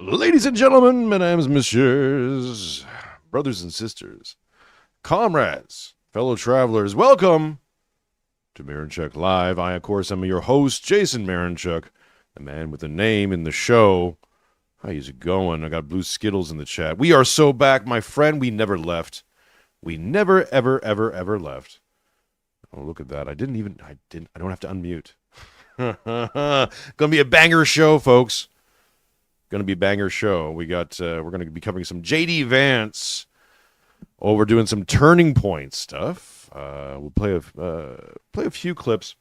Ladies and gentlemen, mesdames, messieurs, brothers and sisters, comrades, fellow travelers, welcome to Mironchuck Live. I, of course, am your host, Jason Mironchuck, the man with the name in the show. How's it going? I got blue Skittles in the chat. We are so back, my friend. We never left. We never, ever, ever, ever left. Oh, look at that. I don't have to unmute. Gonna be a banger show, folks. Gonna be a banger show. We're gonna be covering some JD Vance. Oh, we're doing some Turning Point stuff. We'll play a few clips,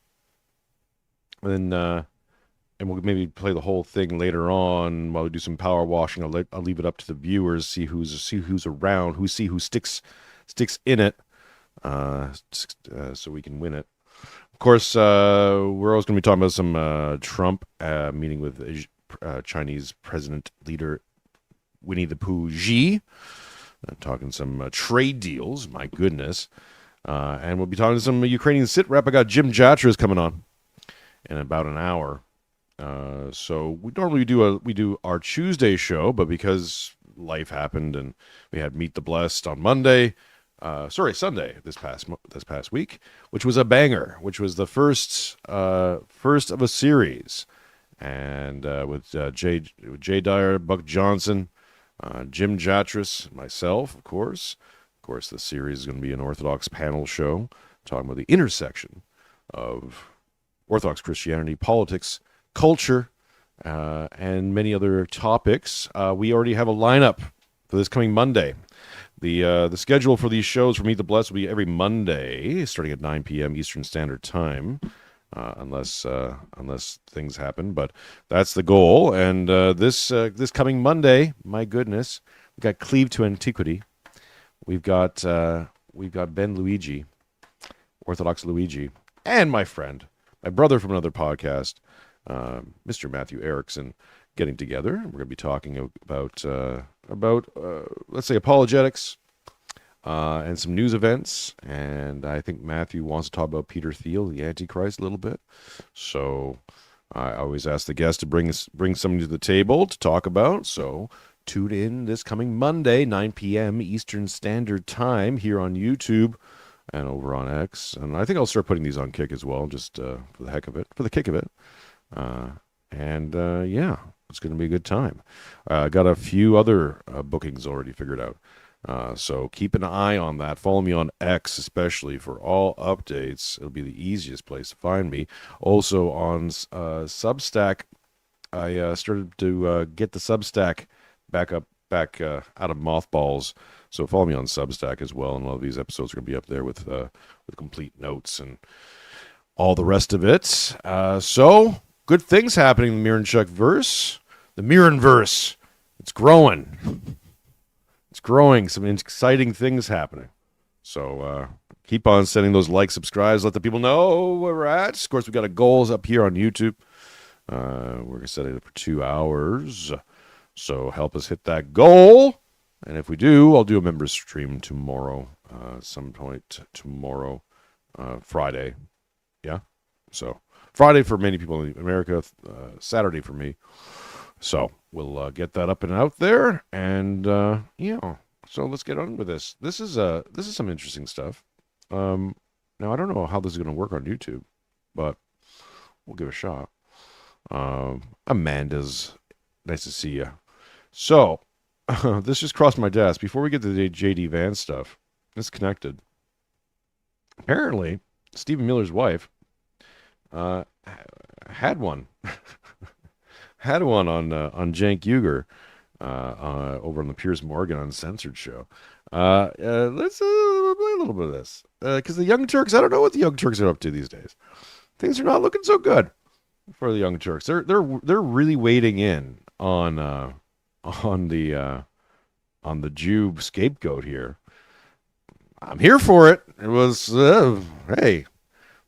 and we'll maybe play the whole thing later on while we do some power washing. I'll leave it up to the viewers, see who's around, who sticks in it, so we can win it. Of course, we're always going to be talking about some Trump meeting with Chinese president leader Winnie the Pooh Xi. Talking some trade deals, my goodness. And we'll be talking to some Ukrainian Sitrep. I got Jim Jatras coming on in about an hour. So we normally do our Tuesday show, but because life happened and we had Meet the Blessed on Monday, Sunday this past week, which was a banger, which was the first of a series, and with Jay Dyer, Buck Johnson, Jim Jatras, myself, of course. Of course, the series is going to be an Orthodox panel show talking about the intersection of Orthodox Christianity, politics, culture, and many other topics. We already have a lineup for this coming Monday. The schedule for these shows for Meet the Blessed will be every Monday, starting at 9 p.m. Eastern Standard Time, unless things happen. But that's the goal. And this coming Monday, my goodness, we got Cleave to Antiquity. We've got Ben Luigi, Orthodox Luigi, and my brother from another podcast, Mr. Matthew Erickson, getting together. We're going to be talking about let's say apologetics and some news events. And I think Matthew wants to talk about Peter Thiel, the Antichrist, a little bit. So I always ask the guest to bring something to the table to talk about. So tune in this coming Monday, 9 p.m. Eastern Standard Time here on YouTube and over on X. And I think I'll start putting these on Kick as well, just for the kick of it. Yeah, it's going to be a good time. Got a few other bookings already figured out. So keep an eye on that. Follow me on X, especially for all updates. It'll be the easiest place to find me. Also on Substack, I started to get the Substack back out of mothballs. So follow me on Substack as well, and all of these episodes are going to be up there with complete notes and all the rest of it. So good things happening in the Mironchuck verse, the Mironverse. It's growing. It's growing. Some exciting things happening. So keep on sending those likes, subscribes, let the people know where we're at. Of course, we got a goals up here on YouTube. We're going to set it up for 2 hours. So help us hit that goal. And if we do, I'll do a members stream tomorrow, some point tomorrow, Friday. Yeah. So Friday for many people in America, Saturday for me. So we'll get that up and out there. And so let's get on with this. This is some interesting stuff. Now I don't know how this is going to work on YouTube, but we'll give it a shot. Amanda's, nice to see you. So this just crossed my desk. Before we get to the JD Vance stuff, it's connected. Apparently, Stephen Miller's wife had one. Had one on Cenk Uygur over on the Piers Morgan Uncensored show. Let's play a little bit of this. Because the Young Turks, I don't know what the Young Turks are up to these days. Things are not looking so good for the Young Turks. They're really wading in on the Jew scapegoat here. I'm here for it. It was hey,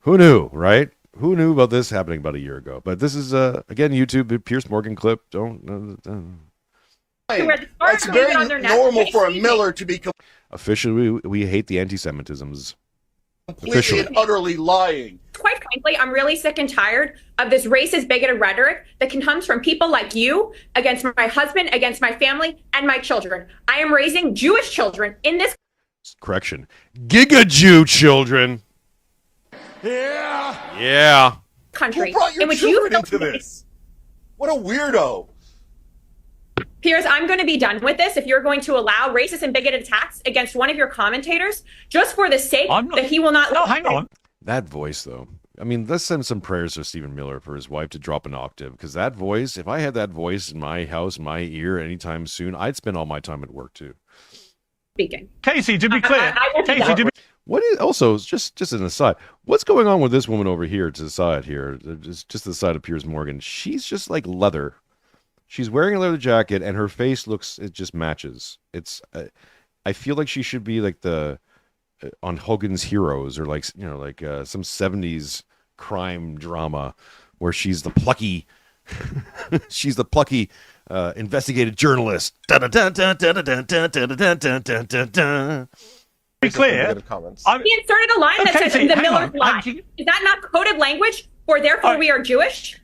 who knew, right? Who knew about this happening about a year ago? But this is again YouTube Piers Morgan clip. Don't. It's very normal for a Miller to be officially. We hate the anti-Semitisms. Completely and utterly lying. Quite frankly, I'm really sick and tired of this racist, bigoted rhetoric that comes from people like you against my husband, against my family, and my children. I am raising Jewish children in this correction, Giga Jew children. Yeah. Country. Who brought your children into this? What a weirdo. Piers, I'm going to be done with this if you're going to allow racist and bigoted attacks against one of your commentators just for the sake that he will not... No, hang on. That voice, though. I mean, let's send some prayers to Stephen Miller for his wife to drop an octave, because that voice, if I had that voice in my house, in my ear anytime soon, I'd spend all my time at work, too. Speaking. Casey, to be clear. What is also just an aside? What's going on with this woman over here to the side here? Just to the side of Piers Morgan. She's just like leather. She's wearing a leather jacket, and her face it just matches. It's, I feel like she should be like on Hogan's Heroes, or like some 70s crime drama where she's the plucky She's the plucky investigative journalist. Be clear. He inserted a line that says the Miller's lie. Is that not coded language for therefore we are Jewish?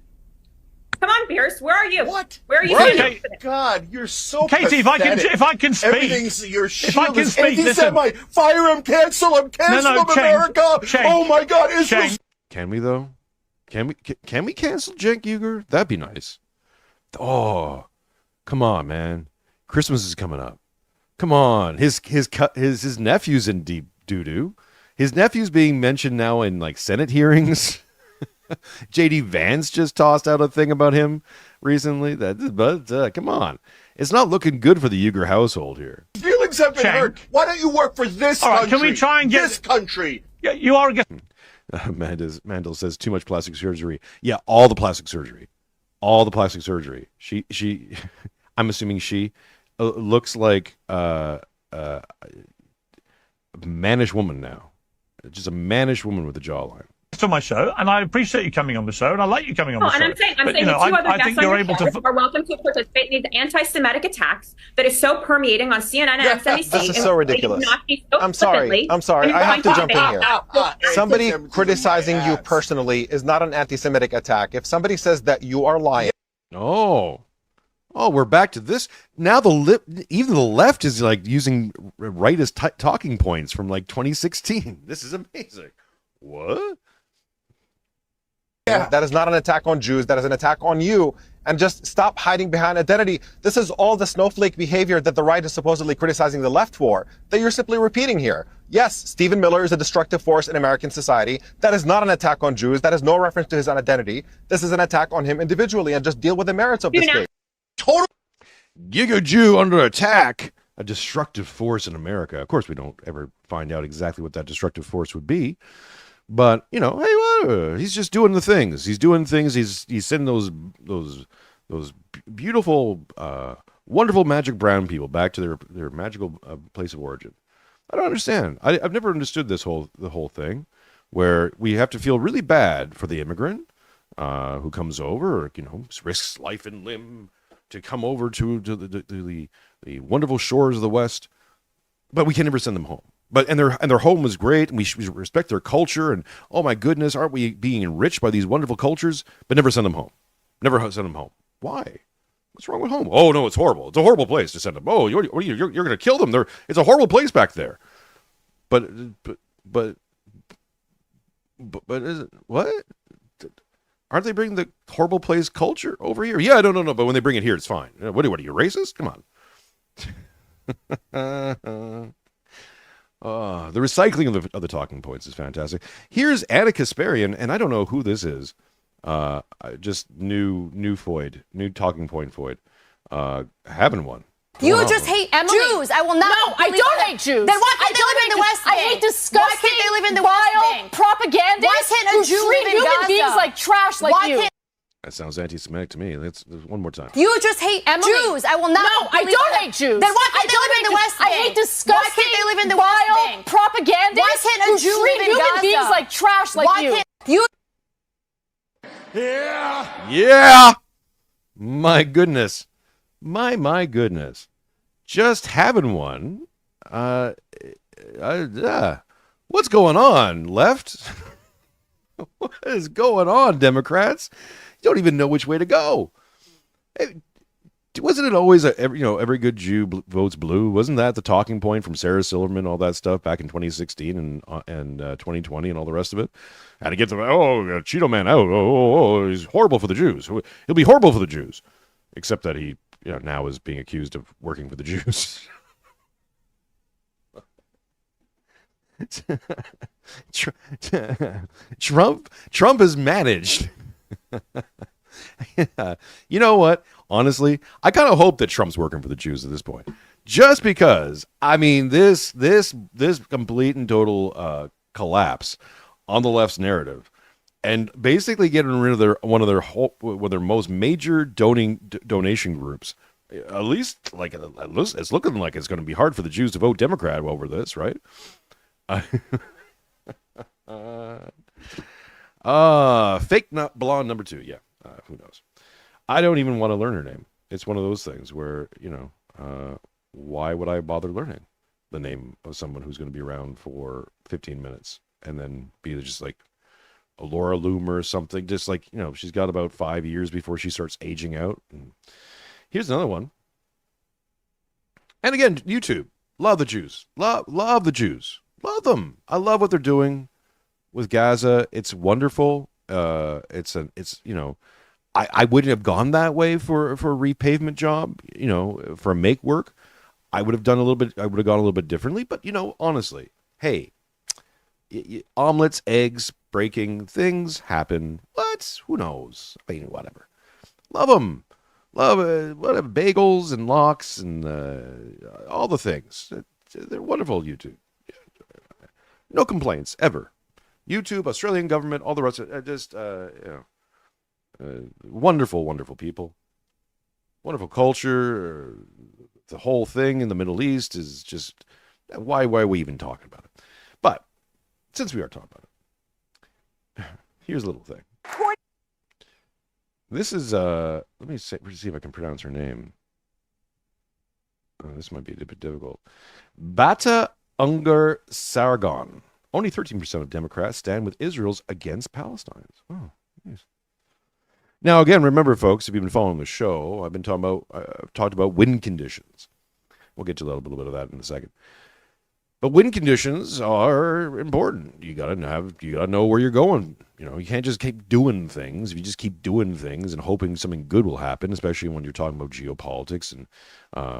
Come on, Pierce. Where are you? What? Where are you? Right. God, you're so Katie, pathetic. if I can speak. Everything's your shield. If I can speak, anti-Semite. Fire him, cancel him, cancel him, America. Oh my God, Israel. Can we though? Can we cancel Cenk Uygur? That'd be nice. Oh, come on, man. Christmas is coming up. Come on. His nephew's in deep doo-doo. His nephew's being mentioned now in like Senate hearings. JD Vance just tossed out a thing about him recently. But come on. It's not looking good for the Uygur household here. Feelings have been hurt. Why don't you work for this country? Right, can we try and get this country? Yeah, you are against. Mandel says too much plastic surgery. Yeah, all the plastic surgery. All the plastic surgery. She I'm assuming she looks like a mannish woman now. Just a mannish woman with a jawline. On my show, and I appreciate you coming on the show, and I like you coming on the show. And I'm saying the two other guests on your show are welcome to participate in these anti-Semitic attacks that is so permeating on CNN and MSNBC. This is so ridiculous. I'm sorry. I have to jump in here. Somebody criticizing you personally is not an anti-Semitic attack. If somebody says that you are lying. Oh, we're back to this now. Even the left is like using rightist talking points from like 2016. This is amazing. What? Yeah. That is not an attack on Jews. That is an attack on you. And just stop hiding behind identity. This is all the snowflake behavior that the right is supposedly criticizing the left for, that you're simply repeating here. Yes, Stephen Miller is a destructive force in American society. That is not an attack on Jews. That is no reference to his identity. This is an attack on him individually, and just deal with the merits of this case. Total Giga Jew under attack. A destructive force in America. Of course, we don't ever find out exactly what that destructive force would be. But, hey, whatever. He's just doing the things. He's doing things. He's sending those beautiful, wonderful magic brown people back to their magical place of origin. I don't understand. I've never understood the whole thing, where we have to feel really bad for the immigrant who comes over, or, risks life and limb to come over to the wonderful shores of the West, but we can never send them home. And their home was great, and we respect their culture. And oh my goodness, aren't we being enriched by these wonderful cultures? But never send them home. Never send them home. Why? What's wrong with home? Oh no, it's horrible. It's a horrible place to send them. Oh, you're going to kill them. It's a horrible place back there. But is it what? Aren't they bringing the horrible place culture over here? Yeah, no. But when they bring it here, it's fine. What are you, racist? Come on. The recycling of the talking points is fantastic. Here's Anna Kasparian, and I don't know who this is. Just new talking point Foyd. Having one. You just hate Jews. I will not. No, I don't hate Jews. Then why can't they live in the West Bank? I hate disgusting, why can't they live in the West Bank? Propagandists why can't a Jew treat live in human Gaza? beings like trash like why you. Can't that sounds anti-Semitic to me. Let's one more time. You just hate Jews. I will not. No, I don't hate Jews. Then why can't they live in the West Bank? I hate disgusting, why can't they live in the West Bank? Propagandists why can't a Jew treat live in human Gaza? beings like trash like why you. Can't you? Yeah. My goodness. My goodness. Just having one. What's going on, left? What is going on, Democrats? You don't even know which way to go. Hey, wasn't it always every good Jew votes blue? Wasn't that the talking point from Sarah Silverman, all that stuff back in 2016 and 2020 and all the rest of it? Had to get the Cheeto man out. He's horrible for the Jews. He'll be horrible for the Jews, except that he now is being accused of working for the Jews. Trump has managed. You know what? Honestly, I kind of hope that Trump's working for the Jews at this point, just because. I mean, this complete and total collapse on the left's narrative, and basically getting rid of one of their most major donation groups. At least it's looking like it's going to be hard for the Jews to vote Democrat over this, right? Fake blonde number 2. Yeah. Who knows? I don't even want to learn her name. It's one of those things where, why would I bother learning the name of someone who's going to be around for 15 minutes and then be just like a Laura Loomer or something? Just like, she's got about 5 years before she starts aging out. And here's another one. And again, YouTube. Love the Jews. Love the Jews. Love them. I love what they're doing with Gaza. It's wonderful. I wouldn't have gone that way for a repavement job, for a make work. I would have gone a little bit differently, but honestly, hey, omelets, eggs, breaking things happen. What? Who knows? I mean, whatever. Love them. Love whatever, bagels and lox and all the things. They're wonderful, YouTube. No complaints ever. YouTube, Australian government, all the rest of it, just wonderful, wonderful people. Wonderful culture. The whole thing in the Middle East is just, why are we even talking about it? But since we are talking about it, here's a little thing. This is, let me see if I can pronounce her name. This might be a bit difficult. Bata Ungar Sargon. Only 13% of Democrats stand with Israel's against Palestine. Oh, nice. Now, again, remember, folks, if you've been following the show, I've talked about wind conditions. We'll get to a little bit of that in a second. But wind conditions are important. You gotta know where you're going. You can't just keep doing things. If you just keep doing things and hoping something good will happen, especially when you're talking about geopolitics and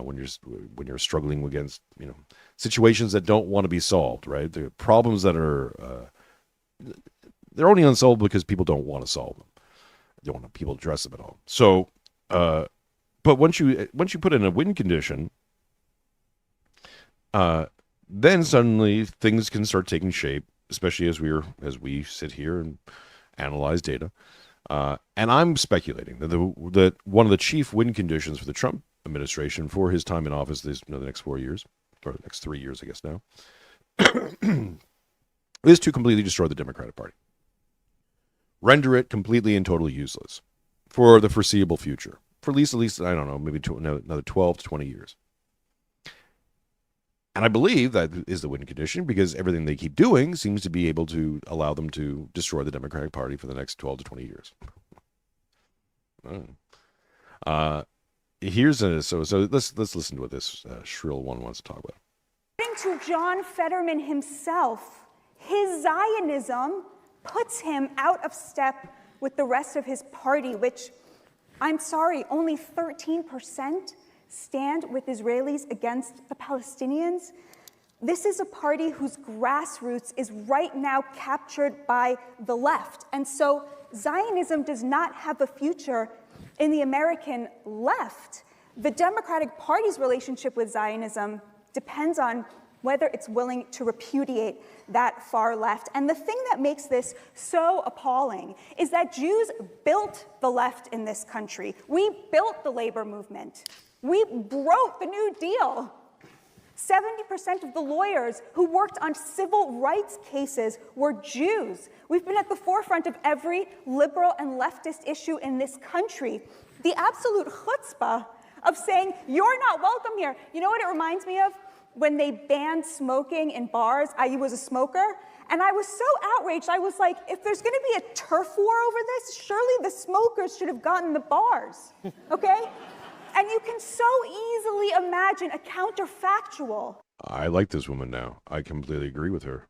when you're struggling against situations that don't want to be solved, right? There are problems that are they're only unsolved because people don't want to solve them. They don't want people to address them at all. So, but once you put in a wind condition, then suddenly things can start taking shape, especially as we sit here and analyze data. And I'm speculating that one of the chief wind conditions for the Trump administration for his time in office, the next 4 years, or the next 3 years, I guess now, is to completely destroy the Democratic Party. Render it completely and totally useless for the foreseeable future. For at least I don't know, maybe another 12 to 20 years. And I believe that is the win condition because everything they keep doing seems to be able to allow them to destroy the Democratic Party for the next 12 to 20 years. So let's listen to what this shrill one wants to talk about. According to John Fetterman himself, his Zionism puts him out of step with the rest of his party, which, I'm sorry, only 13% stand with Israelis against the Palestinians. This is a party whose grassroots is right now captured by the left. And so Zionism does not have a future in the American left. The Democratic Party's relationship with Zionism depends on whether it's willing to repudiate that far left. And the thing that makes this so appalling is that Jews built the left in this country. We built the labor movement. We broke the New Deal. 70% of the lawyers who worked on civil rights cases were Jews. We've been at the forefront of every liberal and leftist issue in this country. The absolute chutzpah of saying, you're not welcome here. You know what it reminds me of? When they banned smoking in bars. I was a smoker, and I was so outraged. I was like, if there's going to be a turf war over this, surely the smokers should have gotten the bars, okay? And you can so easily imagine a counterfactual. I like this woman now. I completely agree with her.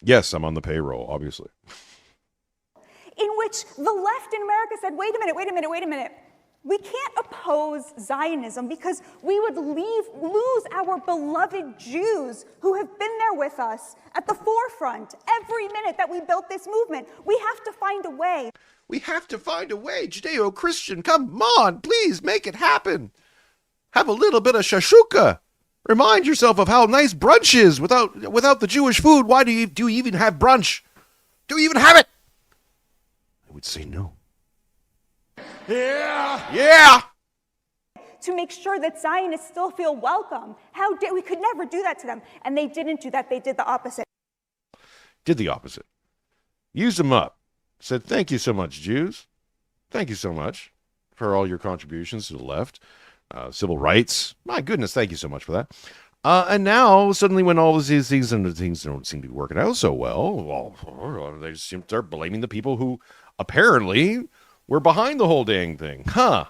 Yes, I'm on the payroll, obviously. In which the left in America said, wait a minute. We can't oppose Zionism because we would lose our beloved Jews who have been there with us at the forefront every minute that we built this movement. We have to find a way. We have to find a way. Judeo-Christian, come on, please make it happen. Have a little bit of shashuka. Remind yourself of how nice brunch is without the Jewish food. Why do you even have brunch? Do you even have it? I would say no. Yeah. To make sure that Zionists still feel welcome. We could never do that to them. And they didn't do that. They did the opposite. Did the opposite. Used them up. Said, thank you so much, Jews. Thank you so much for all your contributions to the left. Civil rights. My goodness, thank you so much for that. And now, suddenly, when all of these things and the things don't seem to be working out so well, they just seem to start blaming the people who apparently were behind the whole dang thing. Huh.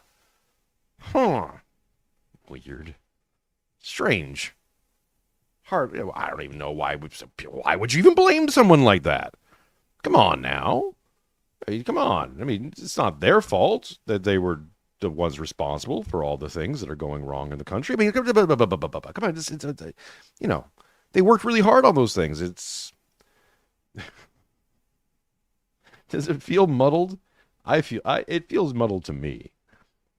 Weird. Strange. Hard. I don't even know why would you even blame someone like that? Come on now. Come on. I mean, it's not their fault that they were the ones responsible for all the things that are going wrong in the country. I mean, come on, you know, they worked really hard on those things. Does it feel muddled? It feels muddled to me.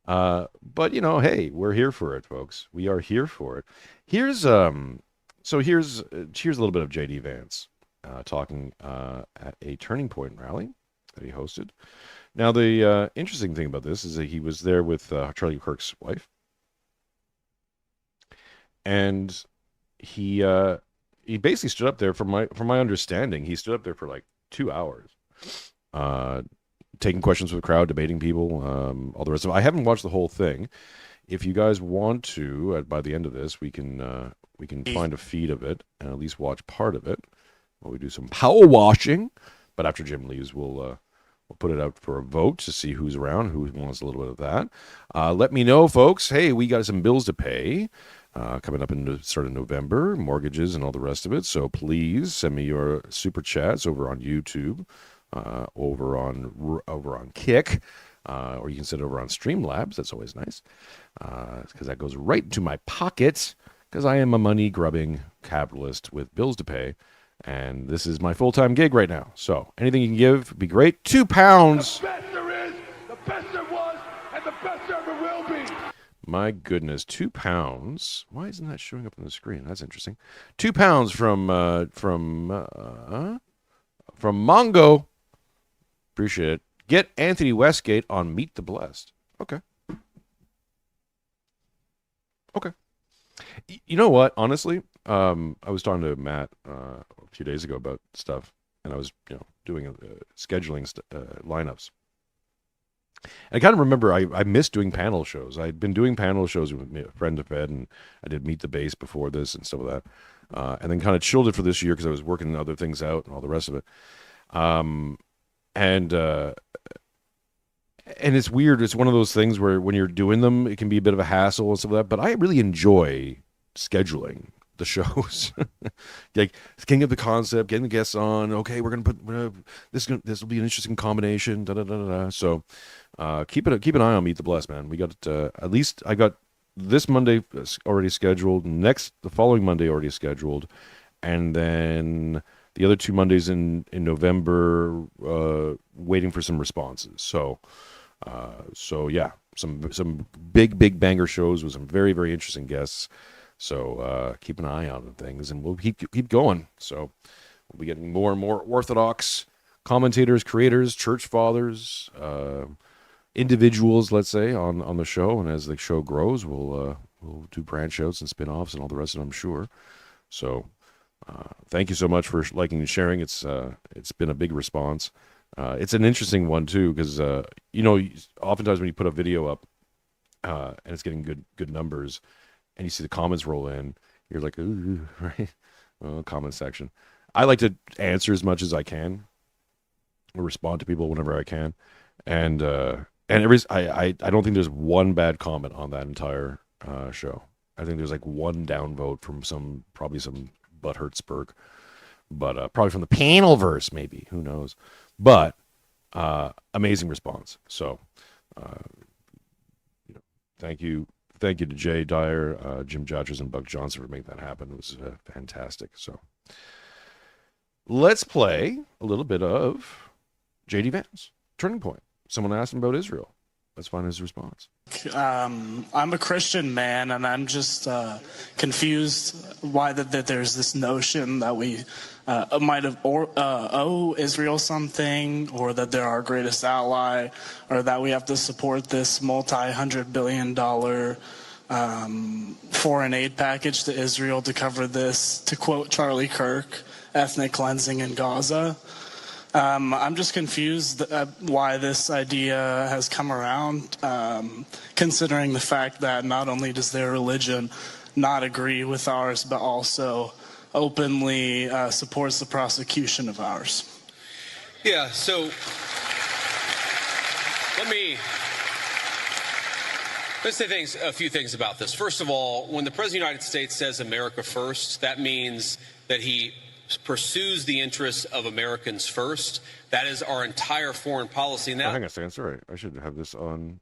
But you know, hey, we're here for it, folks. We are here for it. Here's a little bit of JD Vance talking at a Turning Point rally that he hosted. Now, the interesting thing about this is that he was there with Charlie Kirk's wife, and he basically stood up there. From my understanding, he stood up there for like 2 hours, taking questions from the crowd, debating people, all the rest of it. I haven't watched the whole thing. If you guys want to, by the end of this, we can find a feed of it and at least watch part of it while we do some power washing. But after Jim leaves, we'll put it out for a vote to see who's around, who wants a little bit of that. Let me know, folks. Hey, we got some bills to pay coming up in the start of November, mortgages and all the rest of it. So please send me your super chats over on YouTube, over on Kick, or you can send it over on Streamlabs. That's always nice because that goes right into my pocket because I am a money-grubbing capitalist with bills to pay. And this is my full-time gig right now. So anything you can give would be great. £2. The best there is, the best there was, and the best there ever will be. My goodness, £2. Why isn't that showing up on the screen? That's interesting. £2 from Mongo. Appreciate it. Get Anthony Westgate on Meet the Blessed. Okay. You know what? Honestly, I was talking to Matt a few days ago about stuff, and I was, doing scheduling lineups. I kind of remember I missed doing panel shows. I'd been doing panel shows with a friend of Ed, and I did Meet the Base before this and stuff like that. And then kind of chilled it for this year because I was working other things out and all the rest of it. And it's weird. It's one of those things where when you're doing them, it can be a bit of a hassle and stuff like that. But I really enjoy scheduling the shows, like getting up the concept, getting the guests on. Okay, we're gonna put this will be an interesting combination. Da da da da. So keep an eye on Meet the Blessed, man. We got at least I got this Monday already scheduled. The following Monday already scheduled, and then the other 2 Mondays in November, waiting for some responses. So yeah, some big banger shows with some very, very interesting guests. So keep an eye out on things, and we'll keep going. So we'll be getting more and more Orthodox commentators, creators, church fathers, individuals, let's say, on the show. And as the show grows, we'll do branch outs and spin-offs and all the rest of it, I'm sure. So thank you so much for liking and sharing. It's been a big response. It's an interesting one too, because oftentimes when you put a video up and it's getting good numbers, and you see the comments roll in, you're like, ooh, right? Comment section. I like to answer as much as I can, or respond to people whenever I can, and I don't think there's one bad comment on that entire show. I think there's like one downvote from probably some butthurt spurk, but probably from the panel verse, maybe, who knows? But amazing response. So, thank you to Jay Dyer, Jim Jatras, and Buck Johnson for making that happen. It was fantastic. So, let's play a little bit of JD Vance, Turning Point. Someone asked him about Israel. Let's find his response. I'm a Christian man, and I'm just confused why that there's this notion that we might have owe Israel something, or that they're our greatest ally, or that we have to support this multi-hundred-billion-dollar foreign aid package to Israel to cover this, to quote Charlie Kirk, ethnic cleansing in Gaza. I'm just confused why this idea has come around, considering the fact that not only does their religion not agree with ours, but also openly supports the prosecution of ours. Yeah, so let's say a few things about this. First of all, when the President of the United States says America first, that means that he pursues the interests of Americans first. That is our entire foreign policy. Now, hang on a second. Sorry, I should have this on.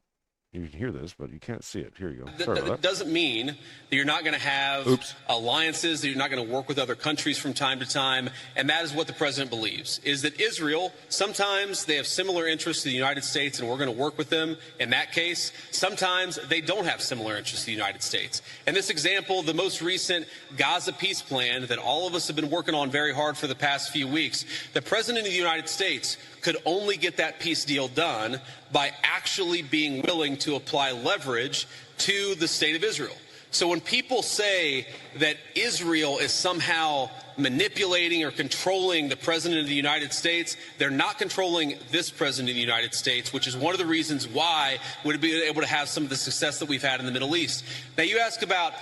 You can hear this, but you can't see it. Here you go. Sorry about that doesn't mean that you're not going to have alliances, that you're not going to work with other countries from time to time. And that is what the president believes, is that Israel, sometimes they have similar interests to the United States, and we're going to work with them in that case. Sometimes they don't have similar interests to the United States. And this example, the most recent Gaza peace plan that all of us have been working on very hard for the past few weeks, the president of the United States could only get that peace deal done by actually being willing to apply leverage to the state of Israel. So when people say that Israel is somehow manipulating or controlling the president of the United States, they're not controlling this president of the United States, which is one of the reasons why we've been able to have some of the success that we've had in the Middle East. Now, you ask about,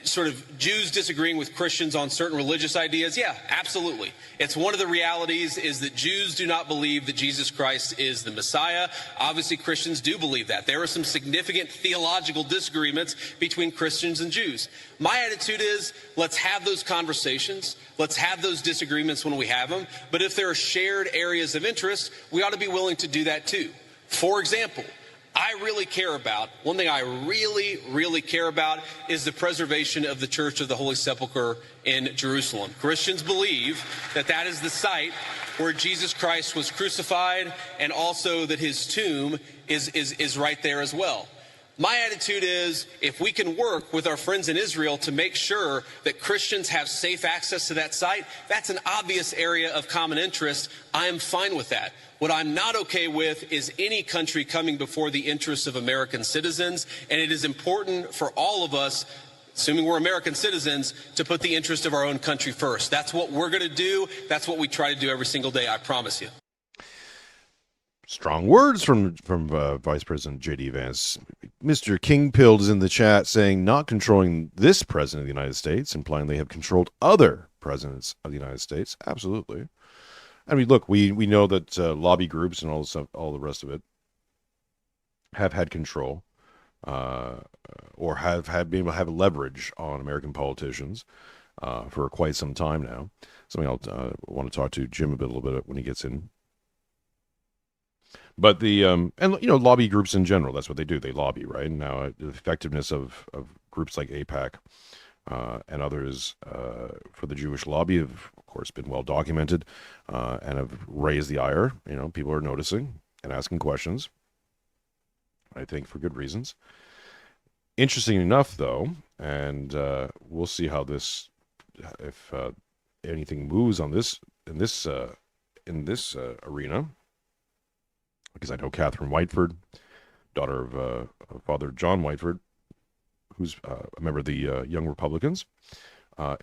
sort of Jews disagreeing with Christians on certain religious ideas. Yeah, absolutely. It's one of the realities is that Jews do not believe that Jesus Christ is the Messiah. Obviously, Christians do believe that. There are some significant theological disagreements between Christians and Jews. My attitude is, let's have those conversations. Let's have those disagreements when we have them. But if there are shared areas of interest, we ought to be willing to do that too. For example, one thing I really, really care about is the preservation of the Church of the Holy Sepulchre in Jerusalem. Christians believe that that is the site where Jesus Christ was crucified, and also that his tomb is right there as well. My attitude is, if we can work with our friends in Israel to make sure that Christians have safe access to that site, that's an obvious area of common interest. I am fine with that. What I'm not okay with is any country coming before the interests of American citizens, and it is important for all of us, assuming we're American citizens, to put the interest of our own country first. That's what we're going to do. That's what we try to do every single day, I promise you. Strong words from Vice President J.D. Vance. Mr. Kingpilled is in the chat saying not controlling this president of the United States, implying they have controlled other presidents of the United States. Absolutely. I mean, look, we know that lobby groups and all the rest of it have had control or have been able to have leverage on American politicians for quite some time now. Something I'll want to talk to Jim a little bit when he gets in. But the lobby groups in general, that's what they do. They lobby, right? And now the effectiveness of groups like AIPAC and others for the Jewish lobby have, of course, been well documented and have raised the ire. People are noticing and asking questions, I think for good reasons. Interesting enough, though, and we'll see how this, if anything moves on this in this arena. Because I know Catherine Whiteford, daughter of Father John Whiteford, who's a member of the Young Republicans,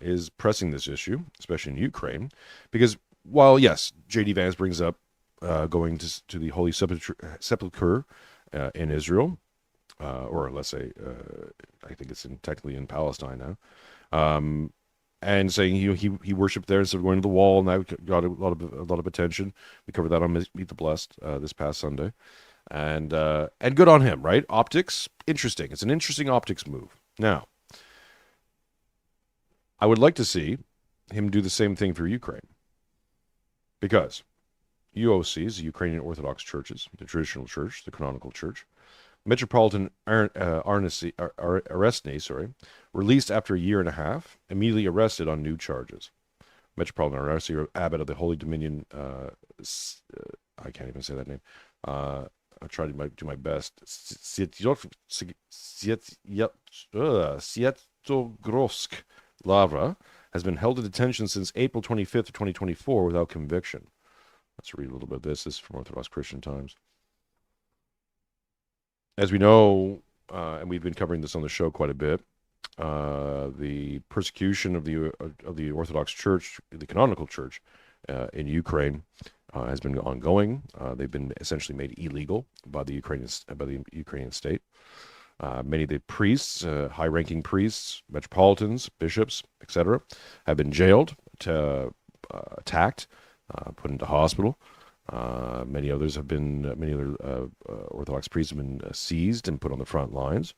is pressing this issue, especially in Ukraine. Because while, yes, J.D. Vance brings up going to the Holy Sepulchre in Israel, or let's say, I think it's technically in Palestine now, and saying he worshipped there instead of going to the wall, and that got a lot of attention. We covered that on Meet the Blessed this past Sunday, and good on him, right? Optics, interesting. It's an interesting optics move. Now, I would like to see him do the same thing for Ukraine, because UOCs, the Ukrainian Orthodox churches, the traditional church, the canonical church, Metropolitan Arnesty, released after a year and a half, immediately arrested on new charges. Metropolitan Arnesty, abbot of the Holy Dominion, I can't even say that name. I'll try to do my best. Sviatogorsk Lavra has been held in detention since April 25th of 2024 without conviction. Let's read a little bit of this. This is from Orthodox Christian Times. As we know, and we've been covering this on the show quite a bit, the persecution of the Orthodox Church, the canonical church, in Ukraine has been ongoing. They've been essentially made illegal by the Ukrainian state. Many of the priests, high-ranking priests, metropolitans, bishops, etc., have been jailed, attacked, put into hospital. Many other Orthodox priests have been seized and put on the front lines.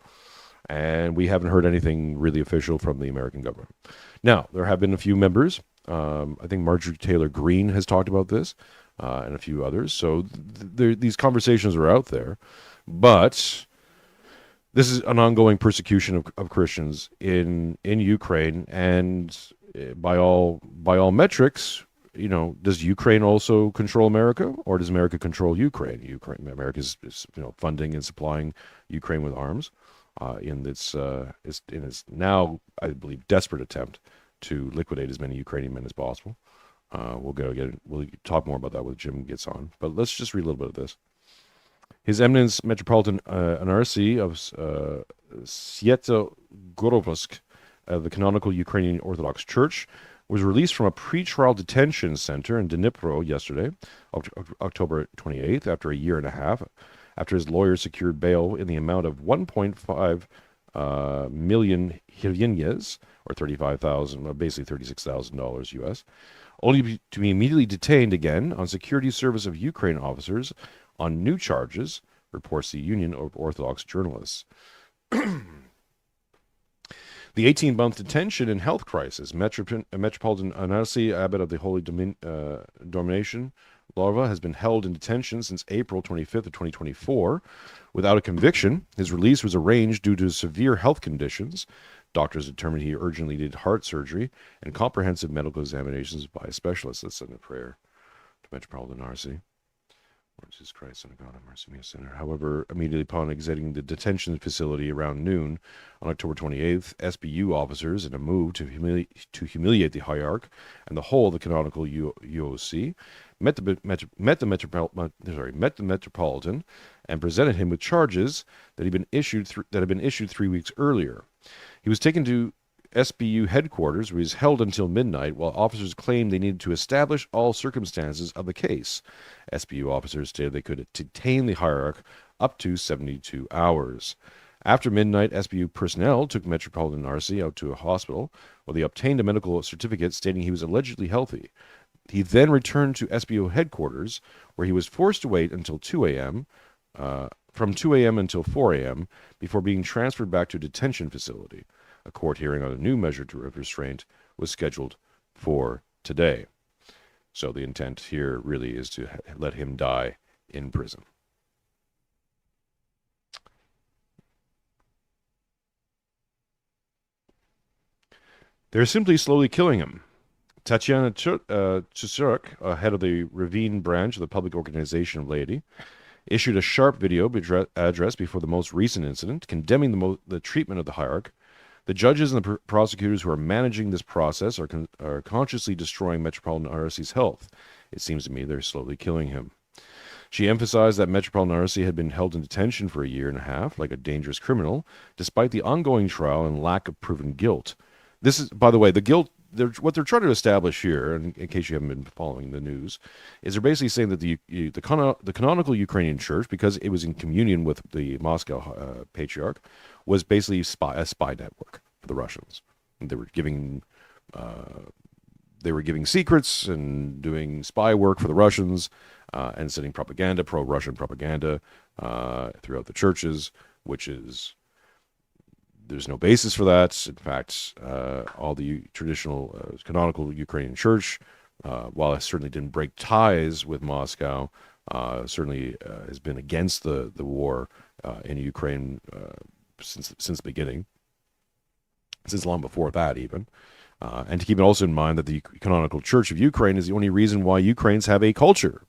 And we haven't heard anything really official from the American government. Now, there have been a few members. I think Marjorie Taylor Greene has talked about this, and a few others. So these conversations are out there. But this is an ongoing persecution of Christians in Ukraine, and by all metrics, does Ukraine also control America, or does America control Ukraine? America is funding and supplying Ukraine with arms in its now, I believe, desperate attempt to liquidate as many Ukrainian men as possible. We'll talk more about that when Jim gets on, but let's just read a little bit of this. His Eminence Metropolitan Anarsi of Sviatogorovsk, the canonical Ukrainian Orthodox Church, was released from a pre-trial detention center in Dnipro yesterday, October 28th, after a year and a half, after his lawyer secured bail in the amount of 1.5 million hryvnias, or basically $36,000 US, only to be immediately detained again on security service of Ukraine officers on new charges, reports the Union of Orthodox Journalists. The 18-month detention and health crisis, Metropolitan Anarsi, abbot of the Holy Domination, Larva, has been held in detention since April 25th of 2024 without a conviction. His release was arranged due to severe health conditions. Doctors determined he urgently needed heart surgery and comprehensive medical examinations by a specialist. Let's send a prayer to Metropolitan Anarsi. Lord Jesus Christ, Son of God, have mercy on me, a sinner. However, immediately upon exiting the detention facility around noon on October 28th, SBU officers, in a move to humiliate the hierarch and the whole of the canonical UOC, met the Metropolitan and presented him with charges that had been issued 3 weeks earlier. He was taken to SBU headquarters, where he was held until midnight, while officers claimed they needed to establish all circumstances of the case. SBU officers stated they could detain the hierarch up to 72 hours. After midnight, SBU personnel took Metropolitan Anarsi out to a hospital, where they obtained a medical certificate stating he was allegedly healthy. He then returned to SBU headquarters, where he was forced to wait until 2 a.m., from 2 a.m. until 4 a.m., before being transferred back to a detention facility. A court hearing on a new measure of restraint was scheduled for today. So the intent here really is to let him die in prison. They're simply slowly killing him. Tatiana Chusuk, head of the Ravine branch of the Public Organization of Laity, issued a sharp video address before the most recent incident, condemning the treatment of the hierarch. The judges and the prosecutors who are managing this process are consciously destroying Metropolitan Anarsi's health. It seems to me they're slowly killing him. She emphasized that Metropolitan Anarsi had been held in detention for a year and a half, like a dangerous criminal, despite the ongoing trial and lack of proven guilt. This is, by the way, the guilt. What they're trying to establish here, and in case you haven't been following the news, is they're basically saying that the canonical Ukrainian church, because it was in communion with the Moscow patriarch, was basically a spy network for the Russians. And they were giving secrets and doing spy work for the Russians, and sending propaganda, pro-Russian propaganda, throughout the churches, which is. There's no basis for that. In fact, all the traditional canonical Ukrainian church, while it certainly didn't break ties with Moscow, certainly has been against the war in Ukraine since the beginning, since long before that even. And to keep it also in mind that the canonical church of Ukraine is the only reason why Ukrainians have a culture,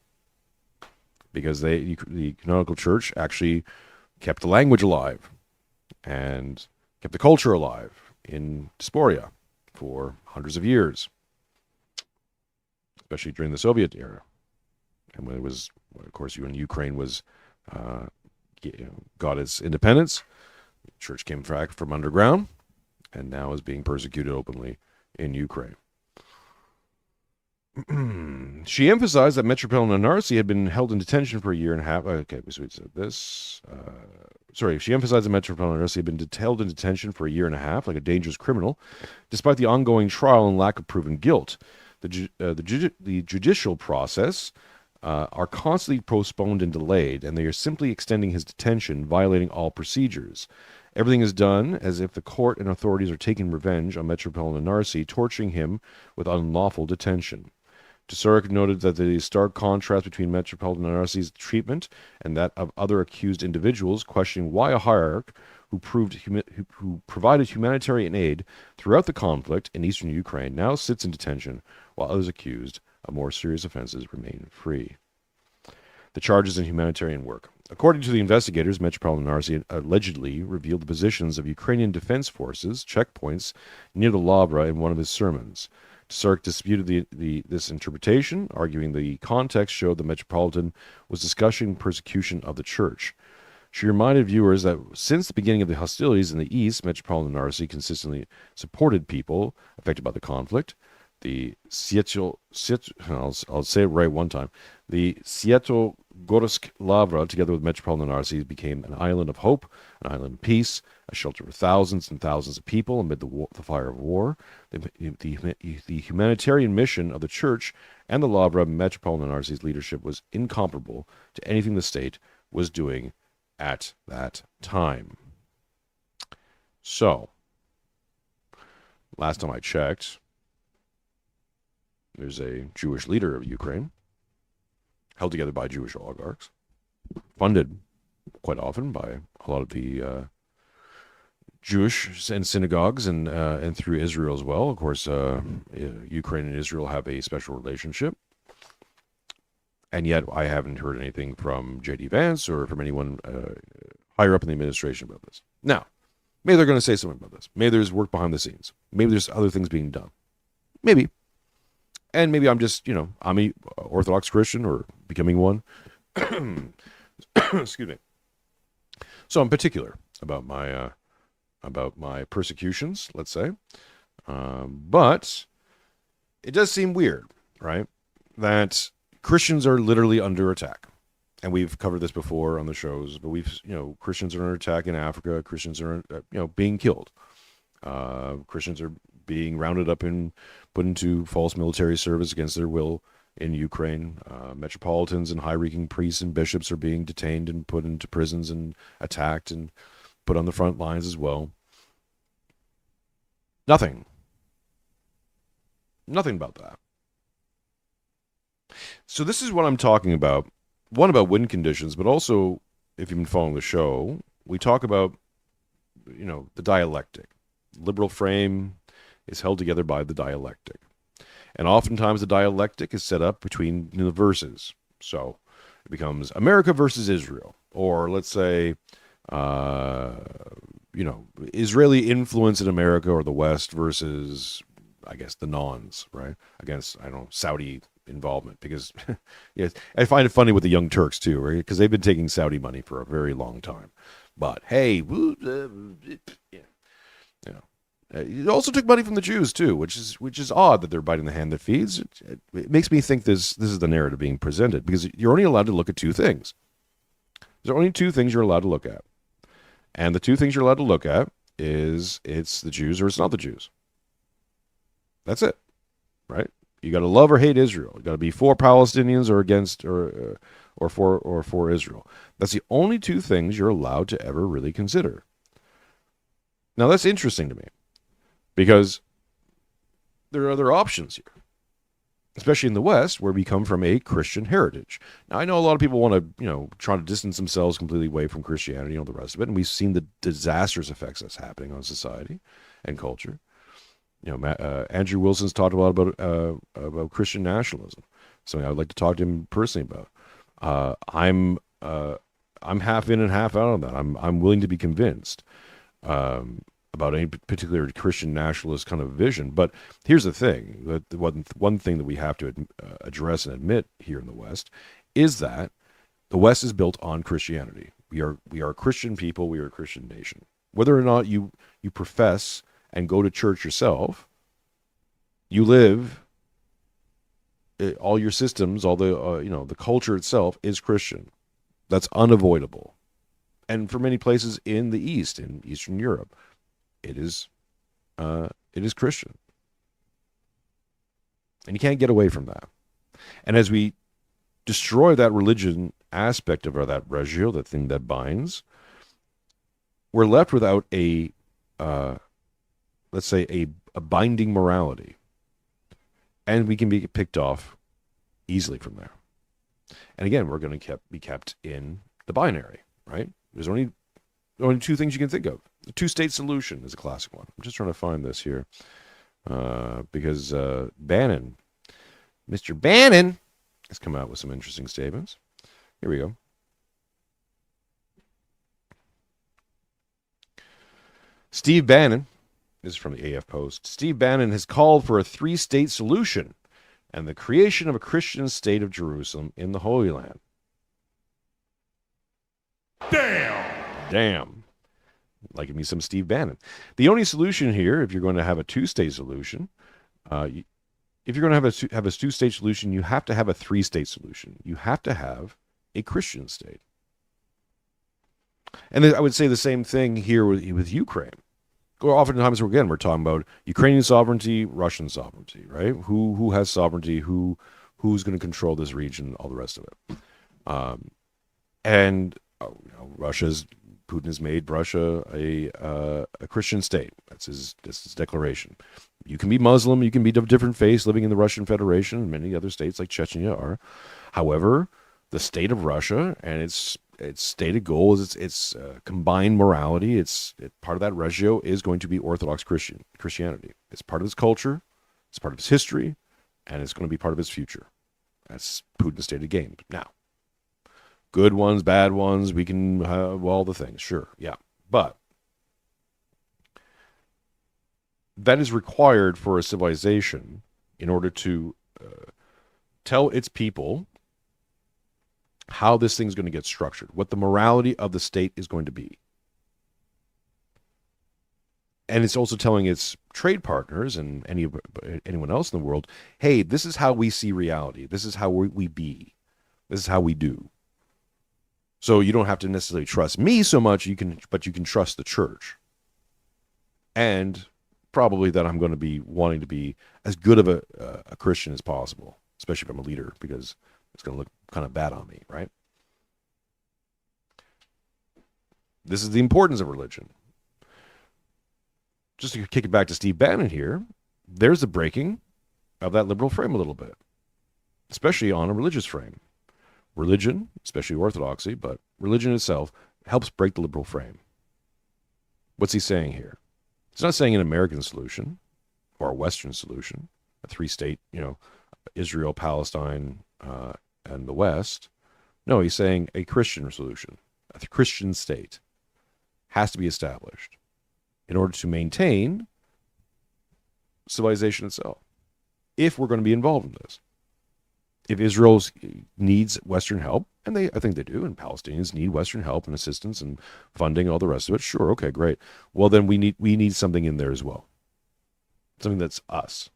because the canonical church actually kept the language alive and kept the culture alive in Diaspora for hundreds of years, especially during the Soviet era. And when it was, of course, when Ukraine was got its independence, the church came back from underground and now is being persecuted openly in Ukraine. She emphasized that Metropolitan Anarsi had been held in detention for a year and a half. Okay, so we said this. She emphasized that Metropolitan Anarsi had been held in detention for a year and a half, like a dangerous criminal, despite the ongoing trial and lack of proven guilt. The judicial process are constantly postponed and delayed, and they are simply extending his detention, violating all procedures. Everything is done as if the court and authorities are taking revenge on Metropolitan Anarsi, torturing him with unlawful detention. Tsarik noted that the stark contrast between Metropolitan Anarsi's treatment and that of other accused individuals, questioning why a hierarch who provided humanitarian aid throughout the conflict in eastern Ukraine now sits in detention, while others accused of more serious offenses remain free. The charges in humanitarian work. According to the investigators, Metropolitan Anarsi allegedly revealed the positions of Ukrainian defense forces checkpoints near the Lavra in one of his sermons. Tsarik disputed this interpretation, arguing the context showed the Metropolitan was discussing persecution of the church. She reminded viewers that since the beginning of the hostilities in the east, Metropolitan Anarsi consistently supported people affected by the conflict. The I'll say it right one time. The Sviatogorsk Lavra, together with Metropolitan Anarsi, became an island of hope, an island of peace, a shelter for thousands and thousands of people amid the fire of war. The humanitarian mission of the church and the Lavra Metropolitan Anarsi's leadership was incomparable to anything the state was doing at that time. So, last time I checked, there's a Jewish leader of Ukraine, held together by Jewish oligarchs, funded quite often by a lot of the Jewish and synagogues and through Israel as well. Of course, Ukraine and Israel have a special relationship. And yet I haven't heard anything from J.D. Vance or from anyone higher up in the administration about this. Now, maybe they're going to say something about this. Maybe there's work behind the scenes. Maybe there's other things being done. Maybe. And maybe I'm just, I'm a Orthodox Christian or becoming one. Excuse me. So I'm particular about my persecutions, let's say. But it does seem weird, right? That Christians are literally under attack. And we've covered this before on the shows, but Christians are under attack in Africa. Christians are, being killed. Christians are being rounded up and put into false military service against their will in Ukraine. Metropolitans and high-ranking priests and bishops are being detained and put into prisons and attacked and put on the front lines as well. Nothing about that. So this is what I'm talking about. One, about wind conditions, but also, if you've been following the show, we talk about, the dialectic. Liberal frame is held together by the dialectic. And oftentimes the dialectic is set up between the verses. So it becomes America versus Israel. Or let's say, Israeli influence in America or the West versus, I guess, the nons, right? Against, Saudi involvement. Because yes, I find it funny with the Young Turks too, right? Because they've been taking Saudi money for a very long time. But hey, it also took money from the Jews too, which is odd that they're biting the hand that feeds. It makes me think this is the narrative being presented, because you're only allowed to look at two things. There are only two things you're allowed to look at, and the two things you're allowed to look at is it's the Jews or it's not the Jews. That's it, right? You got to love or hate Israel. You got to be for Palestinians or against or for Israel. That's the only two things you're allowed to ever really consider. Now that's interesting to me, because there are other options here, especially in the West, where we come from a Christian heritage. Now, I know a lot of people want to, try to distance themselves completely away from Christianity and all the rest of it, and we've seen the disastrous effects that's happening on society and culture. Andrew Wilson's talked a lot about Christian nationalism, something I would like to talk to him personally about. I'm half in and half out on that. I'm willing to be convinced about any particular Christian nationalist kind of vision. But here's the thing: that one thing that we have to address and admit here in the West is that the West is built on Christianity. We are a Christian people. We are a Christian nation. Whether or not you profess and go to church yourself, you live all your systems, all the the culture itself is Christian. That's unavoidable. And for many places in the East, in Eastern Europe, it is Christian. And you can't get away from that. And as we destroy that religion aspect of that regio, the thing that binds, we're left without a let's say a binding morality. And we can be picked off easily from there. And again, we're going to be kept in the binary, right? There's only two things you can think of. The two-state solution is a classic one. I'm just trying to find this here. Because Bannon, Mr. Bannon, has come out with some interesting statements. Here we go. Steve Bannon, this is from the AF Post. Steve Bannon has called for a three-state solution and the creation of a Christian state of Jerusalem in the Holy Land. Damn. Like me some Steve Bannon. The only solution here, if you're going to have a two-state solution, if you're going to have a two-state solution, you have to have a three-state solution. You have to have a Christian state. And I would say the same thing here with Ukraine. Oftentimes, again, we're talking about Ukrainian sovereignty, Russian sovereignty, right? Who has sovereignty? Who's going to control this region? All the rest of it. Putin has made Russia a Christian state. That's his declaration. You can be Muslim, you can be of different faiths living in the Russian Federation, and many other states like Chechnya are. However, the state of Russia and its stated goal is its combined morality. It's part of that regio is going to be Orthodox Christianity. It's part of its culture, it's part of its history, and it's going to be part of its future. That's Putin's stated game. Now, good ones, bad ones, we can have all the things, sure, yeah. But that is required for a civilization in order to tell its people how this thing's going to get structured, what the morality of the state is going to be. And it's also telling its trade partners and anyone else in the world, hey, this is how we see reality. This is how we be. This is how we do. So you don't have to necessarily trust me so much, but you can trust the church. And probably that I'm going to be wanting to be as good of a Christian as possible, especially if I'm a leader, because it's going to look kind of bad on me, right? This is the importance of religion. Just to kick it back to Steve Bannon here, there's the breaking of that liberal frame a little bit, especially on a religious frame. Religion, especially orthodoxy, but religion itself helps break the liberal frame. What's he saying here? He's not saying an American solution or a Western solution, a three-state, Israel, Palestine, and the West. No, he's saying a Christian solution, a Christian state has to be established in order to maintain civilization itself, if we're going to be involved in this. If Israel needs Western help, and I think they do, and Palestinians need Western help and assistance and funding, all the rest of it, sure, okay, great. Well, then we need something in there as well. Something that's us.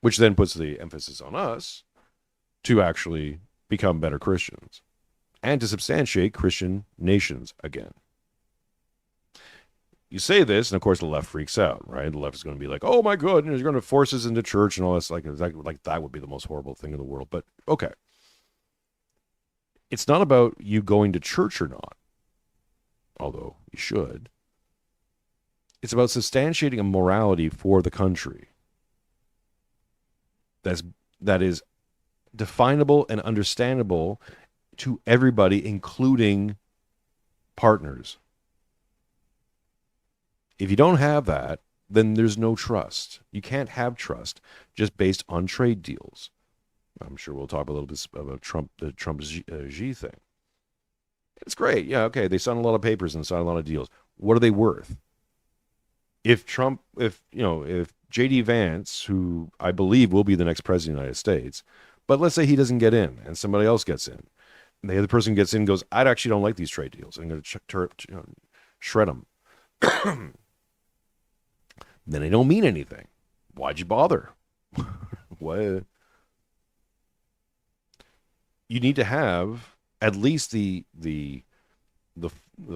Which then puts the emphasis on us to actually become better Christians and to substantiate Christian nations again. You say this, and of course the left freaks out, right? The left is going to be like, oh my God, you're going to force us into church and all this. Like that would be the most horrible thing in the world. But okay. It's not about you going to church or not, although you should. It's about substantiating a morality for the country that is definable and understandable to everybody, including partners. If you don't have that, then there's no trust. You can't have trust just based on trade deals. I'm sure we'll talk a little bit about the Trump-Xi thing. It's great. Yeah, okay, they signed a lot of papers and signed a lot of deals. What are they worth? If J.D. Vance, who I believe will be the next president of the United States, but let's say he doesn't get in and somebody else gets in, and the other person gets in and goes, I actually don't like these trade deals. I'm going to shred them. Then they don't mean anything. Why'd you bother? What? You need to have at least the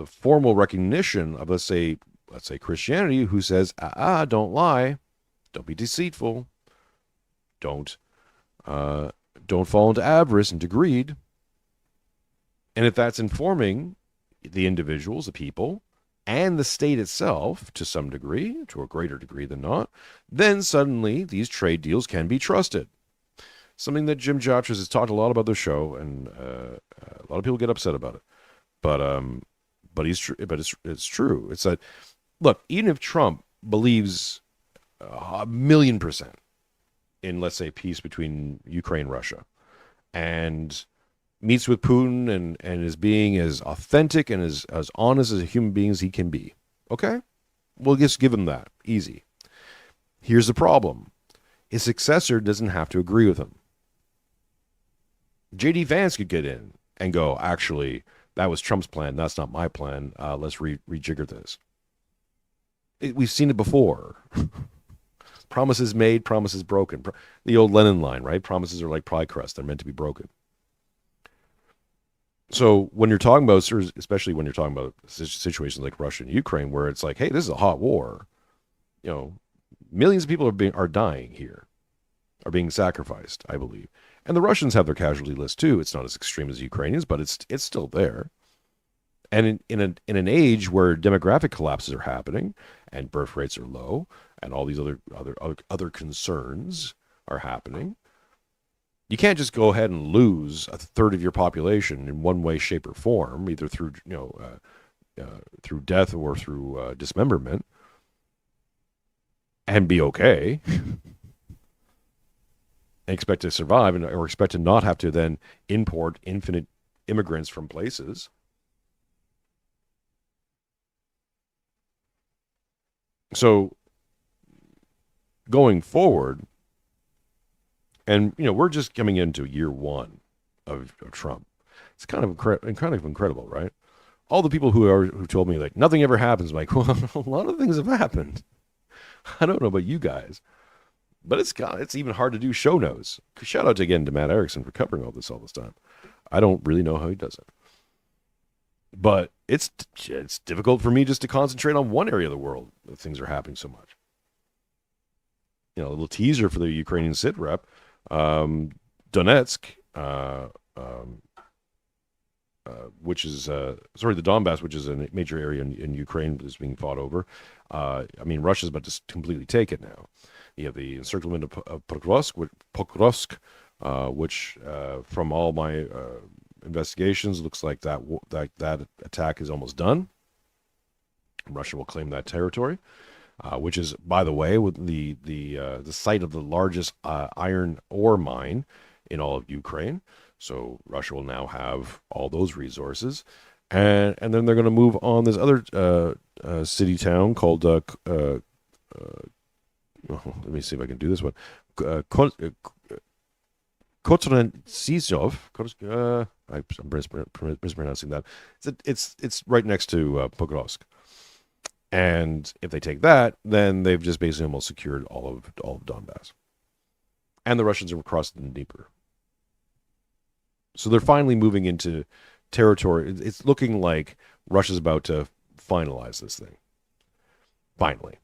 formal recognition of, let's say Christianity, who says, don't lie, don't be deceitful, don't fall into avarice and to greed. And if that's informing the individuals, the people, and the state itself to some degree, to a greater degree than not, then suddenly these trade deals can be trusted. Something that Jim Jatras has talked a lot about the show, and a lot of people get upset about it. But it's true. It's that, look, even if Trump believes 1,000,000% in, let's say, peace between Ukraine and Russia, and meets with Putin and is being as authentic and as honest as a human being as he can be, okay? We'll just give him that. Easy. Here's the problem. His successor doesn't have to agree with him. J.D. Vance could get in and go, actually, that was Trump's plan. That's not my plan. Let's rejigger this. We've seen it before. Promises made, promises broken. The old Lenin line, right? Promises are like pie crust. They're meant to be broken. So when you're talking about, especially when you're talking about situations like Russia and Ukraine, where it's like, hey, this is a hot war. Millions of people are dying here, are being sacrificed, I believe. And the Russians have their casualty list too. It's not as extreme as the Ukrainians, but it's still there. And in an age where demographic collapses are happening and birth rates are low and all these other concerns are happening, you can't just go ahead and lose a third of your population in one way, shape, or form, either through through death or through dismemberment, and be okay. Expect to survive, or expect to not have to then import infinite immigrants from places. So going forward, and we're just coming into year one of Trump. It's kind of incredible, right? All the people who told me like nothing ever happens, I'm like, well, a lot of things have happened. I don't know about you guys. But it's even hard to do show notes. Shout out again to Matt Erickson for covering all this time. I don't really know how he does it. But it's difficult for me just to concentrate on one area of the world that things are happening so much. A little teaser for the Ukrainian Sitrep. Donetsk, which is, the Donbass, which is a major area in Ukraine is being fought over. Russia's about to completely take it now. You have the encirclement of Pokrovsk, which from all my investigations, looks like that attack is almost done. Russia will claim that territory, which is, by the way, with the site of the largest iron ore mine in all of Ukraine. So Russia will now have all those resources, and then they're going to move on this other city town called. Let me see if I can do this one. Kotrensizov. I'm mispronouncing that. It's right next to Pokrovsk. And if they take that, then they've just basically almost secured all of Donbass. And the Russians are crossing the Dnieper. So they're finally moving into territory. It's looking like Russia's about to finalize this thing. Finally.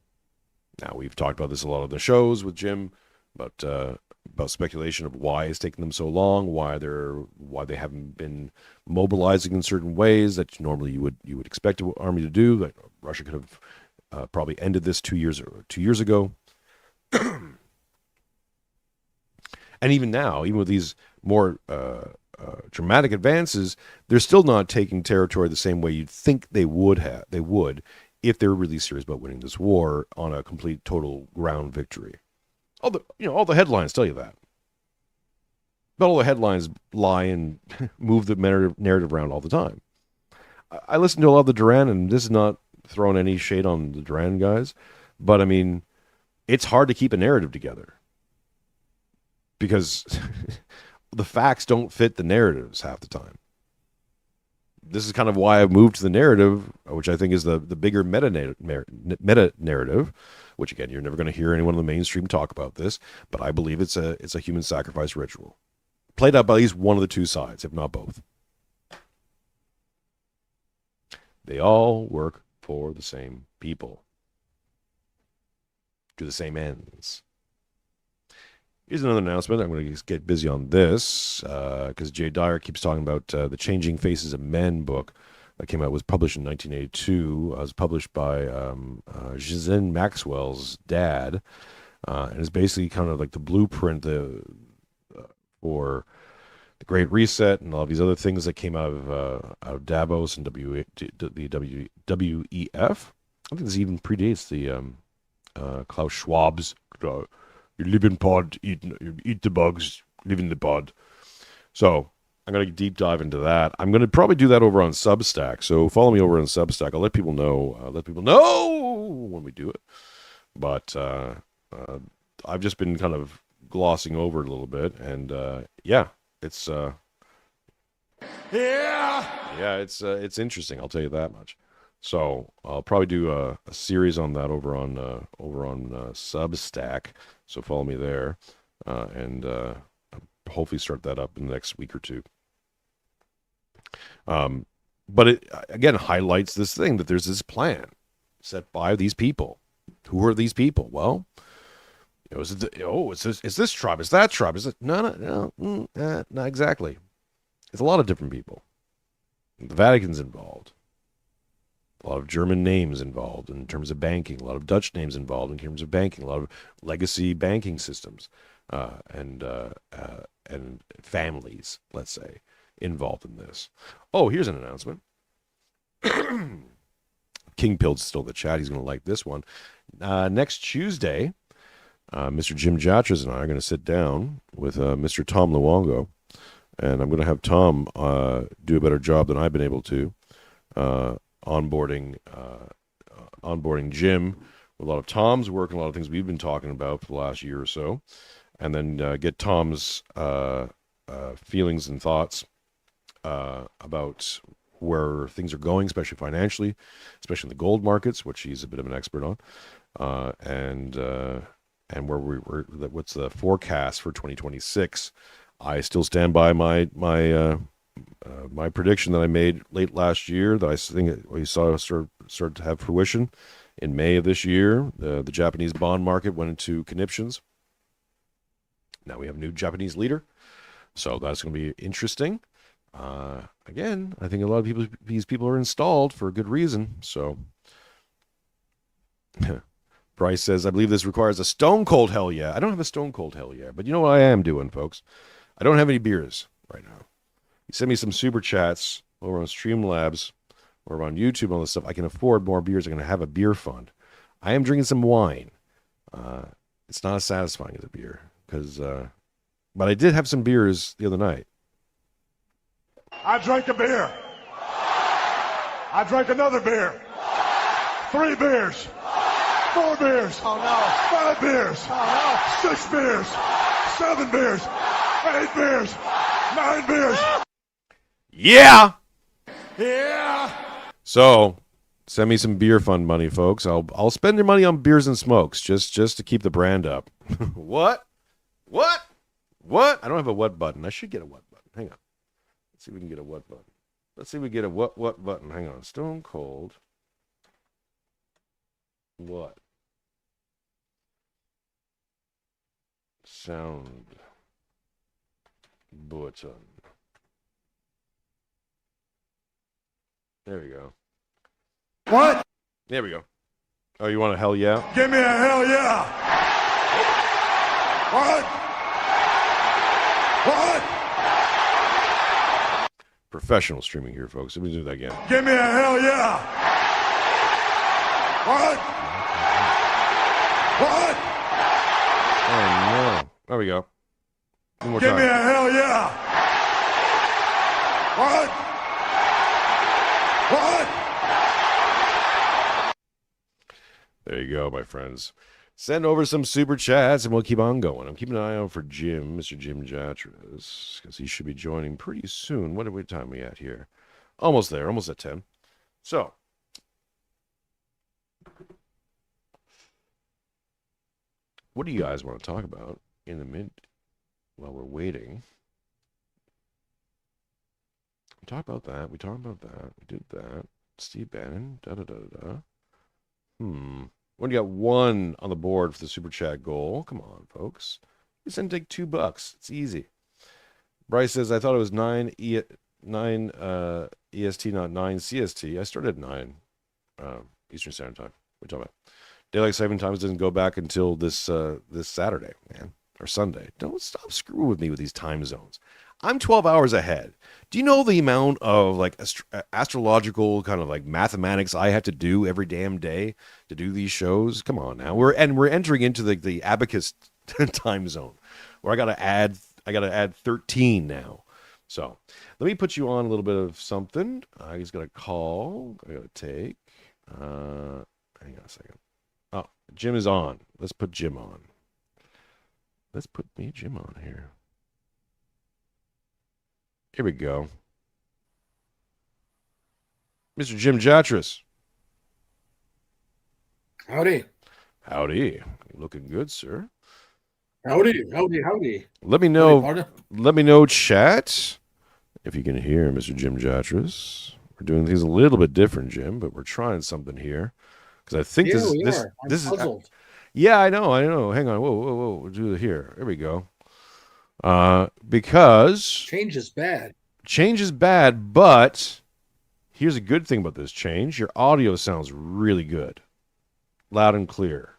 Now, we've talked about this a lot of the shows with Jim, about speculation of why it's taking them so long, why they haven't been mobilizing in certain ways that normally you would expect an army to do. That Russia could have probably ended this 2 years ago. And even now, even with these more dramatic advances, they're still not taking territory the same way you'd think they would if they were really serious about winning this war on a complete, total ground victory. All the headlines tell you that. But all the headlines lie and move the narrative around all the time. I listen to a lot of the Duran, and this is not throwing any shade on the Duran guys, but it's hard to keep a narrative together because the facts don't fit the narratives half the time. This is kind of why I've moved to the narrative, which I think is the bigger meta narrative, which again, you're never going to hear anyone in the mainstream talk about this, but I believe it's a human sacrifice ritual. Played out by at least one of the two sides, if not both. They all work for the same people, to the same ends. Here's another announcement. I'm going to get busy on this because Jay Dyer keeps talking about the Changing Faces of Men book that came out, was published in 1982. It was published by Ghislaine Maxwell's dad, and it's basically kind of like the blueprint for the Great Reset and all these other things that came out of Davos and the WEF. I think this even predates the Klaus Schwab's you live in pod, eat the bugs, live in the pod. So I'm going to deep dive into that. I'm going to probably do that over on Substack. So follow me over on Substack. I'll let people know when we do it. But I've just been kind of glossing over it a little bit, and it's it's interesting. I'll tell you that much. So I'll probably do a series on that over on Substack. So follow me there, and hopefully start that up in the next week or two. But it again highlights this thing that there's this plan set by these people. Who are these people? Well, it's this tribe, it's that tribe, is it? No, not exactly. It's a lot of different people. The Vatican's involved. A lot of German names involved in terms of banking. A lot of Dutch names involved in terms of banking. A lot of legacy banking systems, and families, let's say, involved in this. Oh, here's an announcement. King Pill's still in the chat. He's going to like this one. Next Tuesday, Mr. Jim Jatras and I are going to sit down with Mr. Tom Luongo, and I'm going to have Tom do a better job than I've been able to onboarding Jim with a lot of Tom's work and a lot of things we've been talking about for the last year or so, and then get Tom's feelings and thoughts about where things are going, especially financially, especially in the gold markets, which he's a bit of an expert on, and where what's the forecast for 2026. I still stand by my prediction that I made late last year that I think we saw start to have fruition in May of this year. The Japanese bond market went into conniptions. Now we have a new Japanese leader, so that's going to be interesting. Again, I think a lot of these people are installed for a good reason. So Bryce says, I believe this requires a stone cold hell yeah. I don't have a stone cold hell yeah, but you know what I am doing, folks? I don't have any beers right now. You send me some super chats over on Streamlabs or on YouTube and all this stuff. I can afford more beers. I'm going to have a beer fund. I am drinking some wine. It's not as satisfying as a beer, but I did have some beers the other night. I drank a beer. I drank another beer. 3 beers. 4 beers. Oh no. 5 beers. Oh no. 6 beers. 7 beers. 8 beers. 9 beers. Yeah. Yeah. So, send me some beer fund money, folks. I'll spend your money on beers and smokes just to keep the brand up. What? I don't have a what button. I should get a what button. Hang on. Let's see if we can get a what button. Let's see if we get a what button. Hang on. Stone Cold. What? Sound button. There we go. What? There we go. Oh, you want a hell yeah? Give me a hell yeah. What? Professional streaming here, folks. Let me do that again. Give me a hell yeah. What? Oh, no. There we go. One more Give time. me a hell yeah. What? There you go, my friends. Send over some super chats and we'll keep on going. I'm keeping an eye out for Jim, Mr. Jim Jatras, because he should be joining pretty soon. What time are we at here? Almost there, almost at 10. So, what do you guys want to talk about in the while we're waiting? We talked about that. We did that. Steve Bannon. Da da da da. When you got one on the board for the super chat goal, come on, folks. You send take $2. It's easy. Bryce says, I thought it was 9 EST, not 9 CST. I started at 9 Eastern Standard Time. What are you talking about? Daylight saving times doesn't go back until this Saturday, man, or Sunday. Don't stop screwing with me with these time zones. I'm 12 hours ahead. Do you know the amount of like astrological kind of like mathematics I have to do every damn day to do these shows? Come on now. We're entering into the abacus time zone where I gotta add 13 now. So let me put you on a little bit of something. I just got a call. I gotta take. Hang on a second. Oh, Jim is on. Let's put Jim on. Let's put Jim on here. Here we go. Mr. Jim Jatras. Howdy. Howdy. Looking good, sir. Howdy. Let me know, chat, if you can hear Mr. Jim Jatras. We're doing things a little bit different, Jim, but we're trying something here. Because I think this is puzzled. Yeah, I know. Hang on. Whoa. We'll do it here. There we go. Because change is bad. Change is bad, but here's a good thing about this change. Your audio sounds really good. Loud and clear.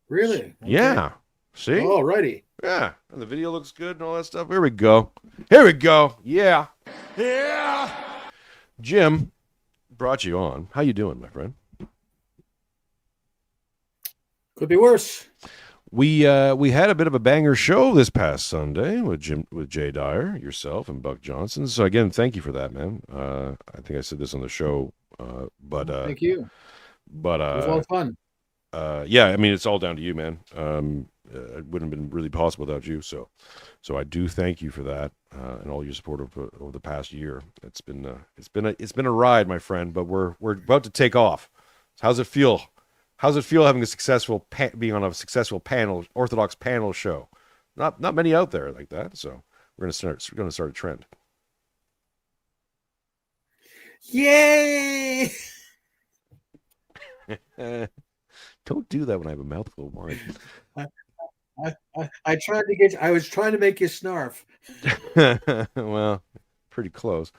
Really? Okay. Yeah. See? Alrighty. Yeah. And the video looks good and all that stuff. Here we go. Yeah. Yeah. Jim, brought you on. How you doing, my friend? Could be worse. We had a bit of a banger show this past Sunday with Jay Dyer, yourself, and Buck Johnson. So again, thank you for that, man. I think I said this on the show, but thank you. But it was a lot of fun. Yeah, I mean, it's all down to you, man. It wouldn't have been really possible without you. So I do thank you for that and all your support over the past year. It's been a ride, my friend. But we're about to take off. So how's it feel? How's it feel having a being on a successful panel, Orthodox panel show? Not many out there like that. So we're gonna start a trend. Yay! Don't do that when I have a mouthful of wine. I was trying to make you snarf. Well, pretty close.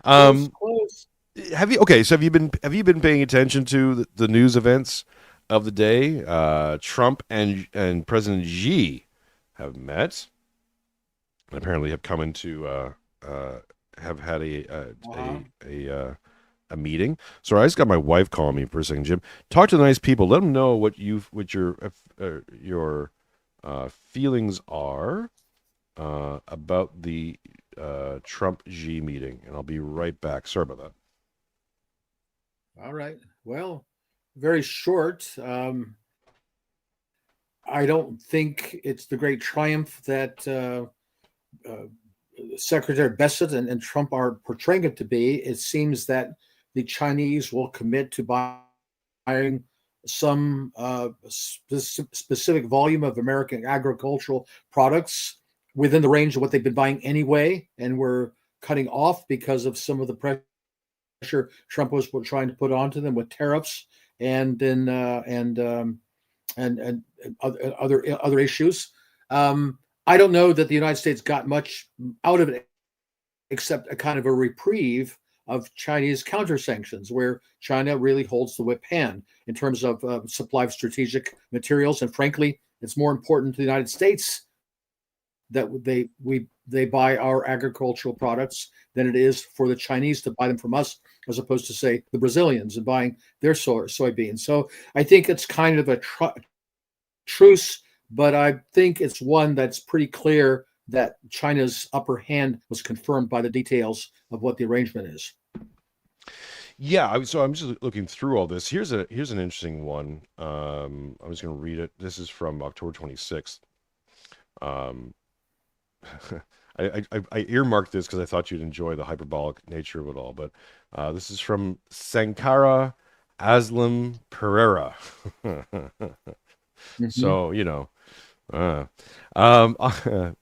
Close. Have you been paying attention to the news events of the day? Trump and President Xi have met and apparently have come into have had a meeting. So I just got my wife calling me for a second, Jim. Talk to the nice people. Let them know what your feelings are about the Trump Xi meeting, and I'll be right back. Sorry about that. All right. Well, very short. I don't think it's the great triumph that Secretary Bessent and Trump are portraying it to be. It seems that the Chinese will commit to buying some specific volume of American agricultural products within the range of what they've been buying anyway, and we're cutting off because of some of the pressure Trump was trying to put onto them with tariffs and other issues. I don't know that the United States got much out of it, except a kind of a reprieve of Chinese counter sanctions, where China really holds the whip hand in terms of supply of strategic materials. And frankly, it's more important to the United States that they buy our agricultural products than it is for the Chinese to buy them from us, as opposed to, say, the Brazilians and buying their soybeans. So I think it's kind of a truce, but I think it's one that's pretty clear that China's upper hand was confirmed by the details of what the arrangement is. Yeah, so I'm just looking through all this. Here's an interesting one. I'm just going to read it. This is from October 26th. I earmarked this because I thought you'd enjoy the hyperbolic nature of it all. But this is from Sankara Aslam Pereira. So, October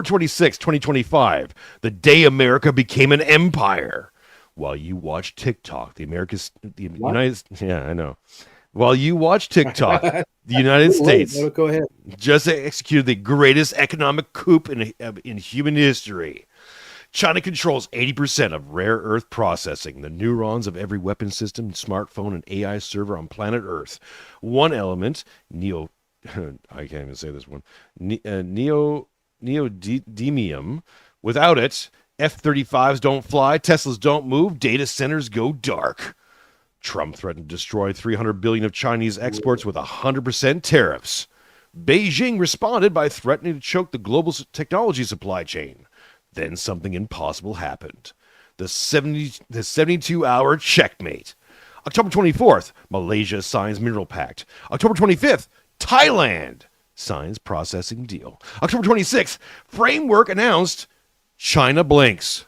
26, 2025, the day America became an empire. While you watch TikTok, the United, yeah, I know. While you watch TikTok, the United States go ahead. just executed the greatest economic coup in human history. China controls 80% of rare earth processing, the neurons of every weapon system, smartphone, and AI server on planet Earth. One element, I can't even say this one, neodymium. Without it, F-35s don't fly, Teslas don't move, data centers go dark. Trump threatened to destroy $300 billion of Chinese exports with 100% tariffs. Beijing responded by threatening to choke the global technology supply chain. Then something impossible happened. The 72-hour checkmate. October 24th, Malaysia signs mineral pact. October 25th, Thailand signs processing deal. October 26th, framework announced. China blinks,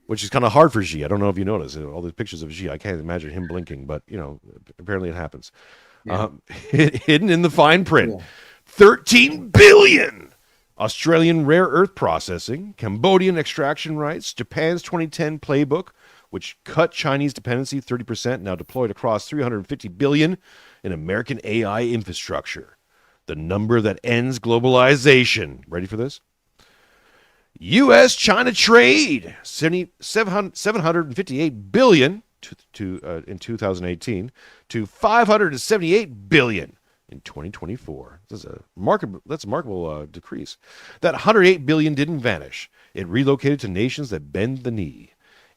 which is kind of hard for Xi. I don't know if you noticed all these pictures of Xi. I can't imagine him blinking, but apparently it happens. Yeah. Hidden in the fine print, yeah. 13 billion. Australian rare earth processing, Cambodian extraction rights, Japan's 2010 playbook, which cut Chinese dependency 30%, now deployed across 350 billion in American AI infrastructure. The number that ends globalization. Ready for this? U.S.-China trade, 758 billion in 2018 to 578 billion in 2024. That's a remarkable decrease. That 108 billion didn't vanish. It relocated to nations that bend the knee.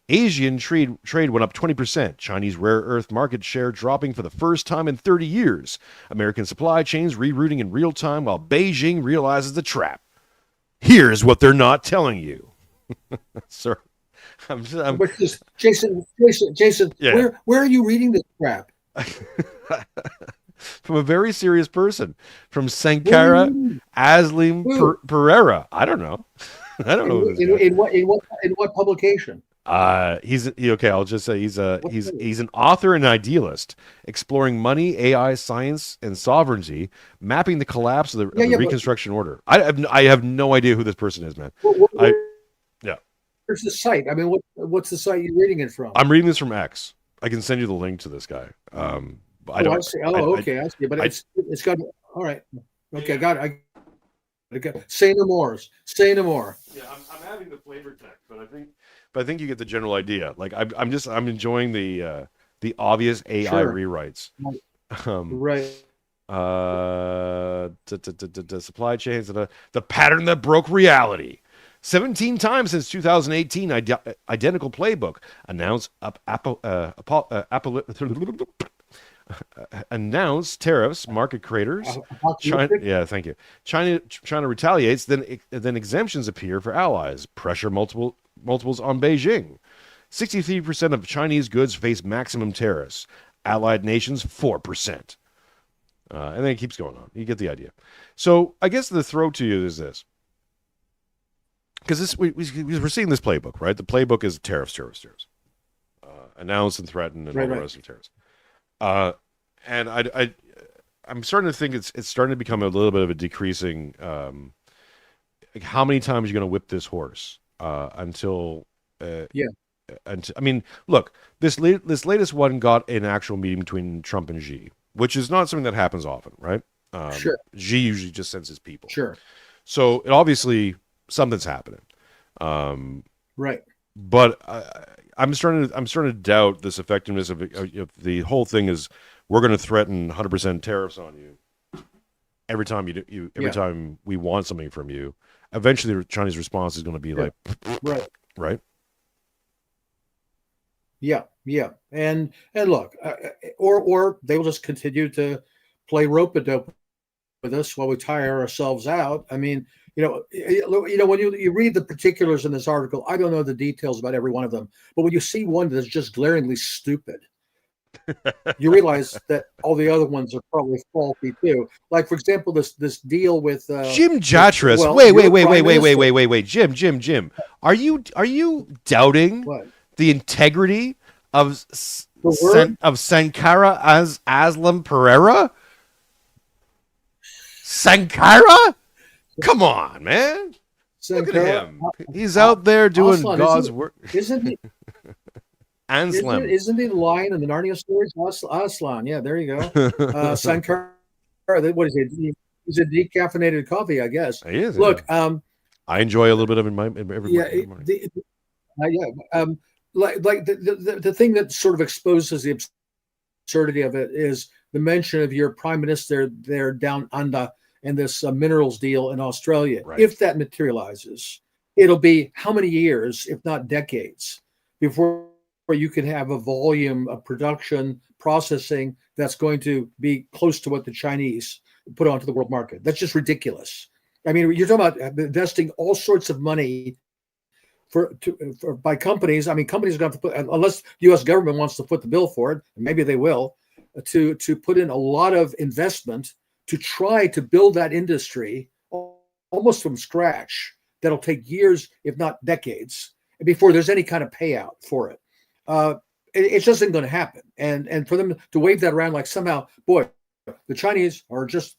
Asian trade went up 20%. Chinese rare earth market share dropping for the first time in 30 years. American supply chains rerouting in real time while Beijing realizes the trap. Here's what they're not telling you. Sir, Jason, yeah. Where are you reading this crap? From a very serious person, from Sankara Aslim Pereira. I don't know. I don't know. In what publication? Okay. I'll just say he's an author and idealist, exploring money, AI, science, and sovereignty, mapping the collapse of the Reconstruction order. I have no idea who this person is, man. Where's the site? I mean, what's the site you're reading it from? I'm reading this from X. I can send you the link to this guy. I see. I see. But it's got all right. Okay, got it. Say no more. Say no more. Yeah, I'm having the flavor text, but I think you get the general idea. Like I'm enjoying the obvious AI rewrites. Right. The supply chains, the pattern that broke reality. 17 times since 2018, identical playbook announced announced tariffs, market craters. China, thank you. China retaliates, then exemptions appear for allies. Pressure multiples on Beijing. 63% of Chinese goods face maximum tariffs. Allied nations 4%. And then it keeps going on. You get the idea. So I guess the throw to you is this. Because we're seeing this playbook, right? The playbook is tariffs. Announce and threaten and all the rest of tariffs. And I'm starting to think it's starting to become a little bit of a decreasing. Like how many times are you going to whip this horse until? I mean, look, this latest one got an actual meeting between Trump and Xi, which is not something that happens often, right? Sure. Xi usually just sends his people. Sure. So it obviously something's happening. Right. But I'm starting to doubt this effectiveness of the whole thing. Is we're going to threaten 100% tariffs on you every time every time we want something from you. Eventually, the Chinese response is going to be like, right. Yeah, and look, or they will just continue to play rope-a-dope with us while we tire ourselves out. I mean, when you read the particulars in this article, I don't know the details about every one of them, but when you see one that's just glaringly stupid, you realize that all the other ones are probably faulty too. Like, for example, this deal with Jim Jatras. Wait, Jim. Are you doubting the integrity of Sankara Aslam Pereira? Sankara? Come on, man. Look at him. He's out there doing Aslan, God's work. Isn't he? Anselm. Isn't he the lion in the Narnia stories? Aslan. Yeah, there you go. Sankara. What is it? He's a decaffeinated coffee, I guess. He is. Look, I enjoy a little bit of it every morning. Like the thing that sort of exposes the absurdity of it is the mention of your prime minister there down under in this minerals deal in Australia. Right. If that materializes, it'll be how many years, if not decades, before you can have a volume of production processing that's going to be close to what the Chinese put onto the world market. That's just ridiculous. I mean, you're talking about investing all sorts of money by companies. I mean, companies are going to put, unless the U.S. government wants to foot the bill for it, and maybe they will, to put in a lot of investment to try to build that industry almost from scratch. That'll take years, if not decades, before there's any kind of payout for it. It just isn't going to happen. And for them to wave that around like somehow, boy, the Chinese are just,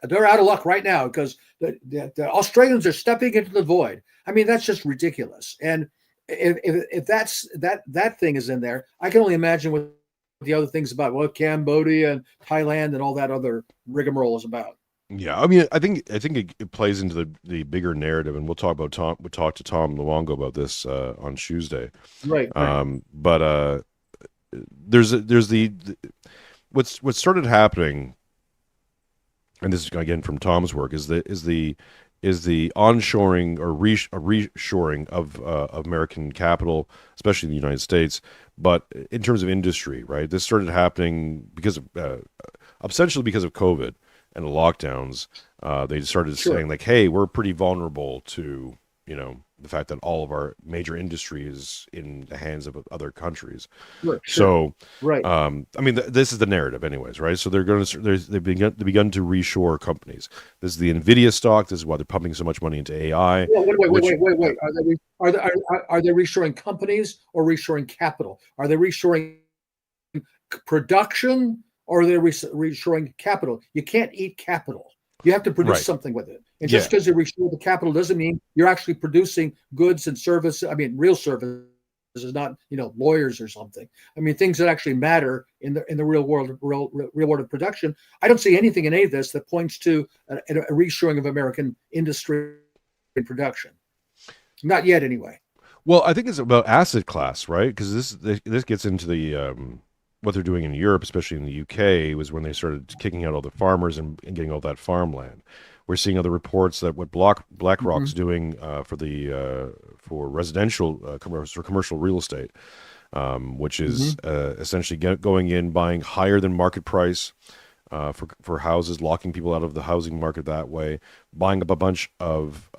they're out of luck right now because the Australians are stepping into the void. I mean, that's just ridiculous. And if that thing is in there, I can only imagine what the other things about what Cambodia and Thailand and all that other rigmarole is about. Yeah, I mean, I think it plays into the bigger narrative, and we'll talk to Tom Luongo about this on Tuesday. Right. But there's the what started happening, and this is again from Tom's work, is the onshoring or reshoring of American capital, especially in the United States, but in terms of industry, right? This started happening because of essentially because of COVID and the lockdowns. They started saying like, hey, we're pretty vulnerable to, the fact that all of our major industry is in the hands of other countries. Sure. So, right. I mean, this is the narrative, anyways, right? So they've begun to reshore companies. This is the Nvidia stock. This is why they're pumping so much money into AI. Wait. Are they reshoring companies or reshoring capital? Are they reshoring production or are they reshoring capital? You can't eat capital. You have to produce something with it. And just because you reshore the capital doesn't mean you're actually producing goods and services. I mean, real services, not lawyers or something. I mean, things that actually matter in the real world of production. I don't see anything in any of this that points to a reshoring of American industry and production. Not yet, anyway. Well, I think it's about asset class, right? Because this gets into the what they're doing in Europe, especially in the UK, was when they started kicking out all the farmers and getting all that farmland. We're seeing other reports that what BlackRock's doing for residential commercial real estate, which is essentially going in, buying higher than market price for houses, locking people out of the housing market that way, buying up a bunch of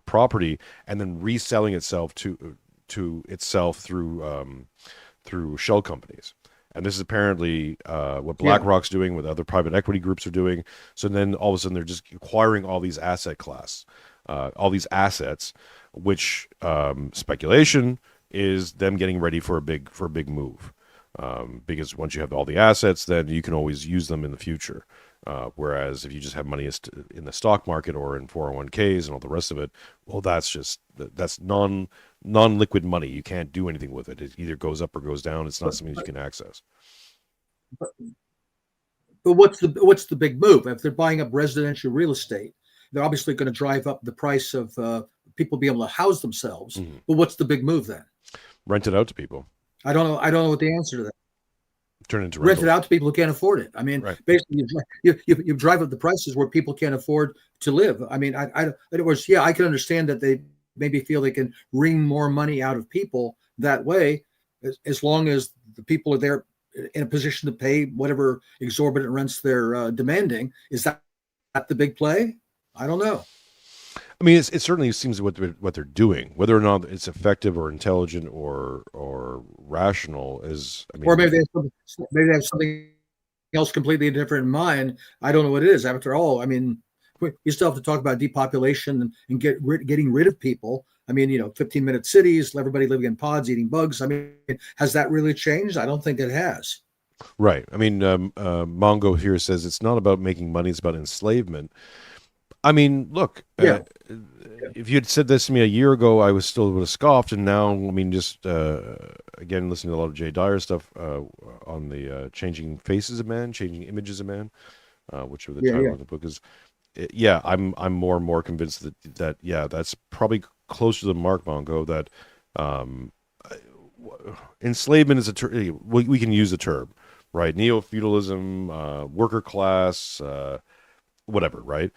property, and then reselling itself to itself through shell companies. And this is apparently what BlackRock's doing, what other private equity groups are doing. So then all of a sudden they're just acquiring all these all these assets, which speculation is them getting ready for a big move. Because once you have all the assets, then you can always use them in the future. Whereas if you just have money in the stock market or in 401ks and all the rest of it, well, that's non-liquid money. You can't do anything with it. It either goes up or goes down. It's not something you can access. But what's the big move? If they're buying up residential real estate, they're obviously going to drive up the price of people being able to house themselves. Mm-hmm. But what's the big move then? Rent it out to people. I don't know what the answer to that. Turn it into rent it out to people who can't afford it. I mean, basically, you drive up the prices where people can't afford to live. I mean, I can understand that they maybe feel they can wring more money out of people that way, as long as the people are there in a position to pay whatever exorbitant rents they're demanding. Is that the big play? I don't know. I mean, it certainly seems what they're doing. Whether or not it's effective or intelligent or rational is. I mean, or maybe they have something else completely different in mind. I don't know what it is. After all, I mean, you still have to talk about depopulation and getting rid of people. I mean, 15-minute cities, everybody living in pods, eating bugs. I mean, has that really changed? I don't think it has. Right. I mean, Mongo here says it's not about making money; it's about enslavement. I mean, look, if you had said this to me a year ago, I was still would have scoffed, and now, I mean, just again, listening to a lot of Jay Dyer stuff on the changing faces of man, changing images of man, which the title of the book is. Yeah, I'm more and more convinced that that's probably closer to the mark, Mongo, that enslavement is a term we can use the term, right? Neo-feudalism, worker class, whatever, right?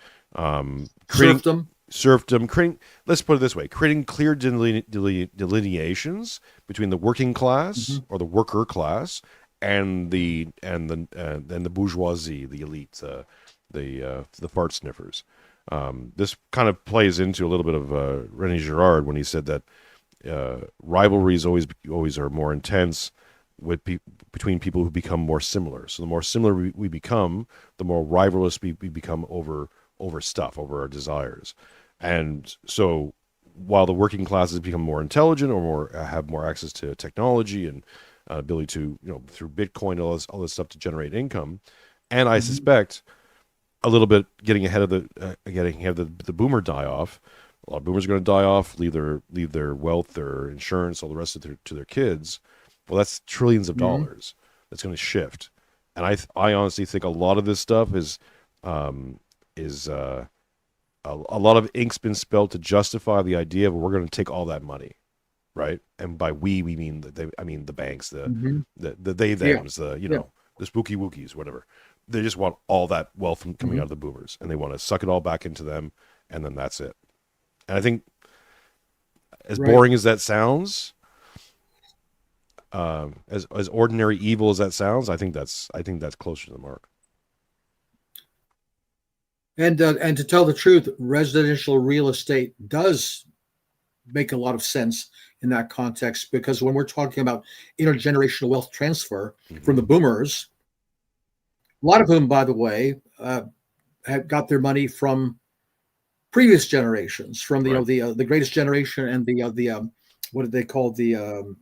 Serfdom, creating, let's put it this way, creating clear delineations between the working class or the worker class and the bourgeoisie, the elite, the fart sniffers. This kind of plays into a little bit of René Girard when he said that rivalries always are more intense between people who become more similar. So the more similar we become, the more rivalrous we become over stuff, over our desires. And so while the working classes become more intelligent or have more access to technology and ability to, through Bitcoin, all this stuff to generate income, and I suspect a little bit getting ahead of the boomer die off. A lot of boomers are going to die off, leave their wealth, their insurance, all the rest of to their kids. Well, that's trillions of dollars that's going to shift, and I honestly think a lot of this stuff is a lot of ink's been spilled to justify the idea of we're going to take all that money, right? And by we mean the banks, the they thems, the spooky wookies, whatever. They just want all that wealth coming out of the boomers, and they want to suck it all back into them, and then that's it. And I think, as boring as that sounds, as ordinary evil as that sounds, I think that's closer to the mark. And to tell the truth, residential real estate does make a lot of sense in that context, because when we're talking about intergenerational wealth transfer from the boomers, a lot of whom, by the way, have got their money from previous generations, from the greatest generation and the what did they call the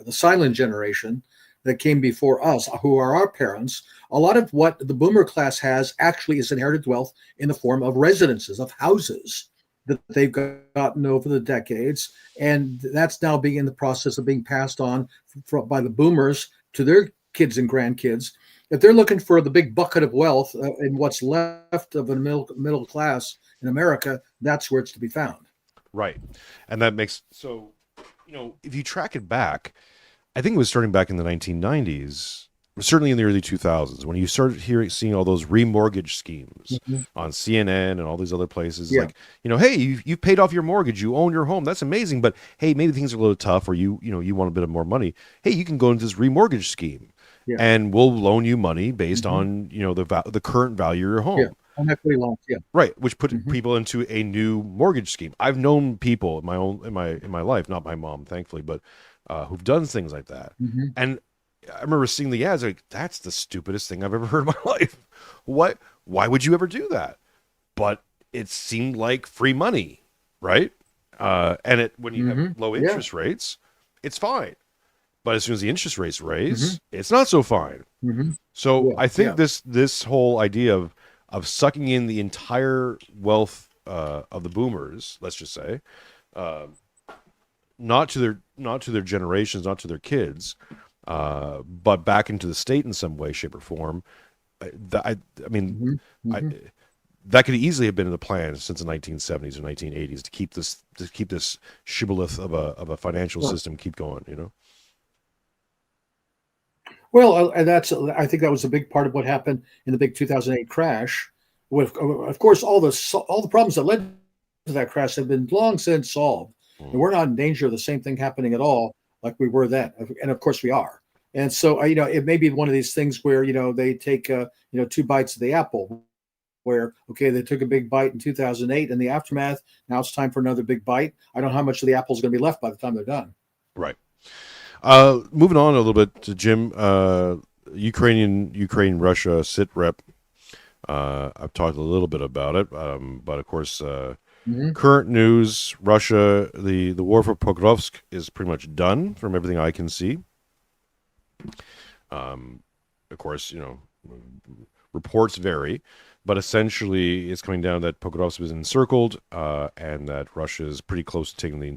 silent generation that came before us, who are our parents. A lot of what the boomer class has actually is inherited wealth in the form of residences, of houses that they've gotten over the decades, and that's now being in the process of being passed on by the boomers to their kids and grandkids. If they're looking for the big bucket of wealth in what's left of a middle class in America, that's where it's to be found. Right. And that makes, so, if you track it back, I think it was starting back in the 1990s, certainly in the early 2000s, when you started seeing all those remortgage schemes on CNN and all these other places. Like, hey, you've paid off your mortgage, you own your home. That's amazing. But hey, maybe things are a little tough, or you want a bit of more money. Hey, you can go into this remortgage scheme. Yeah. And we'll loan you money based on the current value of your home. On equity loans, right, which put people into a new mortgage scheme. I've known people in my life, not my mom, thankfully, but who've done things like that. And I remember seeing the ads, like, that's the stupidest thing I've ever heard in my life. What? Why would you ever do that? But it seemed like free money, right? And when you have low interest rates, it's fine. But as soon as the interest rates raise, it's not so fine. So I think this whole idea of sucking in the entire wealth of the boomers, let's just say, not to their generations, not to their kids, but back into the state in some way, shape, or form. That could easily have been in the plan since the 1970s or 1980s to keep this shibboleth of a financial system keep going. Well, and I think that was a big part of what happened in the big 2008 crash. With, of course, all the problems that led to that crash have been long since solved, and we're not in danger of the same thing happening at all like we were then. And of course, we are. And so, it may be one of these things where they take two bites of the apple. Where they took a big bite in 2008 in the aftermath. Now it's time for another big bite. I don't know how much of the apple is going to be left by the time they're done. Right. Moving on a little bit to Jim, Ukraine, Russia, Sitrep. I've talked a little bit about it, but of course, current news: Russia, the war for Pokrovsk is pretty much done, from everything I can see. Of course, reports vary, but essentially it's coming down that Pokrovsk was encircled, and that Russia is pretty close to taking the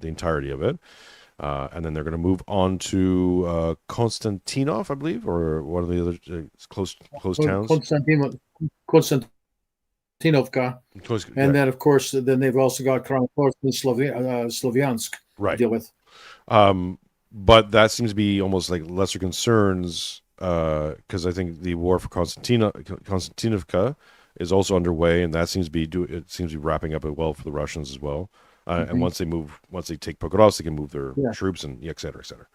entirety of it. And then they're going to move on to Konstantinov, I believe, or one of the other close towns. Konstantinovka. And then, of course, then they've also got Kramatorsk and Slovyansk to deal with. But that seems to be almost like lesser concerns, because I think the war for Konstantinovka is also underway, and that seems to be wrapping up well for the Russians as well. And once they take Pokrovsk, they can move their troops and et cetera, et cetera.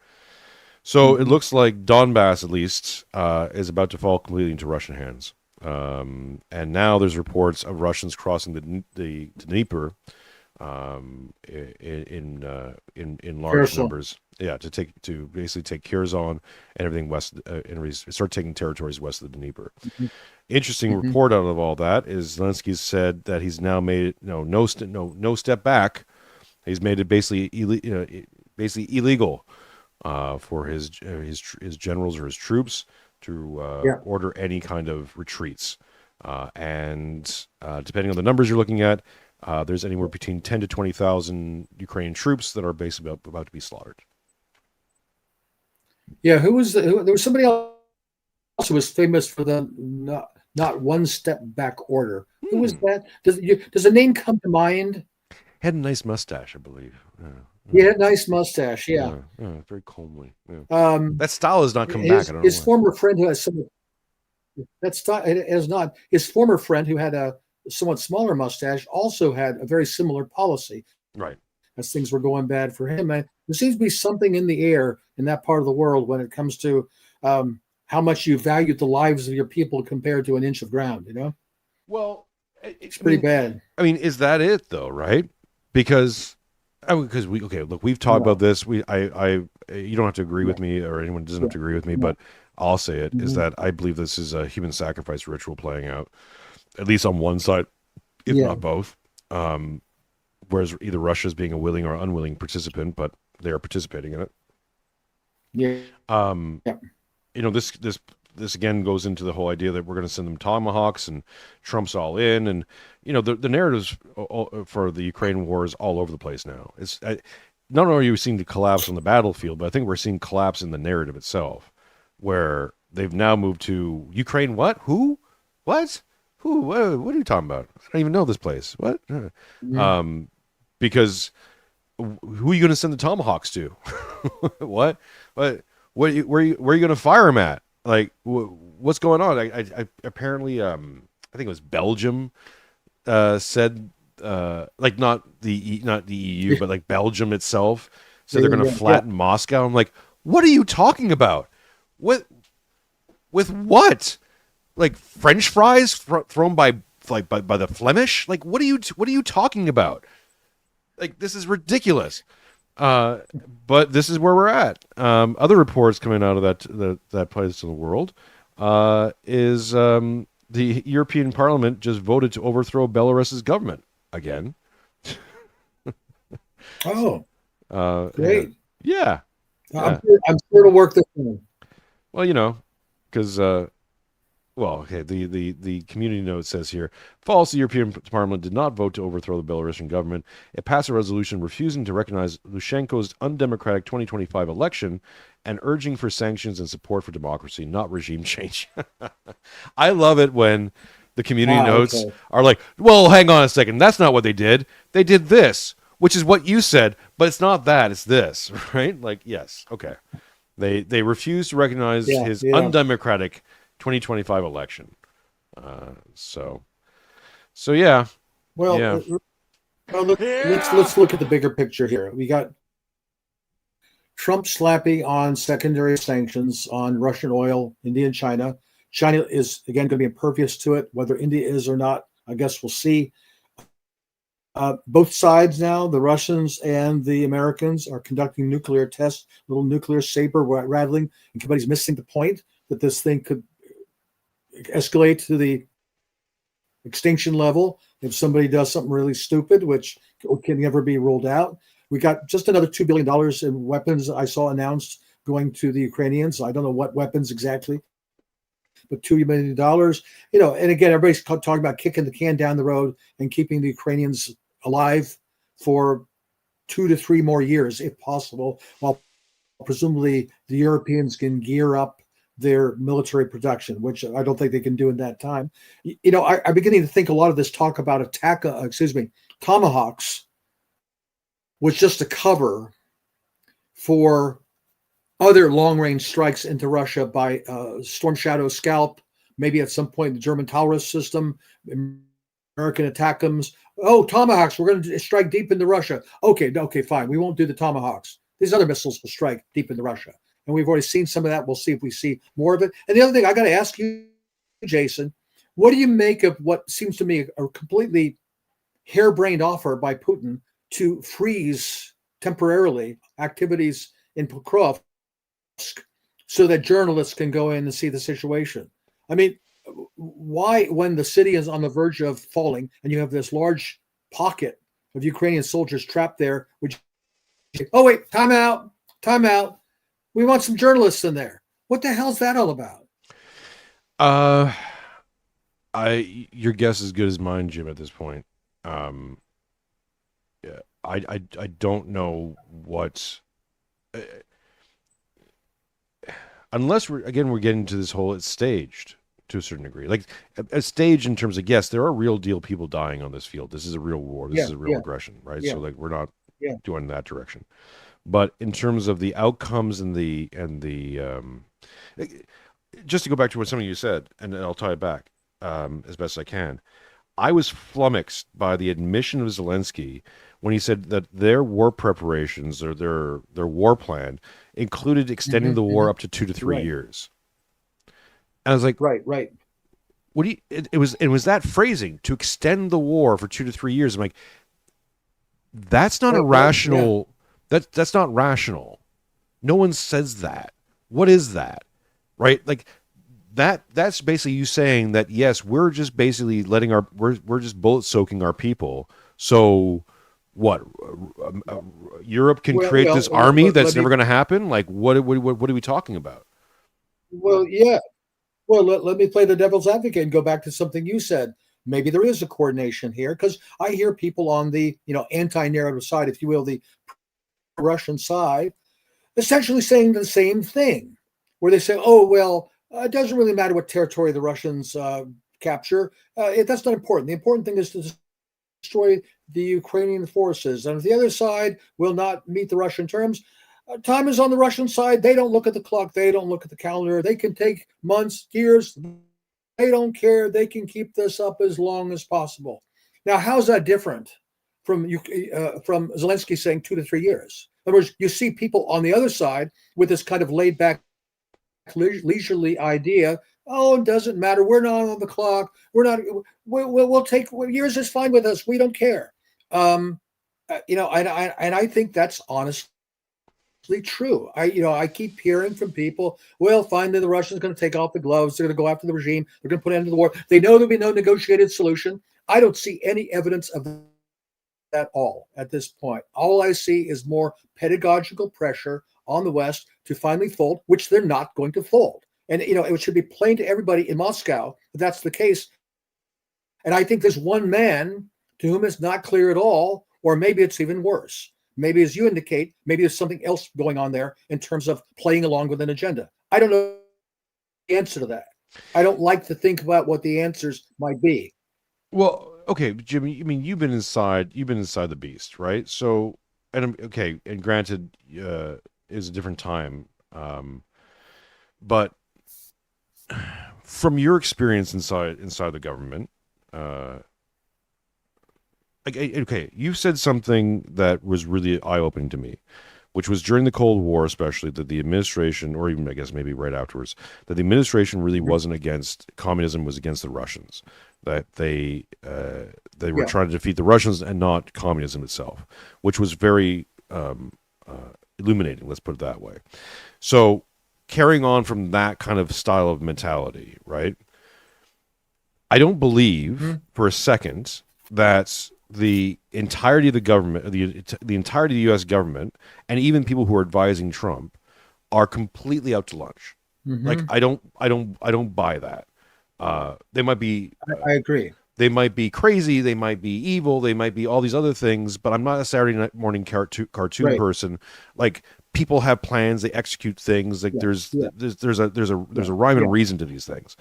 So it looks like Donbass, at least, is about to fall completely into Russian hands. And now there's reports of Russians crossing the Dnieper in large numbers. Yeah, to basically take Kherson and everything west, and start taking territories west of the Dnieper. Interesting report out of all that is Zelensky said that he's now made no step back. He's made it basically illegal for his generals or his troops to order any kind of retreats. And depending on the numbers you're looking at, there's anywhere between 10 to 20,000 Ukrainian troops that are basically about to be slaughtered. Yeah, there was somebody else who was famous for the not one step back order. Who was that? Does a name come to mind? Had a nice mustache, I believe. He had a nice mustache. Yeah, very comely. Yeah. That style has not come back. I don't know his why. former friend who has some. That style is not his former friend who had a somewhat smaller mustache also had a very similar policy. Right. As things were going bad for him, and there seems to be something in the air in that part of the world when it comes to how much you value the lives of your people compared to an inch of ground. Well, it's pretty bad. I mean, is that it though? Right? Because we've talked about this. You don't have to agree with me, or anyone doesn't have to agree with me, but I'll say it is that I believe this is a human sacrifice ritual playing out, at least on one side, if not both. Whereas either Russia is being a willing or unwilling participant, but they are participating in it. This again goes into the whole idea that we're going to send them Tomahawks and Trump's all in, and the narratives for the Ukraine war is all over the place now. It's not only are you seeing the collapse on the battlefield, but I think we're seeing collapse in the narrative itself, where they've now moved to Ukraine. What? Who? What? Who? What are you talking about? I don't even know this place. What? Because who are you going to send the Tomahawks to? What? Where are you going to fire them at? Like, what's going on? I apparently, I think it was Belgium, said, like not the EU, but like Belgium itself said they're going to flatten Moscow. I'm like, what are you talking about? With what? Like French fries thrown by the Flemish? Like, what are you talking about? Like, this is ridiculous. But this is where we're at. Other reports coming out of that place in the world is the European Parliament just voted to overthrow Belarus's government again. Great. Yeah. I'm sure to work this one. Well, because the community note says here, false, the European Parliament did not vote to overthrow the Belarusian government. It passed a resolution refusing to recognize Lushenko's undemocratic 2025 election and urging for sanctions and support for democracy, not regime change. I love it when the community notes are like, well, hang on a second. That's not what they did. They did this, which is what you said, but it's not that. It's this, right? Like, yes. Okay. They refuse to recognize his undemocratic 2025 election. So yeah. Well, yeah. Let's look at the bigger picture here. We got Trump slapping on secondary sanctions on Russian oil, India and China. China is again going to be impervious to it. Whether India is or not, I guess we'll see. Both sides now, the Russians and the Americans, are conducting nuclear tests, little nuclear saber rattling, and everybody's missing the point that this thing could escalate to the extinction level if somebody does something really stupid, which can never be ruled out. We got just another $2 billion in weapons I saw announced going to the Ukrainians. I don't know what weapons exactly, but $2 million. And again, everybody's talking about kicking the can down the road and keeping the Ukrainians alive for 2 to 3 more years, if possible, while presumably the Europeans can gear up their military production, which I don't think they can do in that time. I'm beginning to think a lot of this talk about Tomahawks was just a cover for other long-range strikes into Russia by Storm Shadow Scalp, maybe at some point the German Taurus system, American ATACMS. Oh, Tomahawks, we're going to strike deep into Russia. Okay, fine. We won't do the Tomahawks. These other missiles will strike deep into Russia. And we've already seen some of that. We'll see if we see more of it. And the other thing I got to ask you, Jason, what do you make of what seems to me a completely harebrained offer by Putin to freeze temporarily activities in Pokrovsk so that journalists can go in and see the situation? I mean, why, when the city is on the verge of falling and you have this large pocket of Ukrainian soldiers trapped there, which, oh wait, time out. We want some journalists in there. What the hell's that all about? Your guess is as good as mine, Jim, at this point. Yeah, I don't know what, unless we're getting to this whole, it's staged to a certain degree. Like a stage in terms of, yes, there are real deal people dying on this field. This is a real war. This is a real aggression, right? So like we're not doing that direction. But in terms of the outcomes and the just to go back to what some of you said, and I'll tie it back as best I can. I was flummoxed by the admission of Zelensky when he said that their war preparations or their war plan included extending the war up to 2 to 3 years. And I was like, right. What do you? It was that phrasing, to extend the war for 2 to 3 years. I'm like, that's not a rational. That's not rational. No one says that. What is that? Right? Like that's basically you saying that, yes, we're just basically letting we're just bullet soaking our people. So what? Europe can create this army that's never going to happen? Like what are we talking about? Well, yeah. Well, let me play the devil's advocate and go back to something you said. Maybe there is a coordination here, because I hear people on the anti-narrative side, if you will, the Russian side, essentially saying the same thing, where they say, oh, well, it doesn't really matter what territory the Russians capture. That's not important. The important thing is to destroy the Ukrainian forces. And if the other side will not meet the Russian terms, time is on the Russian side. They don't look at the clock. They don't look at the calendar. They can take months, years. They don't care. They can keep this up as long as possible. Now, how's that different from Zelensky saying 2 to 3 years? In other words, you see people on the other side with this kind of laid-back, leisurely idea. Oh, it doesn't matter. We're not on the clock. We're not. We'll take years. Is fine with us. We don't care. And I think that's honestly true. I keep hearing from people, well, finally the Russians are going to take off the gloves. They're going to go after the regime. They're going to put an end to the war. They know there'll be no negotiated solution. I don't see any evidence of that at all at this point. All I see is more pedagogical pressure on the West to finally fold, which they're not going to fold. And, it should be plain to everybody in Moscow that that's the case. And I think there's one man to whom it's not clear at all, or maybe it's even worse. Maybe, as you indicate, maybe there's something else going on there in terms of playing along with an agenda. I don't know the answer to that. I don't like to think about what the answers might be. Well, okay, Jimmy, I mean, you've been inside the beast, right? So, and granted, is a different time. But from your experience inside the government, you've said something that was really eye-opening to me, which was during the Cold War, especially, that the administration, or even I guess maybe right afterwards, that the administration really wasn't against communism, was against the Russians. That they were trying to defeat the Russians and not communism itself, which was very illuminating. Let's put it that way. So, carrying on from that kind of style of mentality, right? I don't believe for a second that the entirety of the government, the entirety of the U.S. government, and even people who are advising Trump, are completely out to lunch. Like I don't buy that. They might be. I agree. They might be crazy. They might be evil. They might be all these other things. But I'm not a Saturday night morning cartoon Right. person. Like people have plans. They execute things. Like there's a rhyme and reason to these things.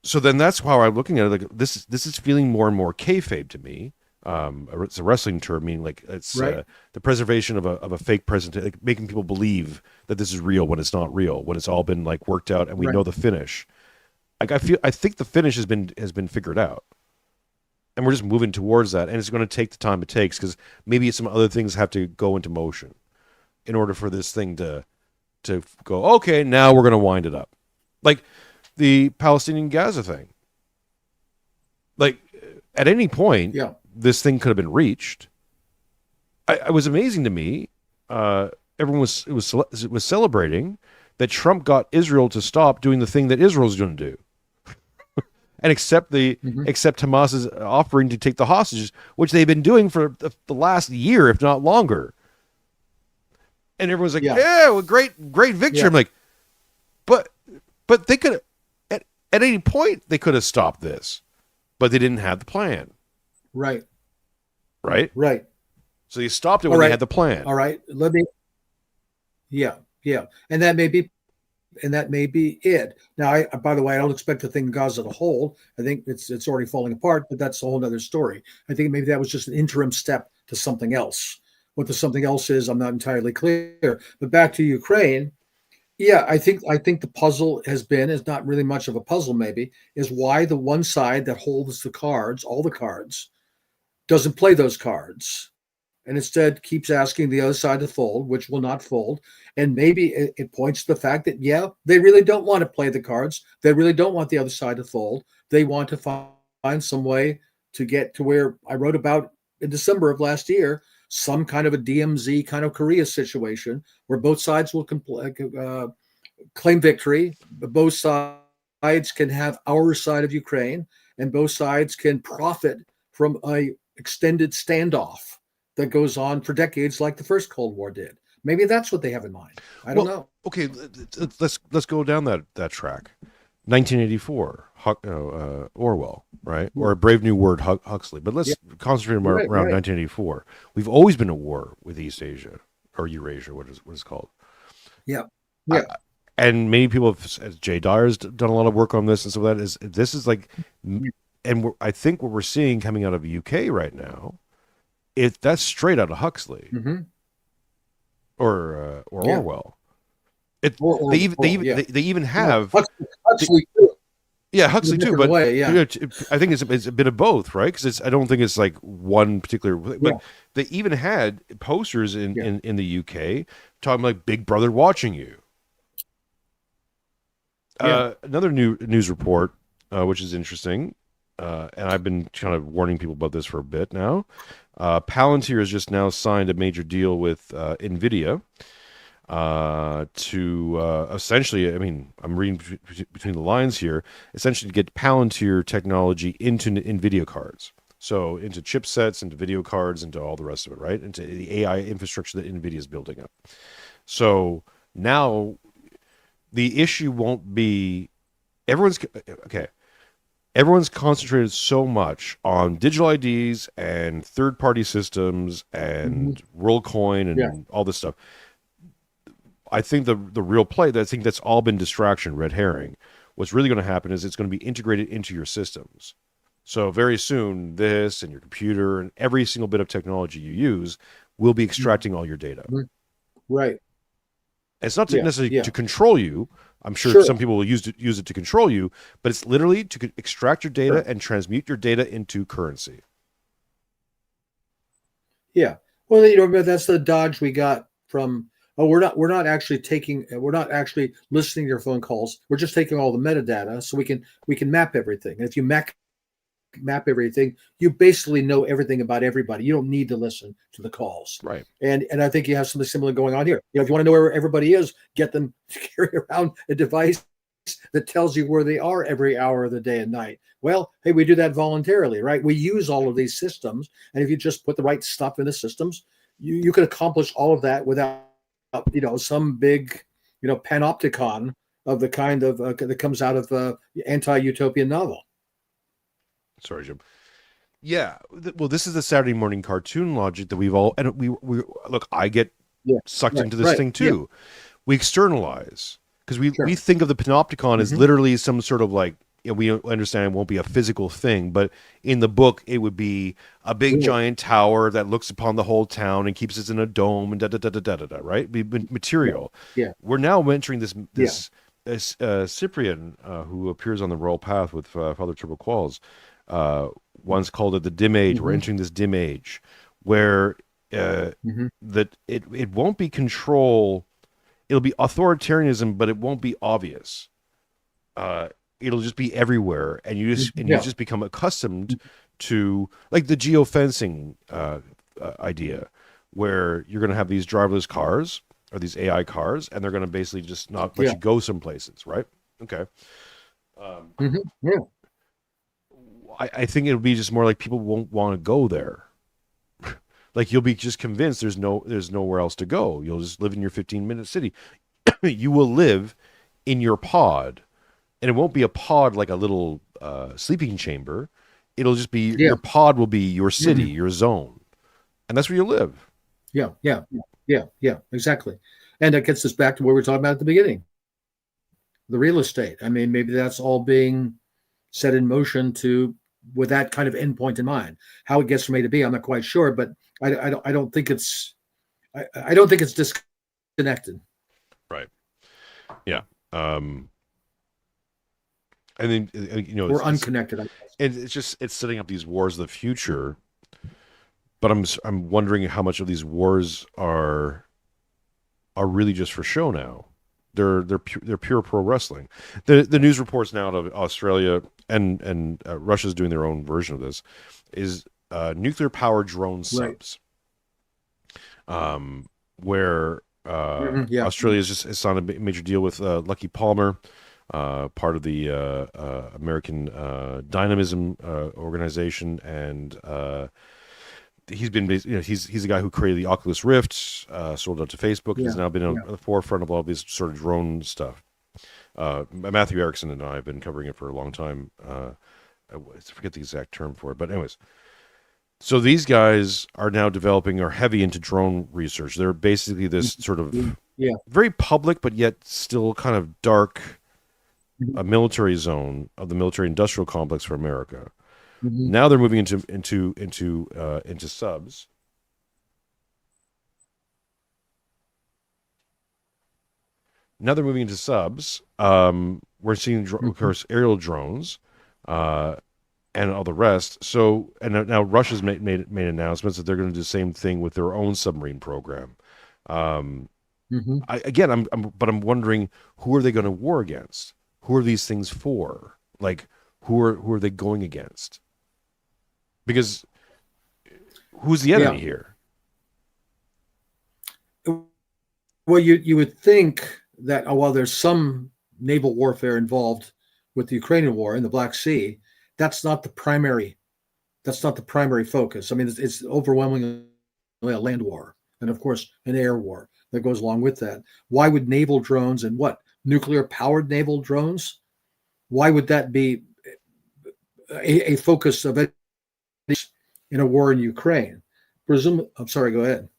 So then that's how I'm looking at it. Like this is feeling more and more kayfabe to me. It's a wrestling term, meaning like it's Right. the preservation of a fake presentation, like making people believe that this is real when it's not real, when it's all been like worked out and we Right. know the finish. Like I think the finish has been figured out, and we're just moving towards that, and it's going to take the time it takes because maybe some other things have to go into motion in order for this thing to go. Okay, now we're going to wind it up, like the Palestinian Gaza thing. Like at any point, this thing could have been reached. It was amazing to me. Everyone was celebrating that Trump got Israel to stop doing the thing that Israel's going to do, and accept Hamas's offering to take the hostages, which they've been doing for the last year, if not longer. And everyone's like, "Yeah, well, great victory." Yeah. I'm like, but they could at any point they could have stopped this, but they didn't have the plan. Right. Right. So they stopped it when they had the plan. All right. Yeah. And that may be it. Now, by the way, I don't expect the thing in Gaza to hold. I think it's already falling apart, but that's a whole other story. I think maybe that was just an interim step to something else. What the something else is, I'm not entirely clear. But back to Ukraine, yeah, I think the puzzle is not really much of a puzzle. Maybe is why the one side that holds the cards, all the cards, doesn't play those cards, and instead keeps asking the other side to fold, which will not fold. And maybe it points to the fact that, they really don't want to play the cards. They really don't want the other side to fold. They want to find some way to get to where I wrote about in December of last year, some kind of a DMZ kind of Korea situation where both sides will claim victory, but both sides can have our side of Ukraine, and both sides can profit from a extended standoff that goes on for decades like the first Cold War did. Maybe that's what they have in mind. I don't know. Okay, let's go down that track. 1984, Orwell, right? Or a Brave New World, Huxley. But let's concentrate around 1984. We've always been at war with East Asia or Eurasia, what is called. Yeah. And many people as Jay Dyer's done a lot of work on this, and so this is like, and I think what we're seeing coming out of the UK right now, that's straight out of Huxley or Orwell. They even have Huxley too. Yeah, Huxley too, but way, I think it's a bit of both, right? Because I don't think it's like one particular. But they even had posters in the UK talking like Big Brother watching you. Another news report, which is interesting, and I've been kind of warning people about this for a bit now. Palantir has just now signed a major deal with NVIDIA to essentially, I mean, I'm reading between the lines here, essentially to get Palantir technology into NVIDIA cards. So into chipsets, into video cards, into all the rest of it, right? Into the AI infrastructure that NVIDIA is building up. So now the issue won't be everyone's concentrated so much on digital IDs and third-party systems and WorldCoin and all this stuff. I think the real play, I think that's all been distraction, red herring. What's really going to happen is it's going to be integrated into your systems. So very soon, this and your computer and every single bit of technology you use will be extracting all your data. Right. It's not necessarily to control you. I'm sure some people will use it to control you, but it's literally to extract your data and transmute your data into currency. Yeah. Well, that's the dodge we got from. Oh, we're not actually listening to your phone calls. We're just taking all the metadata so we can map everything. And if you map everything, you basically know everything about everybody. You don't need to listen to the calls. Right. And I think you have something similar going on here. If you want to know where everybody is, get them to carry around a device that tells you where they are every hour of the day and night. Well, hey, we do that voluntarily, right? We use all of these systems, and if you just put the right stuff in the systems, you can accomplish all of that without some big, panopticon of the kind of that comes out of anti-utopian novel. Sorry, Jim. Yeah, well, this is the Saturday morning cartoon logic that we've all, and we look. I get sucked into this thing too. Yeah. We externalize because we think of the panopticon as literally some sort of like, we understand it won't be a physical thing, but in the book it would be a big giant tower that looks upon the whole town and keeps us in a dome and right? Be material. Yeah. We're now entering this Cyprian, who appears on the Royal Path with Father Triple Qualls, once called it the dim age. We're entering this dim age where that it won't be control. It'll be authoritarianism, but it won't be obvious. It'll just be everywhere, and you just become accustomed to, like, the geofencing idea, where you're going to have these driverless cars or these AI cars, and they're going to basically just not let you go some places, right? Okay. Yeah. I think it'll be just more like people won't want to go there. Like, you'll be just convinced there's nowhere else to go. You'll just live in your 15-minute city. You will live in your pod, and it won't be a pod like a little sleeping chamber. It'll just be your pod will be your city, your zone, and that's where you live. Yeah, exactly. And that gets us back to what we were talking about at the beginning, the real estate. I mean, maybe that's all being set in motion with that kind of endpoint in mind. How it gets from A to B, I'm not quite sure, but I don't think it's disconnected. Right. Yeah. And then we're unconnected. And it's setting up these wars of the future. But I'm wondering how much of these wars are really just for show now. They're pure pro wrestling. The news reports now out of Australia and Russia's doing their own version of this is nuclear powered drone subs, where Australia has signed a major deal with Lucky Palmer, part of the American Dynamism organization, and he's been, he's the guy who created the Oculus Rift, sold out to Facebook. He's now been on the forefront of all this sort of drone stuff. Matthew Erickson and I have been covering it for a long time. I forget the exact term for it, but anyways. So these guys are now are heavy into drone research. They're basically this sort of very public, but yet still kind of dark military zone of the military industrial complex for America. Now they're moving into subs. Now they're moving into subs. We're seeing, of course, aerial drones, and all the rest. So, and now Russia's made announcements that they're going to do the same thing with their own submarine program. I'm wondering, who are they going to war against? Who are these things for? Like, who are they going against? Because who's the enemy here? Well, you would think that while there's some naval warfare involved with the Ukrainian war in the Black Sea, that's not the primary focus. I mean, it's overwhelmingly a land war, and of course an air war that goes along with that. Why would naval drones and nuclear powered naval drones? Why would that be a focus of it in a war in Ukraine? I'm sorry, go ahead.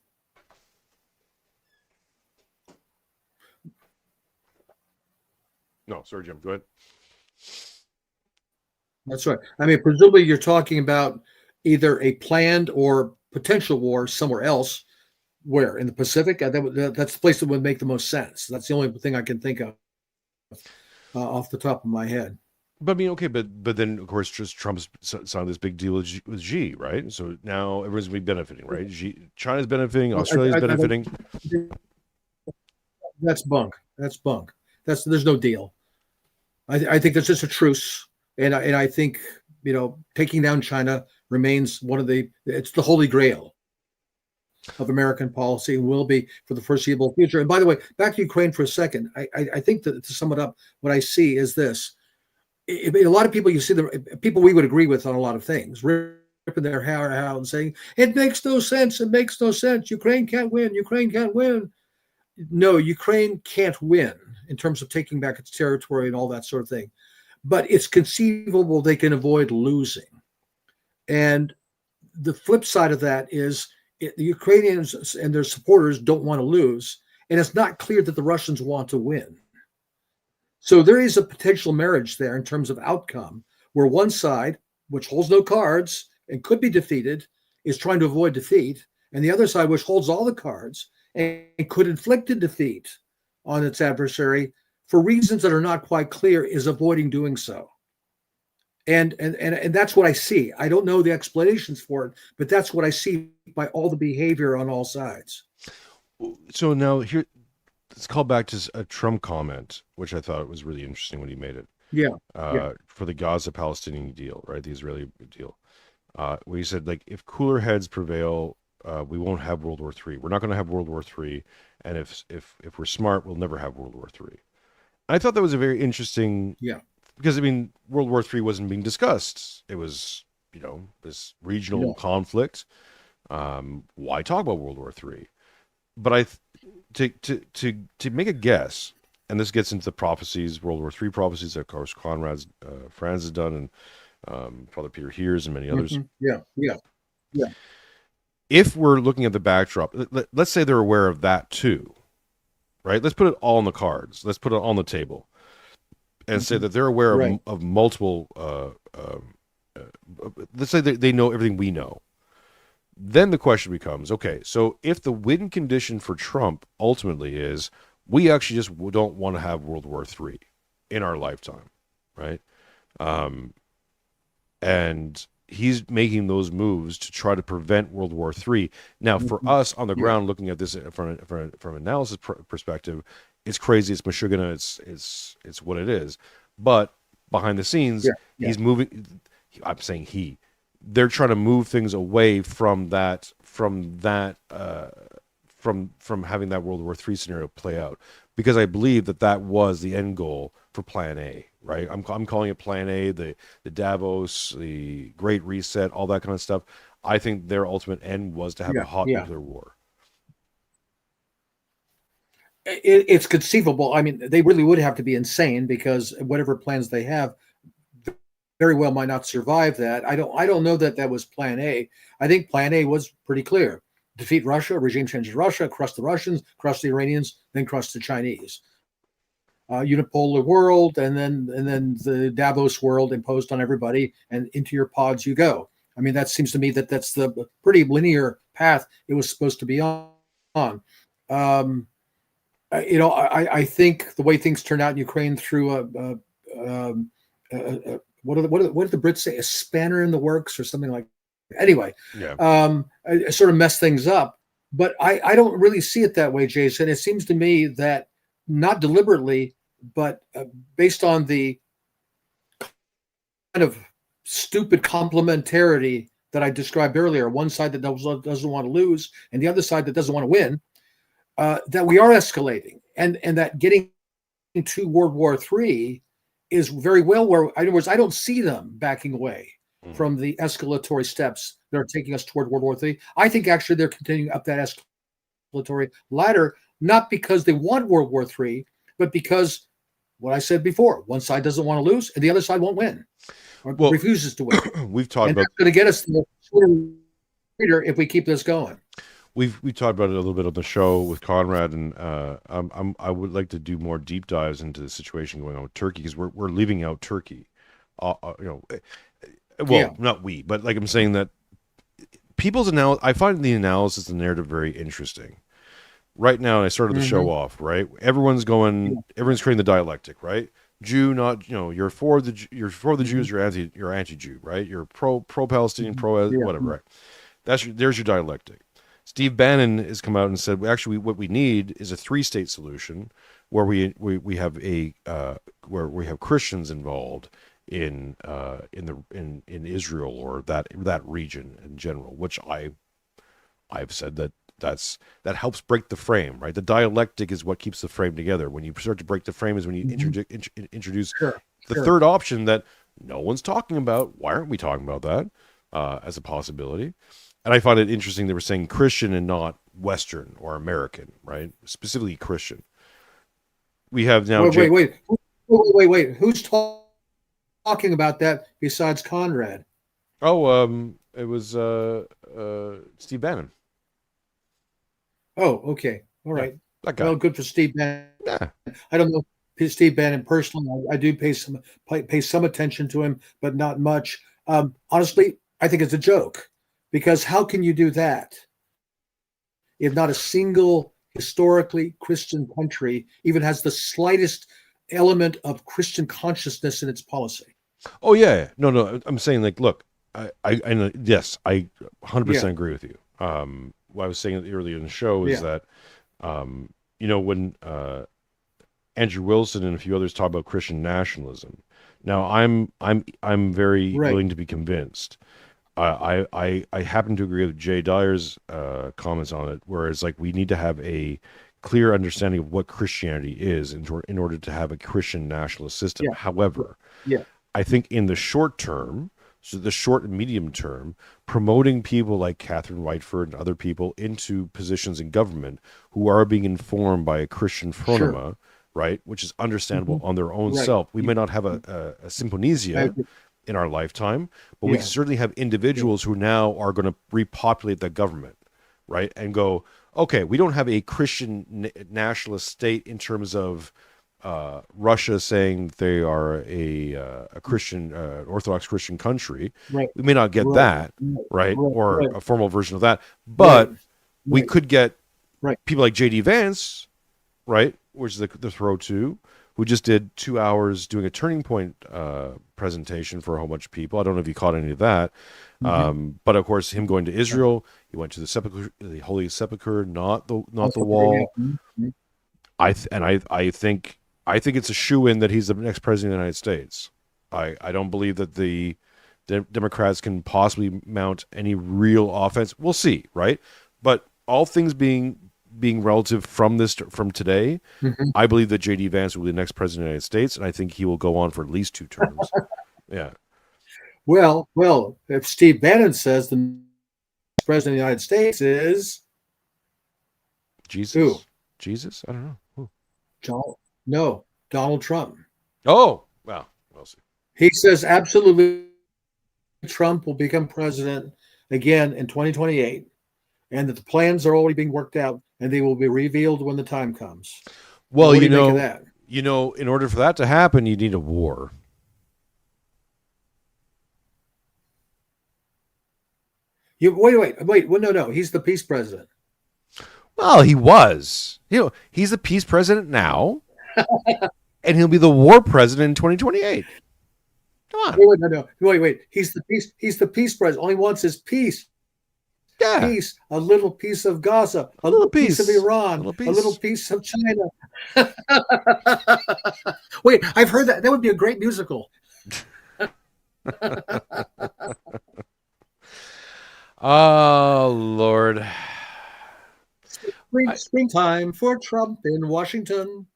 No, sorry, Jim, go ahead. That's right. I mean, presumably you're talking about either a planned or potential war somewhere else. Where? In the Pacific? That's the place that would make the most sense. That's the only thing I can think of off the top of my head. But I mean, okay, but then of course, just Trump's signed this big deal with Xi, right? So now everyone's going to be benefiting, right? China's benefiting, Australia's benefiting. That's bunk. There's no deal. I think there's just a truce, and I think taking down China remains it's the holy grail of American policy, and will be for the foreseeable future. And by the way, back to Ukraine for a second. I think that to sum it up, what I see is this. A lot of people, you see the people we would agree with on a lot of things, ripping their hair out and saying, it makes no sense. Ukraine can't win. no, Ukraine can't win in terms of taking back its territory and all that sort of thing, but it's conceivable they can avoid losing. And the flip side of that is the Ukrainians and their supporters don't want to lose, and it's not clear that the Russians want to win. So there is a potential marriage there in terms of outcome, where one side, which holds no cards and could be defeated, is trying to avoid defeat, and the other side, which holds all the cards and could inflict a defeat on its adversary for reasons that are not quite clear, is avoiding doing so. And that's what I see. I don't know the explanations for it, but that's what I see by all the behavior on all sides. So now here, let's call back to a Trump comment, which I thought was really interesting when he made it. For the Gaza-Palestinian deal, right? The Israeli deal. Where he said, like, if cooler heads prevail, we won't have World War III. We're not going to have World War III. And if we're smart, we'll never have World War III. I thought that was a very interesting... Because, I mean, World War III wasn't being discussed. It was, this regional conflict. Why talk about World War III? But to make a guess, and this gets into the prophecies, World War III prophecies that, of course, Franz has done, and Father Peter Heers and many others. If we're looking at the backdrop, let's say they're aware of that too, right? Let's put it all on the cards. Let's put it on the table. And say that they're aware of multiple, let's say they know everything we know. Then the question becomes, okay, so if the win condition for Trump ultimately is, we actually just don't want to have World War III in our lifetime, right? And he's making those moves to try to prevent World War III. Now, for us on the ground, looking at this from an analysis perspective, it's crazy. It's Meshuggah. It's what it is. But behind the scenes, he's moving. I'm saying they're trying to move things away from having that World War III scenario play out, because I believe that was the end goal for Plan A. Right? I'm calling it Plan A. The Davos, the Great Reset, all that kind of stuff. I think their ultimate end was to have a hot nuclear war. It's conceivable. I mean, they really would have to be insane, because whatever plans they have very well might not survive that. I don't know that was Plan A. I think Plan A was pretty clear: defeat Russia, regime change in Russia, crush the Russians, crush the Iranians, then crush the Chinese. Unipolar world, and then the Davos world imposed on everybody, and into your pods you go. I mean, that seems to me that's the pretty linear path it was supposed to be on. I think the way things turned out in Ukraine through what did the Brits say? A spanner in the works or something like that. Anyway, it sort of messed things up. But I don't really see it that way, Jason. It seems to me that not deliberately, but based on the kind of stupid complementarity that I described earlier, one side that doesn't want to lose and the other side that doesn't want to win, that we are escalating, and that getting to World War III is very well where, in other words, I don't see them backing away from the escalatory steps that are taking us toward World War III. I think actually they're continuing up that escalatory ladder, not because they want World War III, but because what I said before, one side doesn't want to lose and the other side won't win, or refuses to win. We've talked about that's going to get us later if we keep this going. We talked about it a little bit on the show with Conrad, and I would like to do more deep dives into the situation going on with Turkey, because we're leaving out Turkey. Not we, but like I'm saying that people's I find the analysis and narrative very interesting. Right now, and I started the show off, right? Everyone's creating the dialectic, right? Jew, not, you're for the Jews, you're anti-Jew, right? You're pro-Palestinian, whatever, right? There's your dialectic. Steve Bannon has come out and said, well, actually, what we need is a 3-state solution where we have Christians involved in Israel, or that region in general, which I've said that helps break the frame, right? The dialectic is what keeps the frame together. When you start to break the frame is when you introduce the third option that no one's talking about. Why aren't we talking about that as a possibility? And I find it interesting they were saying Christian and not Western or American, right? Specifically Christian. We have now. Wait. Who's talking about that besides Conrad? Oh, it was Steve Bannon. Oh, okay. All right. Yeah, that guy. Well, good for Steve Bannon. Yeah. I don't know Steve Bannon personally. I do pay some attention to him, but not much. Honestly, I think it's a joke, because how can you do that if not a single historically Christian country even has the slightest element of Christian consciousness in its policy? Oh yeah, no. I'm saying, like, look, I yes, I 100% agree with you. What I was saying earlier in the show is that, when Andrew Wilson and a few others talk about Christian nationalism. Now, I'm very willing to be convinced. I happen to agree with Jay Dyer's comments on it, whereas, like, we need to have a clear understanding of what Christianity is in order to have a Christian nationalist system. However, I think in the short term, so the short and medium term, promoting people like Catherine Whiteford and other people into positions in government who are being informed by a Christian phronema, right, which is understandable on their own self. We may not have a symponesia in our lifetime, but we certainly have individuals who now are going to repopulate the government, right, and go, okay, we don't have a Christian nationalist state in terms of Russia saying they are a Christian, Orthodox Christian country. Right. We may not get that, right, or a formal version of that, but we could get people like J.D. Vance, right, which is the throw to, who just did 2 hours doing a Turning Point presentation for a whole bunch of people. I don't know if you caught any of that, but of course, him going to Israel, he went to the sepulcher, the Holy Sepulcher, not the wall. I think it's a shoo-in that he's the next president of the United States. I don't believe that the Democrats can possibly mount any real offense. We'll see, right? But all things being relative from today, I believe that J.D. Vance will be the next president of the United States, and I think he will go on for at least 2 terms. Yeah. Well, if Steve Bannon says the next president of the United States is Jesus. Who? Jesus? I don't know. Who? Donald Trump. Oh, well, we'll see. He says absolutely Trump will become president again in 2028, and that the plans are already being worked out, and they will be revealed when the time comes. Well, what do you make of that? In order for that to happen, you need a war. Wait. Well, no. He's the peace president. Well, he was. He's the peace president now, and he'll be the war president in 2028. Come on. Wait. He's the peace president. All he wants is peace. Yeah. Peace. A little piece of Gaza. A little piece of Iran. A little piece of China. Wait, I've heard that. That would be a great musical. Oh, Lord. Springtime for Trump in Washington.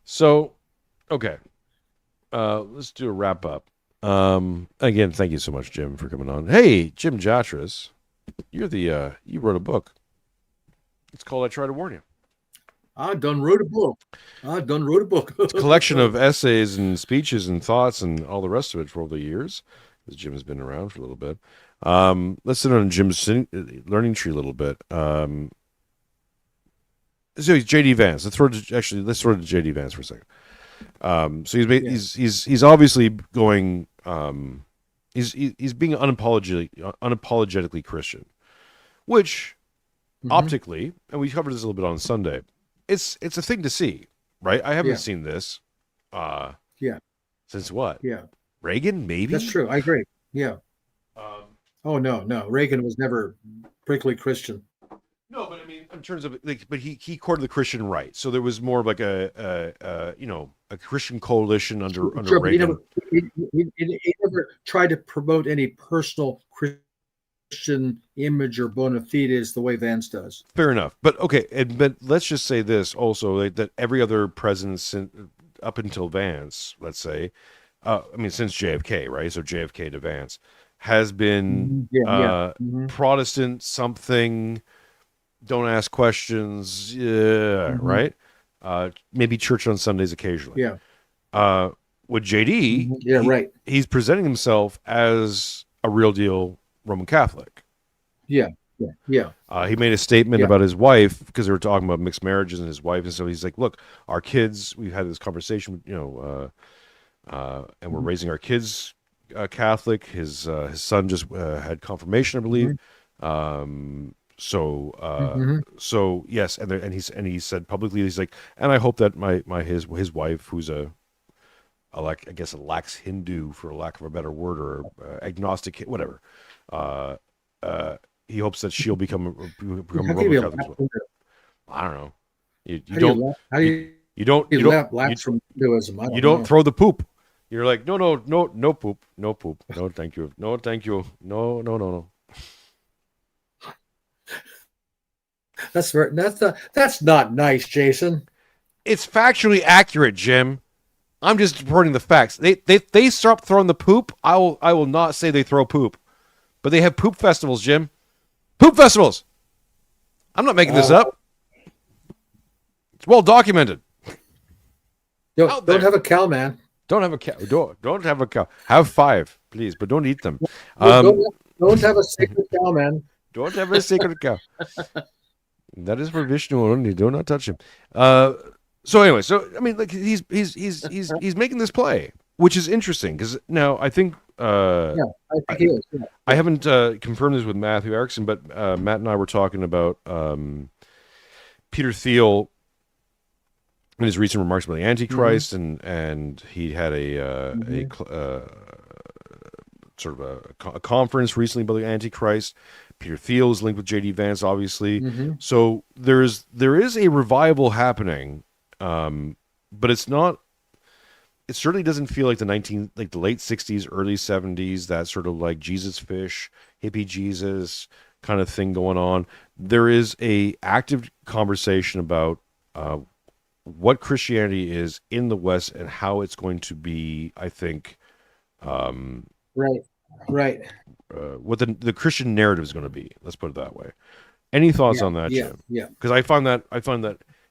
So, okay. Let's do a wrap up. Again, thank you so much, Jim, for coming on. Hey, Jim Jatras, you wrote a book. It's called I Try to Warn You. I done wrote a book. It's a collection of essays and speeches and thoughts and all the rest of it for over the years, because Jim has been around for a little bit. Let's sit on Jim's learning tree a little bit. So he's J.D. Vance. Let's throw to J.D. Vance for a second. So he's obviously going. He's being unapologetically Christian, which optically, and we covered this a little bit on Sunday. It's a thing to see, right? I haven't seen this. Since what? Yeah. Reagan, maybe. That's true. I agree. Yeah. Oh no. Reagan was never prickly Christian. No, but I mean, in terms of but he courted the Christian right, so there was more of like a Christian coalition under Reagan. He never tried to promote any personal Christian image or bona fides the way Vance does. Fair enough, but okay, but let's just say this also, that every other president up until Vance, let's say, since JFK, right? So JFK to Vance. has been Protestant something. Don't ask questions. Yeah, right. Maybe church on Sundays occasionally. Yeah. With JD, right. He's presenting himself as a real deal Roman Catholic. Yeah. He made a statement about his wife because they were talking about mixed marriages and his wife, and so he's like, "Look, our kids. We've had this conversation, and we're raising our kids Catholic. His son just had confirmation, I believe. So yes, and he said publicly, he's like, and I hope that his wife, who's a lax Hindu, for lack of a better word, or agnostic, whatever. He hopes that she'll become a Roman Catholic as well. I don't know. You don't throw the poop. You're like, no poop, no thank you, no. That's not nice, Jason. It's factually accurate, Jim. I'm just reporting the facts. They stop throwing the poop. I will not say they throw poop, but they have poop festivals, Jim. Poop festivals. I'm not making this up. It's well documented. Don't have a cow, man. Don't have a cow. Don't have a cow. Have 5, please, but don't eat them. Don't have a sacred cow, man. Don't have a sacred cow. That is for Vishnu only. Do not touch him. So anyway, I mean, like he's making this play, which is interesting because now I think I think he is. Yeah. I haven't confirmed this with Matthew Erickson, but Matt and I were talking about Peter Thiel in his recent remarks about the Antichrist, and he had a sort of a conference recently about the Antichrist. Peter Thiel is linked with J.D. Vance, obviously. So there is a revival happening, but it's not. It certainly doesn't feel like the late 60s, early 70s, that sort of like Jesus fish, hippie Jesus kind of thing going on. There is a active conversation about what Christianity is in the West and how it's going to be, I think, right. What the Christian narrative is going to be. Let's put it that way. Any thoughts on that, Jim? Yeah. Because I find that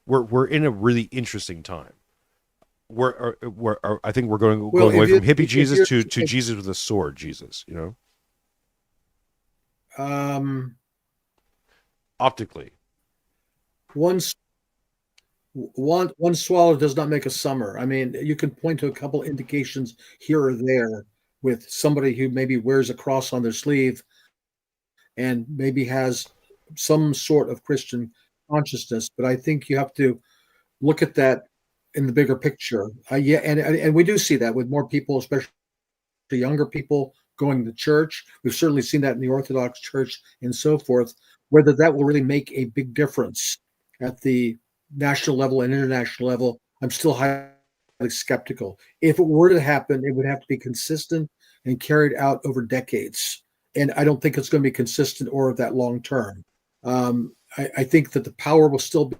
we're in a really interesting time. I think we're going away from hippie Jesus to Jesus with a sword Jesus. Optically, one swallow does not make a summer. I mean, you can point to a couple indications here or there with somebody who maybe wears a cross on their sleeve and maybe has some sort of Christian consciousness, but I think you have to look at that in the bigger picture. And we do see that with more people, especially younger people, going to church. We've certainly seen that in the Orthodox Church and so forth. Whether that will really make a big difference at the national level and international level, I'm still highly skeptical. If it were to happen, it would have to be consistent and carried out over decades. And I don't think it's going to be consistent or that long term. I think that the power will still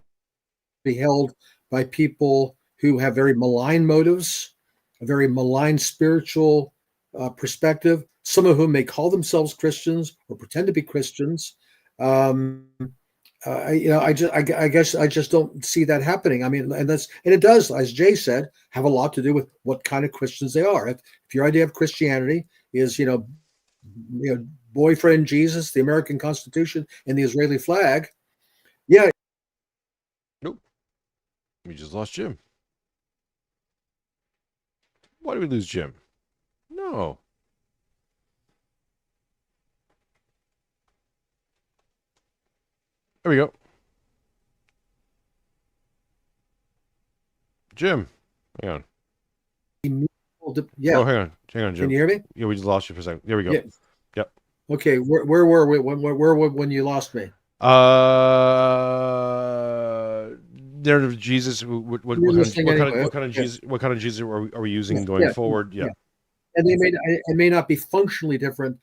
be held by people who have very malign motives, a very malign spiritual perspective, some of whom may call themselves Christians or pretend to be Christians. I guess I just don't see that happening. I mean, and it does, as Jay said, have a lot to do with what kind of Christians they are. If your idea of Christianity is, boyfriend Jesus, the American Constitution, and the Israeli flag, yeah. Nope. We just lost Jim. Why did we lose Jim? No. There we go. Jim, hang on. Yeah. Oh, hang on, Jim. Can you hear me? Yeah, we just lost you for a second. There we go. Yeah. Yep. Okay, where were we when you lost me? Narrative of Jesus. What kind of Jesus are we using going forward? Yeah. And they may not be functionally different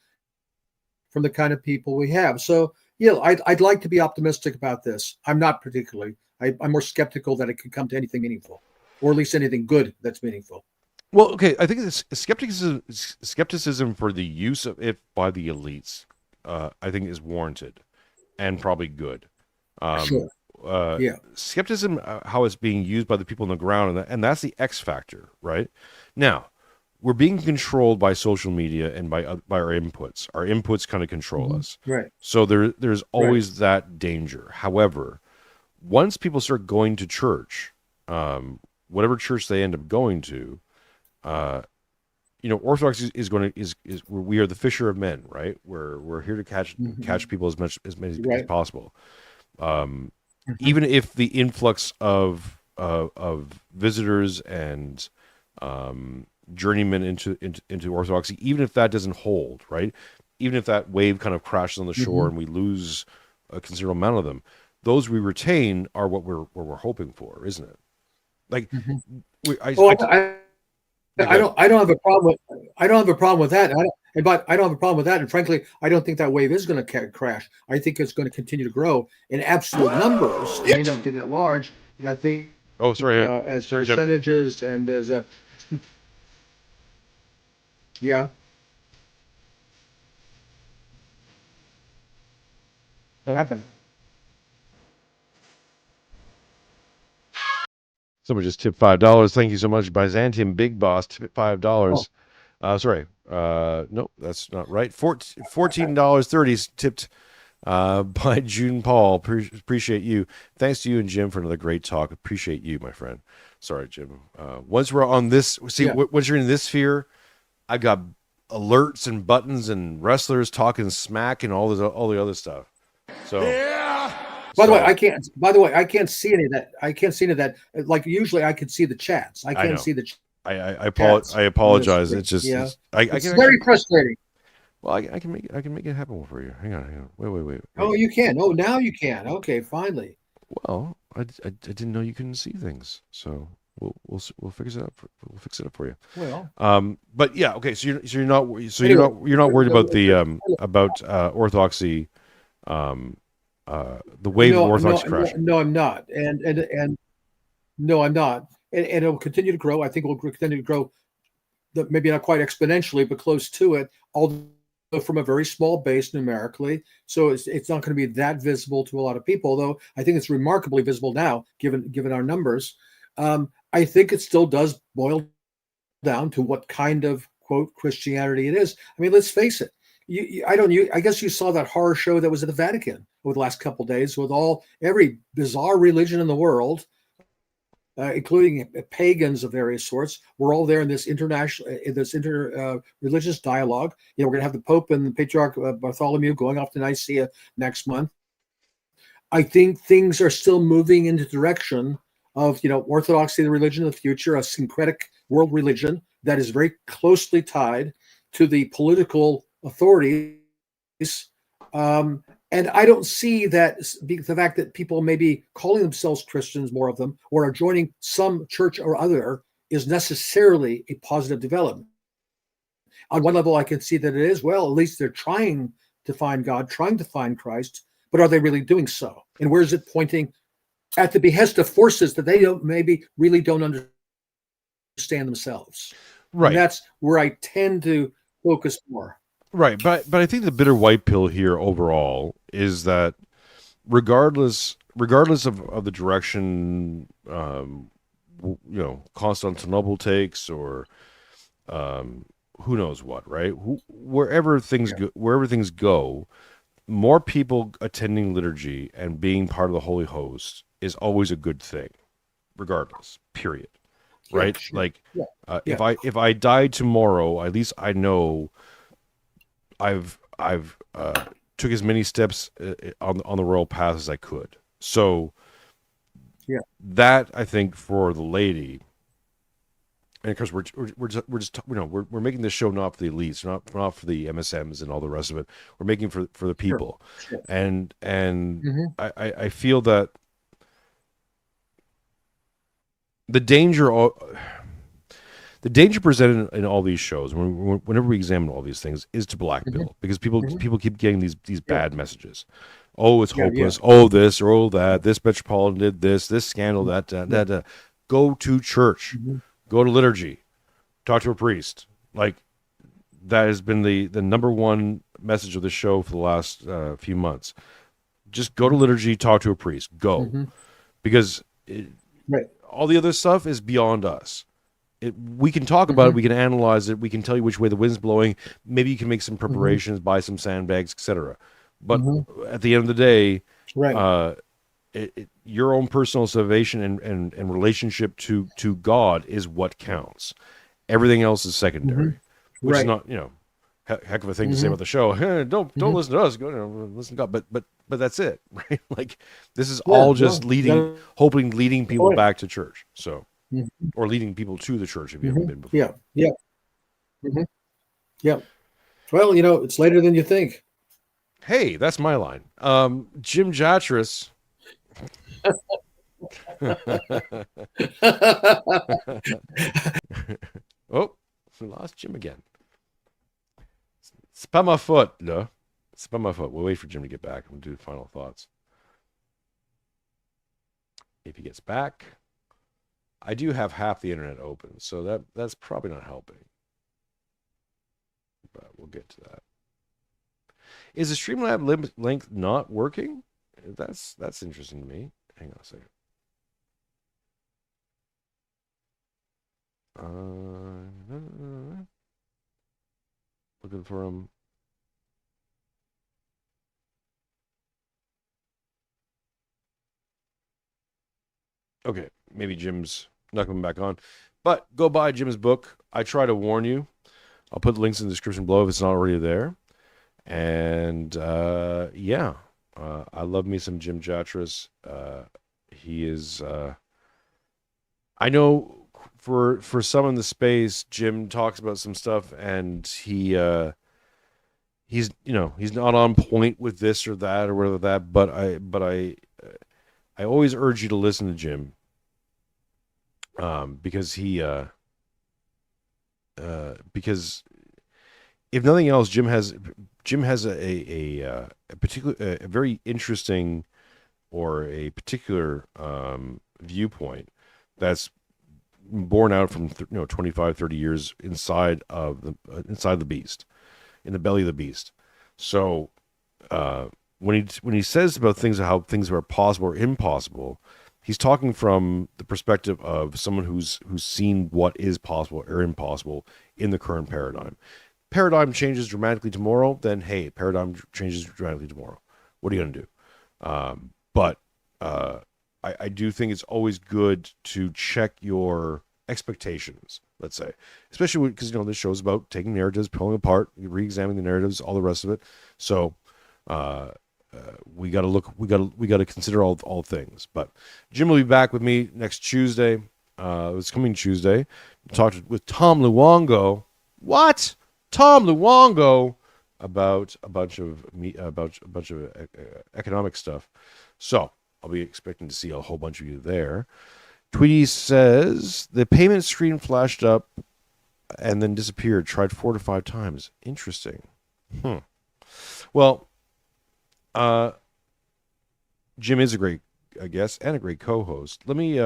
from the kind of people we have. So I'd like to be optimistic about this. I'm not particularly. I'm more skeptical that it could come to anything meaningful, or at least anything good that's meaningful. Well, okay, I think this skepticism for the use of it by the elites, I think, is warranted and probably good. Sure. Yeah. Skepticism, how it's being used by the people on the ground, and that's the X factor, right? Now, we're being controlled by social media and by our inputs. Our inputs kind of control us, Right. so there's always that danger. However, once people start going to church, whatever church they end up going to, Orthodoxy is we are the fisher of men, right? We're here to catch people as many as possible. Even if the influx of visitors and journeymen into Orthodoxy, even if that doesn't hold, right? Even if that wave kind of crashes on the shore and we lose a considerable amount of them, those we retain are what we're hoping for, isn't it? Like, I don't have a problem with that. But I don't have a problem with that. And frankly, I don't think that wave is going to crash. I think it's going to continue to grow in absolute numbers. It may not get that large. And I think. Oh, sorry. As percentages and as a. Yeah. What happened? Someone just tipped $5. Thank you so much, Byzantium Big Boss. Tip $5. Sorry. Nope, that's not right. $14.30 tipped by June Paul. Appreciate you. Thanks to you and Jim for another great talk. Appreciate you, my friend. Sorry, Jim. Once we're on this, once you're in this sphere, I got alerts and buttons and wrestlers talking smack and all the other stuff. So. By the way, I can't. By the way, I can't see any of that. I can't see any of that. Like usually, I could see the chats. I can't see the. I apologize. It's just it's very very frustrating. Well, I can make it happen for you. Hang on. Wait. Oh, you can. Oh, now you can. Okay, finally. Well, I didn't know you couldn't see things, so we'll fix it up. We'll fix it up for you. Well. But yeah. Okay. So you're not worried about the Orthodoxy. The wave of Orthodox crash. No, I'm not, and no, I'm not, and it'll continue to grow. I think it will continue to grow, maybe not quite exponentially, but close to it. Although from a very small base numerically, so it's not going to be that visible to a lot of people. Though I think it's remarkably visible now, given our numbers. I think it still does boil down to what kind of quote Christianity it is. I mean, let's face it. I guess you saw that horror show that was at the Vatican over the last couple of days with every bizarre religion in the world, including pagans of various sorts. We're all there in this religious dialogue. We're going to have the Pope and the Patriarch Bartholomew going off to Nicaea next month. I think things are still moving in the direction of Orthodoxy, the religion of the future, a syncretic world religion that is very closely tied to the political authorities, and I don't see that the fact that people may be calling themselves Christians, more of them, or are joining some church or other, is necessarily a positive development. On one level, I can see that it is. Well, at least they're trying to find God, trying to find Christ, but are they really doing so? And where is it pointing? At the behest of forces that they really don't understand themselves. Right. And that's where I tend to focus more. Right, but I think the bitter white pill here overall is that regardless of the direction Constantinople takes, or who knows what, right? Wherever things go, more people attending liturgy and being part of the Holy Host is always a good thing, regardless. Period. Right? Sure. Like, if I die tomorrow, at least I know I've took as many steps on the royal path as I could. So that, I think, for the lady, and because we're making this show not for the elites, not for the MSMs and all the rest of it. We're making for the people. Sure. And I feel that the danger presented in all these shows, whenever we examine all these things, is to blackpill, because people keep getting these bad messages. Oh, it's hopeless. Oh, this or oh that. This metropolitan did this scandal, that. Go to church. Go to liturgy. Talk to a priest. Like, that has been the number one message of the show for the last few months. Just go to liturgy, talk to a priest. Go. Because all the other stuff is beyond us. We can talk about it, we can analyze it, we can tell you which way the wind's blowing. Maybe you can make some preparations, buy some sandbags, etc. But at the end of the day, your own personal salvation and relationship to God is what counts. Everything else is secondary, which is not, heck of a thing to say about the show. Don't listen to us. Go listen to God. But that's it, right? Like, this is all just leading people back to church. So, or leading people to the church if you haven't been before. Yeah. Well, it's later than you think. Hey, that's my line. Jim Jatras. Oh, we lost Jim again. Spam my foot, no. Spam my foot. We'll wait for Jim to get back. We'll do final thoughts. If he gets back, I do have half the internet open, so that's probably not helping. But we'll get to that. Is the Streamlab link not working? That's interesting to me. Hang on a second. Looking for him. Okay, maybe Jim's not coming back on. But go buy Jim's book. I try to warn you. I'll put links in the description below if it's not already there. And I love me some Jim Jatras. He is. I know for some in the space, Jim talks about some stuff, and he's not on point with this or that or whatever that. But I always urge you to listen to Jim, because because if nothing else, Jim has a very interesting or a particular viewpoint that's born out from 25, 30 years inside the beast, in the belly of the beast. So when he says about things, how things are possible or impossible, he's talking from the perspective of someone who's seen what is possible or impossible in the current paradigm. Paradigm changes dramatically tomorrow, then hey, paradigm changes dramatically tomorrow. What are you going to do? But I do think it's always good to check your expectations, let's say, especially because this show is about taking narratives, pulling apart, re-examining the narratives, all the rest of it. So we got to consider all things. But Jim will be back with me next Tuesday. It's coming Tuesday. Talked with Tom Luongo. What? Tom Luongo about a bunch of economic stuff. So I'll be expecting to see a whole bunch of you there. Tweety says the payment screen flashed up and then disappeared. Tried 4 to 5 times. Interesting. Well, Jim is a great guest and a great co-host. Let me.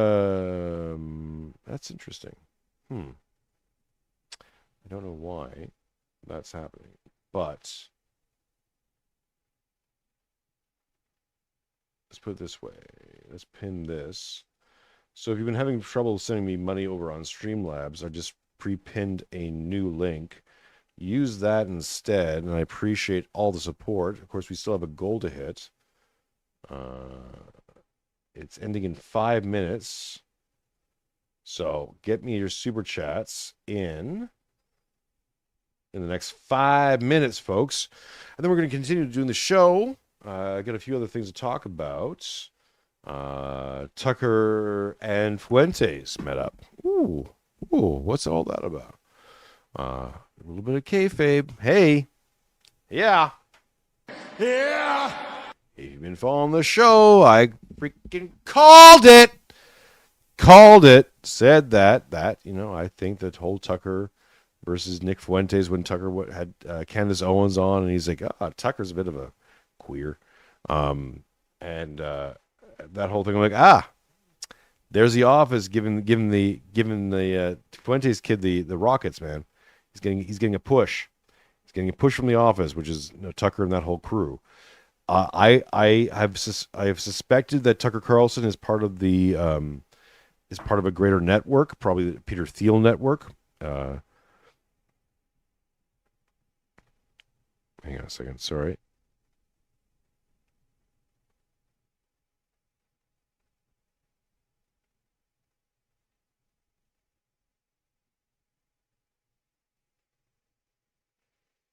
That's interesting. I don't know why that's happening, but let's put it this way. Let's pin this. So if you've been having trouble sending me money over on Streamlabs, I just pre-pinned a new link. Use that instead, and I appreciate all the support. Of course, we still have a goal to hit. It's ending in 5 minutes. So get me your super chats in the next 5 minutes, folks. And then we're going to continue doing the show. I got a few other things to talk about. Tucker and Fuentes met up. Ooh, what's all that about? A little bit of kayfabe. Hey. Yeah. If you've been following the show, I freaking called it. Said that, I think that whole Tucker versus Nick Fuentes, when Tucker had Candace Owens on, and he's like, Tucker's a bit of a queer. And that whole thing, I'm like, There's the office giving the Fuentes kid the rockets, man. He's getting a push. He's getting a push from the office, which is Tucker and that whole crew. I have suspected that Tucker Carlson is part of a greater network, probably the Peter Thiel network. Hang on a second, sorry.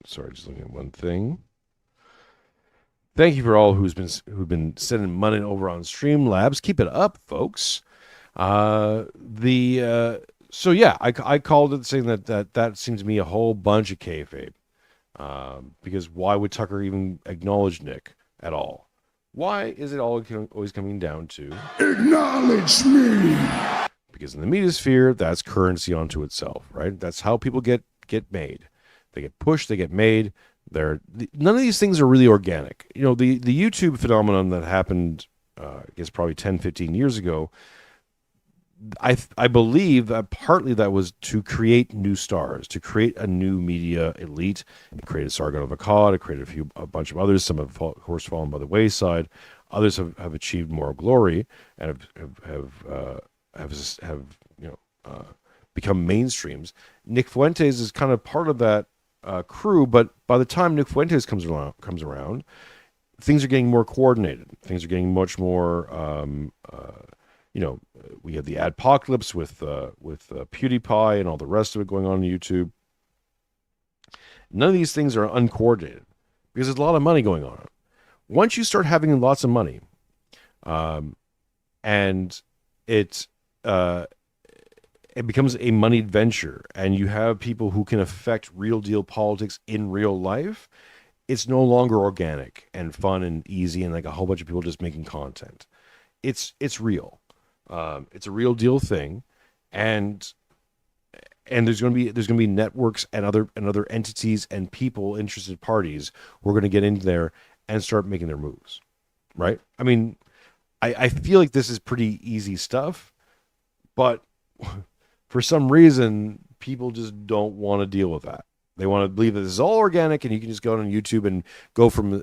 Sorry, just looking at one thing. Thank you for all who've been sending money over on Streamlabs. Keep it up, folks. So yeah, I called it saying that seems to me a whole bunch of kayfabe. Because why would Tucker even acknowledge Nick at all? Why is it always coming down to acknowledge me? Because in the media sphere, that's currency unto itself, right? That's how people get made. They get pushed, they get made. None of these things are really organic. The YouTube phenomenon that happened, I guess probably 10, 15 years ago, I believe that partly that was to create new stars, to create a new media elite. It created Sargon of Akkad, it created a bunch of others. Some have, of course, fallen by the wayside. Others have achieved more glory and have become mainstreams. Nick Fuentes is kind of part of that crew, but by the time Nick Fuentes comes around, things are getting more coordinated. Things are getting much more. We have the adpocalypse with PewDiePie and all the rest of it going on YouTube. None of these things are uncoordinated because there's a lot of money going on. Once you start having lots of money, and it becomes a moneyed venture, and you have people who can affect real deal politics in real life, it's no longer organic and fun and easy and like a whole bunch of people just making content. It's real. It's a real deal thing, and there's going to be networks and other entities and people, interested parties, who are going to get into there and start making their moves, right? I mean, I feel like this is pretty easy stuff, but for some reason, people just don't want to deal with that. They want to believe that this is all organic, and you can just go on YouTube and go from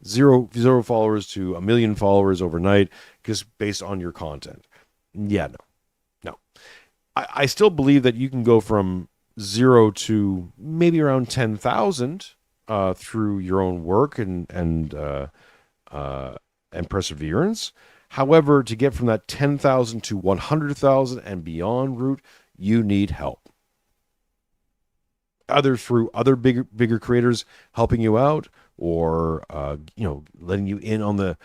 zero followers to 1 million followers overnight, just based on your content. Yeah, no. I still believe that you can go from 0 to maybe around 10,000 through your own work and perseverance. However, to get from that 10,000 to 100,000 and beyond route, you need help. Either through other bigger creators helping you out, or letting you in on the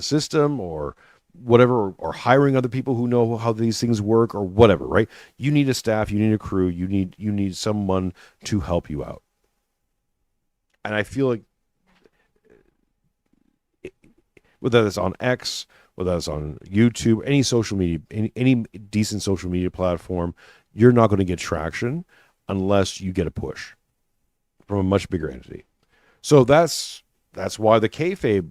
system, or whatever, or hiring other people who know how these things work, or whatever. Right? You need a staff, you need a crew, you need someone to help you out. And I feel like, whether that's on X, whether that's on YouTube, any social media, any decent social media platform, you're not going to get traction unless you get a push from a much bigger entity. So that's why the kayfabe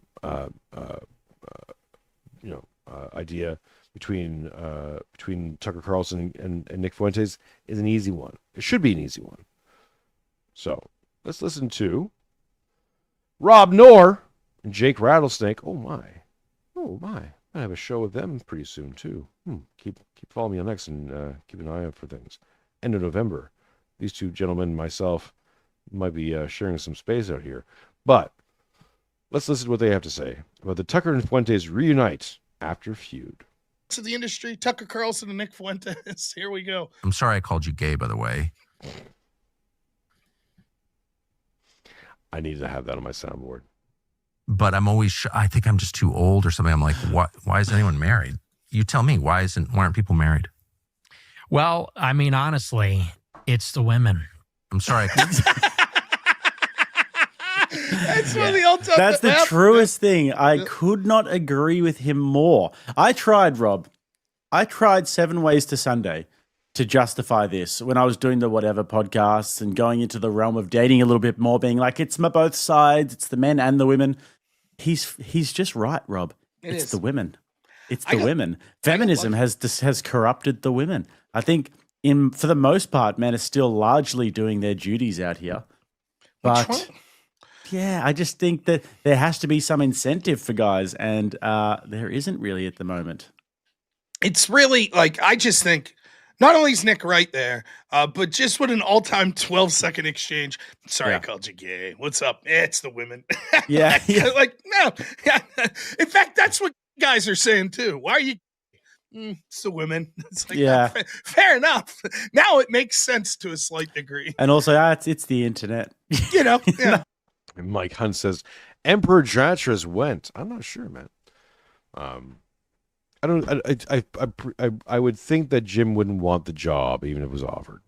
idea between Tucker Carlson and Nick Fuentes is an easy one. It should be an easy one. So let's listen to Rob Knorr and Jake Rattlesnake. Oh my. I have a show with them pretty soon too. Keep following me on X and keep an eye out for things. End of November. These two gentlemen and myself might be sharing some space out here. But let's listen to what they have to say about the Tucker and Fuentes reunite after feud. To the industry, Tucker Carlson and Nick Fuentes. Here we go. I'm sorry I called you gay, by the way. I need to have that on my soundboard. But I'm always, I think I'm just too old or something. I'm like, what? Why is anyone married? You tell me, why aren't people married? Well, I mean, honestly, it's the women. I'm sorry. That's one of the old That's the truest thing. I could not agree with him more. I tried, Rob. I tried 7 Ways to Sunday to justify this when I was doing the whatever podcasts and going into the realm of dating a little bit more, being like, it's my both sides, it's the men and the women. He's just right, Rob. It's the women. It's the women. Feminism has corrupted the women. I think for the most part, men are still largely doing their duties out here. But yeah, I just think that there has to be some incentive for guys, and there isn't really at the moment. It's really like, I just think not only is Nick right there, but just what an all-time 12-second exchange. Sorry, I called you gay. What's up? It's the women. Yeah. Like, no. In fact, that's what guys are saying too. Why are you? It's the women. It's like, fair enough. Now it makes sense to a slight degree. And also, it's the internet. You know, yeah. And Mike Hunt says, Emperor Jatras went. I'm not sure, man. I would think that Jim wouldn't want the job, even if it was offered.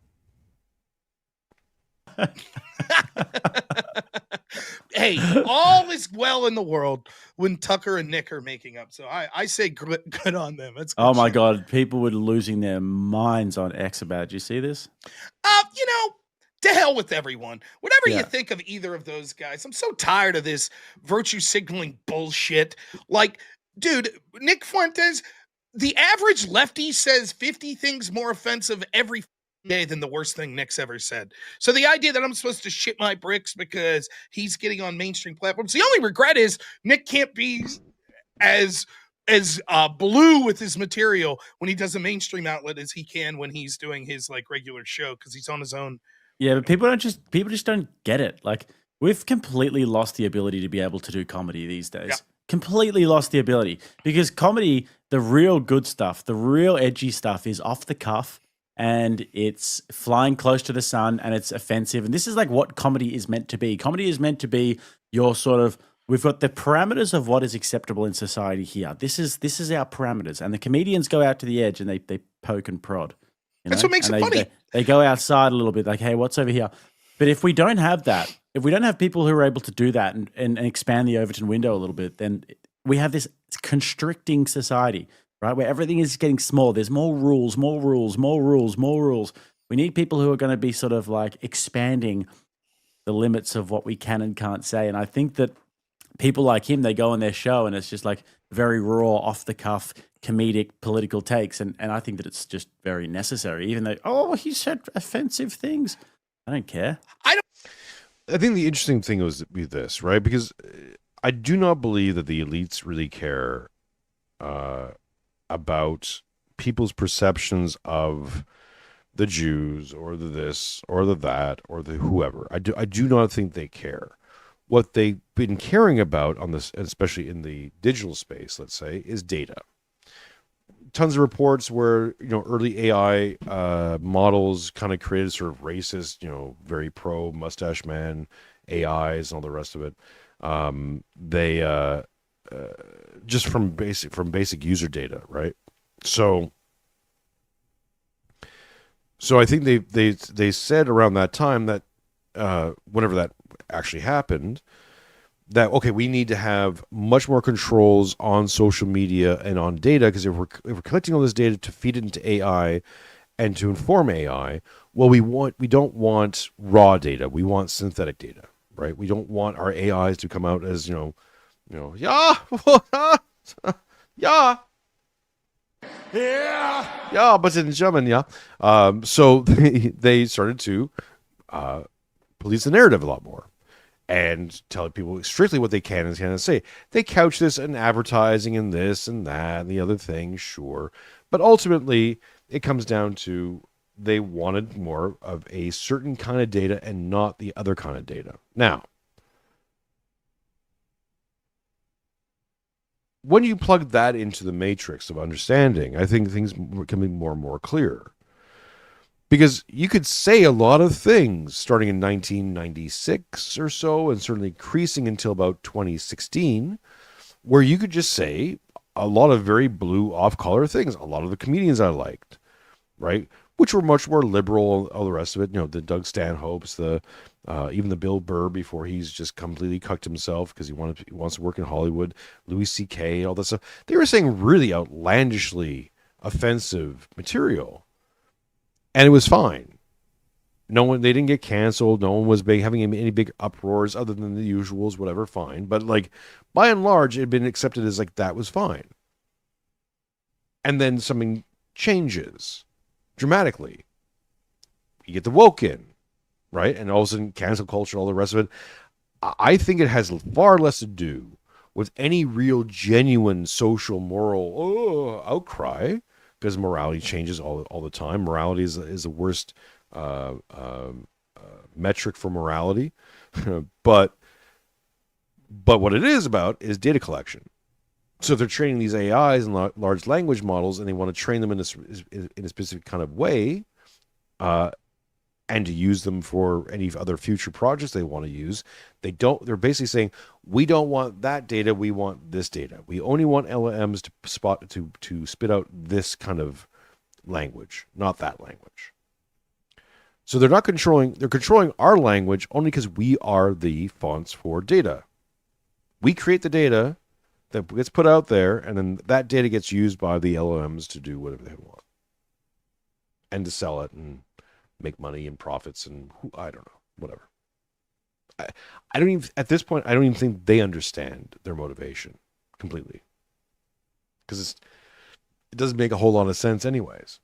Hey, all is well in the world when Tucker and Nick are making up. So I say good on them. That's good. Oh my God, people were losing their minds on X about it. Do you see this? You know, to hell with everyone. Whatever you think of either of those guys, I'm so tired of this virtue signaling bullshit. Like, dude, Nick Fuentes, the average lefty says 50 things more offensive every day than the worst thing Nick's ever said. So the idea that I'm supposed to shit my bricks because he's getting on mainstream platforms, the only regret is Nick can't be as blue with his material when he does a mainstream outlet as he can when he's doing his like regular show, because he's on his own. Yeah, but people just don't get it. Like, we've completely lost the ability to be able to do comedy these days. Yeah. Completely lost the ability, because comedy, the real good stuff, the real edgy stuff is off the cuff, and it's flying close to the sun, and it's offensive. And this is like what comedy is meant to be. Comedy is meant to be your sort of, we've got the parameters of what is acceptable in society here. This is our parameters. And the comedians go out to the edge and they poke and prod. That's what makes it funny. They go outside a little bit, like, hey, what's over here? But if we don't have that, if we don't have people who are able to do that and expand the Overton window a little bit, then we have this constricting society, right? Where everything is getting small. There's more rules, more rules, more rules, more rules. We need people who are going to be sort of like expanding the limits of what we can and can't say. And I think that people like him, they go on their show and it's just like very raw, off the cuff, comedic political takes. And I think that it's just very necessary, even though, he said offensive things. I don't care. I think the interesting thing was be this, right? Because I do not believe that the elites really care about people's perceptions of the Jews or the this or the that or the whoever. I do not think they care. What they've been caring about on this, especially in the digital space, let's say, is data. Tons of reports where, early AI models kind of created sort of racist, very pro mustache man AIs and all the rest of it. They just from basic user data, right? So I think they said around that time that whenever that actually happened, that okay, we need to have much more controls on social media and on data, because if we're collecting all this data to feed it into AI and to inform AI, well, we don't want raw data. We want synthetic data, right? We don't want our AIs to come out as yeah, but in German, yeah. So they started to police the narrative a lot more and tell people strictly what they can and cannot say. They couch this in advertising and this and that and the other thing, sure. But ultimately, it comes down to they wanted more of a certain kind of data and not the other kind of data. Now, when you plug that into the matrix of understanding, I think things are becoming more and more clear. Because you could say a lot of things starting in 1996 or so, and certainly increasing until about 2016, where you could just say a lot of very blue off-color things. A lot of the comedians I liked, right? Which were much more liberal, all the rest of it. The Doug Stanhopes, even the Bill Burr before he's just completely cucked himself because he wants to work in Hollywood. Louis C.K., all that stuff. They were saying really outlandishly offensive material. And it was fine. They didn't get canceled. No one was having any big uproars other than the usuals, whatever, fine. But like, by and large, it had been accepted as like, that was fine. and then something changes dramatically. You get the woke in, right? And all of a sudden cancel culture, all the rest of it. I think it has far less to do with any real genuine social moral outcry, because morality changes all the time. Morality is the worst metric for morality. but what it is about is data collection. So they're training these AIs and large language models, and they want to train them in a specific kind of way, and to use them for any other future projects they want to use. They're basically saying, we don't want that data, we want this data. We only want LLMs to spit out this kind of language, not that language. So they're controlling our language only because we are the fonts for data. We create the data that gets put out there, and then that data gets used by the LLMs to do whatever they want. And to sell it and make money and profits and I don't know, whatever. I don't even, at this point, I don't even think they understand their motivation completely. Because it doesn't make a whole lot of sense anyways.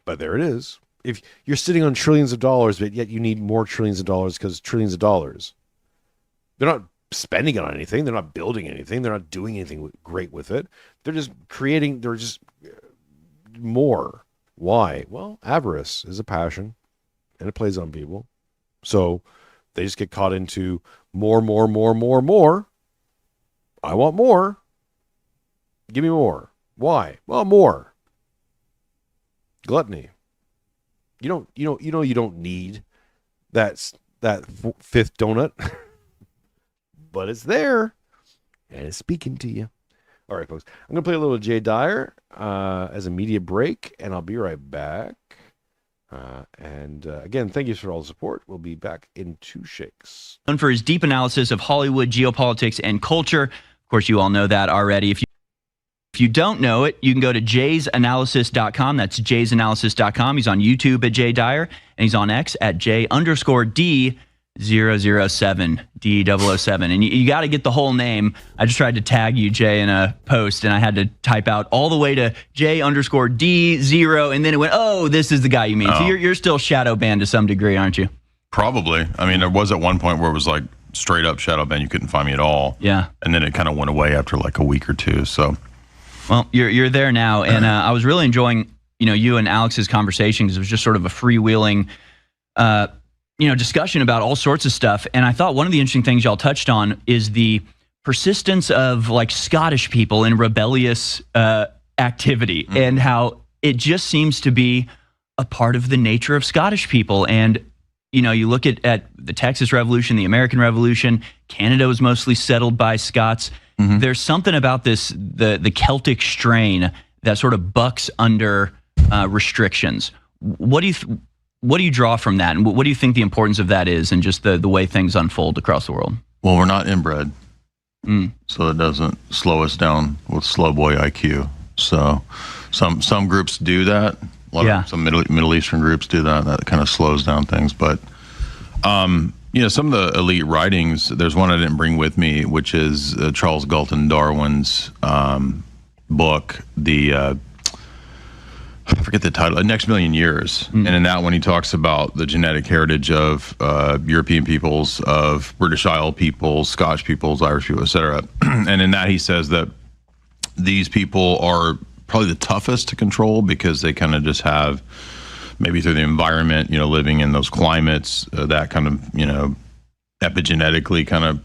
But there it is. If you're sitting on trillions of dollars, but yet you need more trillions of dollars because trillions of dollars, they're not spending it on anything. They're not building anything. They're not doing anything great with it. They're just creating, they're just more. Why? Well, avarice is a passion, and it plays on people. So they just get caught into more. I want more. Give me more. Why? Well, more. Gluttony. You don't need that fifth donut, but it's there, and it's speaking to you. All right, folks. I'm going to play a little Jay Dyer as a media break, and I'll be right back. Again, thank you for all the support. We'll be back in 2 shakes. Known for his deep analysis of Hollywood, geopolitics, and culture. Of course, you all know that already. If you don't know it, you can go to jaysanalysis.com. That's jaysanalysis.com. He's on YouTube at Jay Dyer, and he's on X at J_D007, D007. And you got to get the whole name. I just tried to tag you, Jay, in a post, and I had to type out all the way to J_D0, and then it went, oh, this is the guy you mean. So you're still shadow banned to some degree, aren't you? Probably. I mean, there was at one point where it was like straight up shadow ban. You couldn't find me at all. Yeah. And then it kind of went away after like a week or two. So, well, you're there now, and I was really enjoying you and Alex's conversation, because it was just sort of a freewheeling discussion about all sorts of stuff. And I thought one of the interesting things y'all touched on is the persistence of like Scottish people in rebellious activity, and how it just seems to be a part of the nature of Scottish people. And you look at the Texas Revolution, the American Revolution. Canada was mostly settled by Scots. Mm-hmm. There's something about this, the Celtic strain, that sort of bucks under restrictions. What do you draw from that, and what do you think the importance of that is, and just the way things unfold across the world? Well, we're not inbred, so it doesn't slow us down with slow boy IQ. So some groups do that. Some Middle Eastern groups do that. That kind of slows down things. But some of the elite writings. There's one I didn't bring with me, which is Charles Galton Darwin's book, I forget the title, Next Million Years. And in that one, he talks about the genetic heritage of European peoples, of British Isle peoples, Scotch peoples, Irish people, etc. And in that, he says that these people are probably the toughest to control, because they kind of just have, maybe through the environment, living in those climates, that kind of, epigenetically kind of,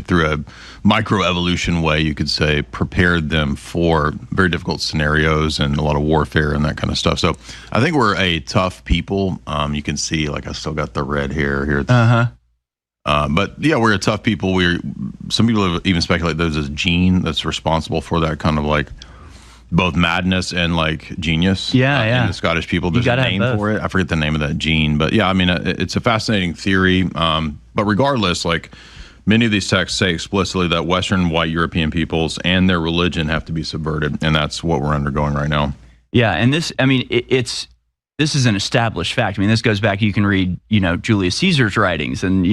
through a microevolution way, you could say, prepared them for very difficult scenarios and a lot of warfare and that kind of stuff. So I think we're a tough people. You can see, like, I still got the red hair here. But yeah, we're a tough people. Some people have even speculated there's this gene that's responsible for that kind of like both madness and like genius. In the Scottish people, there's a name for it. I forget the name of that gene, but yeah, I mean, it's a fascinating theory. But regardless, like, many of these texts say explicitly that Western white European peoples and their religion have to be subverted, and that's what we're undergoing right now. Yeah, and this, I mean, this is an established fact. I mean, this goes back, you can read, Julius Caesar's writings, and,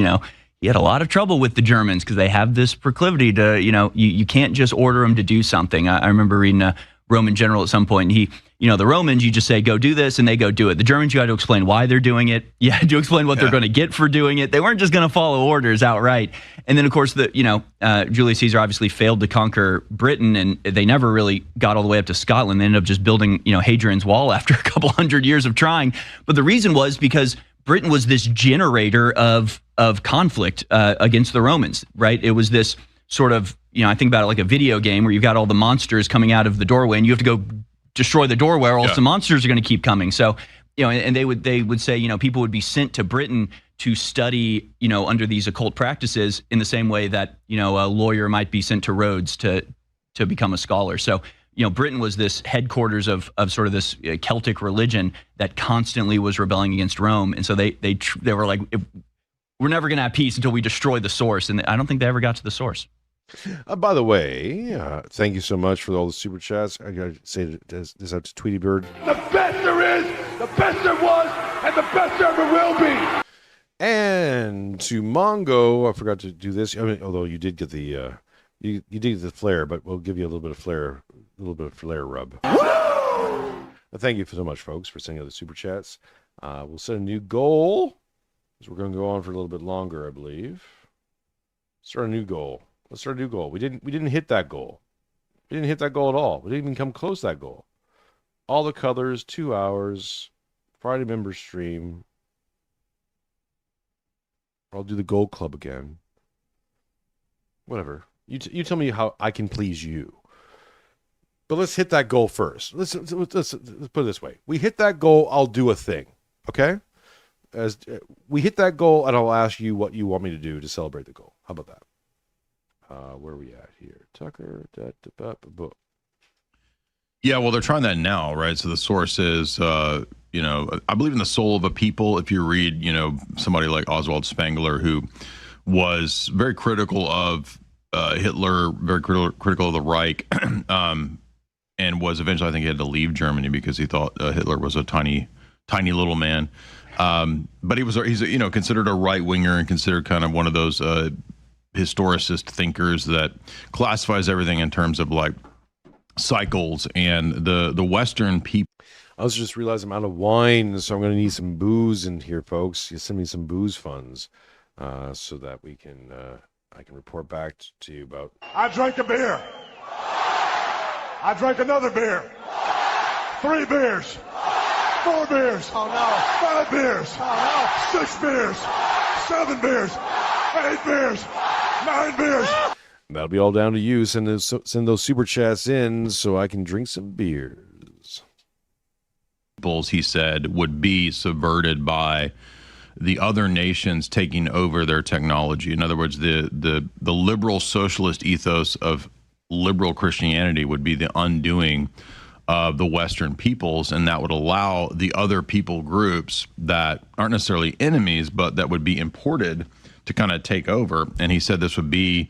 he had a lot of trouble with the Germans because they have this proclivity to, you can't just order them to do something. I remember reading a Roman general at some point, and the Romans, you just say, go do this, and they go do it. The Germans, you had to explain why they're doing it. You had to explain what they're going to get for doing it. They weren't just going to follow orders outright. And then, of course, Julius Caesar obviously failed to conquer Britain, and they never really got all the way up to Scotland. They ended up just building, Hadrian's Wall after a couple hundred years of trying. But the reason was because Britain was this generator of conflict against the Romans, right? It was this sort of, I think about it like a video game where you've got all the monsters coming out of the doorway, and you have to go destroy the doorway, or else the monsters are going to keep coming. So, and they would say, people would be sent to Britain to study, under these occult practices in the same way that, a lawyer might be sent to Rhodes to become a scholar. So, Britain was this headquarters of sort of this Celtic religion that constantly was rebelling against Rome. And so they were like, we're never going to have peace until we destroy the source. And I don't think they ever got to the source. By the way, thank you so much for all the super chats. I got to say this out to Tweety Bird. The best there is, the best there was, and the best there ever will be. And to Mongo, I forgot to do this. I mean, although you did get the you did get the flare, but we'll give you a little bit of flare rub. Thank you so much, folks, for sending out the super chats. We'll set a new goal, because we're going to go on for a little bit longer, I believe. Start a new goal. Let's start a new goal. We didn't hit that goal. We didn't hit that goal at all. We didn't even come close to that goal. All the colors, 2 hours, Friday member stream. I'll do the Gold Club again. Whatever. You tell me how I can please you. But let's hit that goal first. Let's put it this way. We hit that goal, I'll do a thing. Okay? As we hit that goal, and I'll ask you what you want me to do to celebrate the goal. How about that? Where are we at here? Tucker. Yeah, well, they're trying that now, right? So the source is, I believe in the soul of a people. If you read, somebody like Oswald Spengler, who was very critical of Hitler, very critical of the Reich, and was eventually, I think he had to leave Germany because he thought Hitler was a tiny little man. But he's considered a right winger and considered kind of one of those historicist thinkers that classifies everything in terms of like cycles, and the Western people. I was just realizing I'm out of wine, so I'm going to need some booze in here, folks. You send me some booze funds so that we can I can report back to you about. I drank a beer. I drank another beer. 3 beers. 4 beers. Oh no. 5 beers. Oh no. 6 beers. 7 beers. 8 beers. 9 beers. That'll be all down to you. Send those super chats in so I can drink some beers. He said would be subverted by the other nations taking over their technology. In other words, the liberal socialist ethos of liberal Christianity would be the undoing of the Western peoples, and that would allow the other people groups that aren't necessarily enemies, but that would be imported to kind of take over. And he said this would be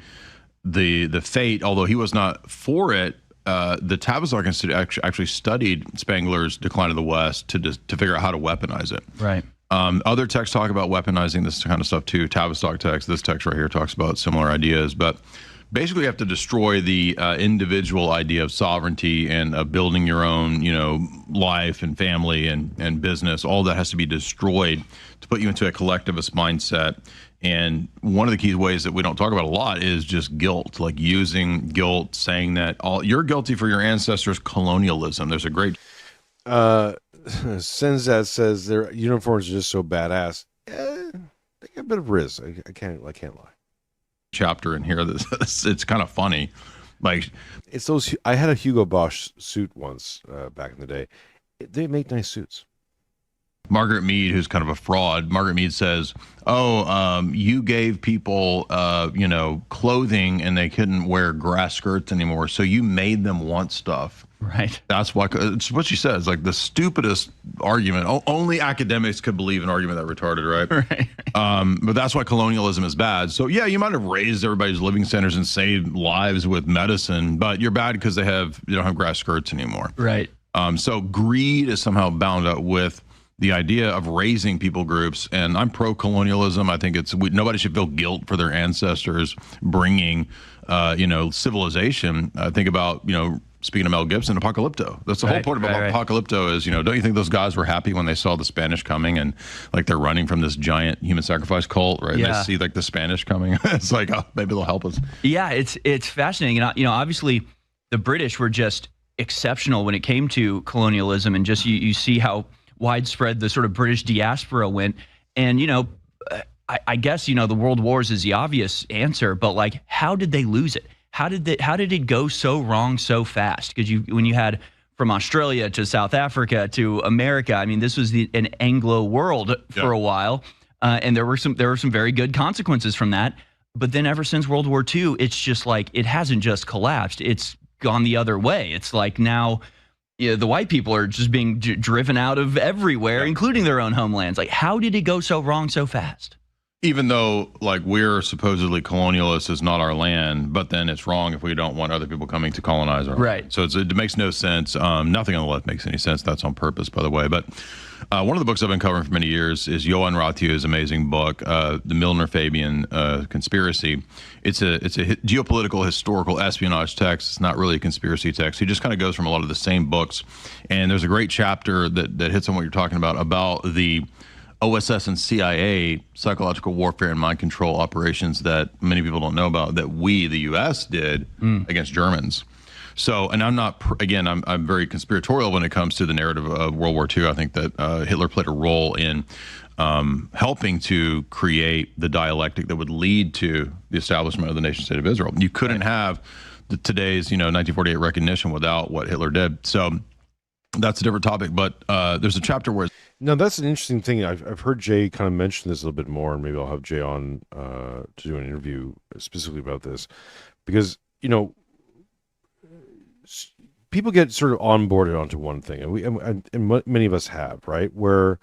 the fate, although he was not for it. The Tavistock Institute actually studied Spengler's Decline of the West to figure out how to weaponize it. Right. Other texts talk about weaponizing this kind of stuff too. Tavistock text, this text right here talks about similar ideas, but basically you have to destroy the individual idea of sovereignty and building your own, life and family and business. All that has to be destroyed to put you into a collectivist mindset. And one of the key ways that we don't talk about a lot is just guilt, like using guilt, saying that you're guilty for your ancestors' colonialism. There's a great Senzat says their uniforms are just so badass. They got a bit of risk. I can't lie. Chapter in here it's kind of funny. Like it's those. I had a Hugo Boss suit once back in the day. They make nice suits. Margaret Mead, who's kind of a fraud, Margaret Mead says, you gave people, clothing and they couldn't wear grass skirts anymore. So you made them want stuff. Right. That's why it's what she says, like the stupidest argument. Only academics could believe an argument that retarded, right? Right. But that's why colonialism is bad. So yeah, you might have raised everybody's living centers and saved lives with medicine, but you're bad because they don't have grass skirts anymore. Right. So greed is somehow bound up with the idea of raising people groups, and I'm pro-colonialism. I think nobody should feel guilt for their ancestors bringing, civilization. Think about, speaking of Mel Gibson, Apocalypto. That's the whole point about Apocalypto is, don't you think those guys were happy when they saw the Spanish coming and like they're running from this giant human sacrifice cult, right? Yeah. And they see like the Spanish coming. It's like, oh, maybe they'll help us. Yeah, it's fascinating. And, obviously the British were just exceptional when it came to colonialism, and just you see how widespread the sort of British diaspora went. And, I guess, the world wars is the obvious answer, but like, how did they lose it? How did it go so wrong so fast? Because when you had from Australia to South Africa to America, I mean, this was an Anglo world for a while, and there were some very good consequences from that. But then ever since World War II, it's just like it hasn't just collapsed; it's gone the other way. It's like now the white people are just being driven out of everywhere, including their own homelands. Like, how did it go so wrong so fast? Even though, like, we're supposedly colonialists, is not our land, but then it's wrong if we don't want other people coming to colonize our land. So it makes no sense. Nothing on the left makes any sense. That's on purpose, by the way. But one of the books I've been covering for many years is Johan Rathieu's amazing book, The Milner-Fabian Conspiracy. It's a geopolitical historical espionage text. It's not really a conspiracy text. He just kind of goes from a lot of the same books. And there's a great chapter that hits on what you're talking about the OSS and CIA psychological warfare and mind control operations that many people don't know about, that we, the U.S., did against Germans. So, and I'm not, again, I'm very conspiratorial when it comes to the narrative of World War II. I think that Hitler played a role in helping to create the dialectic that would lead to the establishment of the nation state of Israel. You couldn't have today's, 1948 recognition without what Hitler did. So that's a different topic, but there's a chapter where... No, that's an interesting thing. I've heard Jay kind of mention this a little bit more, and maybe I'll have Jay on to do an interview specifically about this, because people get sort of onboarded onto one thing, and many of us have, right? Where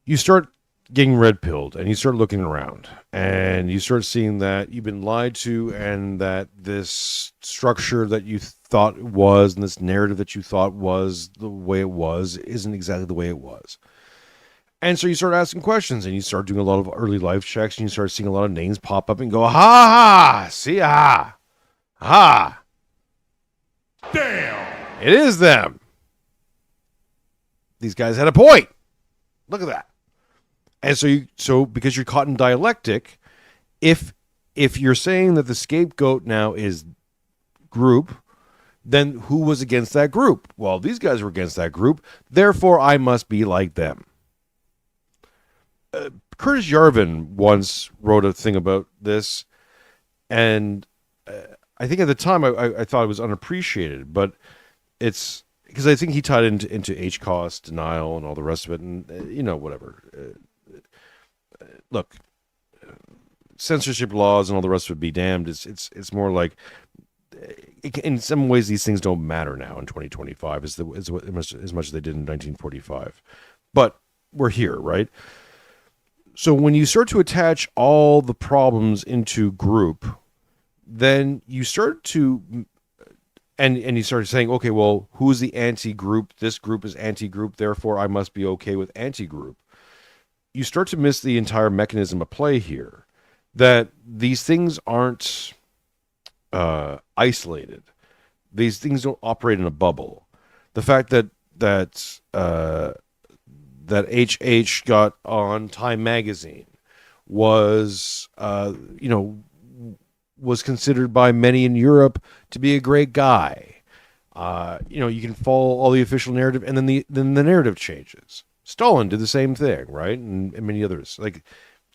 you start getting red pilled, and you start looking around, and you start seeing that you've been lied to, and that this structure that you thought was, and this narrative that you thought was the way it was, isn't exactly the way it was. And so you start asking questions, and you start doing a lot of early life checks, and you start seeing a lot of names pop up and go, ha, see, ha. Damn. It is them. These guys had a point. Look at that. And so because you're caught in dialectic, if you're saying that the scapegoat now is group, then who was against that group? Well, these guys were against that group, therefore I must be like them. Curtis Yarvin once wrote a thing about this, and I think at the time I thought it was unappreciated, but it's because I think he tied into HCOS, denial, and all the rest of it, and whatever. Look, censorship laws and all the rest of it be damned. It's more like, in some ways, these things don't matter now in 2025 as much as they did in 1945. But we're here, right? So when you start to attach all the problems into group, then you start to, and you start saying, okay, well, who's the anti-group? This group is anti-group, therefore I must be okay with anti-group. You start to miss the entire mechanism of play here, that these things aren't isolated. These things don't operate in a bubble. The fact that HH got on Time magazine was considered by many in Europe to be a great guy. You can follow all the official narrative, and then the narrative changes. Stalin did the same thing, right? And many others. Like,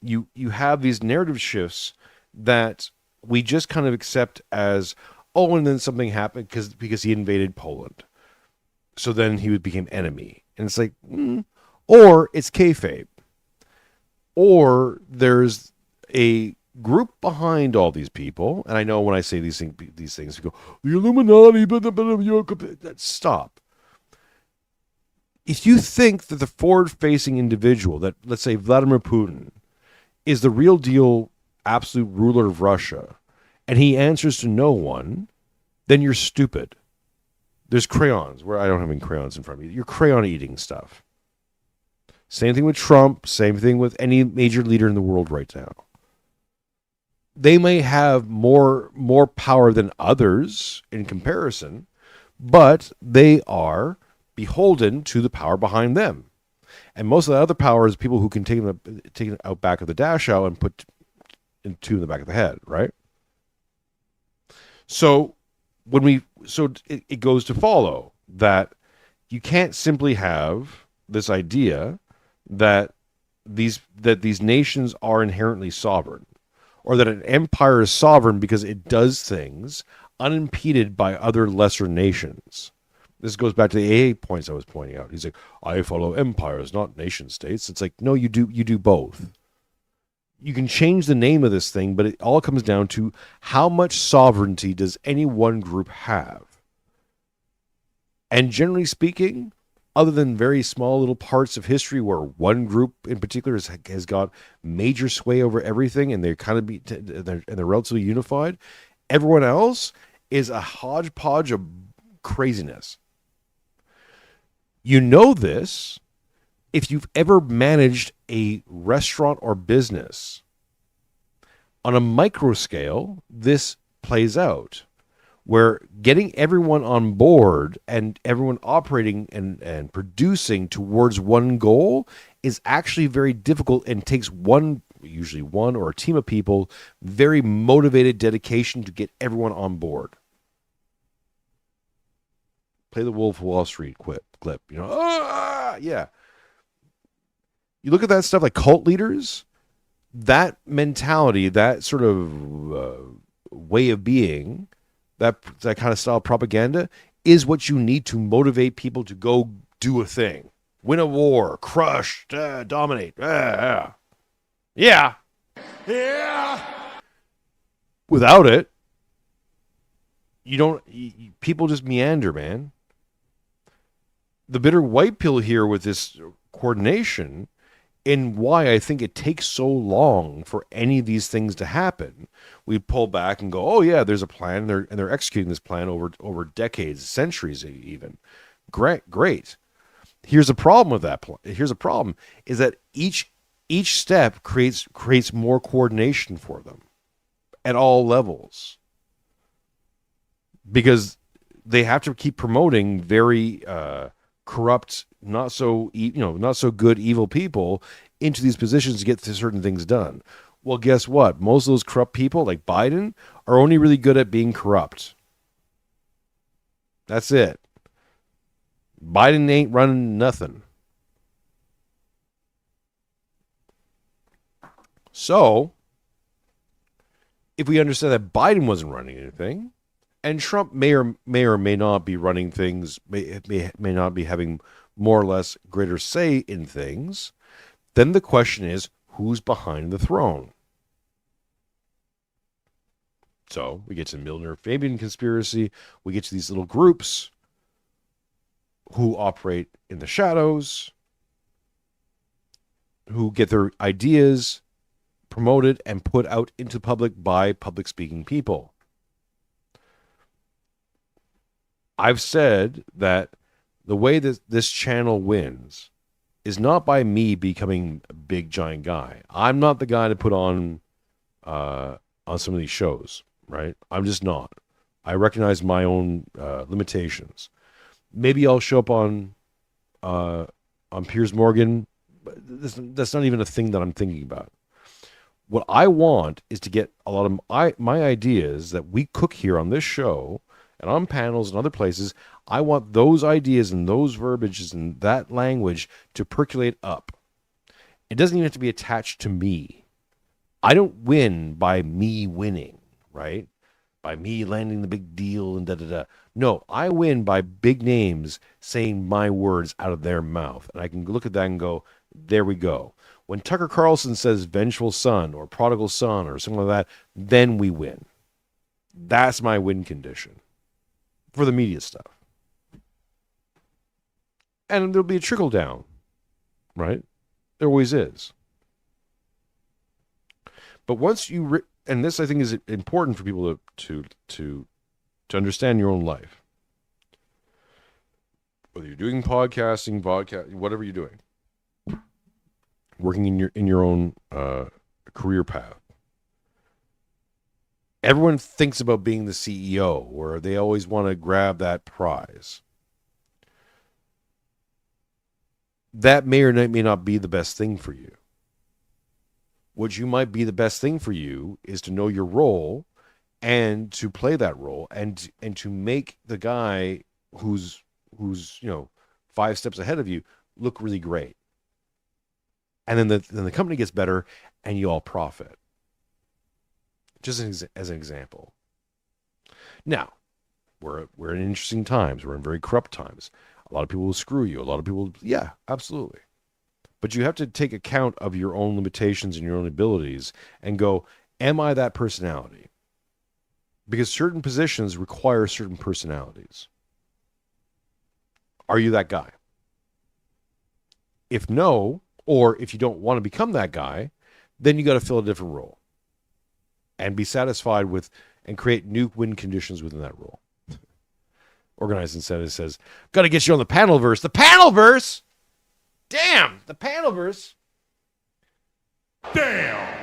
you have these narrative shifts that we just kind of accept as, oh, and then something happened because he invaded Poland. So then he became enemy. And it's like, or it's kayfabe. Or there's a group behind all these people. And I know when I say these things, you go, the Illuminati, stop. If you think that the forward-facing individual, that, let's say, Vladimir Putin, is the real deal absolute ruler of Russia, and he answers to no one, then you're stupid. There's crayons, where I don't have any crayons in front of me. You're crayon-eating stuff. Same thing with Trump. Same thing with any major leader in the world right now. They may have more power than others in comparison, but they are beholden to the power behind them. And most of the other power is people who can take it out back of the dash out and put two in the back of the head, right? So it goes to follow that you can't simply have this idea that these nations are inherently sovereign, or that an empire is sovereign because it does things unimpeded by other lesser nations. This goes back to the AA points I was pointing out. He's like, I follow empires, not nation states. It's like, no, you do both. You can change the name of this thing, but it all comes down to how much sovereignty does any one group have. And generally speaking, other than very small little parts of history where one group in particular has got major sway over everything, and they're they're relatively unified, everyone else is a hodgepodge of craziness. You know this if you've ever managed a restaurant or business. On a micro scale, this plays out, where getting everyone on board and everyone operating and producing towards one goal is actually very difficult and takes usually one or a team of people, very motivated dedication to get everyone on board. Play the Wolf of Wall Street clip, yeah. You look at that stuff like cult leaders, that mentality, that sort of way of being, that kind of style of propaganda is what you need to motivate people to go do a thing. Win a war, crush, dominate. Yeah. Yeah. Without it, people just meander, man. The bitter white pill here with this coordination, and why I think it takes so long for any of these things to happen. We pull back and go, oh yeah, there's a plan, and they're executing this plan over decades, centuries even. Great. Here's a problem with that plan. Here's a problem, is that each step creates more coordination for them at all levels, because they have to keep promoting very corrupt, not so good, evil people into these positions to get certain things done. Well, guess what? Most of those corrupt people, like Biden, are only really good at being corrupt. That's it. Biden ain't running nothing. So, if we understand that Biden wasn't running anything, and Trump may or may not be running things, may not be having more or less greater say in things, then the question is, who's behind the throne? So we get to Milner-Fabian conspiracy. We get to these little groups who operate in the shadows, who get their ideas promoted and put out into public by public-speaking people. I've said that the way that this channel wins is not by me becoming a big giant guy. I'm not the guy to put on some of these shows, right? I'm just not. I recognize my own limitations. Maybe I'll show up on Piers Morgan, but that's not even a thing that I'm thinking about. What I want is to get a lot of my ideas that we cook here on this show and on panels and other places. I want those ideas and those verbiages and that language to percolate up. It doesn't even have to be attached to me. I don't win by me winning, right? By me landing the big deal and da-da-da. No, I win by big names saying my words out of their mouth. And I can look at that and go, there we go. When Tucker Carlson says vengeful son or prodigal son or something like that, then we win. That's my win condition for the media stuff. And there'll be a trickle down, right? There always is. But once you and this I think is important for people to understand your own life. Whether you're doing podcasting, whatever you're doing, working in your own career path. Everyone thinks about being the CEO, or they always want to grab that prize. That may or may not be the best thing for you. What you might be the best thing for you is to know your role and to play that role and to make the guy who's 5 steps ahead of you look really great. And then the company gets better and you all profit. Just as an example. Now, we're in interesting times. We're in very corrupt times. A lot of people will screw you. A lot of people, yeah, absolutely. But you have to take account of your own limitations and your own abilities and go, am I that personality? Because certain positions require certain personalities. Are you that guy? If no, or if you don't want to become that guy, then you got to fill a different role. And be satisfied with and create new win conditions within that role. Organized Incentive says, got to get you on the panelverse. The panelverse? Damn, the panelverse. Damn.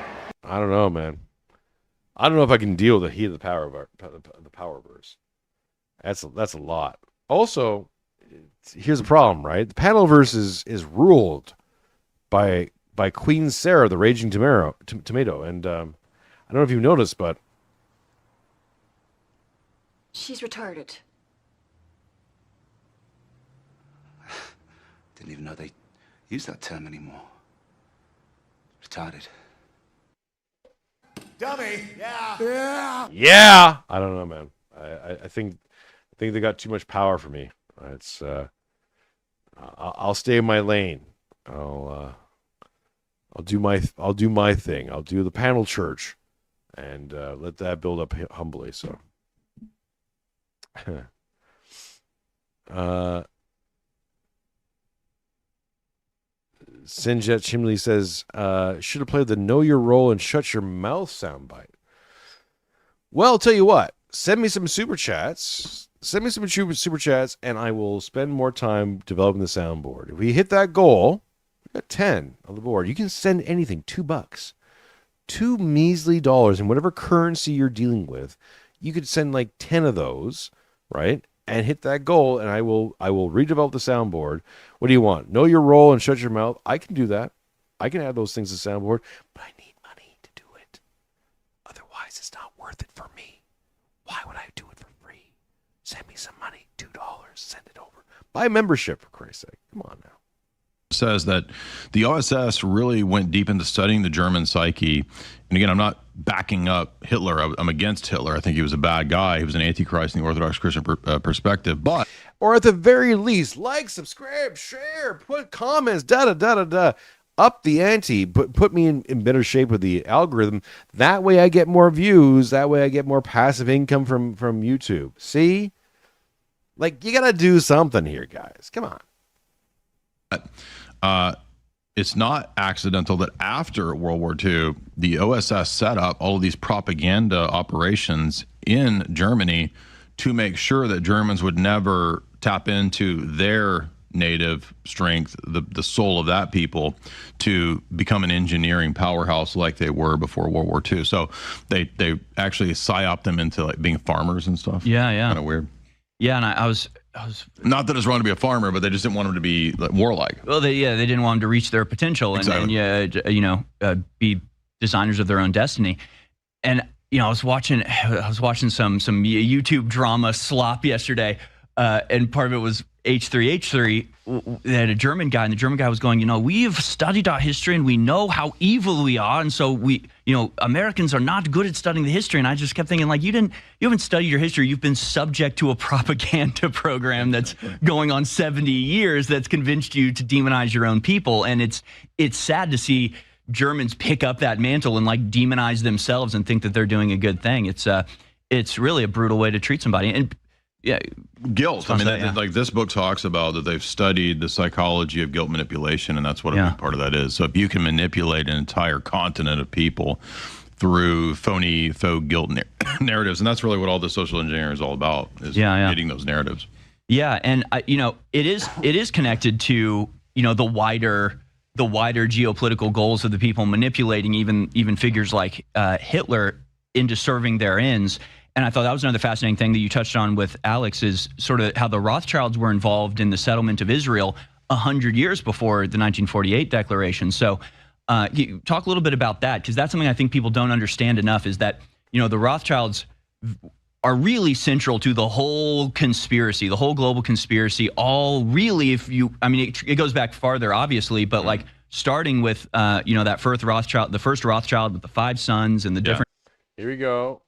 I don't know, man. I don't know if I can deal with the heat of the powerverse. That's a lot. Also, here's the problem, right? The panelverse is ruled by Queen Sarah, the Raging Tomato, and I don't know if you've noticed, but she's retarded. Didn't even know they use that term anymore. Retarded. Dummy. Yeah. Yeah. Yeah. I don't know, man. I think they got too much power for me. It's I'll stay in my lane. I'll do my thing. I'll do the panel church. And let that build up humbly. So, Sinjet Chimley says, should have played the know your role and shut your mouth soundbite. Well, I'll tell you what. Send me some super chats. And I will spend more time developing the soundboard. If we hit that goal, we got 10 on the board. You can send anything, $2. $2 measly in whatever currency you're dealing with. You could send like 10 of those, right? And hit that goal, and I will redevelop the soundboard. What do you want? Know your role and shut your mouth. I can do that. I can add those things to soundboard, but I need money to do it. Otherwise, it's not worth it for me. Why would I do it for free? Send me some money, $2. Send it over. Buy a membership, for Christ's sake. Come on now. Says that the OSS really went deep into studying the German psyche. And again, I'm not backing up Hitler. I'm against Hitler. I think he was a bad guy. He was an antichrist in the Orthodox Christian perspective. But, or at the very least, like, subscribe, share, put comments, up the ante, put me in better shape with the algorithm. That way I get more views. That way I get more passive income from YouTube. See? Like, you got to do something here, guys. Come on. It's not accidental that after World War II, the OSS set up all of these propaganda operations in Germany to make sure that Germans would never tap into their native strength, the soul of that people, to become an engineering powerhouse like they were before World War II. So they actually psyoped them into like being farmers and stuff. Yeah. Kind of weird. Yeah, and I was not that it's wrong to be a farmer, but they just didn't want him to be warlike. Well, they didn't want them to reach their potential and be designers of their own destiny. And I was watching some YouTube drama slop yesterday, and part of it was H3H3. They had a German guy, and the German guy was going, we've studied our history and we know how evil we are, and so Americans are not good at studying the history. And I just kept thinking, like, you haven't studied your history. You've been subject to a propaganda program that's going on 70 years that's convinced you to demonize your own people. And it's sad to see Germans pick up that mantle and like demonize themselves and think that they're doing a good thing. It's really a brutal way to treat somebody. And yeah, guilt. I mean, like this book talks about that they've studied the psychology of guilt manipulation, and that's what a big part of that is. So if you can manipulate an entire continent of people through faux guilt narratives, and that's really what all the social engineering is all about, is hitting those narratives. Yeah, and it is connected to the wider the wider geopolitical goals of the people manipulating even figures like Hitler into serving their ends. And I thought that was another fascinating thing that you touched on with Alex, is sort of how the Rothschilds were involved in the settlement of Israel 100 years before the 1948 declaration. So you talk a little bit about that, because that's something I think people don't understand enough, is that, you know, the Rothschilds are really central to the whole conspiracy, the whole global conspiracy. All really, if you, I mean, it goes back farther, obviously, but like starting with, you know, that first Rothschild, the first Rothschild with the 5 sons and the different. Here we go.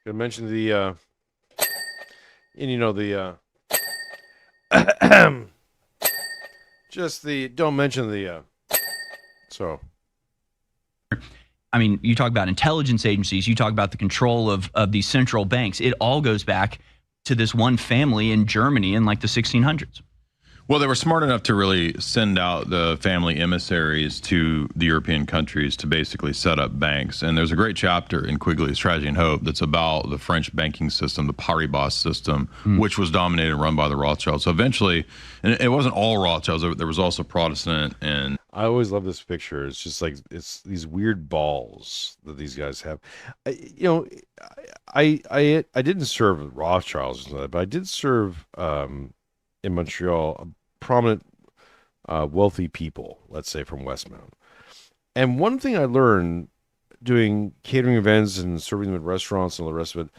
Gonna mention the, and you know, the, just the, don't mention the, so. I mean, you talk about intelligence agencies, you talk about the control of these central banks. It all goes back to this one family in Germany in like the 1600s. Well, they were smart enough to really send out the family emissaries to the European countries to basically set up banks. And there's a great chapter in Quigley's Tragedy and Hope that's about the French banking system, the Paribas system, which was dominated and run by the Rothschilds. So eventually, and it wasn't all Rothschilds, there was also Protestant. And I always love this picture. It's just like, it's these weird balls that these guys have. You know, I didn't serve Rothschilds, but I did serve in Montreal, prominent, wealthy people, let's say from Westmount. And one thing I learned doing catering events and serving them at restaurants and all the rest of it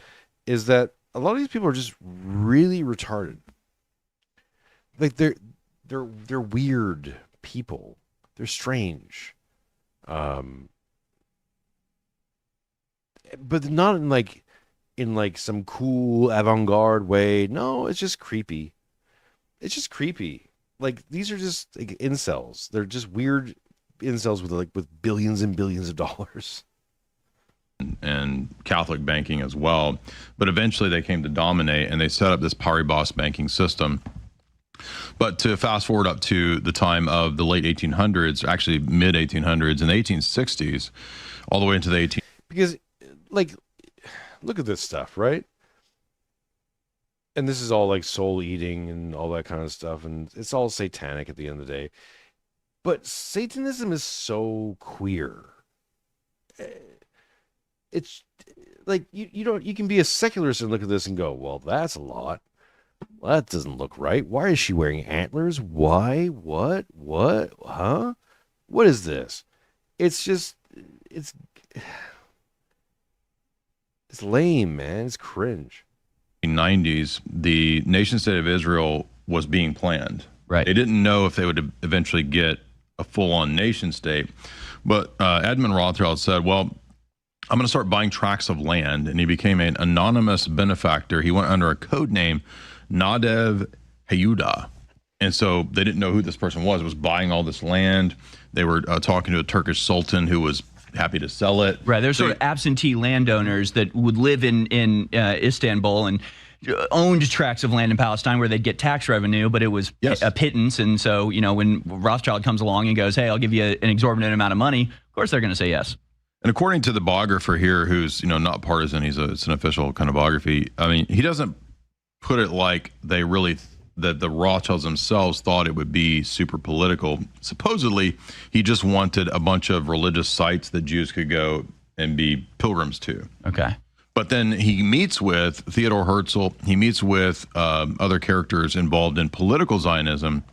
is that a lot of these people are just really retarded. Like they're weird people. They're strange. But not in like some cool avant-garde way. No, it's just creepy. It's just creepy. Like, these are just like incels. They're just weird incels with billions and billions of dollars. And Catholic banking as well. But eventually they came to dominate, and they set up this Paribas banking system. But to fast forward up to the time of the late 1800s, actually mid 1800s and the 1860s, all the way into the Because, like, look at this stuff, right? And this is all like soul eating and all that kind of stuff. And it's all satanic at the end of the day. But Satanism is so queer. It's like, you can be a secularist and look at this and go, well, that's a lot. Well, that doesn't look right. Why is she wearing antlers? Why? What? Huh? What is this? It's just, it's lame, man. It's cringe. 90s, the nation state of Israel was being planned. Right. They didn't know if they would eventually get a full-on nation state. But Edmund Rothschild said, well, I'm going to start buying tracts of land. And he became an anonymous benefactor. He went under a code name, Nadav Hayuda. And so they didn't know who this person was buying all this land. They were talking to a Turkish sultan who was happy to sell it. Right. There's sort of absentee landowners that would live in Istanbul and owned tracts of land in Palestine where they'd get tax revenue, but it was a pittance. And so, you know, when Rothschild comes along and goes, hey, I'll give you an exorbitant amount of money, of course they're going to say yes. And according to the biographer here, who's, you know, not partisan, it's an official kind of biography. I mean, he doesn't put it like they really that the Rothschilds themselves thought it would be super political. Supposedly, he just wanted a bunch of religious sites that Jews could go and be pilgrims to. Okay. But then he meets with Theodor Herzl. He meets with other characters involved in political Zionism,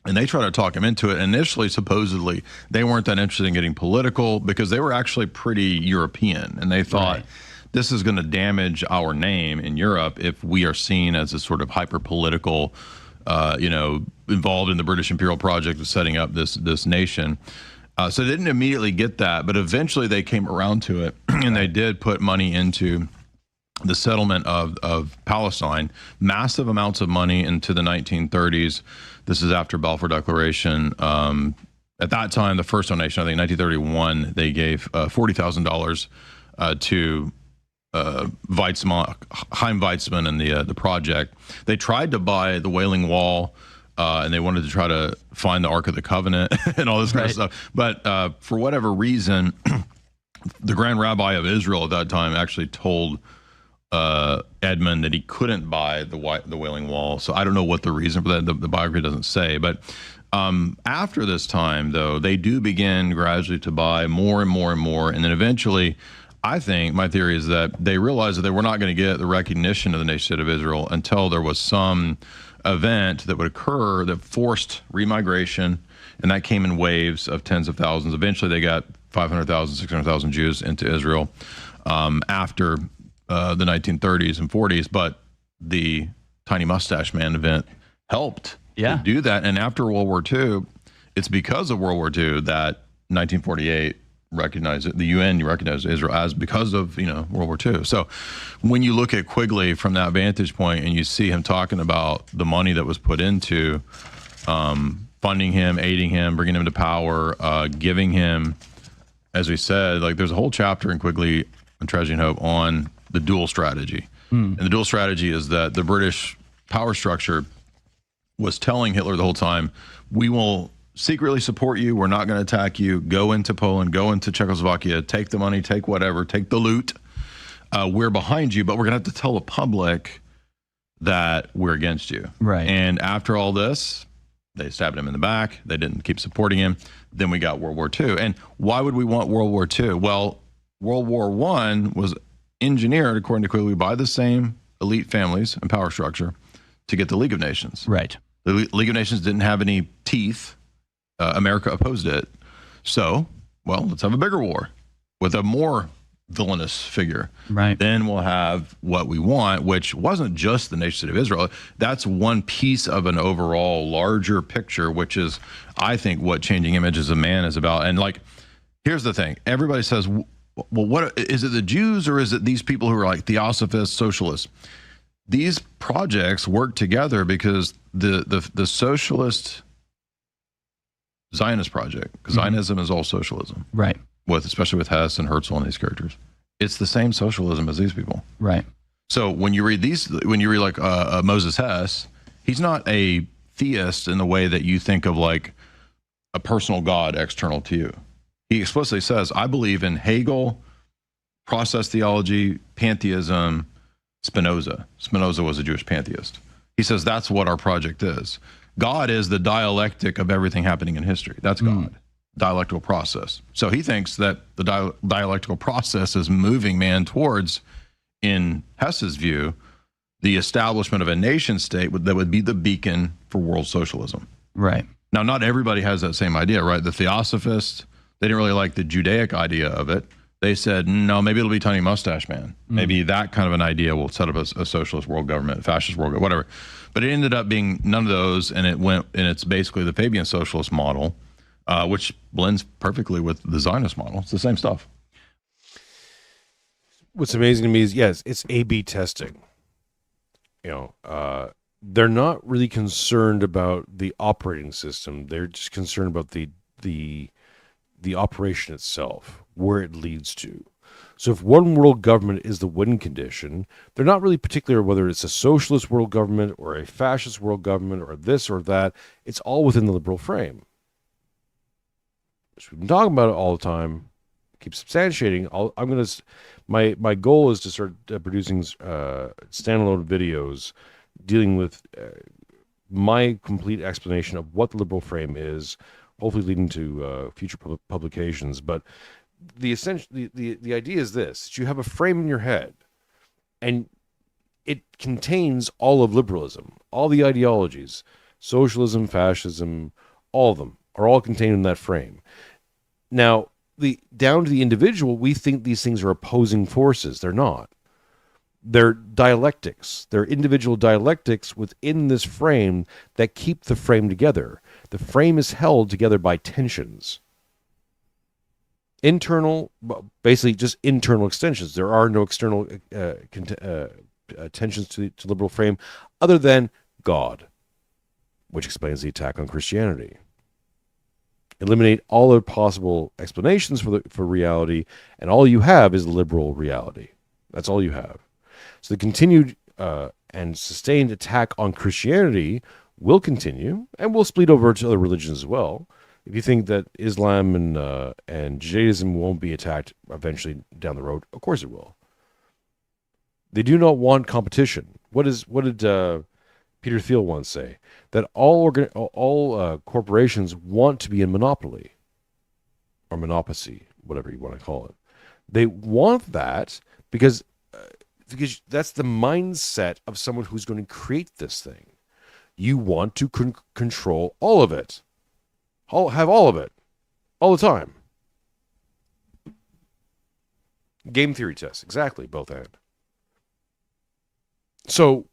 and they try to talk him into it. Initially, supposedly, they weren't that interested in getting political because they were actually pretty European, and they thought, this is going to damage our name in Europe if we are seen as a sort of hyper-political, you know, involved in the British Imperial project of setting up this nation. So they didn't immediately get that, but eventually they came around to it, and they did put money into the settlement of Palestine, massive amounts of money into the 1930s. This is after Balfour Declaration. At that time, the first donation, I think 1931, they gave $40,000 to Chaim Weizmann and the project. They tried to buy the Wailing Wall, and they wanted to try to find the Ark of the Covenant and all this kind of stuff. But for whatever reason, the Grand Rabbi of Israel at that time actually told Edmund that he couldn't buy the Wailing Wall. So I don't know what the reason for that, the biography doesn't say. But After this time, though, they do begin gradually to buy more and more and more. And then eventually, I think my theory is that they realized that they were not going to get the recognition of the nation state of Israel until there was some event that would occur that forced remigration. And that came in waves of tens of thousands. Eventually, they got 500,000, 600,000 Jews into Israel after the 1930s and 40s. But the Tiny Mustache Man event helped to do that. And after World War II, it's because of World War II that 1948 recognized it. The UN recognized Israel as because of World War II. So when you look at Quigley from that vantage point and you see him talking about the money that was put into funding him, aiding him, bringing him to power, giving him, as we said, like there's a whole chapter in Quigley and Tragedy and Hope on the dual strategy. And the dual strategy is that the British power structure was telling Hitler the whole time, we will secretly support you. We're not going to attack you. Go into Poland, go into Czechoslovakia, take the money, take whatever, take the loot. We're behind you, but we're going to have to tell the public that we're against you. Right. And after all this, they stabbed him in the back. They didn't keep supporting him. Then we got World War II. And why would we want World War II? Well, World War I was engineered, according to Quigley, by the same elite families and power structure to get the League of Nations. Right. The League of Nations didn't have any teeth. America opposed it. So, well, let's have a bigger war with a more villainous figure. Right. Then we'll have what we want, which wasn't just the nation state of Israel. That's one piece of an overall larger picture, which is, I think, what Changing Images of Man is about. And like, here's the thing. Everybody says, well, what is it, the Jews or is it these people who are like theosophists, socialists? These projects work together because the socialist Zionist project, because Zionism is all socialism, right? Especially with Hess and Herzl and these characters, it's the same socialism as these people, right? So when you read like Moses Hess, he's not a theist in the way that you think of like a personal God external to you. He explicitly says, I believe in Hegel, process theology, pantheism, Spinoza. Spinoza was a Jewish pantheist. He says that's what our project is. God is the dialectic of everything happening in history. That's God, dialectical process. So he thinks that the dialectical process is moving man towards, in Hess's view, the establishment of a nation state that would be the beacon for world socialism. Right. Now, not everybody has that same idea, right? The Theosophists, they didn't really like the Judaic idea of it. They said, no, maybe it'll be Tiny Mustache Man. Maybe that kind of an idea will set up a socialist world government, fascist world government, whatever. But it ended up being none of those, and it's basically the Fabian socialist model, which blends perfectly with the Zionist model. It's the same stuff. What's amazing to me is, yes, it's A/B testing. They're not really concerned about the operating system. They're just concerned about the operation itself, where it leads to. So if one world government is the win condition, they're not really particular whether it's a socialist world government or a fascist world government or this or that. It's all within the liberal frame. Which we've been talking about it all the time. Keep substantiating. My goal is to start producing standalone videos dealing with my complete explanation of what the liberal frame is, hopefully leading to future publications. But the idea is this: that you have a frame in your head, and it contains all of liberalism, all the ideologies, socialism, fascism, all of them are all contained in that frame. Now, down to the individual, we think these things are opposing forces. They're not. They're dialectics. They're individual dialectics within this frame that keep the frame together. The frame is held together by tensions. Internal, basically just internal extensions. There are no external tensions to the liberal frame other than God, which explains the attack on Christianity. Eliminate all the possible explanations for reality, and all you have is liberal reality. That's all you have. So the continued and sustained attack on Christianity will continue, and will split over to other religions as well. If you think that Islam and Judaism won't be attacked eventually down the road, of course it will. They do not want competition. What did Peter Thiel once say that all corporations want to be in monopoly or monopoly, whatever you want to call it. They want that because that's the mindset of someone who's going to create this thing. You want to control all of it. Have all of it. All the time. Game theory test. Exactly. Both and. So,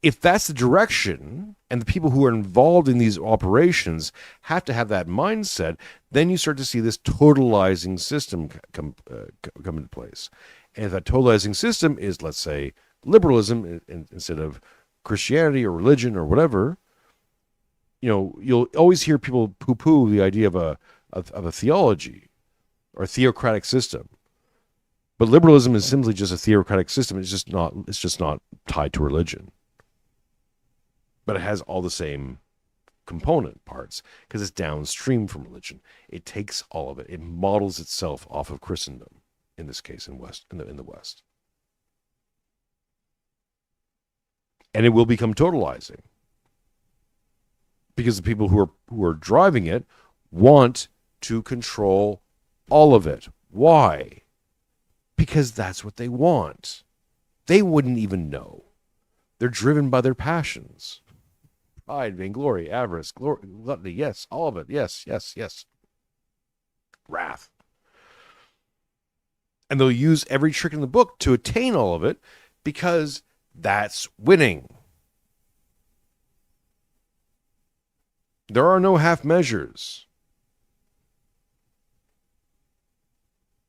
if that's the direction, and the people who are involved in these operations have to have that mindset, then you start to see this totalizing system come into place. And if that totalizing system is, let's say, liberalism instead of Christianity or religion or whatever, you'll always hear people poo-poo the idea of a theology or a theocratic system. But liberalism is simply just a theocratic system. It's just not tied to religion. But it has all the same component parts because it's downstream from religion. It takes all of it. It models itself off of Christendom, in this case, in the West. And it will become totalizing because the people who are driving it want to control all of it. Why? Because that's what they want. They wouldn't even know. They're driven by their passions. Pride, vainglory, avarice, gluttony, yes, all of it. Yes, yes, yes. Wrath. And they'll use every trick in the book to attain all of it because that's winning. There are no half measures.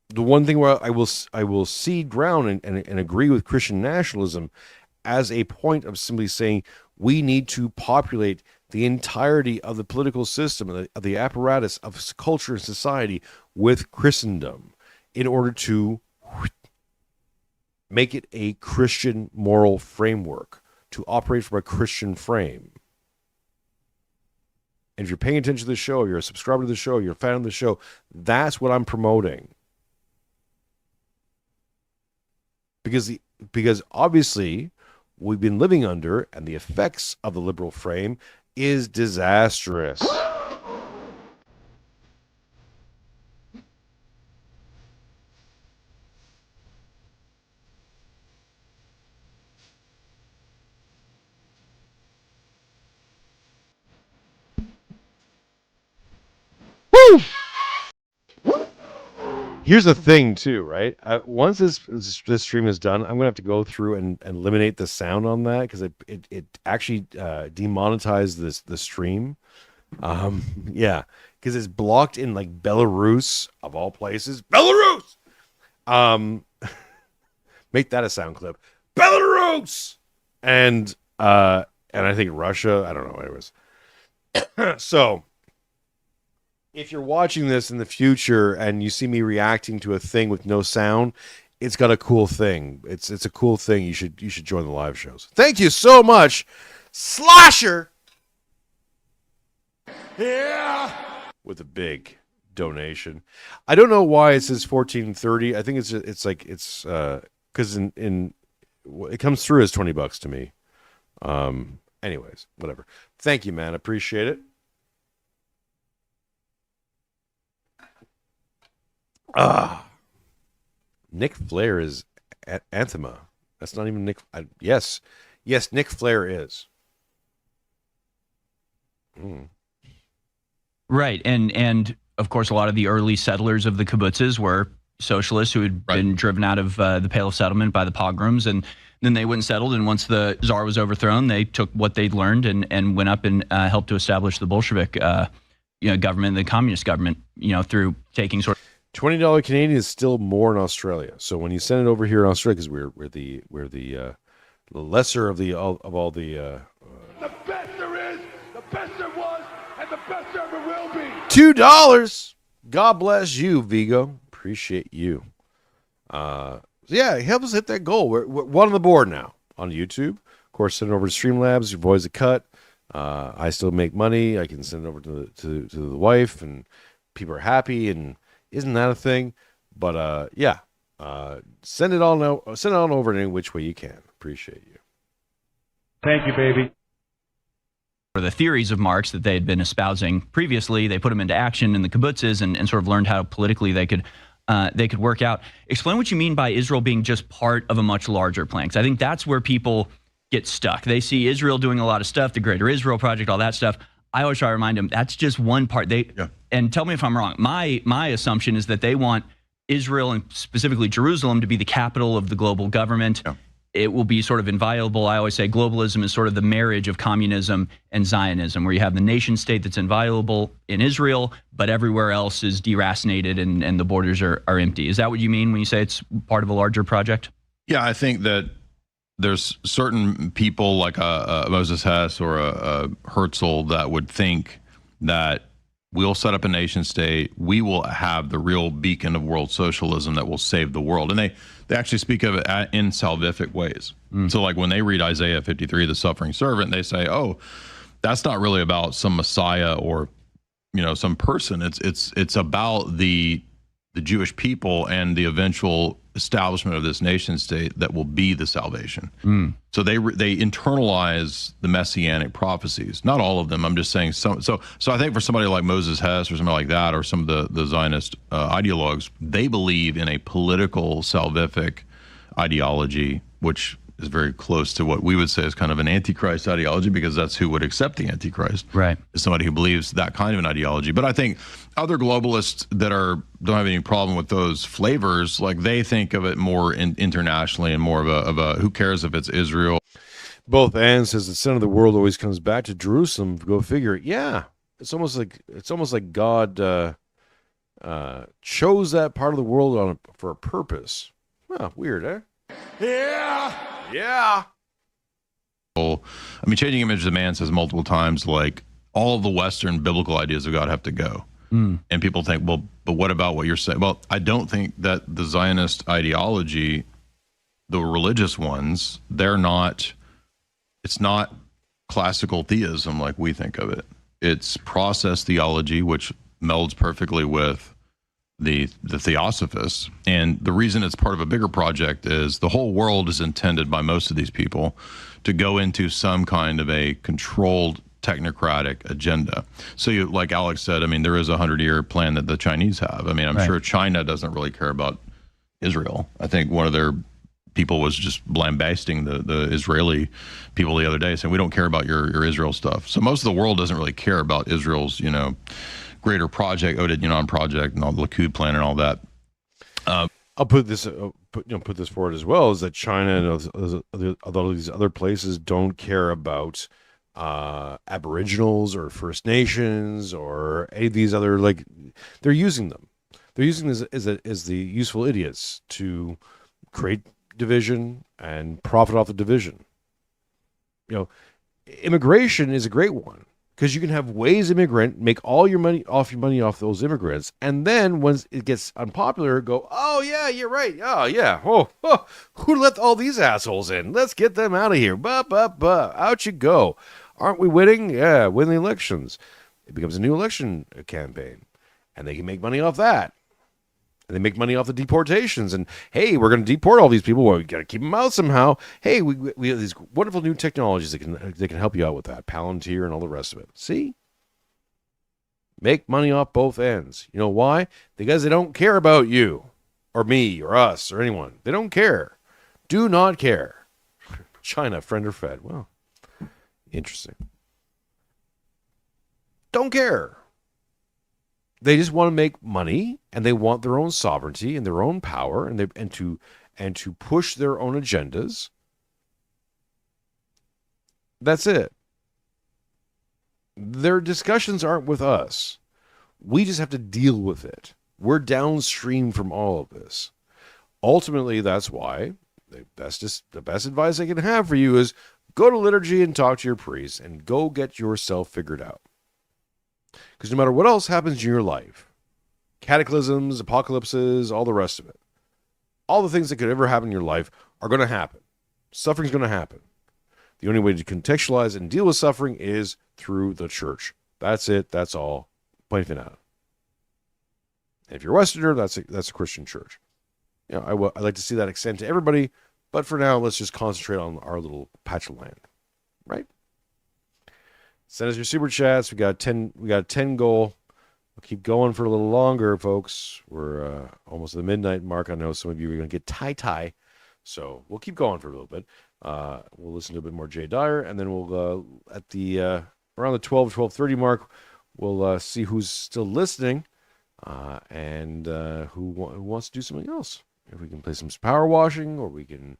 The one thing where I will cede ground and agree with Christian nationalism as a point of simply saying we need to populate the entirety of the political system, of the apparatus of culture and society with Christendom in order to make it a Christian moral framework, to operate from a Christian frame. And if you're paying attention to the show, you're a subscriber to the show, you're a fan of the show, that's what I'm promoting. Because obviously we've been living under, and the effects of the liberal frame is disastrous. Woo! Here's the thing, too, right? Once this stream is done, I'm gonna have to go through and eliminate the sound on that because it actually demonetized the stream. Yeah, because it's blocked in like Belarus of all places. Belarus. Make that a sound clip. Belarus. And I think Russia. I don't know. Anyways, so. If you're watching this in the future and you see me reacting to a thing with no sound, it's got a cool thing. It's a cool thing. You should join the live shows. Thank you so much, Slasher. Yeah. With a big donation. I don't know why it says 1430. I think it's because it comes through as $20 to me. Anyways, whatever. Thank you, man. Appreciate it. Nick Flair is Anthema. That's not even Nick. Yes, Nick Flair is. Right, and of course, a lot of the early settlers of the kibbutzes were socialists who had been driven out of the Pale of Settlement by the pogroms, and then they went and settled. And once the Tsar was overthrown, they took what they'd learned and went up and helped to establish the Bolshevik, government, the communist government, through taking sort of. $20 Canadian is still more in Australia. So when you send it over here in Australia, because we're the lesser of all the. The best there is, the best there was, and the best there ever will be. $2. God bless you, Vigo. Appreciate you. So yeah, help us hit that goal. We're one on the board now on YouTube. Of course, send it over to Streamlabs. Your boy's a cut. I still make money. I can send it over to the wife, and people are happy. And isn't that a thing? But yeah, send it on over in any which way you can. Appreciate you. Thank you, baby. Or the theories of Marx that they had been espousing previously, they put them into action in the kibbutzes and sort of learned how politically they could work out. Explain what you mean by Israel being just part of a much larger plan, because I think that's where people get stuck. They see Israel doing a lot of stuff, the Greater Israel Project, all that stuff. I always try to remind them that's just one part. And tell me if I'm wrong. My assumption is that they want Israel and specifically Jerusalem to be the capital of the global government. Yeah. It will be sort of inviolable. I always say globalism is sort of the marriage of communism and Zionism, where you have the nation state that's inviolable in Israel, but everywhere else is deracinated and the borders are empty. Is that what you mean when you say it's part of a larger project? Yeah, I think that there's certain people like a Moses Hess or a Herzl that would think that we'll set up a nation state, we will have the real beacon of world socialism that will save the world. And they actually speak of it in salvific ways. So like when they read Isaiah 53, the suffering servant, they say, oh, that's not really about some Messiah or, some person. It's about the Jewish people and the eventual establishment of this nation state that will be the salvation. So they internalize the messianic prophecies. Not all of them. I'm just saying some. So I think for somebody like Moses Hess or somebody like that, or some of the Zionist ideologues, they believe in a political salvific ideology, which is very close to what we would say is kind of an antichrist ideology, because that's who would accept the antichrist. Right. Is somebody who believes that kind of an ideology. But I think other globalists that don't have any problem with those flavors, like they think of it more internationally and more of a who cares if it's Israel. Both Ann says the center of the world always comes back to Jerusalem. Go figure. Yeah, it's almost like God chose that part of the world for a purpose. Huh, weird, eh? Yeah. I mean, changing image of man says multiple times, like all of the Western biblical ideas of God have to go. And people think, well, but what about what you're saying? Well, I don't think that the Zionist ideology, the religious ones, it's not classical theism like we think of it. It's process theology, which melds perfectly with the theosophists. And the reason it's part of a bigger project is the whole world is intended by most of these people to go into some kind of a controlled technocratic agenda. So like Alex said, I mean, there is a 100-year plan that the Chinese have. I mean, I'm sure China doesn't really care about Israel. I think one of their people was just lambasting the Israeli people the other day, saying, we don't care about your Israel stuff. So most of the world doesn't really care about Israel's, greater project, Oded project, and all the Likud plan and all that. I'll put this forward as well, is that China and all these other places don't care about Aboriginals or First Nations or any of these other, like, they're using them. They're using this as the useful idiots to create division and profit off the division. Immigration is a great one, because you can have ways immigrant, make all your money off those immigrants, and then once it gets unpopular, go, oh yeah, you're right, oh yeah, who let all these assholes in? Let's get them out of here. Out you go. Aren't we winning? Yeah, win the elections. It becomes a new election campaign, and they can make money off that. And they make money off the deportations. And hey, we're going to deport all these people. Well, we got to keep them out somehow. Hey, we have these wonderful new technologies that can help you out with that. Palantir and all the rest of it. See? Make money off both ends. You know why? Because they don't care about you or me or us or anyone. They don't care. Do not care. China, friend or fed. Well, interesting. Don't care. They just want to make money, and they want their own sovereignty and their own power, and to push their own agendas. That's it. Their discussions aren't with us. We just have to deal with it. We're downstream from all of this. Ultimately, that's why the best advice I can have for you is go to liturgy and talk to your priest and go get yourself figured out. Because no matter what else happens in your life, cataclysms, apocalypses, all the rest of it, all the things that could ever happen in your life are going to happen. Suffering's going to happen. The only way to contextualize and deal with suffering is through the church. That's it. That's all. Plain finale. And if you're a Westerner, that's a Christian church. I'd like to see that extend to everybody, but for now, let's just concentrate on our little patch of land. right? Send us your super chats. We got 10 goal. We'll keep going for a little longer, folks. We're almost at the midnight mark. I know some of you are going to get tie. So we'll keep going for a little bit. We'll listen to a bit more Jay Dyer, and then we'll at the around the 12:30 mark, we'll see who's still listening and who wants to do something else. If we can play some power washing, or we can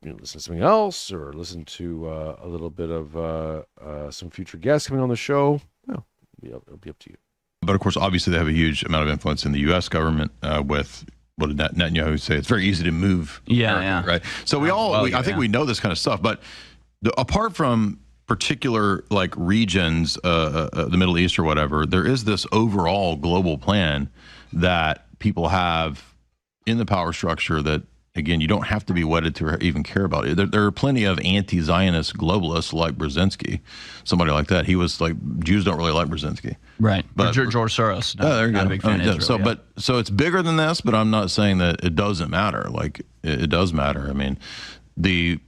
listen to something else, or listen to a little bit of some future guests coming on the show. Well, it'll be up to you. But of course, obviously, they have a huge amount of influence in the U.S. government with what did Netanyahu say? It's very easy to move. Yeah. Right. So I think we know this kind of stuff. But apart from particular like regions, the Middle East or whatever, there is this overall global plan that people have in the power structure that, again, you don't have to be wedded to even care about it. There are plenty of anti-Zionist globalists like Brzezinski, somebody like that. He was like, Jews don't really like Brzezinski. Right. But George Soros. There you not go. a big fan of Israel, So it's bigger than this, but I'm not saying that it doesn't matter. Like, it does matter. I mean, the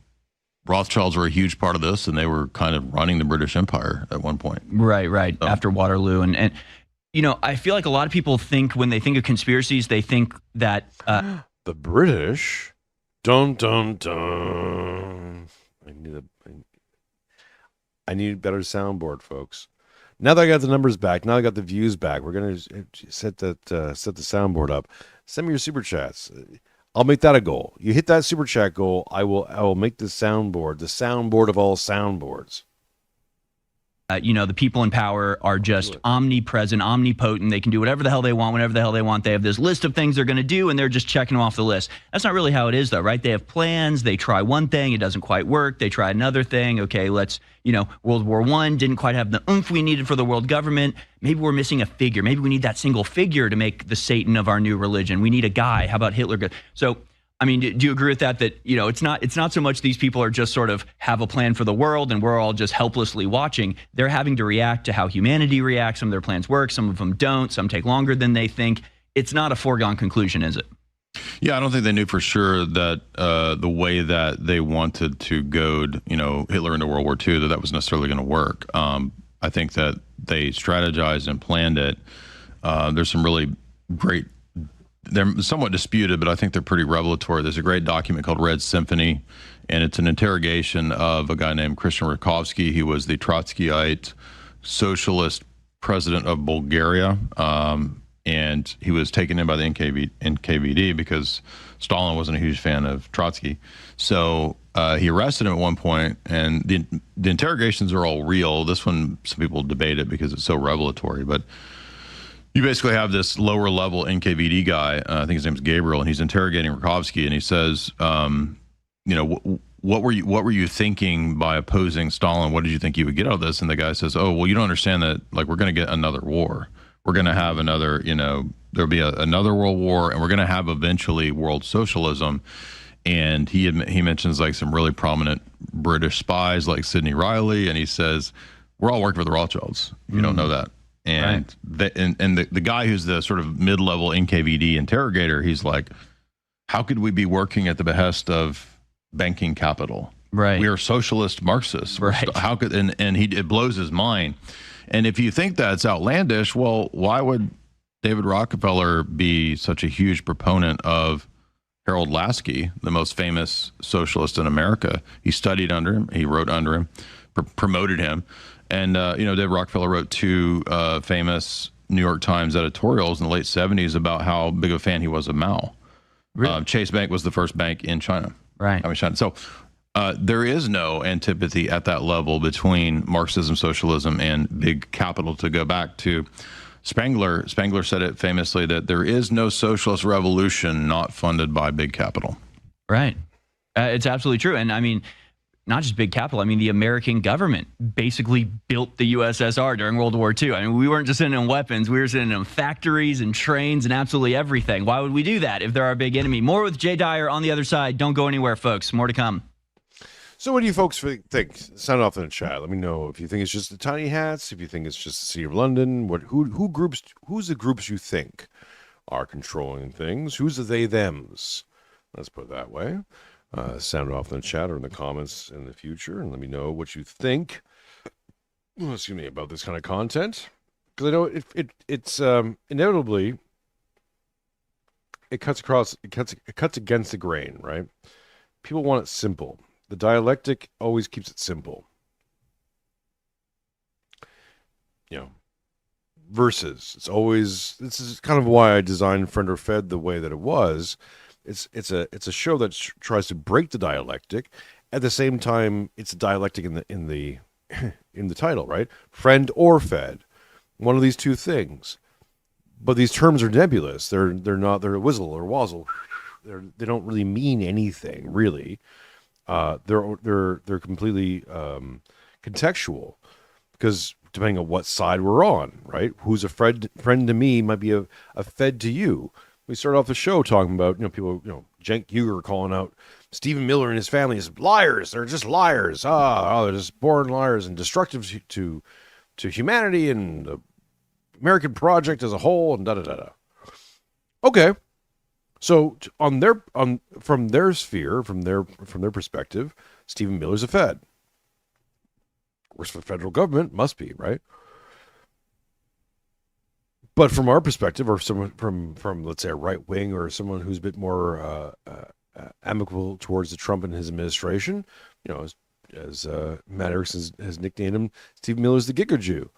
Rothschilds were a huge part of this, and they were kind of running the British Empire at one point. Right. So. After Waterloo. And I feel like a lot of people think when they think of conspiracies, they think that... the British, dun. I need a better soundboard, folks. Now that I got the numbers back, now I got the views back, we're gonna set the soundboard up. Send me your super chats. I'll make that a goal. You hit that super chat goal, I will make the soundboard of all soundboards. The people in power are just omnipresent, omnipotent. They can do whatever the hell they want, whenever the hell they want. They have this list of things they're going to do, and they're just checking them off the list. That's not really how it is, though, right? They have plans. They try one thing. It doesn't quite work. They try another thing. Okay, let's, World War I didn't quite have the oomph we needed for the world government. Maybe we're missing a figure. Maybe we need that single figure to make the Satan of our new religion. We need a guy. How about Hitler? So, I mean, do you agree with that? That, it's not so much these people are just sort of have a plan for the world and we're all just helplessly watching. They're having to react to how humanity reacts. Some of their plans work. Some of them don't. Some take longer than they think. It's not a foregone conclusion, is it? Yeah, I don't think they knew for sure that the way that they wanted to goad, Hitler into World War II, that was necessarily going to work. I think that they strategized and planned it. There's some really great. They're somewhat disputed, but I think they're pretty revelatory. There's a great document called Red Symphony, and it's an interrogation of a guy named Christian Rakovsky. He was the Trotskyite socialist president of Bulgaria, and he was taken in by the NKVD because Stalin wasn't a huge fan of Trotsky. So he arrested him at one point, and the interrogations are all real. This one, some people debate it because it's so revelatory, but you basically have this lower level NKVD guy, I think his name's Gabriel, and he's interrogating Rakovsky, and he says, what were you thinking by opposing Stalin? What did you think you would get out of this? And the guy says, oh, well, you don't understand that, like, we're going to get another war. We're going to have another, there'll be another world war, and we're going to have eventually world socialism. And he mentions like some really prominent British spies like Sidney Riley, and he says, we're all working for the Rothschilds. You don't know that. And the guy who's the sort of mid-level NKVD interrogator, he's like, how could we be working at the behest of banking capital? Right. We are socialist Marxists. Right. How could it blows his mind. And if you think that's outlandish, well, why would David Rockefeller be such a huge proponent of Harold Lasky, the most famous socialist in America? He studied under him. He wrote under him, promoted him. And, David Rockefeller wrote two famous New York Times editorials in the late 70s about how big of a fan he was of Mao. Really? Chase Bank was the first bank in China. Right. China. So there is no antipathy at that level between Marxism, socialism, and big capital. To go back to Spengler said it famously that there is no socialist revolution not funded by big capital. Right. It's absolutely true. And I mean, not just big capital. I mean, the American government basically built the USSR during World War II. I mean, we weren't just sending them weapons. We were sending them factories and trains and absolutely everything. Why would we do that if they're our big enemy? More with Jay Dyer on the other side. Don't go anywhere, folks. More to come. So what do you folks think? Sound off in the chat. Let me know if you think it's just the tiny hats, if you think it's just the City of London. Who's the groups you think are controlling things? Who's the they, thems? Let's put it that way. Sound off in the chat or in the comments in the future, and let me know what you think. Excuse me, about this kind of content, because I know it's inevitably it cuts against the grain, right? People want it simple. The dialectic always keeps it simple. Versus. This is kind of why I designed Friend or Fed the way that it was. It's a show that tries to break the dialectic. At the same time, it's a dialectic in the title, right? Friend or Fed. One of these two things. But these terms are nebulous. They're not. They're a whizzle or wazzle. They don't really mean anything, really. They're completely contextual, because depending on what side we're on, right? Who's a friend to me might be a Fed to you. We started off the show talking about people, Cenk Uygur calling out Stephen Miller and his family as liars. They're just liars. They're just born liars and destructive to humanity and the American project as a whole, and da da da da. Okay. So from their sphere, from their perspective, Stephen Miller's a Fed. Works for the federal government, must be, right? But from our perspective, or someone from let's say a right wing, or someone who's a bit more amicable towards the Trump and his administration, as Matt Erickson has nicknamed him, Stephen Miller's the Giga Jew.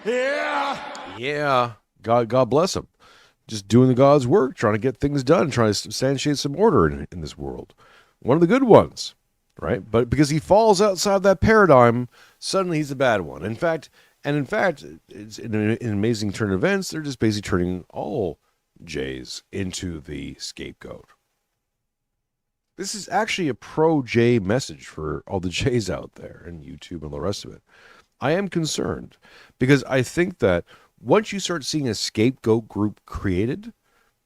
Yeah. God bless him. Just doing the God's work, trying to get things done, trying to substantiate some order in this world. One of the good ones, right? But because he falls outside that paradigm, suddenly he's a bad one. In fact, it's in an amazing turn of events, they're just basically turning all Jays into the scapegoat. This is actually a pro-Jay message for all the Jays out there and YouTube and the rest of it. I am concerned because I think that once you start seeing a scapegoat group created,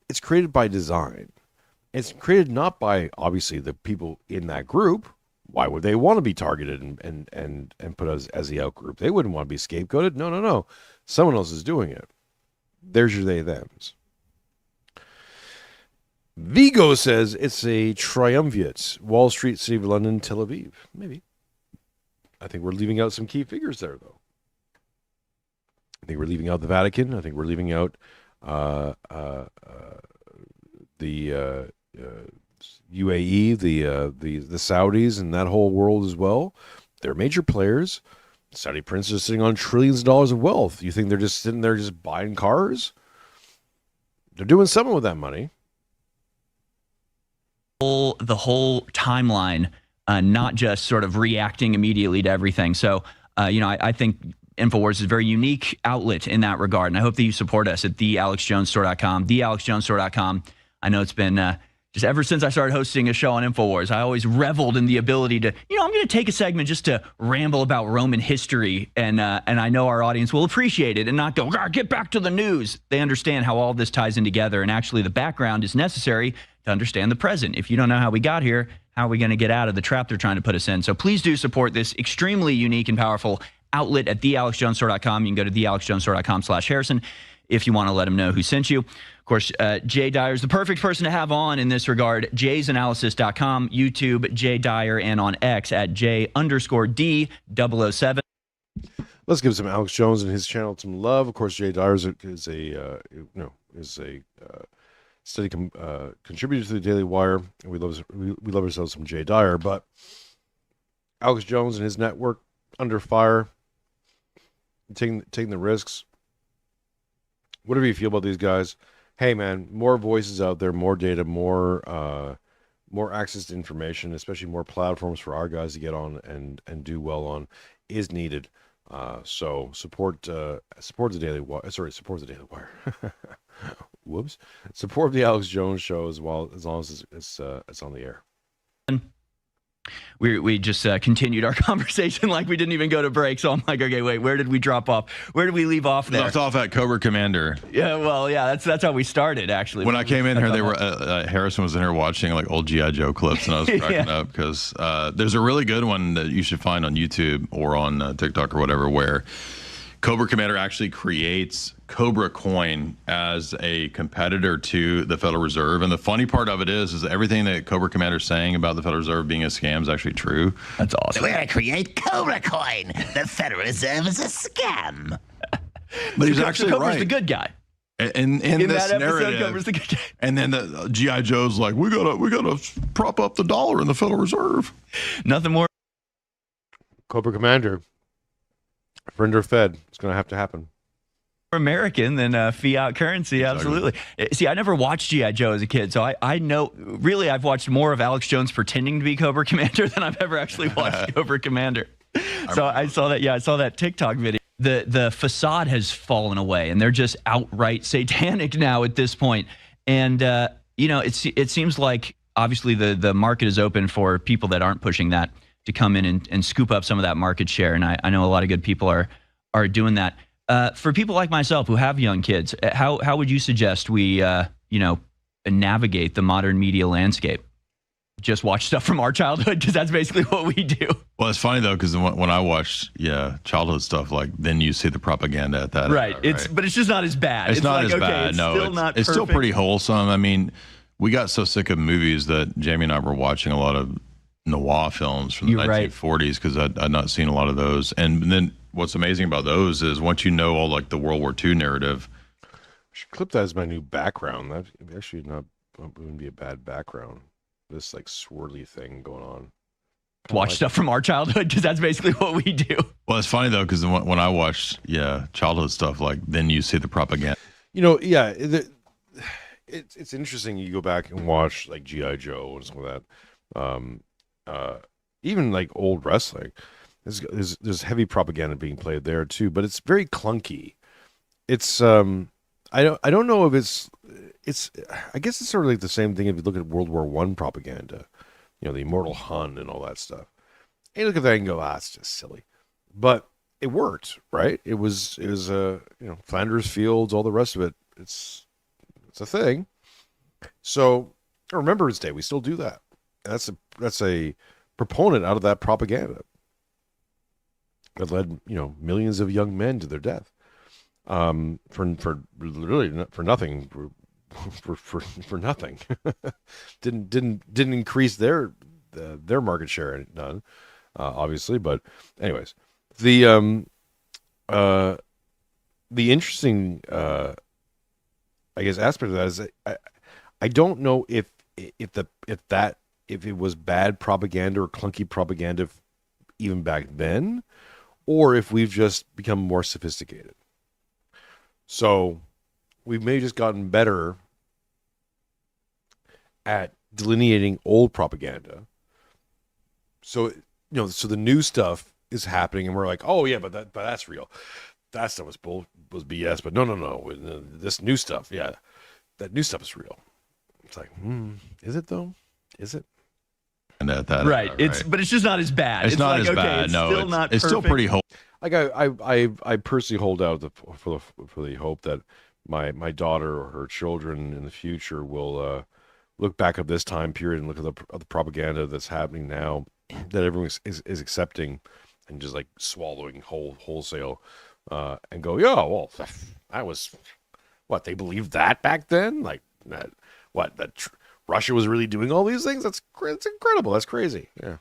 it's created by design. It's created not by, obviously, the people in that group. Why would they want to be targeted and put as the out group? They wouldn't want to be scapegoated. No. Someone else is doing it. There's your they, thems. Vigo says it's a triumvirate. Wall Street, City of London, Tel Aviv. Maybe. I think we're leaving out some key figures there, though. I think we're leaving out the Vatican. I think we're leaving out the UAE, the Saudis, and that whole world as well. They're major players. Saudi princes are sitting on trillions of dollars of wealth. You think they're just sitting there just buying cars? They're doing something with that money. The whole timeline, not just sort of reacting immediately to everything. So, I think InfoWars is a very unique outlet in that regard. And I hope that you support us at thealexjonesstore.com, thealexjonesstore.com. I know it's been just ever since I started hosting a show on InfoWars, I always reveled in the ability to, I'm going to take a segment just to ramble about Roman history. And I know our audience will appreciate it and not go, get back to the news. They understand how all this ties in together. And actually the background is necessary to understand the present. If you don't know how we got here, how are we going to get out of the trap they're trying to put us in? So please do support this extremely unique and powerful outlet at thealexjonesstore.com. You can go to thealexjonesstore.com/Harrison if you want to let them know who sent you. Of course, Jay Dyer is the perfect person to have on in this regard. jaysanalysis.com, YouTube, Jay Dyer, and on X at J_D007. Let's give some Alex Jones and his channel some love. Of course, Jay Dyer is a steady contributor to the Daily Wire, and we love ourselves some Jay Dyer. But Alex Jones and his network under fire, taking the risks. Whatever you feel about these guys, hey man, more voices out there, more data, more access to information, especially more platforms for our guys to get on and do well on is needed. So support the Daily Wire. Support the Daily Wire. Whoops. Support the Alex Jones Show as long as it's on the air. We just continued our conversation like we didn't even go to break. So I'm like, okay, wait, where did we drop off? Where did we leave off there? Left off at Cobra Commander. Yeah, well, yeah, that's how we started, actually. When I came in here, they were Harrison was in here watching like old G.I. Joe clips, and I was cracking up because there's a really good one that you should find on YouTube or on TikTok or whatever, where Cobra Commander actually creates Cobra Coin as a competitor to the Federal Reserve. And the funny part of it is everything that Cobra Commander is saying about the Federal Reserve being a scam is actually true. That's awesome. We're going to create Cobra Coin. The Federal Reserve is a scam. But he's actually Cobra's right. the good guy. In In this that episode, narrative, Cobra's the good guy. and then the G.I. Joe's like, we gotta prop up the dollar in the Federal Reserve. Nothing more. Cobra Commander, friend or Fed, it's going to have to happen. American than fiat currency. Absolutely. See, I never watched G.I. Joe as a kid, so I know, really, I've watched more of Alex Jones pretending to be Cobra Commander than I've ever actually watched Cobra Commander. So I saw that TikTok video. The facade has fallen away, and they're just outright satanic now at this point. And it seems like obviously the market is open for people that aren't pushing that to come in and scoop up some of that market share. And I know a lot of good people are doing that. For people like myself who have young kids, how would you suggest we navigate the modern media landscape? Just watch stuff from our childhood, because that's basically what we do. Well, it's funny though, because when I watch childhood stuff, like then you see the propaganda at that Right. era, But it's just not as bad. It's not like, as bad. It's No, still not it's still perfect. pretty wholesome. I mean, we got so sick of movies that Jamie and I were watching a lot of noir films from the 1940s because I'd not seen a lot of those. And then what's amazing about those is once you know all like the World War II narrative. I should clip that as my new background. That actually wouldn't be a bad background. This like swirly thing going on. Watch stuff from our childhood, because that's basically what we do. Well, it's funny though, because when I watch childhood stuff, like then you see the propaganda. It's interesting. You go back and watch like G.I. Joe and some of that. Even like old wrestling, there's heavy propaganda being played there too, but it's very clunky. It's I don't know if it's I guess it's sort of like the same thing if you look at World War I propaganda, the Immortal Hun and all that stuff. And you look at that and go, it's just silly, but it worked, right? It was Flanders Fields, all the rest of it. It's a thing. So Remembrance Day, we still do that. That's a proponent out of that propaganda that led millions of young men to their death for really for nothing for nothing. didn't increase their market share none, obviously. But anyways, the interesting I guess aspect of that is I don't know if it was bad propaganda or clunky propaganda even back then, or if we've just become more sophisticated. So we may have just gotten better at delineating old propaganda. So so the new stuff is happening, and we're like, oh yeah, but that's real. That stuff was BS. But no, this new stuff, that new stuff is real. It's like, is it though? Is it? And at that, right. But it's just not as bad. It's not like, as bad. It's no, still not it's still perfect. pretty whole. Like I personally hold out for the hope that my daughter or her children in the future will look back at this time period and look at the propaganda that's happening now, that everyone is accepting and just like swallowing wholesale, and go, well, that was what they believed that back then, like that. What Russia was really doing all these things? It's incredible. That's crazy. Yeah.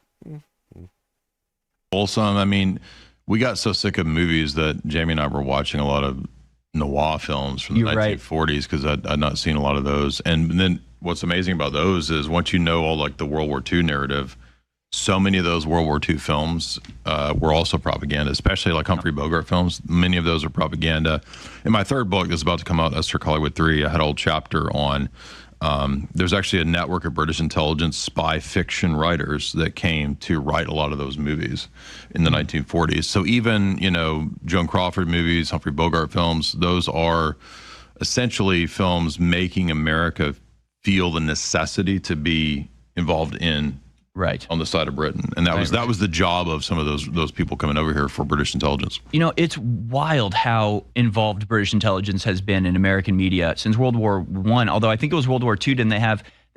Wholesome. I mean, we got so sick of movies that Jamie and I were watching a lot of noir films from the 1940s because I'd not seen a lot of those. And then what's amazing about those is once you know all like the World War II narrative, so many of those World War II films were also propaganda, especially like Humphrey Bogart films. Many of those are propaganda. In my third book that's about to come out, Esther Hollywood 3, I had a whole chapter on there's actually a network of British intelligence spy fiction writers that came to write a lot of those movies in the 1940s. So even, Joan Crawford movies, Humphrey Bogart films, those are essentially films making America feel the necessity to be involved in on the side of Britain. And that was the job of some of those people coming over here for British intelligence. It's wild how involved British intelligence has been in American media since World War I. Although I think it was World War II, didn't they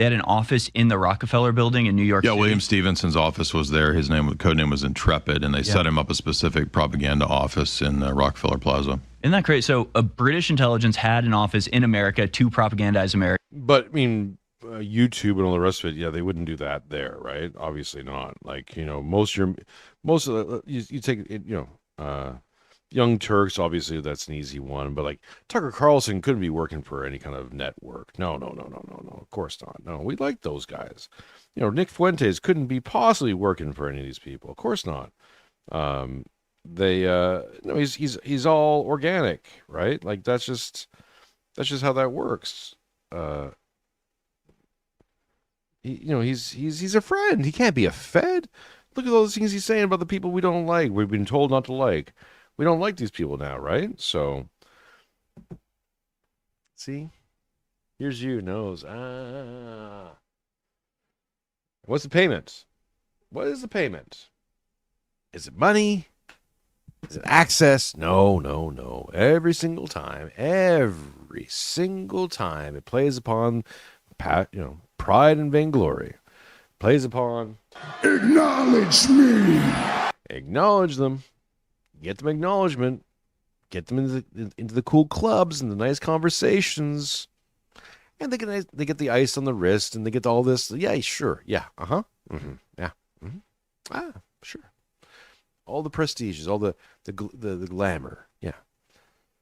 They had an office in the Rockefeller building in New York City. William Stevenson's office was there. His code name was Intrepid, and they set him up a specific propaganda office in Rockefeller Plaza. Isn't that great? So a British intelligence had an office in America to propagandize America. But I mean, YouTube and all the rest of it, they wouldn't do that there, right? Obviously not. Like, most of the, you take it, Young Turks, obviously that's an easy one, but like Tucker Carlson couldn't be working for any kind of network. No, of course not. No, we like those guys. Nick Fuentes couldn't be possibly working for any of these people. Of course not. He's all organic, right? Like that's just how that works. He's a friend. He can't be a Fed. Look at all those things he's saying about the people we don't like. We've been told not to like. We don't like these people now, right? So, see, here's you knows. What's the payment? What is the payment? Is it money? Is it access? No. Every single time, it plays upon, pride and vainglory. Plays upon. Acknowledge me. Acknowledge them. Get them acknowledgement. Get them into the cool clubs and the nice conversations. And they get the ice on the wrist and they get all this. Yeah, sure. Yeah. Uh-huh. Mm-hmm. Yeah. Mm-hmm. Ah, sure. All the prestiges, all the glamour. Yeah.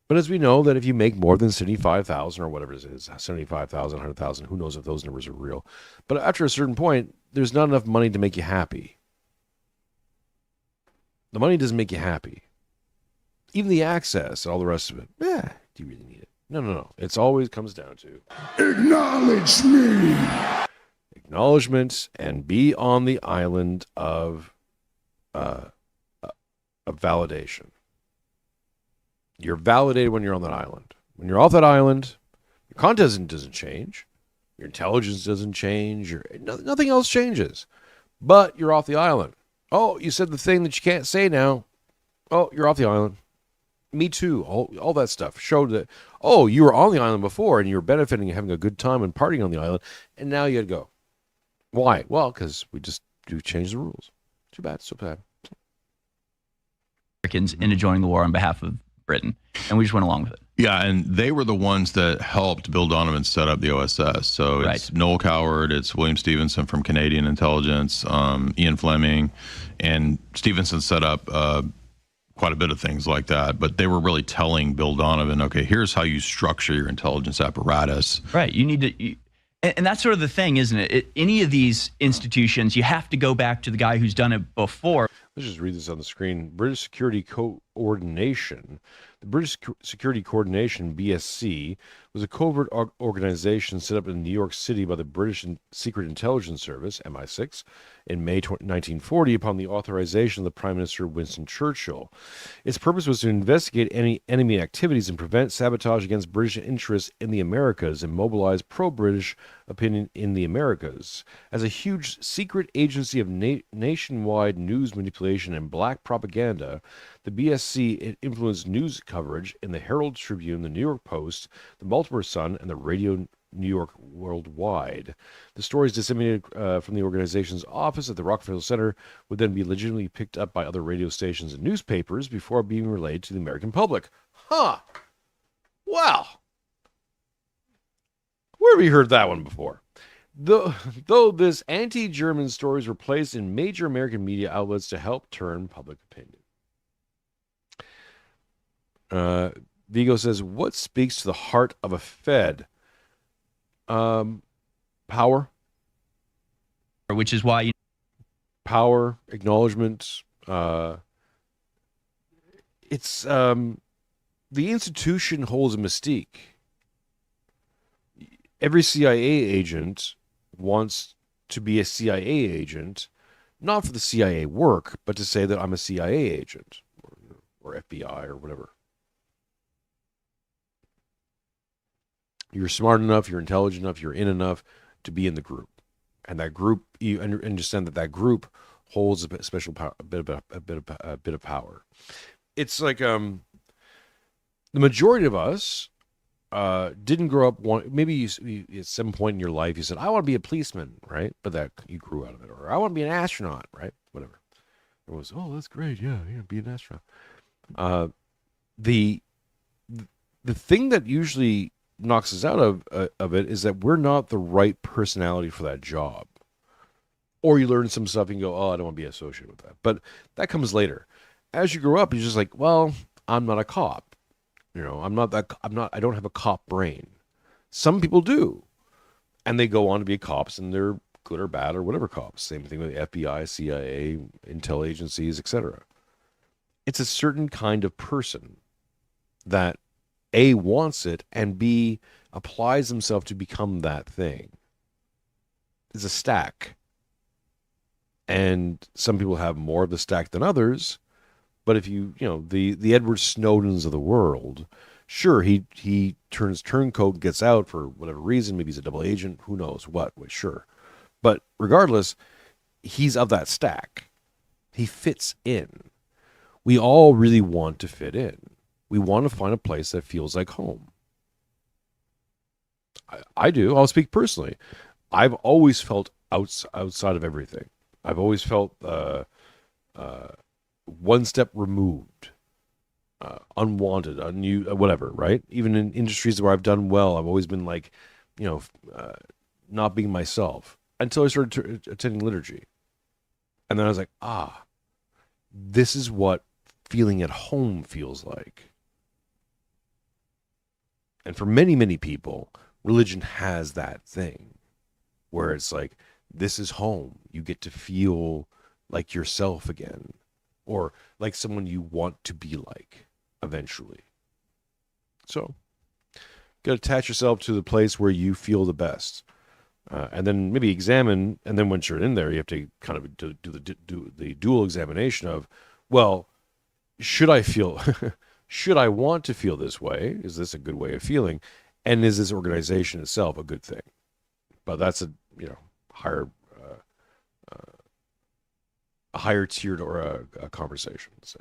But as we know that if you make more than 75,000 or whatever it is, 75,000, 100,000, who knows if those numbers are real. But after a certain point, there's not enough money to make you happy. The money doesn't make you happy. Even the access and all the rest of it. Do you really need it? No. It's always comes down to acknowledge me. Acknowledgement and be on the island of validation. You're validated when you're on that island. When you're off that island, your content doesn't change. Your intelligence doesn't change. Nothing else changes. But you're off the island. Oh, you said the thing that you can't say now. Oh, you're off the island. Me too. All that stuff showed that, you were on the island before and you were benefiting and having a good time and partying on the island, and now you had to go. Why? Well, because we changed the rules. Too bad. So bad. Americans into joining the war on behalf of Britain, and we just went along with it. Yeah, and they were the ones that helped Bill Donovan set up the OSS. So it's Noel Coward, it's William Stevenson from Canadian Intelligence, Ian Fleming, and Stevenson set up quite a bit of things like that. But they were really telling Bill Donovan, okay, here's how you structure your intelligence apparatus. Right. You need to, and that's sort of the thing, isn't it? Any of these institutions, you have to go back to the guy who's done it before. Let's just read this on the screen. British Security Coordination. The British Security Coordination, BSC, was a covert organization set up in New York City by the British Secret Intelligence Service, MI6, in May 1940 upon the authorization of the Prime Minister Winston Churchill. Its purpose was to investigate any enemy activities and prevent sabotage against British interests in the Americas and mobilize pro-British opinion in the Americas. As a huge secret agency of nationwide news manipulation and black propaganda, the BSC influenced news coverage in the Herald Tribune, the New York Post, the Baltimore Sun, and the Radio New York worldwide. The stories disseminated from the organization's office at the Rockefeller Center would then be legitimately picked up by other radio stations and newspapers before being relayed to the American public. Huh. Wow. Where have we heard that one before? Though this anti-German stories were placed in major American media outlets to help turn public opinion. Vigo says, what speaks to the heart of a Fed? Power. Which is why power, acknowledgement. It's the institution holds a mystique. Every CIA agent wants to be a CIA agent, not for the CIA work, but to say that I'm a CIA agent or FBI or whatever. You're smart enough, you're intelligent enough, you're in enough to be in the group, and that group, you understand that group holds a special power, a bit of power. It's like the majority of us didn't grow up maybe you, at some point in your life you said I want to be a policeman, right? But that you grew out of it, or I want to be an astronaut, right? Whatever. It was, oh, that's great, yeah, be an astronaut. The thing that usually knocks us out of it is that we're not the right personality for that job. Or you learn some stuff and go, oh, I don't want to be associated with that. But that comes later. As you grow up, you're just like, well, I'm not a cop. I don't have a cop brain. Some people do. And they go on to be cops, and they're good or bad or whatever cops. Same thing with the FBI, CIA, intel agencies, etc. It's a certain kind of person that A, wants it, and B, applies himself to become that thing. It's a stack. And some people have more of the stack than others. But if the Edward Snowdens of the world, sure, he turns turncoat, gets out for whatever reason. Maybe he's a double agent. Who knows what? Sure. But regardless, he's of that stack. He fits in. We all really want to fit in. We want to find a place that feels like home. I do. I'll speak personally. I've always felt outside of everything. I've always felt one step removed, unwanted, whatever, right? Even in industries where I've done well, I've always been like, not being myself until I started attending liturgy. And then I was like, this is what feeling at home feels like. And for many, many people, religion has that thing where it's like, this is home. You get to feel like yourself again, or like someone you want to be like eventually. So, got to attach yourself to the place where you feel the best. And then maybe examine, and then once you're in there, you have to kind of do the dual examination of, well, should I want to feel this way? Is this a good way of feeling? And is this organization itself a good thing? But that's a higher tiered or a conversation, let's say.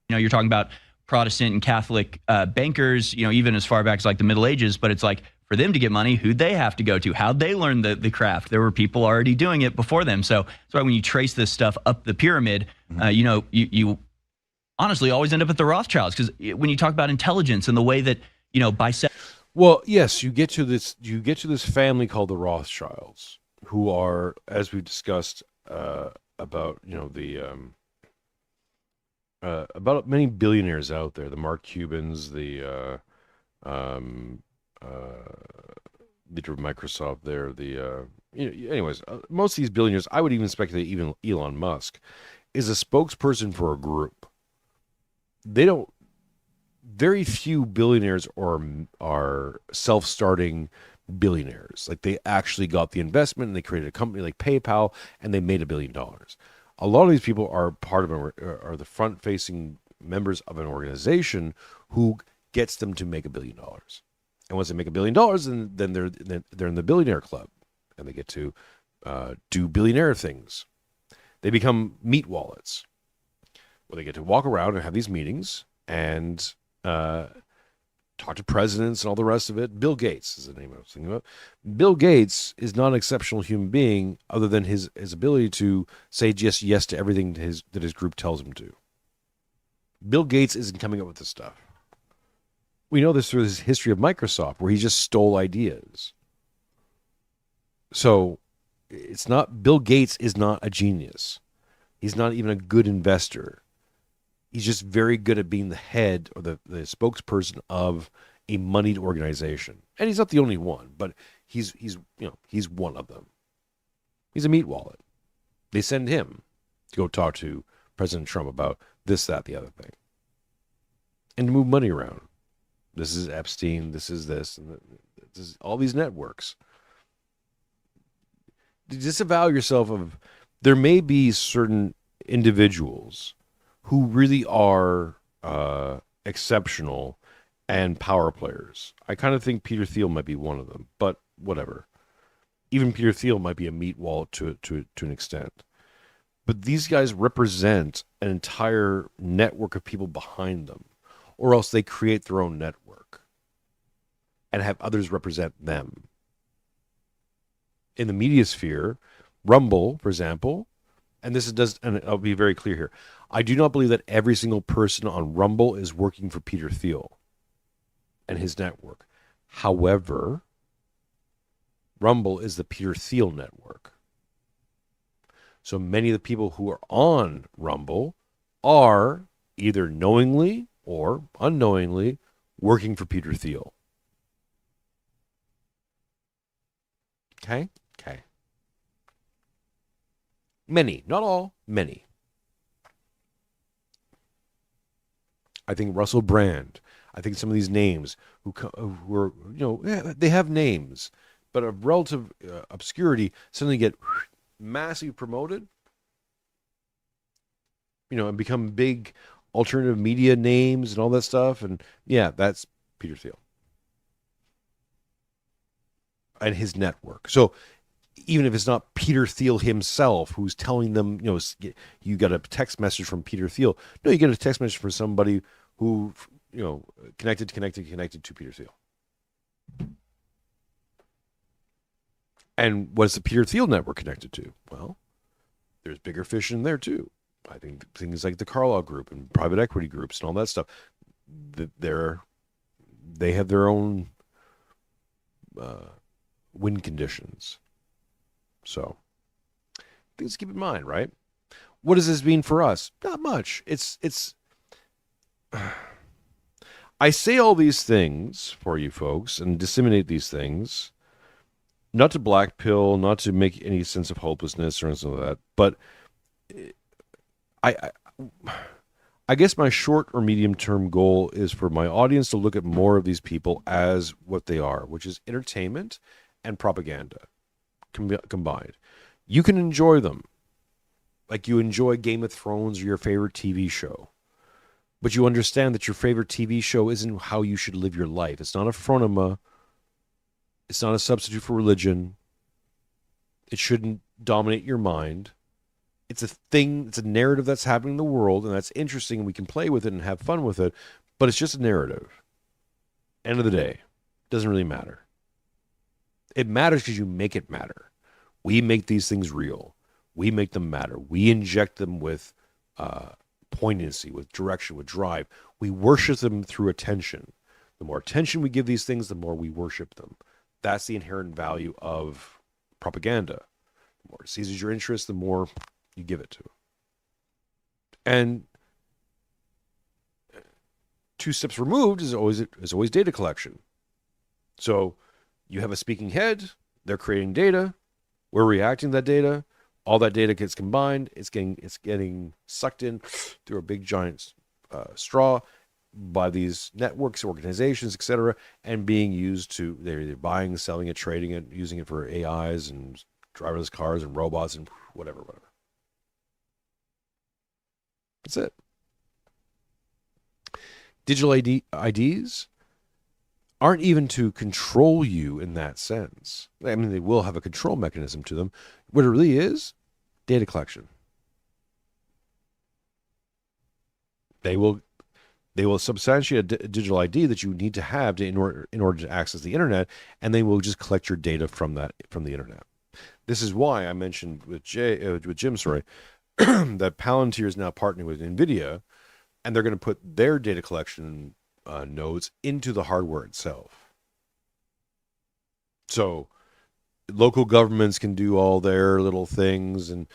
You're talking about Protestant and Catholic bankers, even as far back as like the Middle Ages, but it's like, for them to get money, who'd they have to go to? How'd they learn the craft? There were people already doing it before them. So that's why when you trace this stuff up the pyramid, you honestly always end up at the Rothschilds. Because when you talk about intelligence and the way that, well, yes, you get to this family called the Rothschilds, who are, as we've discussed, about about many billionaires out there, the Mark Cubans, the leader of Microsoft there, anyways, most of these billionaires, I would even speculate even Elon Musk, is a spokesperson for a group. Very few billionaires are self-starting billionaires. Like, they actually got the investment and they created a company like PayPal and they made $1 billion. A lot of these people are are the front-facing members of an organization who gets them to make $1 billion. And once they make $1 billion, then they're in the billionaire club, and they get to do billionaire things. They become meat wallets, where they get to walk around and have these meetings and talk to presidents and all the rest of it. Bill Gates is the name I was thinking about. Bill Gates is not an exceptional human being, other than his ability to say just yes to everything that his group tells him to. Bill Gates isn't coming up with this stuff. We know this through his history of Microsoft, where he just stole ideas. So it's not, Bill Gates is not a genius. He's not even a good investor. He's just very good at being the head or the spokesperson of a moneyed organization. And he's not the only one, but he's one of them. He's a meat wallet. They send him to go talk to President Trump about this, that, the other thing, and to move money around. This is Epstein. This is this, and this is all these networks. Disavow yourself of. There may be certain individuals who really are exceptional and power players. I kind of think Peter Thiel might be one of them, but whatever. Even Peter Thiel might be a meat wallet to an extent. But these guys represent an entire network of people behind them, or else they create their own network. and have others represent them. In the media sphere, Rumble, for example, and and I'll be very clear here, I do not believe that every single person on Rumble is working for Peter Thiel and his network. However, Rumble is the Peter Thiel network. So many of the people who are on Rumble are either knowingly or unknowingly working for Peter Thiel. Okay? Okay. Many, not all, many. I think Russell Brand, I think some of these names who are, they have names, but of relative obscurity suddenly get massively promoted, and become big alternative media names and all that stuff. And yeah, that's Peter Thiel and his network. So even if it's not Peter Thiel himself who's telling them, you got a text message from Peter Thiel. No, you get a text message from somebody who, connected to Peter Thiel. And what's the Peter Thiel network connected to? Well, there's bigger fish in there too. I think things like the Carlyle Group and private equity groups and all that stuff, they have their own win conditions. So things to keep in mind, right? What does this mean for us? Not much. It's I say all these things for you folks and disseminate these things, not to black pill, not to make any sense of hopelessness or anything like that, but I guess my short or medium term goal is for my audience to look at more of these people as what they are, which is entertainment and propaganda combined. You can enjoy them like you enjoy Game of Thrones or your favorite TV show, but you understand that your favorite TV show isn't how you should live your life. It's not a phronema. It's not a substitute for religion. It shouldn't dominate your mind. It's a thing, it's a narrative that's happening in the world, and that's interesting, and we can play with it and have fun with it, but it's just a narrative. End of the day, doesn't really matter. It matters because you make it matter. We make these things real. We make them matter. We inject them with poignancy, with direction, with drive. We worship them through attention. The more attention we give these things, the more we worship them. That's the inherent value of propaganda. The more it seizes your interest, the more you give it to. And two steps removed is always data collection. So you have a speaking head, they're creating data, we're reacting to that data, all that data gets combined, it's getting sucked in through a big giant straw by these networks, organizations, etc., and being used to, they're either buying, selling it, trading it, using it for AIs and driverless cars and robots and whatever. That's it. Digital IDs aren't even to control you in that sense. I mean, they will have a control mechanism to them. What it really is, data collection. They will substantiate a digital ID that you need to have in order to access the internet, and they will just collect your data from the internet. This is why I mentioned with Jim, that Palantir is now partnering with NVIDIA, and they're going to put their data collection nodes into the hardware itself. So local governments can do all their little things and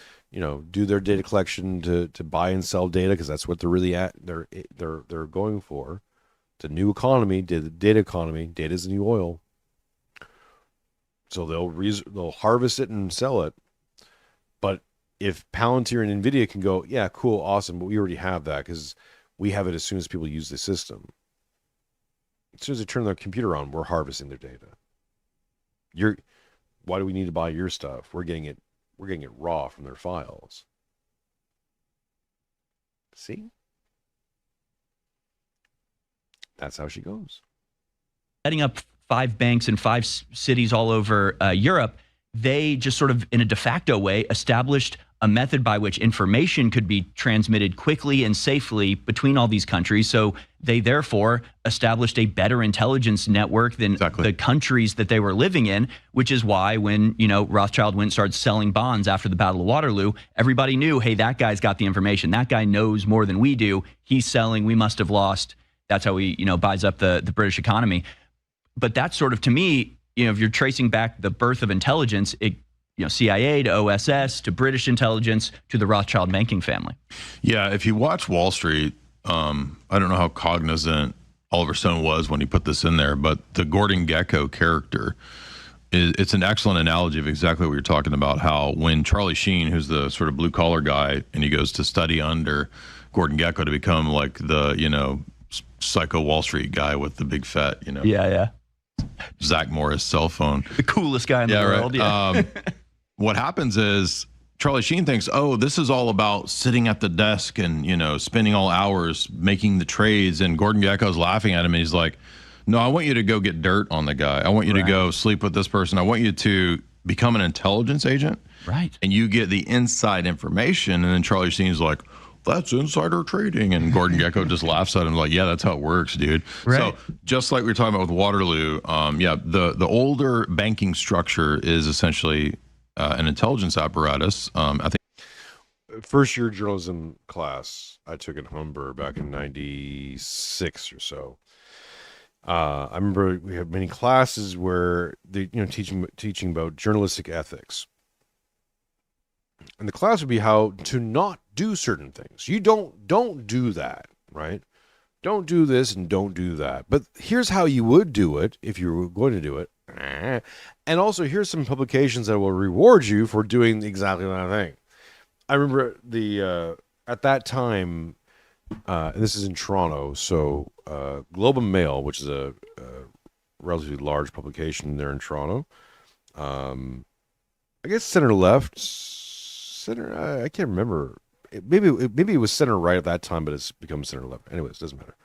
do their data collection to buy and sell data, because that's what they're really at. They're going for. It's a new economy, data economy. Data is the new oil. So they'll harvest it and sell it. But if Palantir and NVIDIA can go, yeah, cool, awesome, but we already have that because we have it as soon as people use the system. As soon as they turn their computer on, we're harvesting their data. Why do we need to buy your stuff? We're getting it raw from their files. See? That's how she goes. Setting up 5 banks in 5 cities all over Europe, they just sort of, in a de facto way, established a method by which information could be transmitted quickly and safely between all these countries. So they therefore established a better intelligence network than the countries that they were living in, which is why when, Rothschild went and started selling bonds after the Battle of Waterloo, everybody knew, hey, that guy's got the information. That guy knows more than we do. He's selling. We must have lost. That's how he, buys up the British economy. But that's sort of, to me, if you're tracing back the birth of intelligence, CIA to OSS to British intelligence to the Rothschild banking family. Yeah, if you watch Wall Street, I don't know how cognizant Oliver Stone was when he put this in there, but the Gordon Gekko character, it's an excellent analogy of exactly what you're talking about, how when Charlie Sheen, who's the sort of blue-collar guy, and he goes to study under Gordon Gekko to become like the, psycho Wall Street guy with the big fat, Yeah. Zach Morris cell phone. The coolest guy in the world. Right. Yeah. What happens is Charlie Sheen thinks, oh, this is all about sitting at the desk and, spending all hours making the trades. And Gordon Gekko's laughing at him. And he's like, no, I want you to go get dirt on the guy. I want you to go sleep with this person. I want you to become an intelligence agent. Right. And you get the inside information. And then Charlie Sheen's like, that's insider trading. And Gordon Gekko just laughs at him like, yeah, that's how it works, dude. Right. So just like we were talking about with Waterloo, the older banking structure is essentially an intelligence apparatus. I think first year journalism class I took at Humber back in '96 or so. I remember we had many classes where they, teaching about journalistic ethics. And the class would be how to not do certain things. You don't do that, right? Don't do this and don't do that. But here's how you would do it if you were going to do it. And also here's some publications that will reward you for doing exactly that thing. I remember at that time, and this is in Toronto, so Globe and Mail, which is a relatively large publication there in Toronto. I guess center left, I can't remember. Maybe it was center right at that time, but it's become center left. Anyways, it doesn't matter.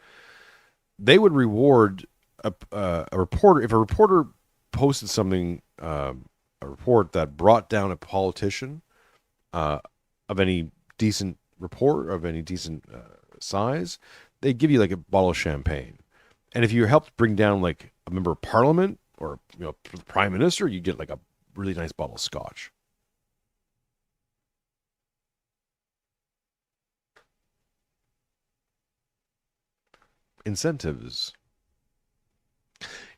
They would reward a reporter if a reporter posted something, a report that brought down a politician of any decent report, of any decent size. They give you like a bottle of champagne, and if you helped bring down like a member of parliament or the prime minister, you get like a really nice bottle of scotch. Incentives.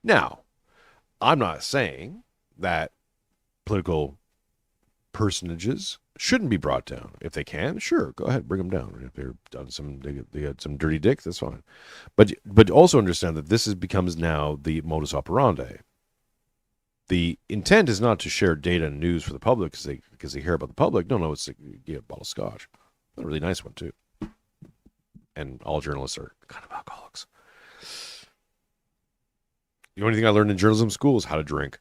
Now, I'm not saying that political personages shouldn't be brought down. If they can, sure, go ahead, bring them down. If they're done they had some dirty dicks, that's fine. But also understand that this becomes now the modus operandi. The intent is not to share data and news for the public because they hear about the public. No, it's to get a bottle of scotch, a really nice one too. And all journalists are kind of alcoholics. The only thing I learned in journalism school is how to drink.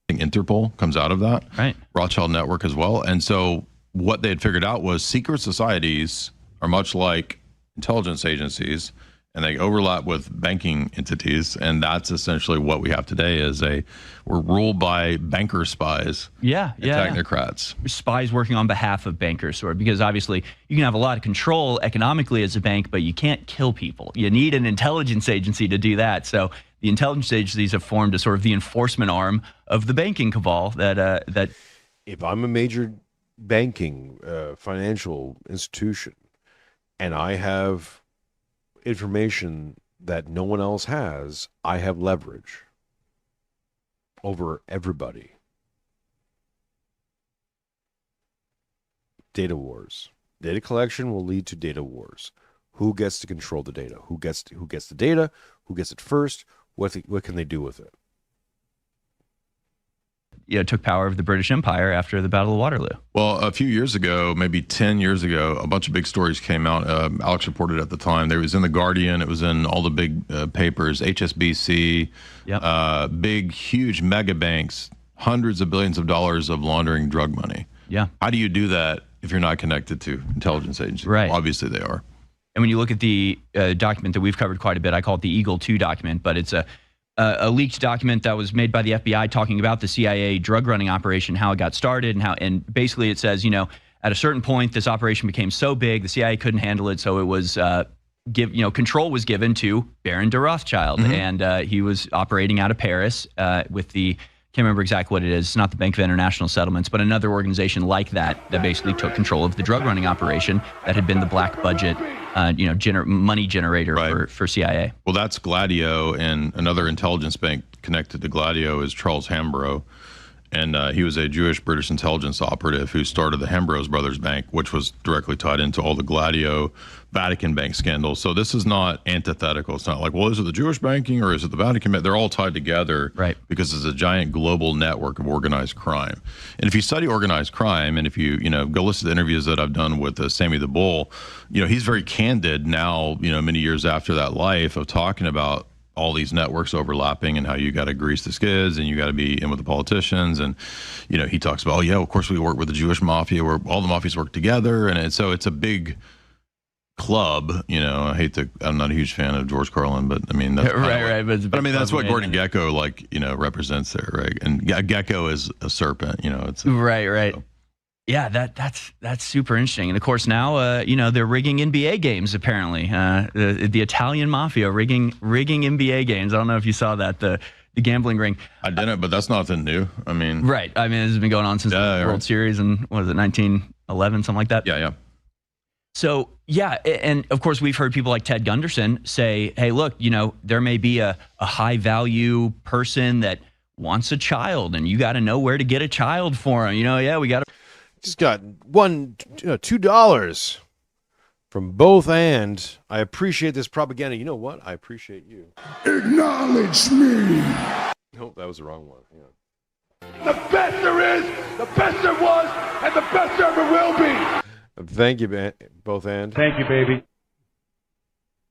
Interpol comes out of that, right? Rothschild network as well. And so what they had figured out was secret societies are much like intelligence agencies, and they overlap with banking entities. And that's essentially what we have today is we're ruled by banker spies. Yeah. Technocrats. Spies working on behalf of bankers, because obviously you can have a lot of control economically as a bank, but you can't kill people. You need an intelligence agency to do that. So the intelligence agencies have formed a sort of the enforcement arm of the banking cabal that if I'm a major banking financial institution and I have information that no one else has, I have leverage over everybody. Data wars. Data collection will lead to data wars. Who gets to control the data? Who gets the data? Who gets it first? What can they do with it? Took power of the British Empire after the Battle of Waterloo. Well, a few years ago, maybe 10 years ago, a bunch of big stories came out. Alex reported at the time. There was in The Guardian. It was in all the big papers, HSBC, big, huge mega banks, hundreds of billions of dollars of laundering drug money. Yeah. How do you do that if you're not connected to intelligence agencies? Right. Well, obviously they are. And when you look at the document that we've covered quite a bit, I call it the Eagle 2 document, but it's a a leaked document that was made by the FBI talking about the CIA drug running operation, how it got started, and basically it says, at a certain point, this operation became so big, the CIA couldn't handle it, so it was control was given to Baron de Rothschild, and he was operating out of Paris with the, can't remember exactly what it is. It's not the Bank of International Settlements, but another organization like that basically took control of the drug running operation that had been the black budget, money generator for CIA. Well, that's Gladio, and another intelligence bank connected to Gladio is Charles Hambro. And he was a Jewish British intelligence operative who started the Hambros Brothers Bank, which was directly tied into all the Gladio Vatican Bank scandals. So this is not antithetical. It's not like, well, is it the Jewish banking or is it the Vatican Bank? They're all tied together because it's a giant global network of organized crime. And if you study organized crime, and if you go listen to the interviews that I've done with Sammy the Bull, he's very candid now, many years after that life, of talking about all these networks overlapping and how you got to grease the skids and you got to be in with the politicians. And, he talks about, of course we work with the Jewish mafia where all the mafias work together. And so it's a big club, I'm not a huge fan of George Carlin, but I mean, that's but I mean, that's what Gordon Gekko represents there. Right. And Gekko is a serpent, it's right. So. Yeah, that's super interesting. And of course now, they're rigging NBA games. Apparently, the Italian mafia rigging NBA games. I don't know if you saw that the gambling ring. I didn't, but that's nothing new. I mean, right. I mean, this has been going on since the World Series and what is it, 1911, something like that. Yeah. So yeah, and of course we've heard people like Ted Gunderson say, "Hey, look, there may be a high value person that wants a child, and you got to know where to get a child for him. We got to." Just got $2 from both, and I appreciate this propaganda. You know what? I appreciate you. Acknowledge me. Nope, that was the wrong one. The best there is, the best there was, and the best there ever will be. Thank you, both, and. Thank you, baby.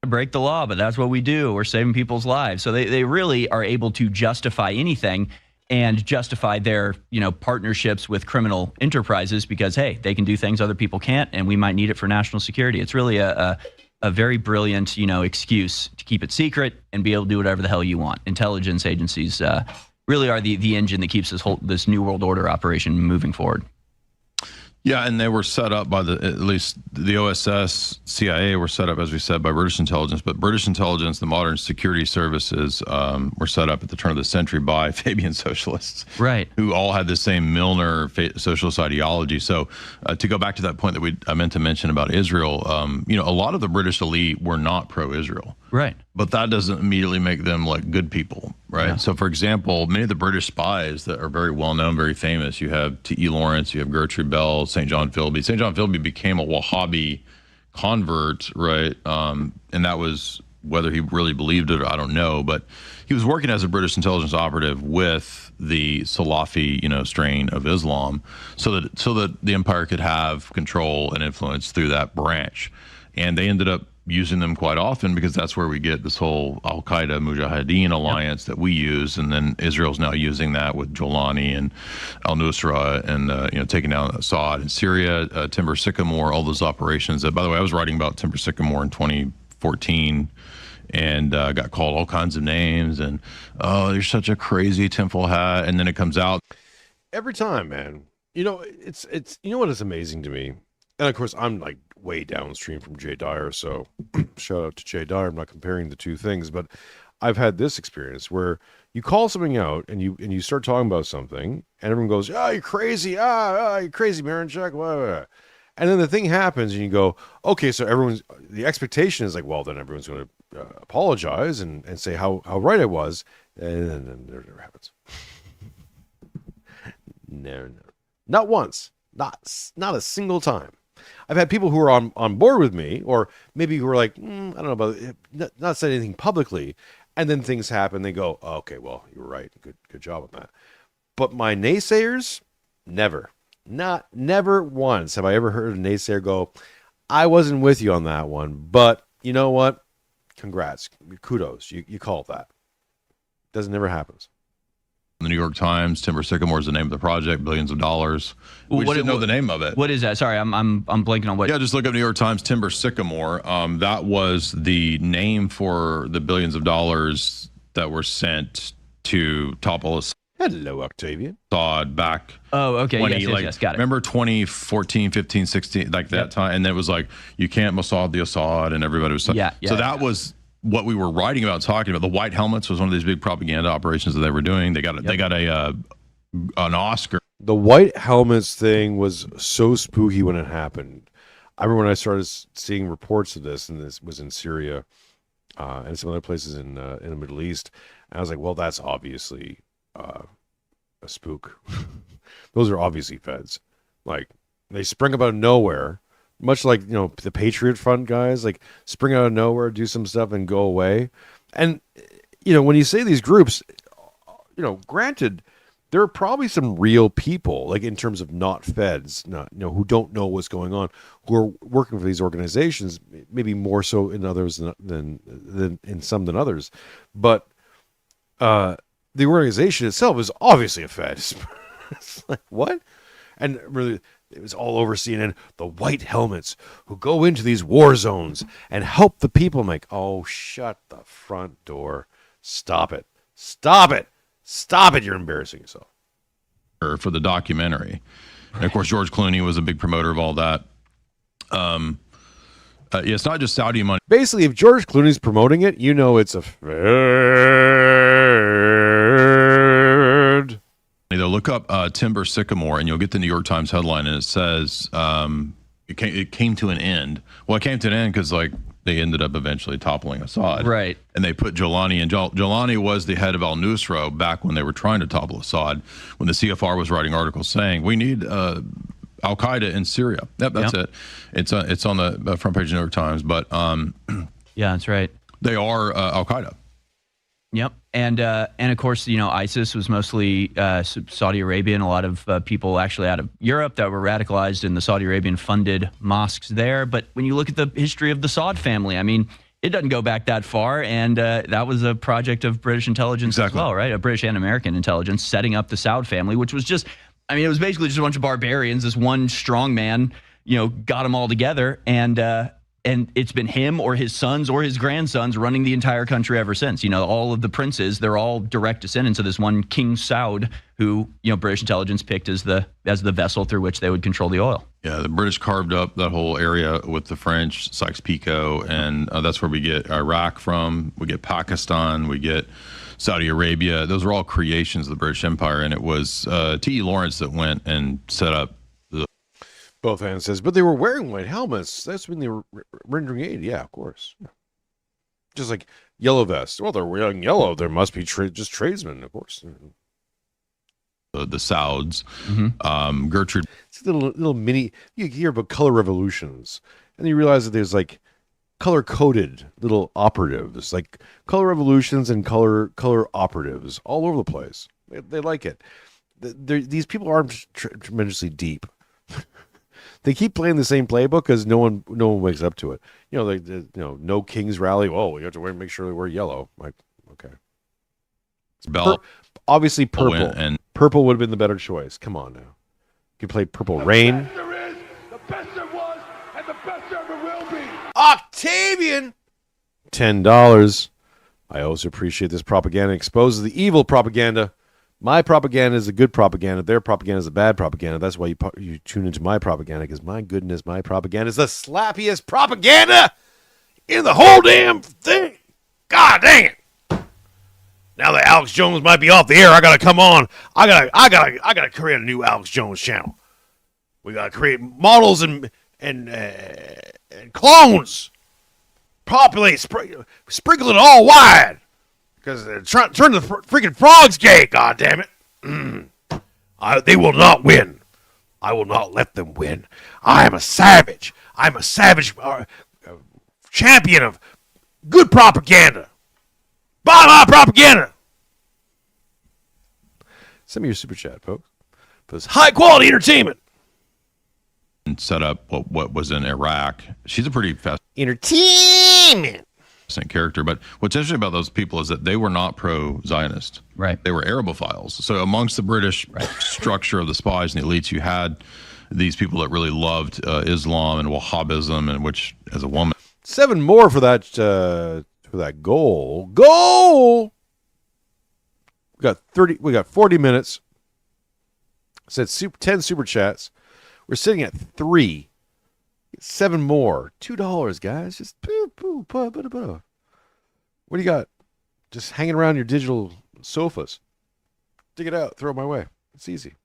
Break the law, but that's what we do. We're saving people's lives. So they really are able to justify anything and justify their, partnerships with criminal enterprises because, hey, they can do things other people can't, and we might need it for national security. It's really a very brilliant, excuse to keep it secret and be able to do whatever the hell you want. Intelligence agencies really are the engine that keeps this New World Order operation moving forward. Yeah, and they were set up by at least the OSS, CIA were set up, as we said, by British intelligence. But British intelligence, the modern security services, were set up at the turn of the century by Fabian socialists, right? Who all had the same Milner socialist ideology. So, to go back to that point that I meant to mention about Israel, a lot of the British elite were not pro-Israel, right? But that doesn't immediately make them like good people, right? Yeah. So, for example, many of the British spies that are very well known, very famous, you have T.E. Lawrence, you have Gertrude Bell, St. John Philby. St. John Philby became a Wahhabi convert, right? And that was, whether he really believed it or I don't know, but he was working as a British intelligence operative with the Salafi, strain of Islam, so that the empire could have control and influence through that branch. And they ended up using them quite often because that's where we get this whole Al-Qaeda Mujahideen alliance that we use, and then Israel's now using that with Jolani and al-Nusra and taking down Assad in Syria, Timber Sycamore, all those operations. By the way, I was writing about Timber Sycamore in 2014 and got called all kinds of names and, oh, you're such a crazy tinfoil hat, and then it comes out every time, man. It's what is amazing to me, and of course I'm like way downstream from Jay Dyer, so shout out to Jay Dyer. I'm not comparing the two things, but I've had this experience where you call something out and you start talking about something and everyone goes, you're crazy, you're crazy, Mironchuck, blah, blah, blah. And then the thing happens and you go, okay, so the expectation is like, well, then everyone's going to apologize and say how right I was, and then it never happens. No, not once, not a single time. I've had people who are on board with me, or maybe who are like, I don't know about it, not said anything publicly, and then things happen. They go, oh, okay, well, you were right. Good job on that. But my naysayers, never once have I ever heard a naysayer go, I wasn't with you on that one, but you know what? Congrats, kudos. You called that. Never happens. The New York Times, Timber Sycamore is the name of the project, billions of dollars. We didn't know the name of it. What is that? Sorry, I'm blanking on what. Yeah, just look up New York Times, Timber Sycamore. That was the name for the billions of dollars that were sent to topple Hello, Octavian. Assad back. Oh, okay. Yes, got it. Remember 2014, 15, 16, like that time? And it was like, you can't Mossad the Assad, and everybody was... So that was what we were writing about, talking about. The White Helmets was one of these big propaganda operations that they were doing. They got an Oscar. The White Helmets thing was so spooky when it happened. I remember when I started seeing reports of this, and this was in Syria and some other places in the Middle East. And I was like, well, that's obviously a spook. Those are obviously feds. Like, they spring up out of nowhere, much like, the Patriot Front guys, like spring out of nowhere, do some stuff and go away. And, when you say these groups, granted, there are probably some real people, like in terms of not feds, who don't know what's going on, who are working for these organizations, maybe more so in others than in some than others. But the organization itself is obviously a fed. It's like, what? And really, it was all over CNN. The White Helmets who go into these war zones and help the people. I'm like, oh, shut the front door. Stop it. Stop it. Stop it. You're embarrassing yourself. For the documentary. And of course, George Clooney was a big promoter of all that. It's not just Saudi money. Basically, if George Clooney's promoting it, it's a fed. They'll look up Timber Sycamore, and you'll get the New York Times headline, and it says it came to an end. Well, it came to an end because they ended up eventually toppling Assad. Right. And they put Jolani in. Jolani was the head of al-Nusra back when they were trying to topple Assad, when the CFR was writing articles saying, we need al-Qaeda in Syria. Yep, that's it. It's on the front page of the New York Times. But yeah, that's right. They are al-Qaeda. Yep. And of course, ISIS was mostly Saudi Arabian. A lot of people actually out of Europe that were radicalized in the Saudi Arabian funded mosques there. But when you look at the history of the Saud family, I mean, it doesn't go back that far. And that was a project of British intelligence as well, right? A British and American intelligence setting up the Saud family, which was just, it was basically just a bunch of barbarians. This one strong man, got them all together. And it's been him or his sons or his grandsons running the entire country ever since. All of the princes, they're all direct descendants of this one King Saud, who, British intelligence picked as the vessel through which they would control the oil. Yeah, the British carved up that whole area with the French, Sykes-Picot, and that's where we get Iraq from. We get Pakistan. We get Saudi Arabia. Those are all creations of the British Empire, and it was T.E. Lawrence that went and set up. Both hands says, but they were wearing white helmets. That's when they were rendering aid. Yeah, of course. Just like yellow vests. Well, they're wearing yellow. There must be just tradesmen, of course. The Sauds, Gertrude. It's a little mini. You hear about color revolutions, and you realize that there's color coded little operatives, like color revolutions and color operatives all over the place. They like it. These people aren't tremendously deep. They keep playing the same playbook because no one wakes up to it. No King's rally. Oh, you have to make sure they wear yellow. Like, okay. Obviously purple. And purple would have been the better choice. Come on now. You could play Purple Rain. The best there is, the best there was, and the best there ever will be. Octavian! $10. I also appreciate this propaganda exposes the evil propaganda. My propaganda is a good propaganda. Their propaganda is a bad propaganda. That's why you tune into my propaganda, because my goodness, my propaganda is the slappiest propaganda in the whole damn thing. God dang it! Now that Alex Jones might be off the air, I gotta come on. I gotta create a new Alex Jones channel. We gotta create models and clones. Populate, sprinkle it all wide. Because they're trying to turn the freaking frogs gay, goddammit. They will not win. I will not let them win. I am a savage. I'm a savage champion of good propaganda. Blah propaganda. Send me your super chat, folks. For this high quality entertainment. And set up what was in Iraq. She's a pretty fast entertainment character, but what's interesting about those people is that they were not pro-Zionist. Right. They were Arabophiles. So amongst the British structure of the spies and the elites, you had these people that really loved Islam and Wahhabism, and which, as a woman, 7 more for that goal. We got 40 minutes. Said 10 super chats. We're sitting at 3. 7 more. $2, guys. Just what do you got? Just hanging around your digital sofas. Dig it out. Throw it my way. It's easy.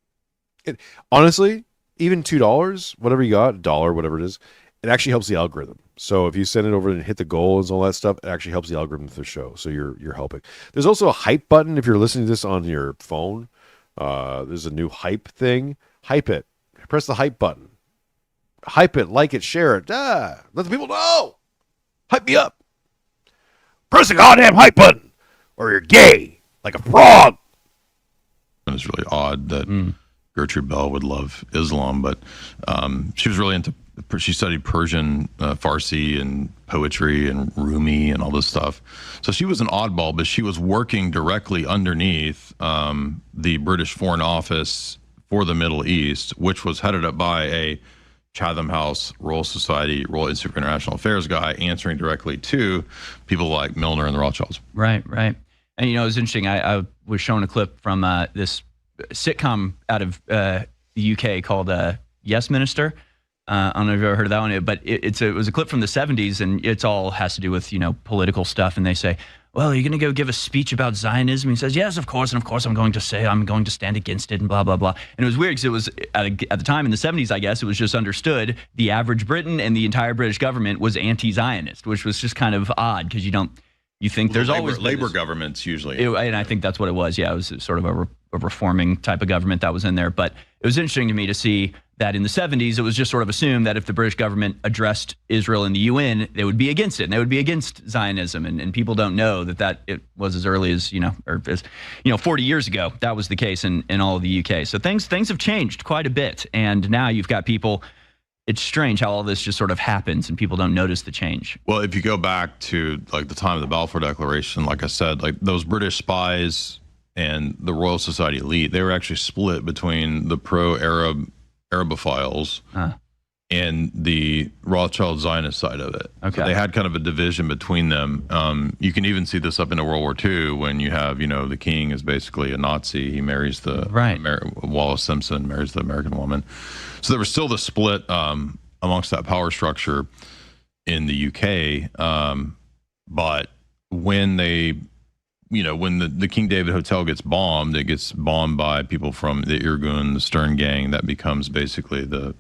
Honestly, even $2, whatever you got, $1, whatever it is, it actually helps the algorithm. So if you send it over and hit the goals and all that stuff, it actually helps the algorithm for the show. So you're helping. There's also a hype button if you're listening to this on your phone. There's a new hype thing. Hype it. Press the hype button. Hype it, like it, share it. Let the people know. Hype me up. Press the goddamn hype button, or you're gay like a frog. It's really odd that Gertrude Bell would love Islam, but she was really into. She studied Persian, Farsi, and poetry, and Rumi, and all this stuff. So she was an oddball, but she was working directly underneath the British Foreign Office for the Middle East, which was headed up by a Chatham House, Royal Society, Royal Institute for International Affairs guy, answering directly to people like Milner and the Rothschilds. Right. And, you know, it was interesting. I was shown a clip from this sitcom out of the UK called Yes Minister. I don't know if you've ever heard of that one, but it was a clip from the 70s, and it's all has to do with, you know, political stuff. And they say, well, are you going to go give a speech about Zionism? He says, yes, of course. And of course, I'm going to stand against it and blah, blah, blah. And it was weird because it was at the time in the 70s, I guess, it was just understood the average Briton and the entire British government was anti-Zionist, which was just kind of odd because you think there's always labor governments usually. And I think that's what it was. Yeah, it was sort of a reforming type of government that was in there. But it was interesting to me to see that in the 70s, it was just sort of assumed that if the British government addressed Israel in the UN, they would be against it, and they would be against Zionism. And people don't know that it was as early as, 40 years ago, that was the case in all of the UK. So things have changed quite a bit. And now you've got people, it's strange how all this just sort of happens and people don't notice the change. Well, if you go back to like the time of the Balfour Declaration, like I said, like those British spies and the Royal Society elite, they were actually split between the pro-Arab Arabophiles and the Rothschild Zionist side of it. Okay. So they had kind of a division between them. You can even see this up into World War II when you have, the king is basically a Nazi. He marries the Wallace Simpson, marries the American woman. So there was still the split amongst that power structure in the UK. But when they when the King David Hotel gets bombed, it gets bombed by people from the Irgun, the Stern Gang. That becomes basically the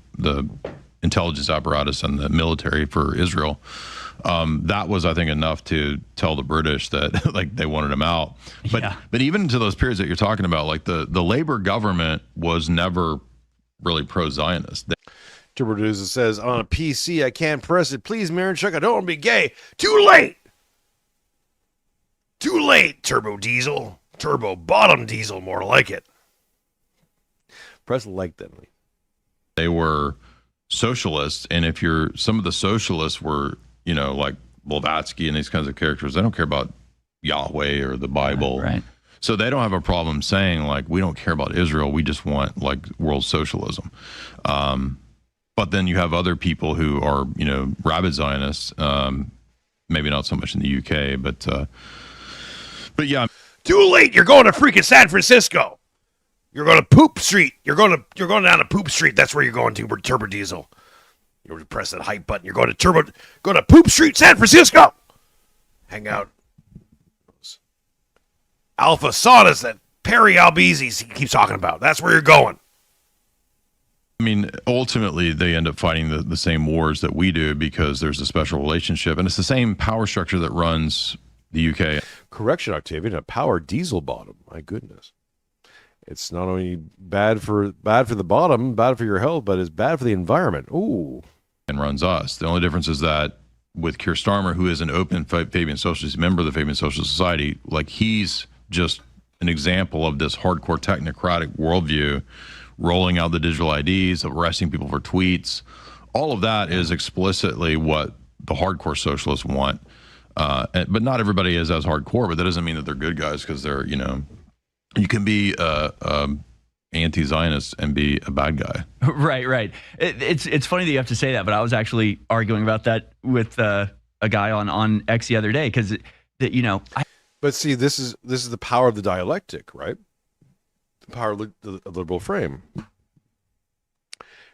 intelligence apparatus and the military for Israel. That was, I think, enough to tell the British that like they wanted him out. But even to those periods that you're talking about, like the Labour government was never really pro-Zionist. Turboduza says, on a PC, I can't press it. Please, Mironchuck, I don't want to be gay. Too late! Too late, Turbo Diesel. Turbo Bottom Diesel, more like it. Press like then. They were socialists, and if some of the socialists were, like Blavatsky and these kinds of characters, they don't care about Yahweh or the Bible. Right. So they don't have a problem saying, like, we don't care about Israel. We just want, like, world socialism. But then you have other people who are, rabid Zionists, maybe not so much in the UK, but yeah. Too late. You're going to freaking San Francisco. You're going to Poop Street. You're going down to Poop Street. That's where you're going to, Turbo Diesel. You're going to press that hype button. You're going to Poop Street, San Francisco. Hang out. Alpha saunas that Perry Albizi keeps talking about. That's where you're going. I mean, ultimately, they end up fighting the same wars that we do because there's a special relationship, and it's the same power structure that runs the UK. Correction, Octavian, a power diesel bottom. My goodness. It's not only bad for the bottom, bad for your health, but it's bad for the environment. Ooh. And runs us. The only difference is that with Keir Starmer, who is an open Fabian Socialist, member of the Fabian Socialist Society, like he's just an example of this hardcore technocratic worldview, rolling out the digital IDs, arresting people for tweets. All of that is explicitly what the hardcore socialists want. But not everybody is as hardcore, but that doesn't mean that they're good guys because they're, you can be anti-Zionist and be a bad guy. Right. It's funny that you have to say that, but I was actually arguing about that with a guy on X the other day because, But see, this is the power of the dialectic, right? The power of the liberal frame.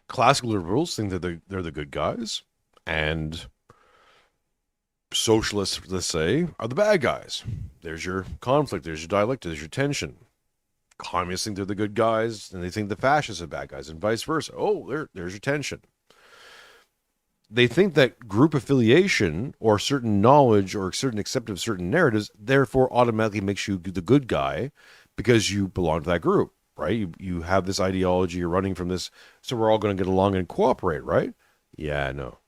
Classical liberals think that they're the good guys, and socialists, let's say, are the bad guys. There's your conflict. There's your dialectic. There's your tension. Communists think they're the good guys, and they think the fascists are bad guys, and vice versa. Oh, there's your tension. They think that group affiliation or certain knowledge or certain acceptance of certain narratives therefore automatically makes you the good guy because you belong to that group, right? You have this ideology, you're running from this, so we're all going to get along and cooperate, right? Yeah, no.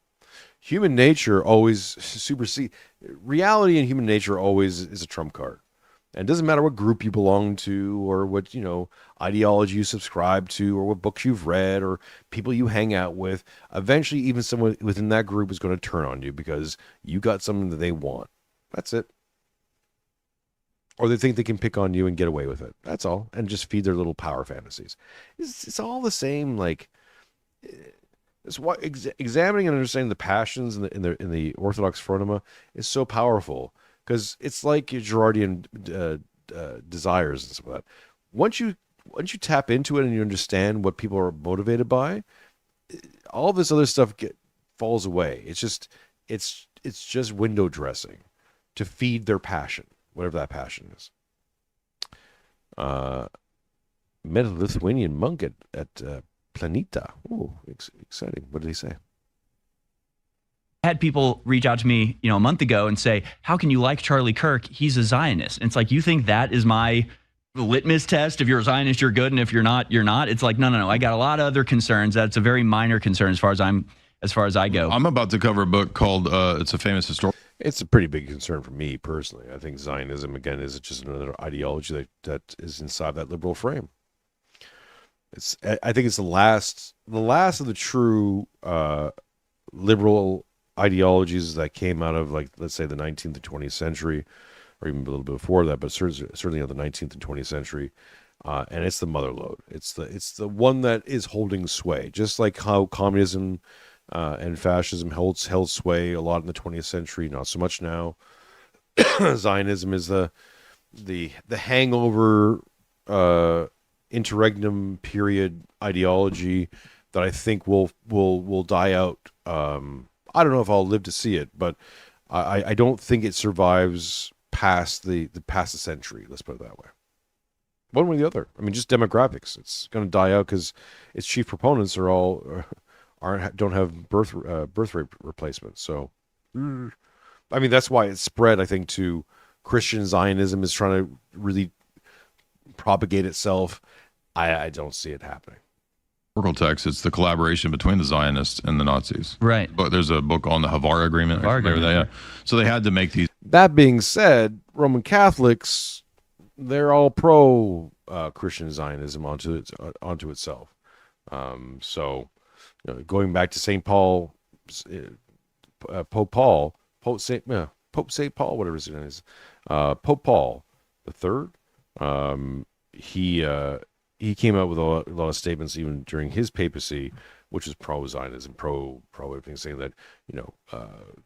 Human nature always supersedes. Reality and human nature always is a trump card. And it doesn't matter what group you belong to or what, ideology you subscribe to or what books you've read or people you hang out with. Eventually, even someone within that group is going to turn on you because you got something that they want. That's it. Or they think they can pick on you and get away with it. That's all. And just feed their little power fantasies. It's all the same. Like, it's why examining and understanding the passions in the Orthodox phronema is so powerful. Because it's like your Girardian desires and stuff like that. Once you tap into it and you understand what people are motivated by, all this other stuff falls away. It's just window dressing to feed their passion, whatever that passion is. Met a Lithuanian monk at Planeta. Ooh, exciting. What did he say? Had people reach out to me, a month ago and say, how can you like Charlie Kirk? He's a Zionist. And it's like, you think that is my litmus test? If you're a Zionist, you're good. And if you're not, you're not. It's like, no. I got a lot of other concerns. That's a very minor concern as far as I go. I'm about to cover a book called, it's a famous historical. It's a pretty big concern for me personally. I think Zionism, again, is just another ideology that is inside that liberal frame. I think it's the last of the true liberal ideologies that came out of, like, let's say the 19th and 20th century, or even a little bit before that, but certainly in the 19th and 20th century. And it's the mother lode. It's the one that is holding sway, just like how communism and fascism held sway a lot in the 20th century, not so much now. Zionism is the hangover interregnum period ideology that I think will die out. I don't know if I'll live to see it, but I don't think it survives past the century. Let's put it that way. One way or the other. I mean, just demographics. It's going to die out because its chief proponents don't have birth rate replacement. So, I mean, that's why it's spread. I think to Christian Zionism is trying to really propagate itself. I don't see it happening. Text. It's the collaboration between the Zionists and the Nazis. Right. But there's a book on the Havara Agreement. Yeah. So they had to make these. That being said, Roman Catholics, they're all pro Christian Zionism onto itself. So, going back to St. Paul, Pope St. Paul, whatever his name is, Pope Paul III. He came out with a lot of statements even during his papacy, which was pro-Zionism, pro everything, saying that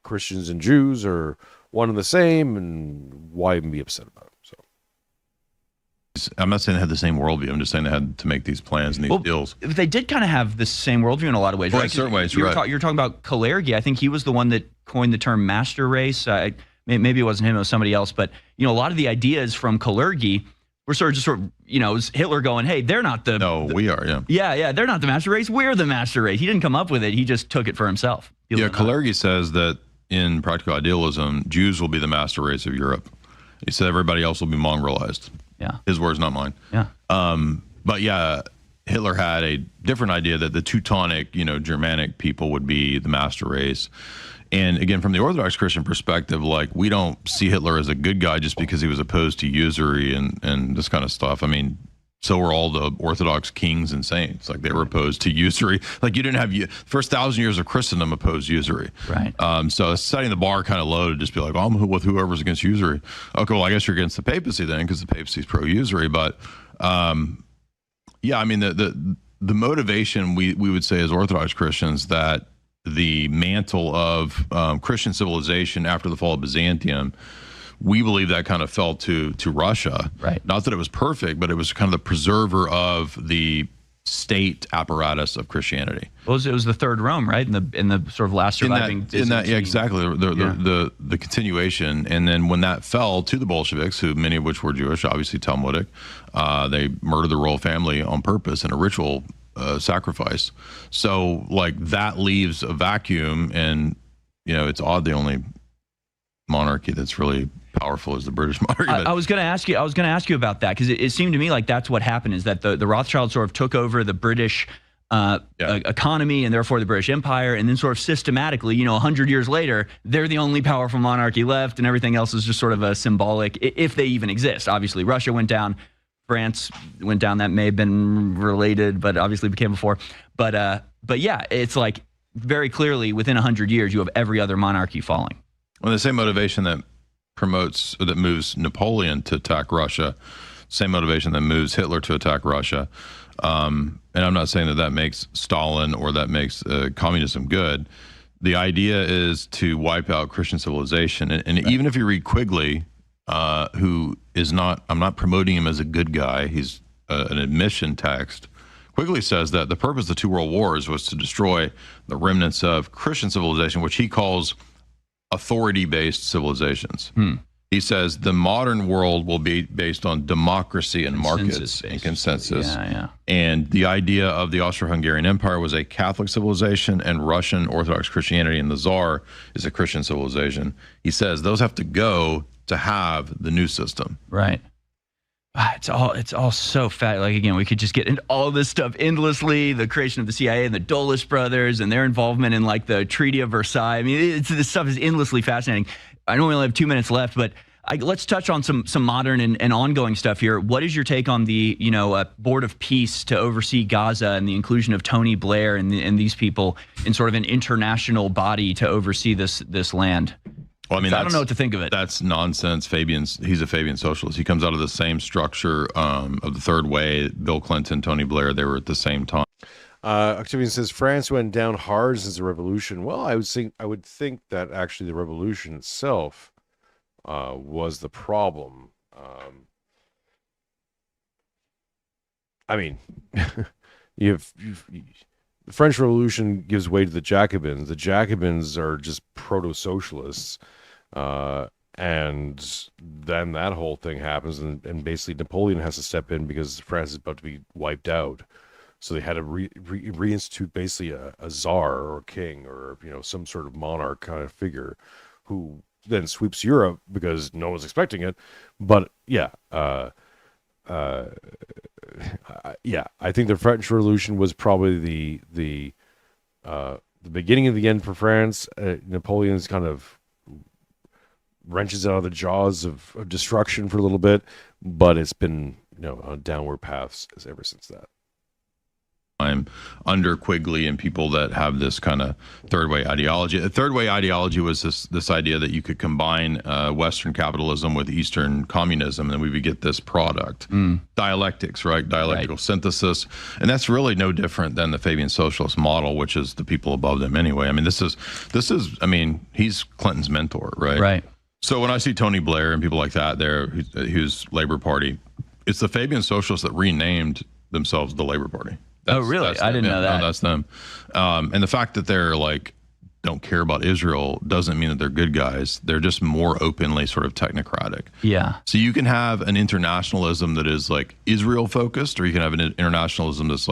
Christians and Jews are one and the same, and why even be upset about it? So, I'm not saying they had the same worldview. I'm just saying they had to make these plans and these deals. They did kind of have the same worldview in a lot of ways, right? In certain ways, you're right. You're talking about Kalergi. I think he was the one that coined the term master race. Maybe it wasn't him, it was somebody else. But a lot of the ideas from Kalergi were sort of, it was Hitler going, hey, they're not the... No, we are, yeah. Yeah, they're not the master race. We're the master race. He didn't come up with it. He just took it for himself. Kalergi says that in Practical Idealism, Jews will be the master race of Europe. He said everybody else will be mongrelized. Yeah. His words, not mine. Yeah. But yeah, Hitler had a different idea that the Teutonic, Germanic people would be the master race. And again, from the Orthodox Christian perspective, like, we don't see Hitler as a good guy just because he was opposed to usury and this kind of stuff. I mean, so were all the Orthodox kings and saints. Like, they were opposed to usury. Like, you didn't have first 1,000 years of Christendom opposed usury. Right. So setting the bar kind of low to just be like, I'm with whoever's against usury. Okay, well, I guess you're against the papacy then, because the papacy's pro-usury. But yeah, I mean, the motivation we would say as Orthodox Christians that the mantle of Christian civilization after the fall of Byzantium we believe that kind of fell to Russia. Right. Not that it was perfect, but it was kind of the preserver of the state apparatus of Christianity. Well, it was the third Rome, right? In the sort of last surviving. Yeah, exactly. The continuation, and then when that fell to the Bolsheviks, who many of which were Jewish, obviously Talmudic, they murdered the royal family on purpose in a ritual sacrifice. So like that leaves a vacuum, and it's odd the only monarchy that's really powerful is the British monarchy. I was going to ask you about that, because it seemed to me like that's what happened, is that the Rothschilds sort of took over the British economy and therefore the British Empire, and then sort of systematically, 100 years later, they're the only powerful monarchy left, and everything else is just sort of a symbolic, if they even exist. Obviously, Russia went down, France went down. That may have been related, but obviously became before. But yeah, it's like very clearly within 100 years, you have every other monarchy falling. Well, the same motivation that moves Napoleon to attack Russia, same motivation that moves Hitler to attack Russia. And I'm not saying that makes Stalin or that makes communism good. The idea is to wipe out Christian civilization. And even if you read Quigley, who is not, I'm not promoting him as a good guy, he's an admission text. Quigley says that the purpose of the two world wars was to destroy the remnants of Christian civilization, which he calls authority-based civilizations. He says the modern world will be based on democracy and markets and consensus. And the idea of the Austro-Hungarian Empire was a Catholic civilization, and Russian Orthodox Christianity and the Tsar is a Christian civilization. He says those have to go to have the new system. Right. It's all so fat. Like, again, we could just get into all this stuff endlessly. The creation of the CIA and the Dulles brothers and their involvement in like the Treaty of Versailles. I mean, this stuff is endlessly fascinating. I know we only have 2 minutes left, but let's touch on some modern and ongoing stuff here. What is your take on the Board of Peace to oversee Gaza and the inclusion of Tony Blair and these people in sort of an international body to oversee this land? Well, I mean, I don't know what to think of it. That's nonsense. He's a Fabian socialist. He comes out of the same structure of the Third Way. Bill Clinton, Tony Blair, they were at the same time. Octavian says France went down hard since the revolution. Well, I would think that actually the revolution itself was the problem. I mean, the French Revolution gives way to the Jacobins. The Jacobins are just proto-socialists. And then that whole thing happens, and basically Napoleon has to step in because France is about to be wiped out. So they had to reinstitute basically a czar or a king or some sort of monarch kind of figure who then sweeps Europe because no one's expecting it. But yeah, I think the French Revolution was probably the beginning of the end for France. Napoleon's kind of wrenches out of the jaws of destruction for a little bit, but it's been on downward paths ever since that. I'm under Quigley and people that have this kind of third way ideology. The third way ideology was this idea that you could combine Western capitalism with Eastern communism, and we would get this product. Dialectics, right? Dialectical synthesis. And that's really no different than the Fabian socialist model, which is the people above them anyway. I mean, this is he's Clinton's mentor, right? Right. So when I see Tony Blair and people like that there, who's Labor Party, it's the Fabian socialists that renamed themselves the Labor Party. Really? I didn't know that. No, that's them. And the fact that they're don't care about Israel doesn't mean that they're good guys. They're just more openly sort of technocratic. Yeah. So you can have an internationalism that is Israel focused, or you can have an internationalism that's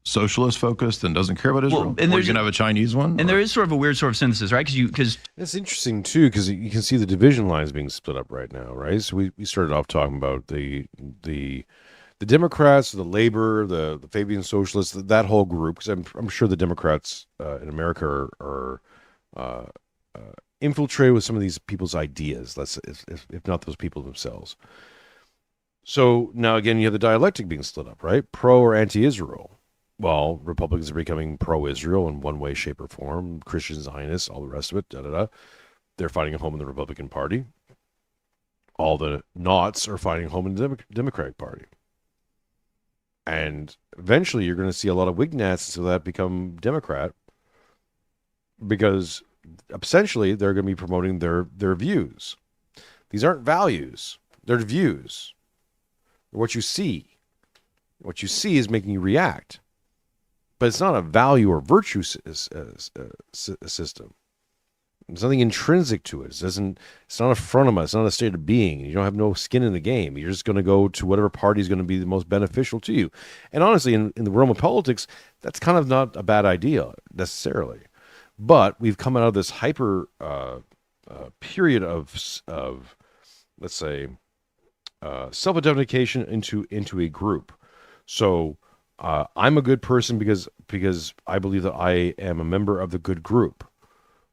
socialist focused and doesn't care about Israel. And or you can have a Chinese one. And there is sort of a weird sort of synthesis, right? Because it's interesting too, because you can see the division lines being split up right now, right? So we started off talking about the Democrats, the Labor, the Fabian Socialists, that whole group, because I'm sure the Democrats in America are infiltrated with some of these people's ideas, if not those people themselves. So now again, you have the dialectic being split up, right? Pro or anti-Israel. Well, Republicans are becoming pro-Israel in one way, shape, or form. Christian Zionists, all the rest of it, They're finding a home in the Republican Party. All the Knots are finding a home in the Democratic Party. And eventually you're going to see a lot of Whignats that become Democrat because essentially they're going to be promoting their views. These aren't values. They're views. They're what you see. What you see is making you react. But it's not a value or virtue system. There's nothing intrinsic to it. It's not a fronema. It's not a state of being. You don't have no skin in the game. You're just going to go to whatever party is going to be the most beneficial to you. And honestly, in the realm of politics, that's kind of not a bad idea necessarily. But we've come out of this hyper period of let's say, self-identification into a group. So I'm a good person because I believe that I am a member of the good group.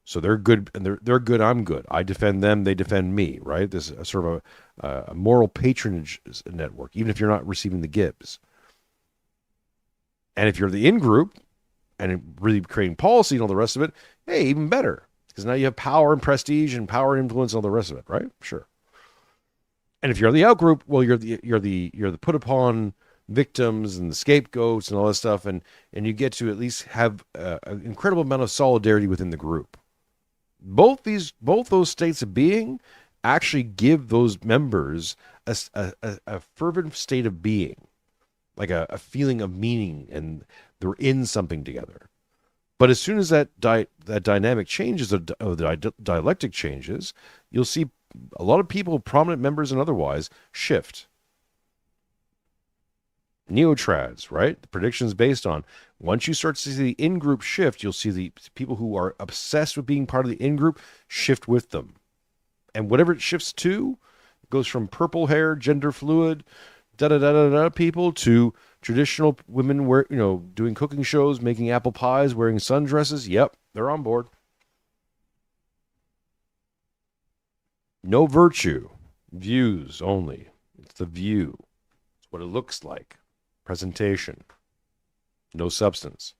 So they're good, and they're good. I'm good. I defend them. They defend me. Right? This is sort of a moral patronage network, even if you're not receiving the gibs. And if you're the in group and really creating policy and all the rest of it, hey, even better, because now you have power and prestige and power and influence and all the rest of it. Right? Sure. And if you're the out group, well, you're the put upon victims and the scapegoats and all that stuff, and you get to at least have an incredible amount of solidarity within the group. Both those states of being actually give those members a fervent state of being, like a feeling of meaning, and they're in something together. But as soon as that dynamic changes, or the dialectic changes, you'll see a lot of people, prominent members and otherwise, shift. Neotrads, right? The predictions based on, once you start to see the in-group shift, you'll see the people who are obsessed with being part of the in-group shift with them. And whatever it shifts to, it goes from purple hair, gender fluid, da-da-da-da-da people to traditional women doing cooking shows, making apple pies, wearing sundresses. Yep, they're on board. No virtue, views only. It's the view. It's what it looks like. Presentation. No substance.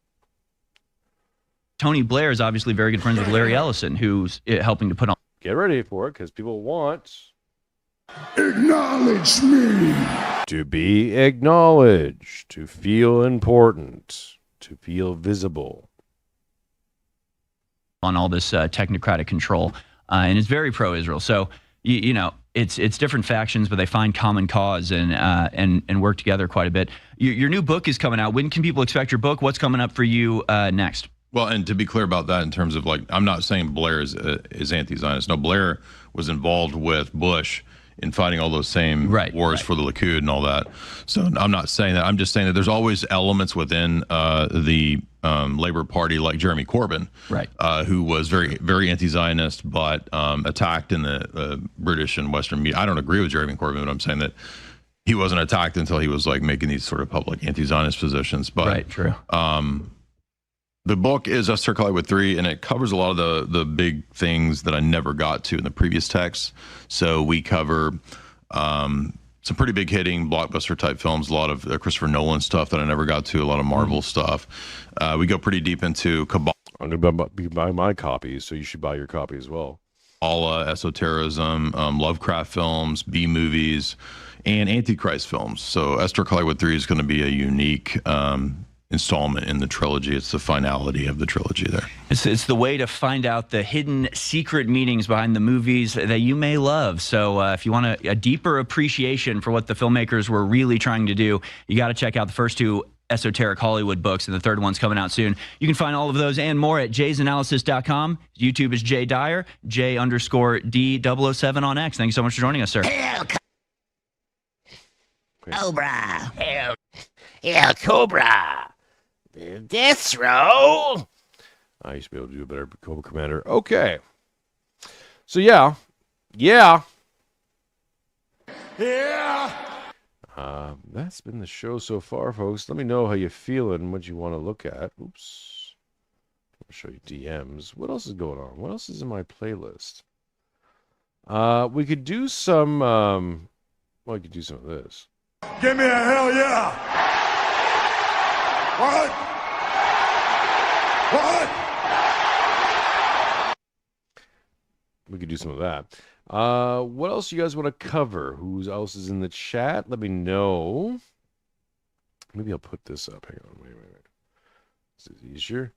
Tony Blair is obviously very good friends with Larry Ellison, who's helping to put on. Get ready for it, because people want... Acknowledge me. To be acknowledged, to feel important, to feel visible. On all this technocratic control, and it's very pro-Israel. So, it's different factions, but they find common cause and work together quite a bit. Your new book is coming out. When can people expect your book? What's coming up for you next? Well, and to be clear about that, in terms of I'm not saying Blair is anti-Zionist. No, Blair was involved with Bush in fighting all those same wars for the Likud and all that. So I'm not saying that. I'm just saying that there's always elements within the Labor Party, like Jeremy Corbyn, who was very, very anti-Zionist, but attacked in the British and Western media. I don't agree with Jeremy Corbyn, but I'm saying that he wasn't attacked until he was making these sort of public anti-Zionist positions. But true. The book is Esther Hollywood 3, and it covers a lot of the big things that I never got to in the previous texts. So we cover some pretty big hitting blockbuster type films, a lot of Christopher Nolan stuff that I never got to, a lot of Marvel stuff. We go pretty deep into Kabbalah. I'm going to buy my copies, so you should buy your copy as well. Kabbalah, esotericism, Lovecraft films, B movies, and Antichrist films. So Esther Hollywood 3 is going to be a unique installment in the trilogy. It's the finality of the trilogy there. It's the way to find out the hidden secret meanings behind the movies that you may love. So if you want a deeper appreciation for what the filmmakers were really trying to do, you got to check out the first two Esoteric Hollywood books, and the third one's coming out soon. You can find all of those and more at jaysanalysis.com. YouTube is Jay Dyer, J_D007 on X. Thank you so much for joining us, sir. Cobra. Hail Cobra. Death row. I used to be able to do a better Cobra Commander. Okay. So yeah. That's been the show so far, folks. Let me know how you feeling, what you want to look at. Oops. I'll show you DMs. What else is going on? What else is in my playlist? We could do some, we could do some of this. Give me a hell yeah. What? We could do some of that. What else you guys want to cover? Who else is in the chat? Let me know. Maybe I'll put this up. Hang on. Wait. This is easier.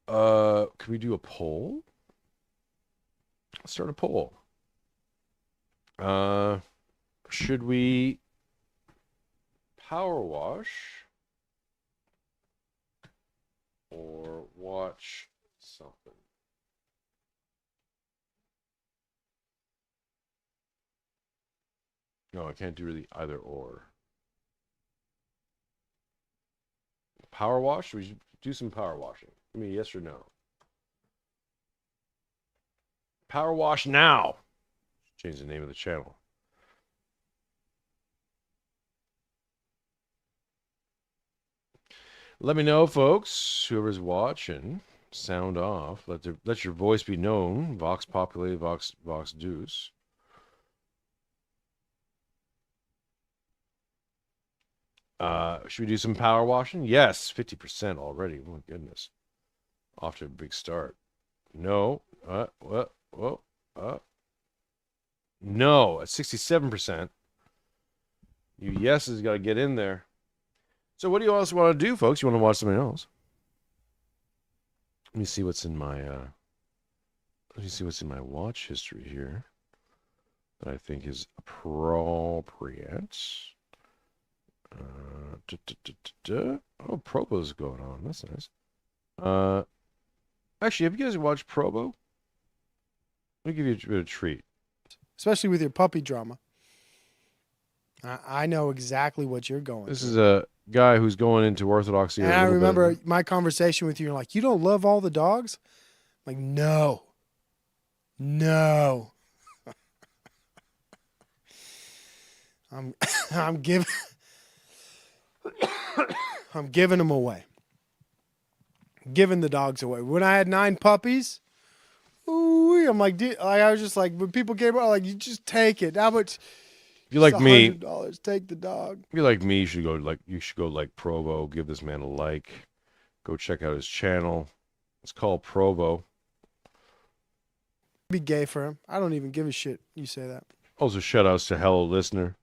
Can we do a poll? Let's start a poll. Should we power wash or watch something? No, I can't do really either or. Power wash? We should do some power washing. Give me a yes or no. Power wash now. Change the name of the channel. Let me know, folks. Whoever's watching, sound off. Let your voice be known. Vox populi, vox deus. Should we do some power washing? Yes, 50% already. Oh my goodness, off to a big start. No, no, at 67%. You yeses got to get in there. So what do you also want to do, folks? You want to watch something else? Let me see what's in my watch history here that I think is appropriate. Oh, Probo's going on. That's nice. Actually, have you guys watched Probo? Let me give you a bit of a treat. Especially with your puppy drama. I know exactly what you're going This through. is a guy who's going into orthodoxy. And I remember my conversation with you. You're like, you don't love all the dogs? I'm like, no. No. I'm giving them away. Giving the dogs away. When I had 9 puppies, ooh, I'm like, I was just like, when people came out, like, you just take it. How much? If you like me, $100, take the dog. if you like me, you should go like Provo. Give this man a like. Go check out his channel. It's called Provo. Be gay for him. I don't even give a shit. You say that. Also, shout outs to Hello Listener,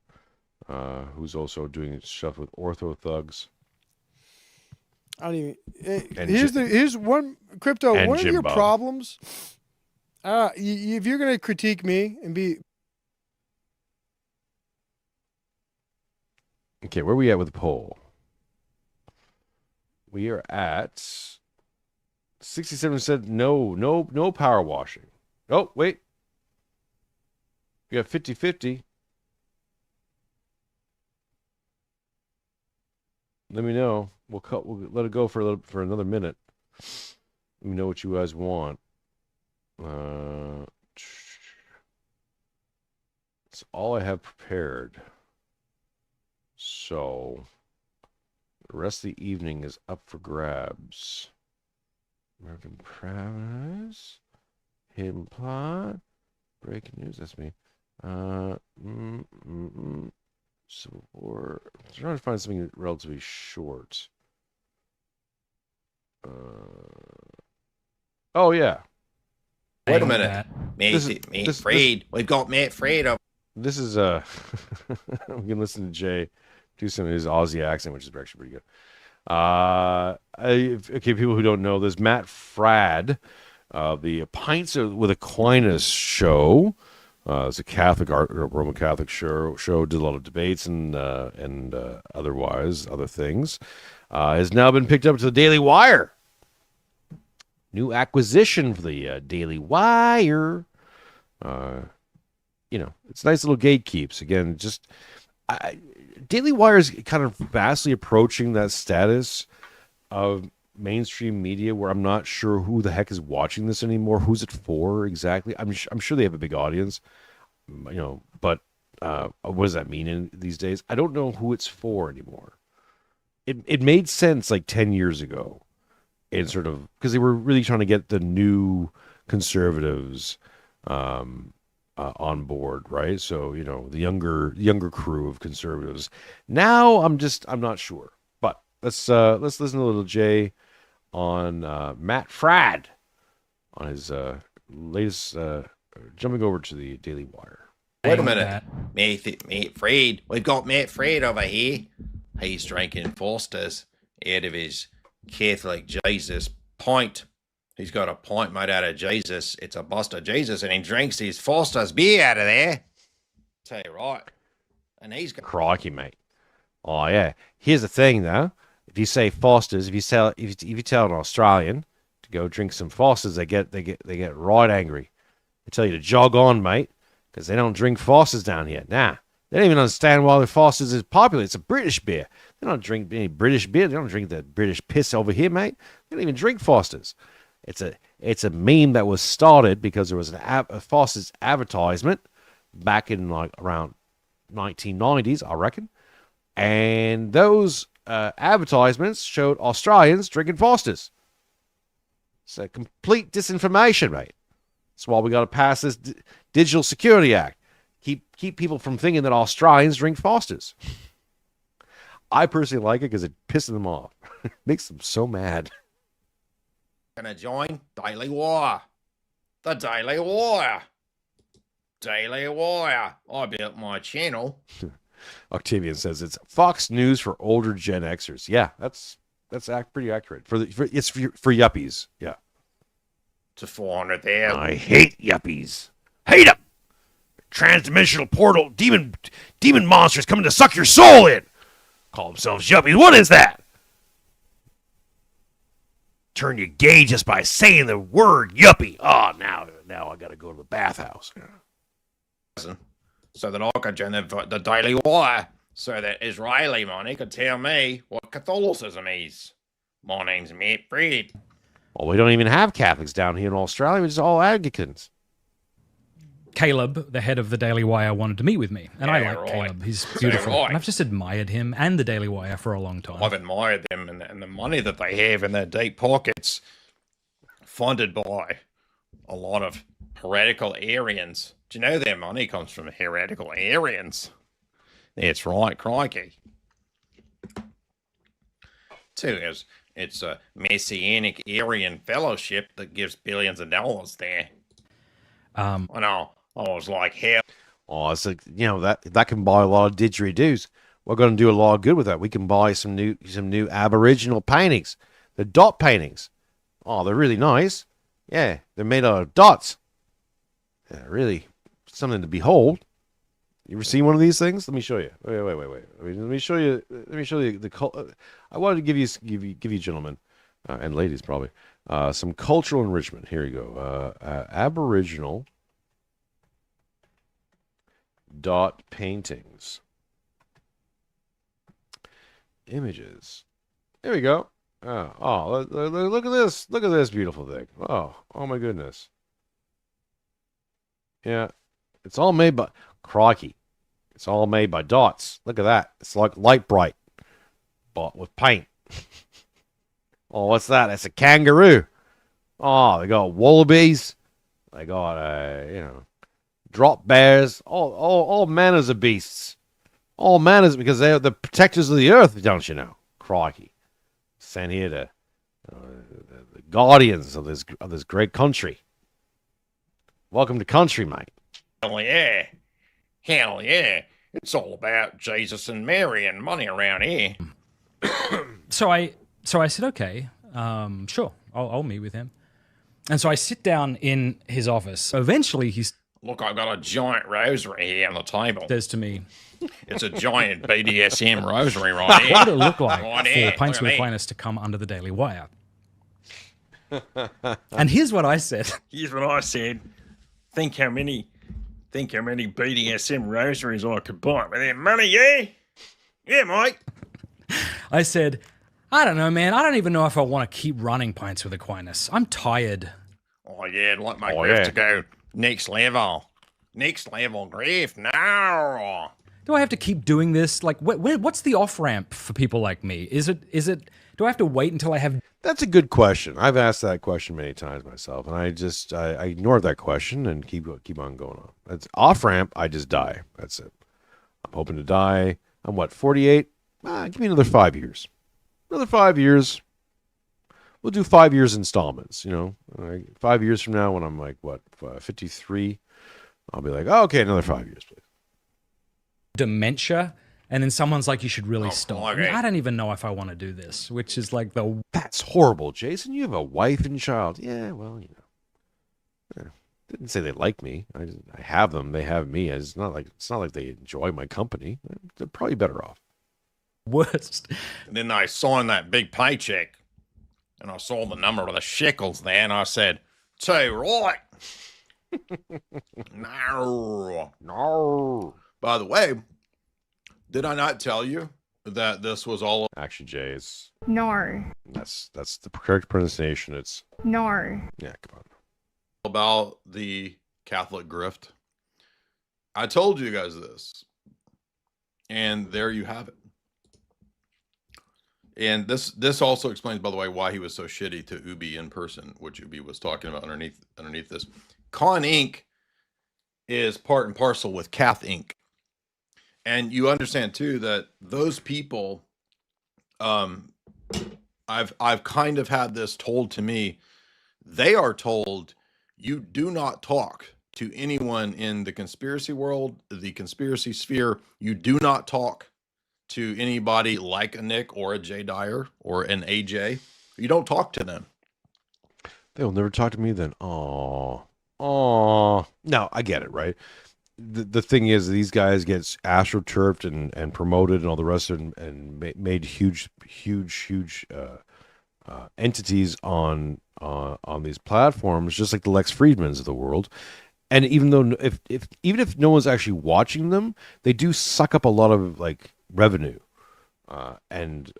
who's also doing stuff with Ortho Thugs. I don't even. And Here's one crypto. and One of Jim your Bob. problems. If you're gonna critique me and be. Okay, where are we at with the poll? We are at 67% no power washing. Oh, wait. We got 50-50. Let me know. We'll let it go for another minute. Let me know what you guys want. That's all I have prepared. So the rest of the evening is up for grabs. American Prize, Hidden Plot, Breaking News. That's me. Civil War. I'm trying to find something relatively short. Oh yeah. Wait a minute. Mate Freed. We've got Mate Freed up. This is we can listen to Jay do some of his Aussie accent, which is actually pretty good. Okay, people who don't know, there's Matt Frad, the Pints with Aquinas show. It's a Catholic Roman Catholic show. Did a lot of debates and otherwise other things. Has now been picked up to the Daily Wire. New acquisition for the Daily Wire. It's nice little gatekeeps. Again, just Daily Wire is kind of vastly approaching that status of mainstream media where I'm not sure who the heck is watching this anymore. Who's it for exactly? I'm sure they have a big audience, but what does that mean these days? I don't know who it's for anymore. It made sense like 10 years ago, and sort of because they were really trying to get the new conservatives on board, right? So the younger crew of conservatives. Now I'm not sure, but let's listen to a little Jay on Matt Frad on his latest. Jumping over to the Daily Wire. Wait a minute. Mate Freed. We've got Mate Freed over here. He's drinking Foster's out of his Catholic Jesus pint. He's got a pint made out of Jesus. It's a bust of Jesus, and he drinks his Foster's beer out of there. Tell you right. And he's got Crikey, mate. Oh yeah. Here's the thing though. If you say Foster's, if you tell an Australian to go drink some Foster's, they get right angry. They tell you to jog on, mate, because they don't drink Foster's down here. Nah. They don't even understand why the Foster's is popular. It's a British beer. They don't drink any British beer. They don't drink the British piss over here, mate. They don't even drink Foster's. It's a meme that was started because there was a Foster's advertisement back in like around 1990s, I reckon. And those advertisements showed Australians drinking Foster's. It's a complete disinformation, mate. That's why we got to pass this Digital Security Act. Keep people from thinking that Australians drink Foster's. I personally like it because it pisses them off. It makes them so mad. gonna join Daily Wire. The Daily Wire. Daily Wire. I built my channel. Octavian says it's Fox News for older Gen Xers. Yeah, that's pretty accurate. It's for yuppies. Yeah. To 400,000. I hate yuppies. Hate them. Transdimensional portal demon monsters coming to suck your soul in. Call themselves yuppies. What is that? Turn you gay just by saying the word yuppie. Oh, now I gotta go to the bathhouse. So that I could join the Daily Wire, so that Israeli money could tell me what Catholicism is. My name's Matt Fred. Well, we don't even have Catholics down here in Australia. We're just all Anglicans. Caleb, the head of the Daily Wire, wanted to meet with me, and I like Caleb. He's beautiful, and I've just admired him and the Daily Wire for a long time. I've admired them and the money that they have in their deep pockets, funded by a lot of heretical Aryans. Do you know their money comes from heretical Aryans? That's right, crikey. It's a Messianic Aryan fellowship that gives billions of dollars there. I know. I was like, hell. Oh, it's like, that can buy a lot of didgeridoos. We're going to do a lot of good with that. We can buy some new Aboriginal paintings. The dot paintings. Oh, they're really nice. Yeah, they're made out of dots. Yeah, really something to behold. You ever seen one of these things? Let me show you. Wait. Let me show you the. I wanted to give you gentlemen and ladies probably some cultural enrichment. Here you go. Aboriginal dot paintings. Images. Here we go. Look at this. Look at this beautiful thing. Oh my goodness. Yeah, it's all made by crikey. It's all made by dots. Look at that. It's like light bright, but with paint. Oh, what's that? That's a kangaroo. Oh, they got wallabies. They got drop bears. All manners of beasts. All manners because they're the protectors of the earth, don't you know? Crikey, sent here to the guardians of this great country. Welcome to country, mate. Hell yeah. Hell yeah. It's all about Jesus and Mary and money around here. So I said, okay, sure, I'll meet with him. And so I sit down in his office. Eventually, he's... Look, I've got a giant rosary here on the table. Says to me... It's a giant BDSM rosary right here. What would it look like Right for here. Pints with Aquinas to come under the Daily Wire? And here's what I said. Here's what I said. Think how many BDSM rosaries I could buy with that money, yeah? Yeah, Mike. I said, I don't know, man. I don't even know if I want to keep running Pints with Aquinas. I'm tired. Oh, yeah, I'd like my grift to go next level. Next level grift. No. Do I have to keep doing this? Like, what's the off-ramp for people like me? Is it? Do I have to wait until I have... That's a good question. I've asked that question many times myself, and I ignored that question and keep on going on. That's off-ramp, I just die. That's it. I'm hoping to die. I'm what, 48? Give me another 5 years. Another 5 years. We'll do 5 years installments, 5 years from now when I'm like, 53, I'll be like, okay, another 5 years, please. Dementia, and then someone's like, you should really stop. I mean, I don't even know if I want to do this, which is like the... That's horrible, Jason. You have a wife and child. Yeah, well, Didn't say they like me. I have them. They have me. It's not like they enjoy my company. They're probably better off. Worst. And then I saw in that big paycheck, and I saw the number of the shekels there, and I said, "Too right." No. By the way, did I not tell you that this was all actually, Jay? It's No. That's the correct pronunciation. It's No. yeah. Come on. About the Catholic grift. I told you guys this, and there you have it. And this also explains, by the way, why he was so shitty to Ubi in person, which Ubi was talking about underneath this. Con Inc. is part and parcel with Cath Inc. And you understand too that those people, I've kind of had this told to me. They are told you do not talk to anyone in the conspiracy world, the conspiracy sphere. You do not talk to anybody like a Nick or a Jay Dyer or an AJ. You don't talk to them. They will never talk to me then. Oh. No, I get it, right? The thing is, these guys get astroturfed and promoted and all the rest of it and made huge entities on these platforms, just like the Lex Friedmans of the world. And even though even if no one's actually watching them, they do suck up a lot of like revenue and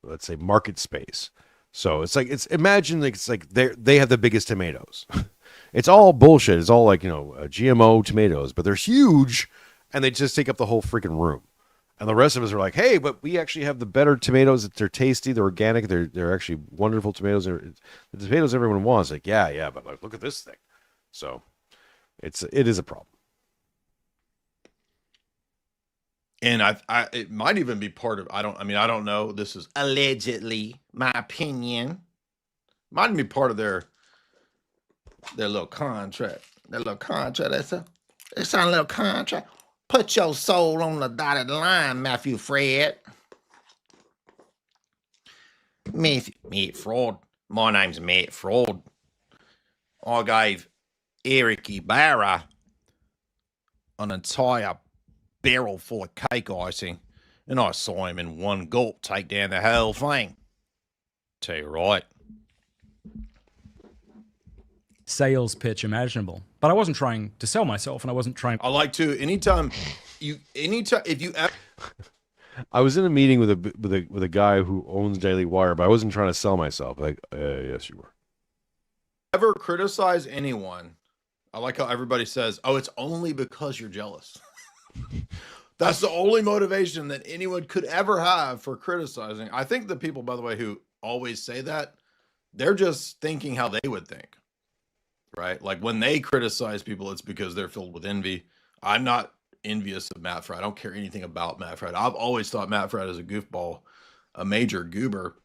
let's say market space. So imagine like they have the biggest tomatoes. It's all bullshit. It's all like, GMO tomatoes, but they're huge and they just take up the whole freaking room. And the rest of us are like, hey, but we actually have the better tomatoes. They're tasty. They're organic. They're actually wonderful tomatoes. They're the tomatoes everyone wants. Like, yeah, but like, look at this thing. So it is a problem. And it might even be part of, I don't know. This is allegedly my opinion. Might even be part of their little contract. That little contract. It's a little contract. Put your soul on the dotted line, Matthew Fred. Matt Fraud. My name's Matt Fraud. I gave Eric Ibarra an entire barrel full of cake icing, and I saw him in one gulp take down the whole thing. Tell you right. Sales pitch imaginable, but I wasn't trying to sell myself, and I wasn't trying. I like to anytime if you ever. I was in a meeting with a guy who owns Daily Wire, but I wasn't trying to sell myself. Like, yes, you were. Ever criticize anyone? I like how everybody says, "Oh, it's only because you're jealous." That's the only motivation that anyone could ever have for criticizing. I think the people, by the way, who always say that, they're just thinking how they would think. Right? Like when they criticize people, it's because they're filled with envy. I'm not envious of Matt Fradd. I don't care anything about Matt Fradd. I've always thought Matt Fradd is a goofball, a major goober.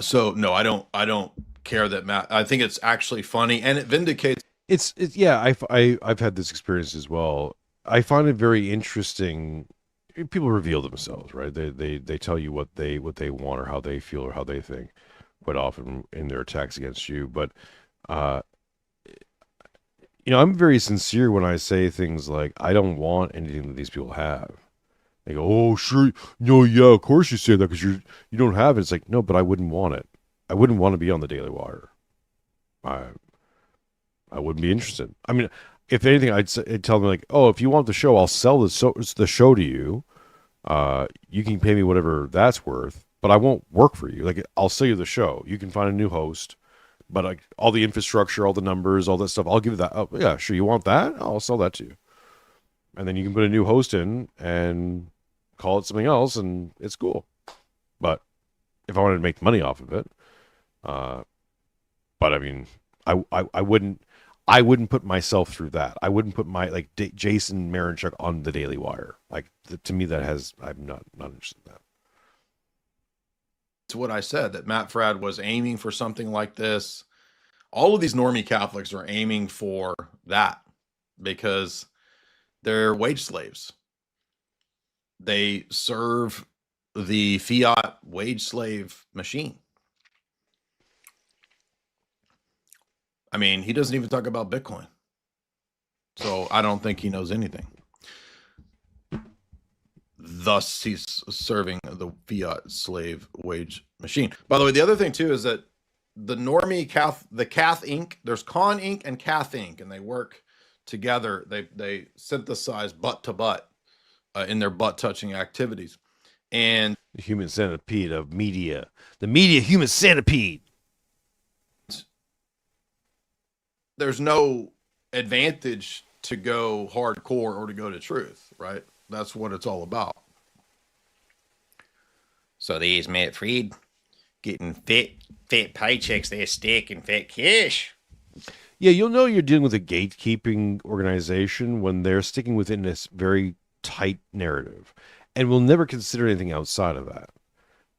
So no, I don't care that Matt. I think it's actually funny and it vindicates. It's yeah. I've had this experience as well. I find it very interesting. People reveal themselves, right? They tell you what they want or how they feel or how they think, quite often in their attacks against you, but. I'm very sincere when I say things like, I don't want anything that these people have. They go, oh, sure. No, yeah, of course you say that because you don't have it. It's like, no, but I wouldn't want it. I wouldn't want to be on the Daily Wire. I wouldn't be interested. I mean, if anything, I'd tell them like, oh, if you want the show, I'll sell the show to you. You can pay me whatever that's worth, but I won't work for you. Like, I'll sell you the show. You can find a new host. But like all the infrastructure, all the numbers, all that stuff, I'll give you that. Oh, yeah, sure. You want that? I'll sell that to you. And then you can put a new host in and call it something else, and it's cool. But if I wanted to make money off of it, but I mean, I wouldn't put myself through that. I wouldn't put my Jason Mironchuck on the Daily Wire. Like to me, I'm not interested in that. It's what I said, that Matt Fradd was aiming for something like this. All of these normie Catholics are aiming for that because they're wage slaves. They serve the fiat wage slave machine. I mean, he doesn't even talk about Bitcoin. So I don't think he knows anything. Thus, he's serving the fiat slave wage machine. By the way, the other thing, too, is that the normie the Cath Inc., there's Con Inc. and Cath Inc., and they work together. They synthesize butt to butt in their butt-touching activities. And the human centipede of media. The media human centipede. There's no advantage to go hardcore or to go to truth, right? That's what it's all about. So there's Matt Fried getting fat paychecks there, stacking fat cash. Yeah, you'll know you're dealing with a gatekeeping organization when they're sticking within this very tight narrative and will never consider anything outside of that.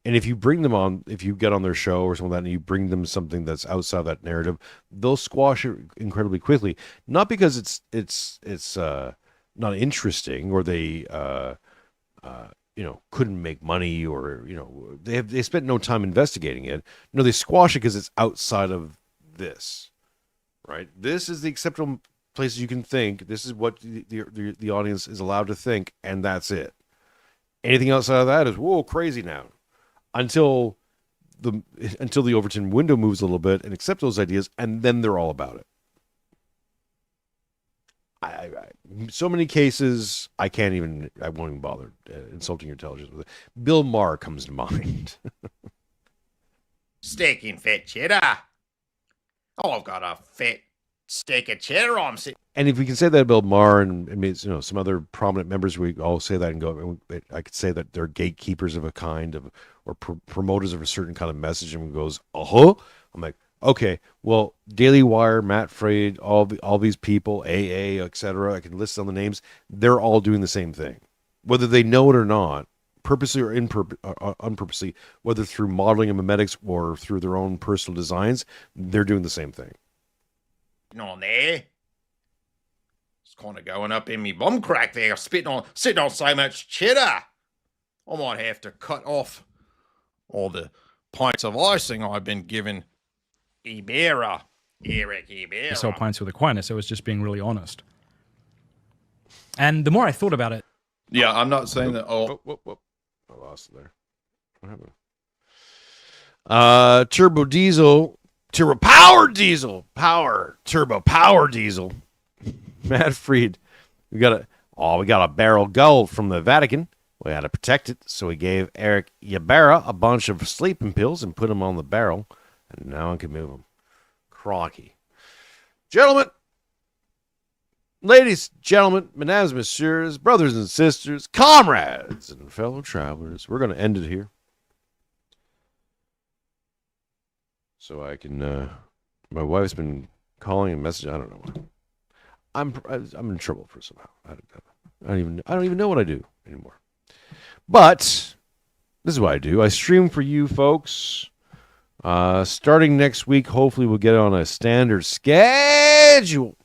And if you bring them on, if you get on their show or something like that, and you bring them something that's outside that narrative, they'll squash it incredibly quickly. Not because it's not interesting or they couldn't make money or they spent no time investigating it. No, they squash it because it's outside of this, right? This is the acceptable places you can think. This is what the audience is allowed to think, and that's it. Anything outside of that is whoa crazy now. Until the Overton window moves a little bit and accept those ideas, and then they're all about it. So many cases, I won't even bother insulting your intelligence with it. Bill Maher comes to mind. Stacking fat cheddar. Oh, I've got a fat steak of cheddar I'm sitting. And if we can say that about Maher and some other prominent members, we all say that and go. I could say that they're gatekeepers of a kind or promoters of a certain kind of message, and goes, I'm like, okay, well, Daily Wire, Matt Fried, all these people, AA, etc. I can list some of the names. They're all doing the same thing, whether they know it or not, purposely or unpurposely, whether through modeling and mimetics or through their own personal designs. They're doing the same thing. On there. It's kind of going up in me bum crack there, sitting on so much cheddar. I might have to cut off all the pints of icing I've been given Eric Ibarra. I sell pints with Aquinas. I was just being really honest. And the more I thought about it. Yeah, I'm not saying that. I lost it there. What happened? Turbo power diesel. Matt Fried. We got a barrel of gold from the Vatican. We had to protect it, so we gave Eric Ibarra a bunch of sleeping pills and put them on the barrel, and now I can move them. Crocky. Ladies, gentlemen, mesdames, messieurs, brothers and sisters, comrades and fellow travelers, we're going to end it here. So I can, my wife's been calling and messaging. I don't know. I'm in trouble for somehow. I don't even know what I do anymore. But this is what I do. I stream for you folks. Starting next week, hopefully we'll get on a standard schedule.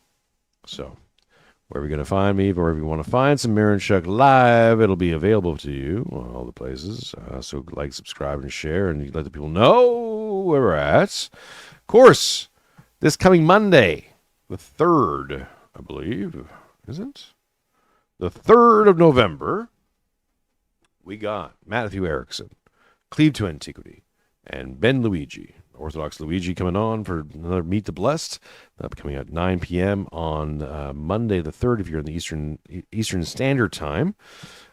So wherever you're going to find me, wherever you want to find some Mironchuck Live, it'll be available to you on all the places. So like, subscribe, and share, and let the people know where we're at. Of course, this coming Monday, the 3rd, I believe, is it? The 3rd of November, we got Matthew Erickson, Cleave to Antiquity, and Ben Luigi, Orthodox Luigi, coming on for another Meet the Blessed. That'll be coming at 9 p.m. on Monday the 3rd if you're in the Eastern Standard Time.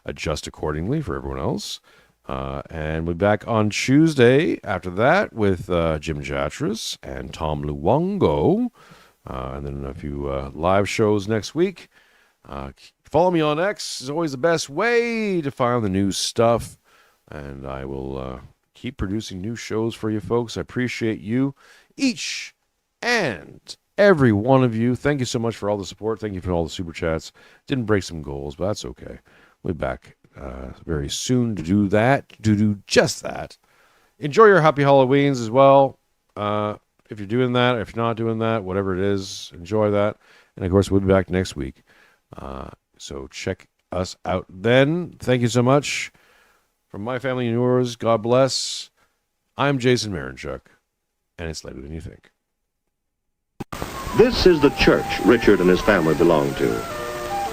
Adjust accordingly for everyone else. And we'll be back on Tuesday after that with Jim Jatras and Tom Luongo. And then a few live shows next week. Follow me on X is always the best way to find the new stuff. And I will keep producing new shows for you folks. I appreciate you, each and every one of you. Thank you so much for all the support. Thank you for all the super chats. Didn't break some goals, but that's okay. We'll be back very soon to do just that. Enjoy your happy Halloweens as well. If you're doing that, or if you're not doing that, whatever it is, enjoy that. And of course, we'll be back next week. So check us out then. Thank you so much. From my family and yours, God bless. I'm Jason Mironchuck, and it's later than you think. This is the church Richard and his family belong to.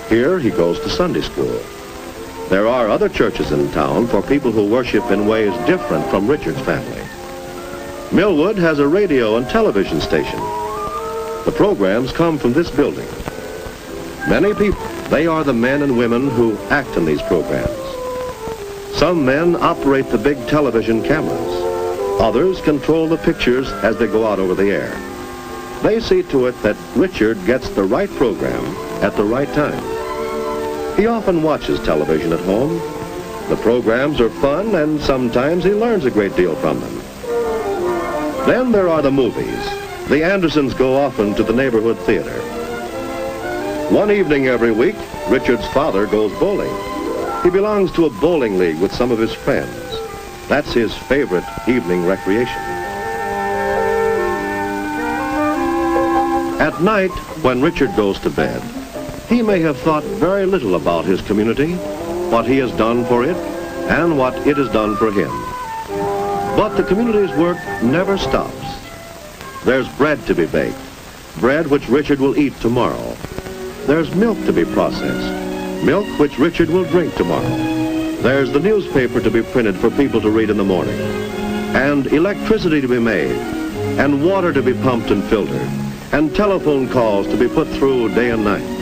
Here he goes to Sunday school. There are other churches in town for people who worship in ways different from Richard's family. Millwood has a radio and television station. The programs come from this building. Many people, they are the men and women who act in these programs. Some men operate the big television cameras. Others control the pictures as they go out over the air. They see to it that Richard gets the right program at the right time. He often watches television at home. The programs are fun, and sometimes he learns a great deal from them. Then there are the movies. The Andersons go often to the neighborhood theater. One evening every week, Richard's father goes bowling. He belongs to a bowling league with some of his friends. That's his favorite evening recreation. At night, when Richard goes to bed, he may have thought very little about his community, what he has done for it, and what it has done for him. But the community's work never stops. There's bread to be baked, bread which Richard will eat tomorrow. There's milk to be processed, milk which Richard will drink tomorrow. There's the newspaper to be printed for people to read in the morning, and electricity to be made, and water to be pumped and filtered, and telephone calls to be put through day and night.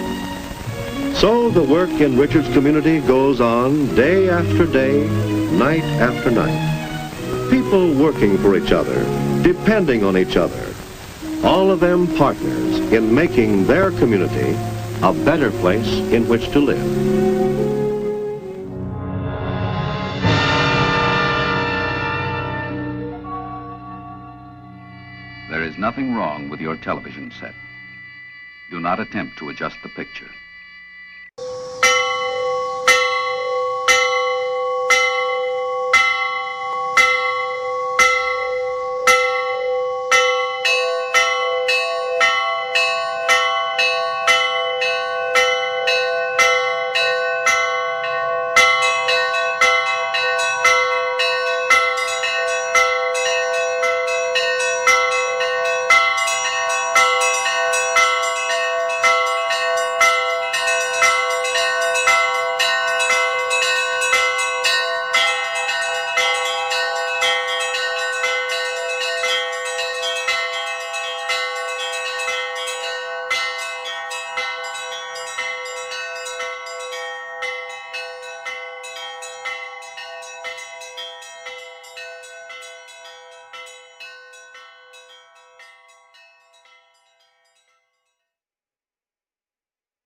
So the work in Richard's community goes on day after day, night after night. People working for each other, depending on each other, all of them partners in making their community a better place in which to live. There is nothing wrong with your television set. Do not attempt to adjust the picture.